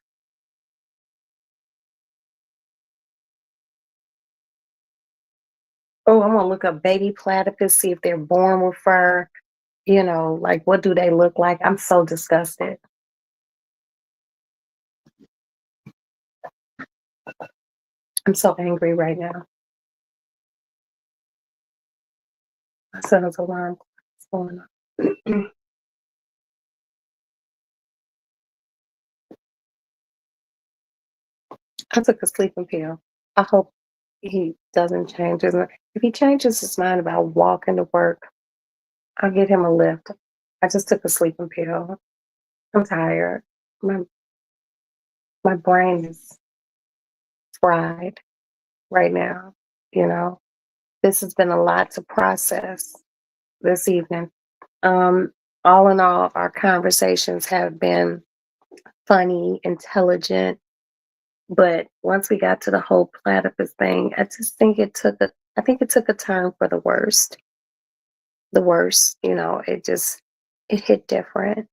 Oh, I'm gonna look up baby platypus, see if they're born with fur. Like what do they look like? I'm so disgusted. I'm so angry right now. My son's alarm is going on. I took a sleeping pill. I hope he doesn't change his mind. If he changes his mind about walking to work, I'll get him a lift. I just took a sleeping pill. I'm tired. My my brain is fried. right now. You know, this has been a lot to process this evening. Um, all in all, our conversations have been funny, intelligent, but once we got to the whole platypus thing, I just think I think it took a turn for the worst. The worst, it hit different.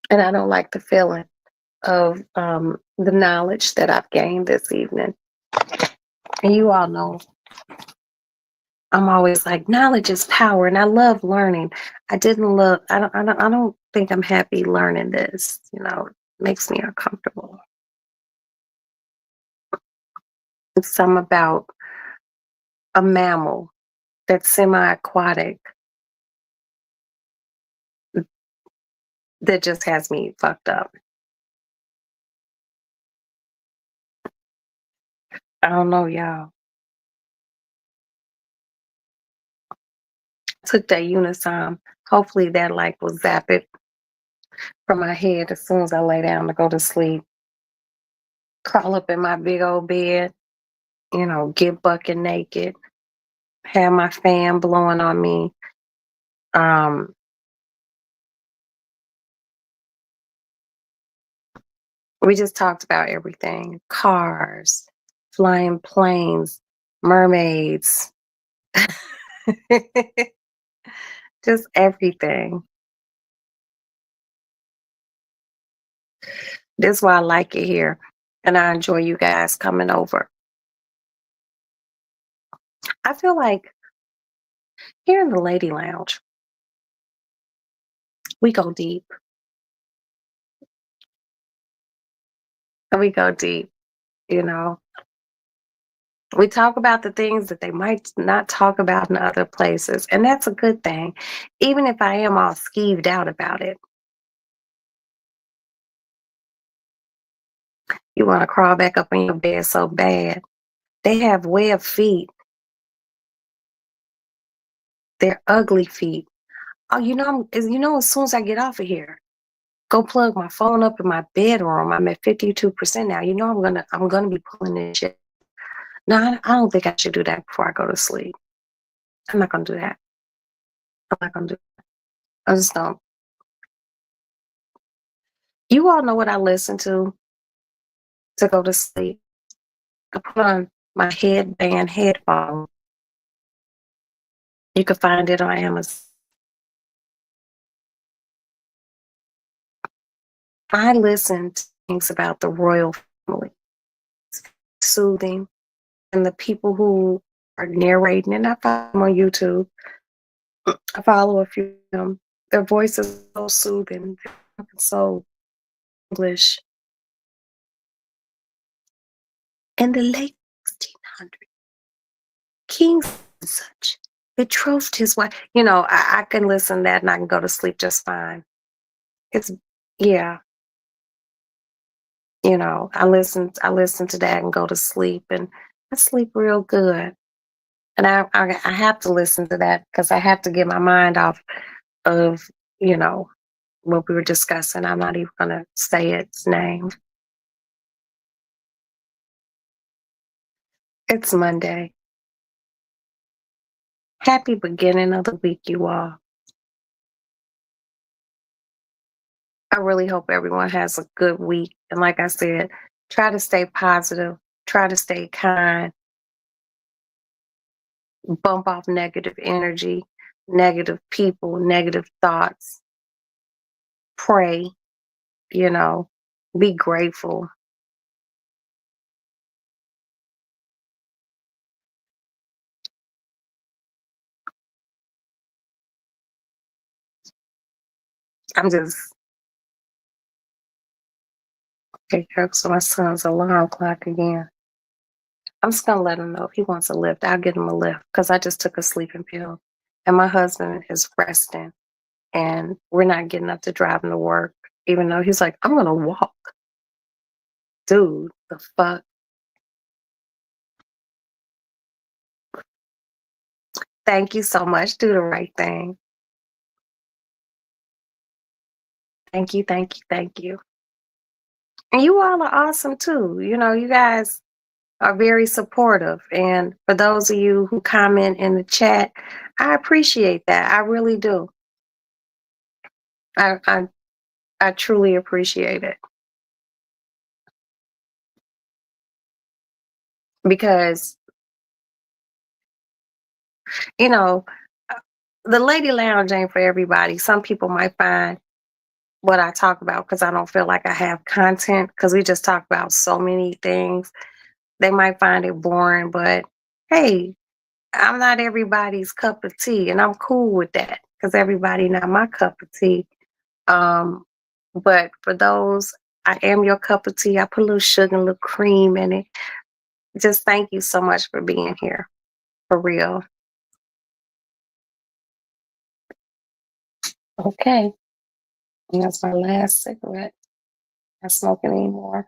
And I don't like the feeling of the knowledge that I've gained this evening. And you all know I'm always like, knowledge is power, and I love learning. I don't think I'm happy learning this. It makes me uncomfortable. It's some about a mammal that's semi-aquatic that just has me fucked up. I don't know, y'all. Took that Unisom. Hopefully that like will zap it from my head as soon as I lay down to go to sleep. Crawl up in my big old bed, get bucket naked, have my fan blowing on me. Um, we just talked about everything: cars, flying planes, mermaids, just everything. This is why I like it here. And I enjoy you guys coming over. I feel like here in the Lady Lounge, we go deep. We go deep, you know. We talk about the things that they might not talk about in other places. And that's a good thing. Even if I am all skeeved out about it. You want to crawl back up in your bed so bad. They have webbed feet. They're ugly feet. Oh, as soon as I get off of here, go plug my phone up in my bedroom. I'm at 52% now. I'm gonna be pulling this shit. No, I don't think I should do that before I go to sleep. I'm not gonna do that. I'm not gonna do that. I just don't. You all know what I listen to go to sleep. I put on my headband headphone. You can find it on Amazon. I listen to things about the royal family. It's soothing. And the people who are narrating, and I follow them on YouTube. I follow a few of them. Their voice is so soothing, so English. In the late 1600s, kings and such betrothed his wife. I can listen to that and I can go to sleep just fine. It's yeah, I listen to that and go to sleep, and I sleep real good. And I have to listen to that because I have to get my mind off of you know what we were discussing. I'm not even gonna say its name. It's Monday. Happy beginning of the week, you all. I really hope everyone has a good week. And like I said, try to stay positive, try to stay kind, bump off negative energy, negative people, negative thoughts, pray, you know, be grateful. I'm just, okay, so my son's alarm clock again. I'm just gonna let him know if he wants a lift. I'll get him a lift because I just took a sleeping pill. And my husband is resting and we're not getting up to drive him to work, even though he's like, I'm gonna walk. Dude, the fuck? Thank you so much. Do the right thing. Thank you, thank you, thank you. And you all are awesome too. You know, you guys are very supportive. And for those of you who comment in the chat, I appreciate that. I really do. I I truly appreciate it because, you know, uh, the Lady Lounge ain't for everybody. Some people might find what I talk about because I don't feel like I have content because we just talk about so many things. They might find it boring, but hey, I'm not everybody's cup of tea, and I'm cool with that because everybody not my cup of tea. Um, but for those, I am your cup of tea. I put a little sugar and a little cream in it. Just thank you so much for being here, for real. Okay, and that's my last cigarette. Not smoking anymore.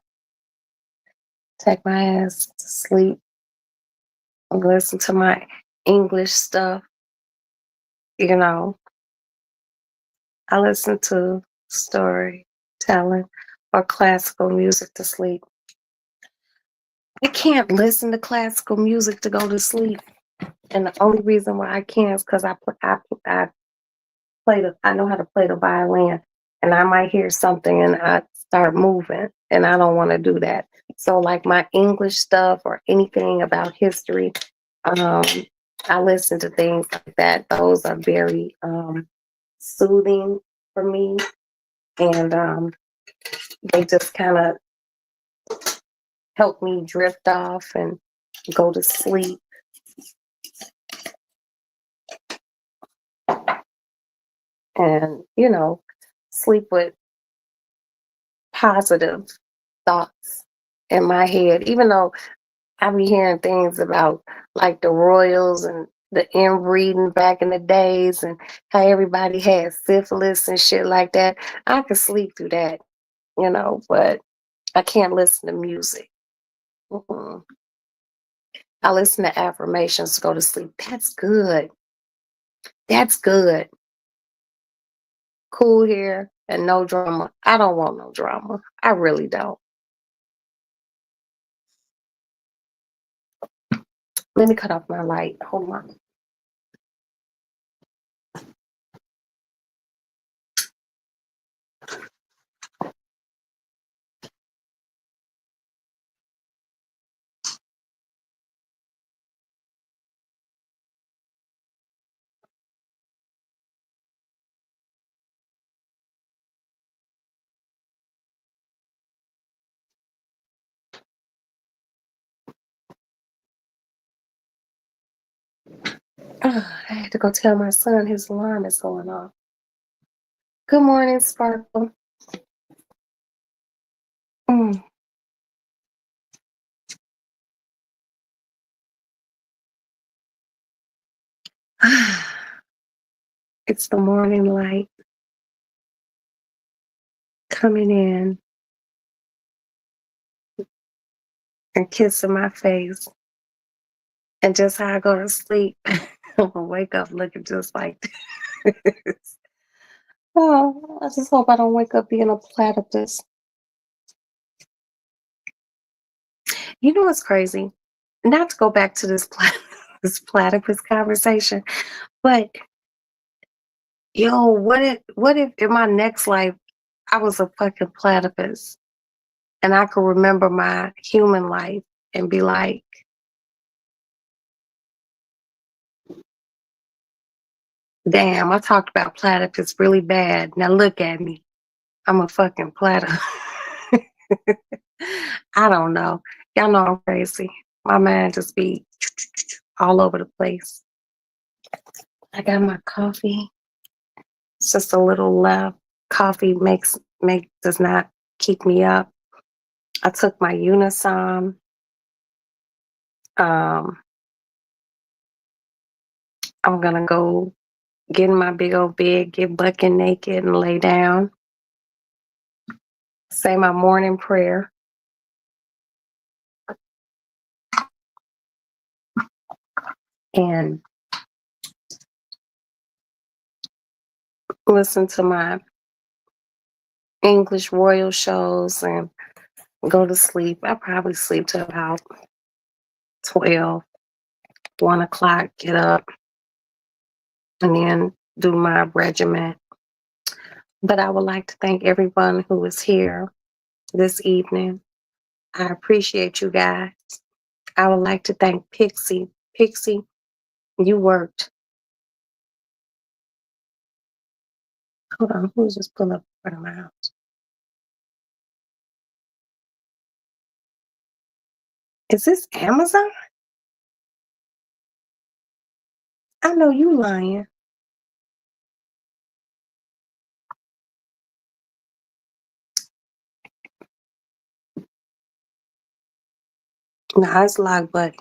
Take my ass to sleep and listen to my English stuff. You know, I listen to storytelling or classical music to sleep. I can't listen to classical music to go to sleep, and the only reason why I can is because I play the I know how to play the violin, and I might hear something and I start moving, and I don't want to do that. So, like my English stuff or anything about history, um, I listen to things like that. Those are very soothing for me, and they just kind of help me drift off and go to sleep. And sleep with positive thoughts in my head, even though I be hearing things about like the royals and the inbreeding back in the days and how everybody had syphilis and shit like that. I could sleep through that, but I can't listen to music. Mm-mm. I listen to affirmations to go to sleep. That's good. That's good. Cool here and no drama. I don't want no drama. I really don't. Let me cut off my light. Hold on. I had to go tell my son his alarm is going off. Good morning, Sparkle. Mm. It's the morning light coming in and kissing my face. And just how I go to sleep, I'm gonna wake up looking just like this. Oh, I just hope I don't wake up being a platypus. You know what's crazy? Not to go back to this this platypus conversation, but yo, what if in my next life I was a fucking platypus and I could remember my human life and be like, damn, I talked about platypus really bad. Now look at me. I'm a fucking platypus. I don't know. Y'all know I'm crazy. My mind just be all over the place. I got my coffee. It's just a little left. Coffee does not keep me up. I took my Unisom. Um, I'm gonna go get in my big old bed, get bucket naked, and lay down. Say my morning prayer, and listen to my English royal shows and go to sleep. I probably sleep till about 12, 1 o'clock, get up, and then do my regimen. But I would like to thank everyone who is here this evening. I appreciate you guys. I would like to thank Pixie. Pixie, you worked. Hold on, who's just pulling up in front of my house? Is this Amazon? I know you lying. Nah, it's Lock Buddy.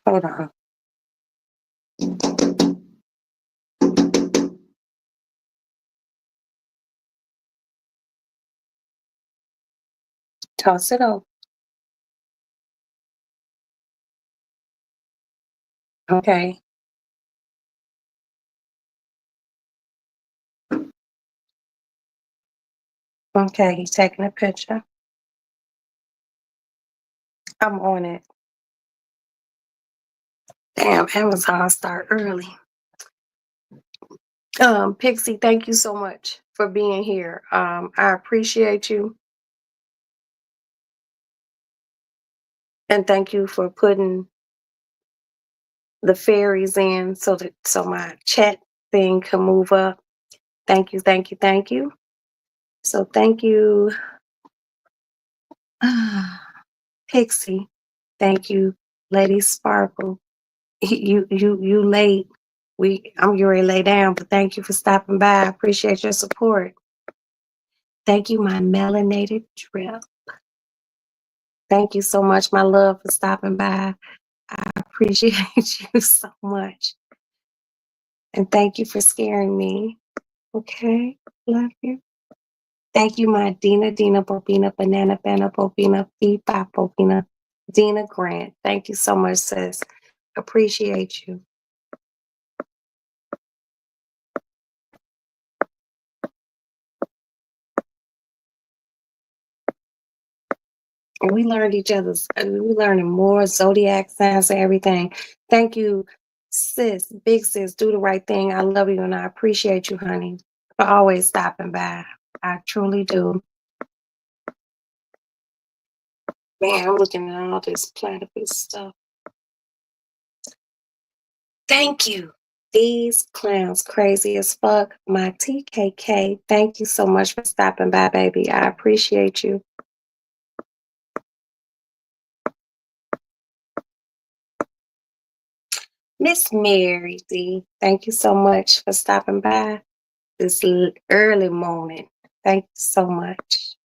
Hold on. Toss it over. Okay. Okay, he's taking a picture. I'm on it. Damn, Amazon start early. Pixie, thank you so much for being here. I appreciate you. And thank you for putting the fairies in so my chat thing can move up. Thank you, thank you, thank you. So thank you, Pixie. Thank you, Lady Sparkle. You late. I'm getting ready to lay down, but thank you for stopping by. I appreciate your support. Thank you, my melanated drip. Thank you so much, my love, for stopping by. I appreciate you so much. And thank you for scaring me. Okay, love you. Thank you, my Dina Bobina Banana Banana Bobina Beepa Bobina Dina Grant. Thank you so much, sis. Appreciate you. And we learning more zodiac signs and everything. Thank you, sis, big sis, do the right thing. I love you and I appreciate you, honey, for always stopping by. I truly do. Man, I'm looking at all this platypus stuff. Thank you. These clowns crazy as fuck. My TKK, thank you so much for stopping by, baby. I appreciate you. Miss Mary D, thank you so much for stopping by this early morning. Thank you so much.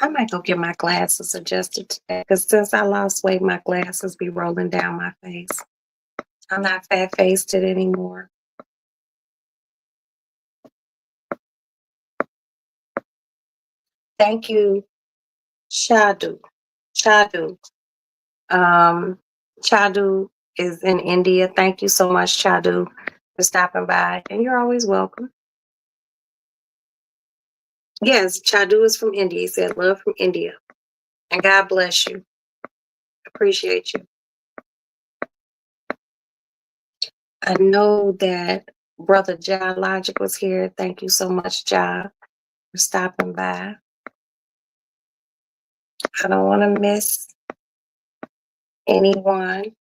I might go get my glasses adjusted today because since I lost weight, my glasses be rolling down my face. I'm not fat faced anymore. Thank you, Shadu. Shadu. Chadu is in India. Thank you so much, Chadu, for stopping by. And you're always welcome. Yes, Chadu is from India. He said, love from India. And God bless you. Appreciate you. I know that Brother Ja Logic was here. Thank you so much, Ja, for stopping by. I don't want to miss anyone.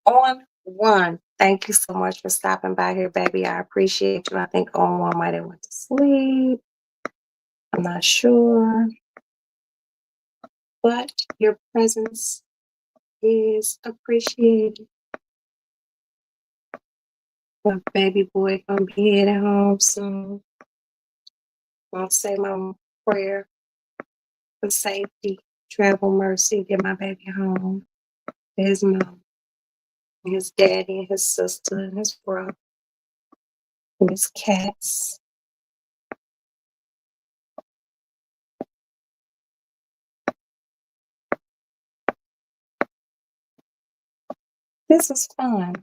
On One, thank you so much for stopping by here, baby. I appreciate you. I think On One might have went to sleep. I'm not sure. But your presence is appreciated. My baby boy gonna be heading home soon. I'll say my prayer for safety, travel mercy, get my baby home. His mom, his daddy, and his sister, and his brother, and his cats. This is fun.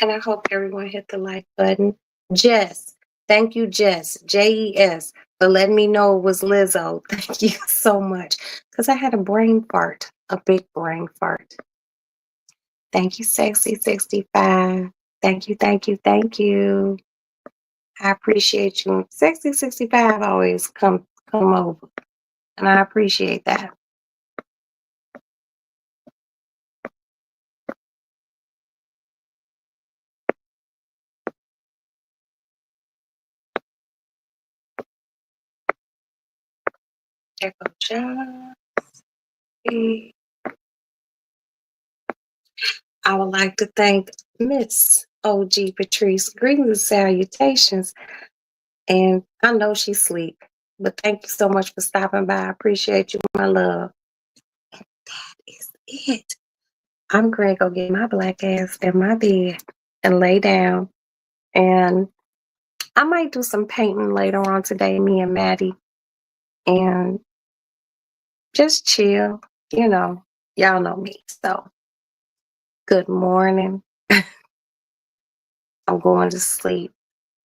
And I hope everyone hit the like button. Jess, thank you, Jess, Jes, for letting me know it was Lizzo. Thank you so much. Because I had a brain fart, a big brain fart. Thank you, Sexy65. Thank you, thank you, thank you. I appreciate you. Sexy65 always come over. And I appreciate that. Echo Johnson. I would like to thank Miss OG Patrice. Greetings and salutations. And I know she's asleep, but thank you so much for stopping by. I appreciate you, my love. And that is it. I'm going to go get my black ass in my bed and lay down. And I might do some painting later on today, me and Maddie, and just chill. You know, y'all know me. So, good morning. I'm going to sleep.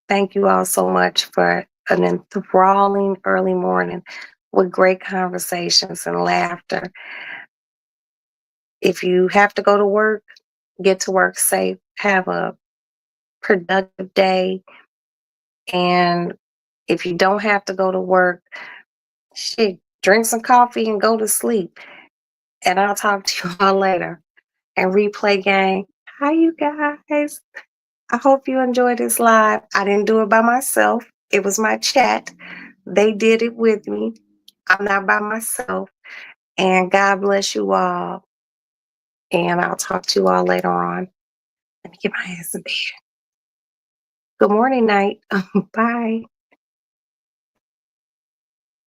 Thank you all so much for an enthralling early morning with great conversations and laughter. If you have to go to work, get to work safe, have a productive day. And if you don't have to go to work, shit, drink some coffee and go to sleep. And I'll talk to you all later. And replay gang. Hi, you guys. I hope you enjoyed this live. I didn't do it by myself. It was my chat. They did it with me. I'm not by myself. And God bless you all. And I'll talk to you all later on. Let me get my ass in bed. Good morning, night. Bye.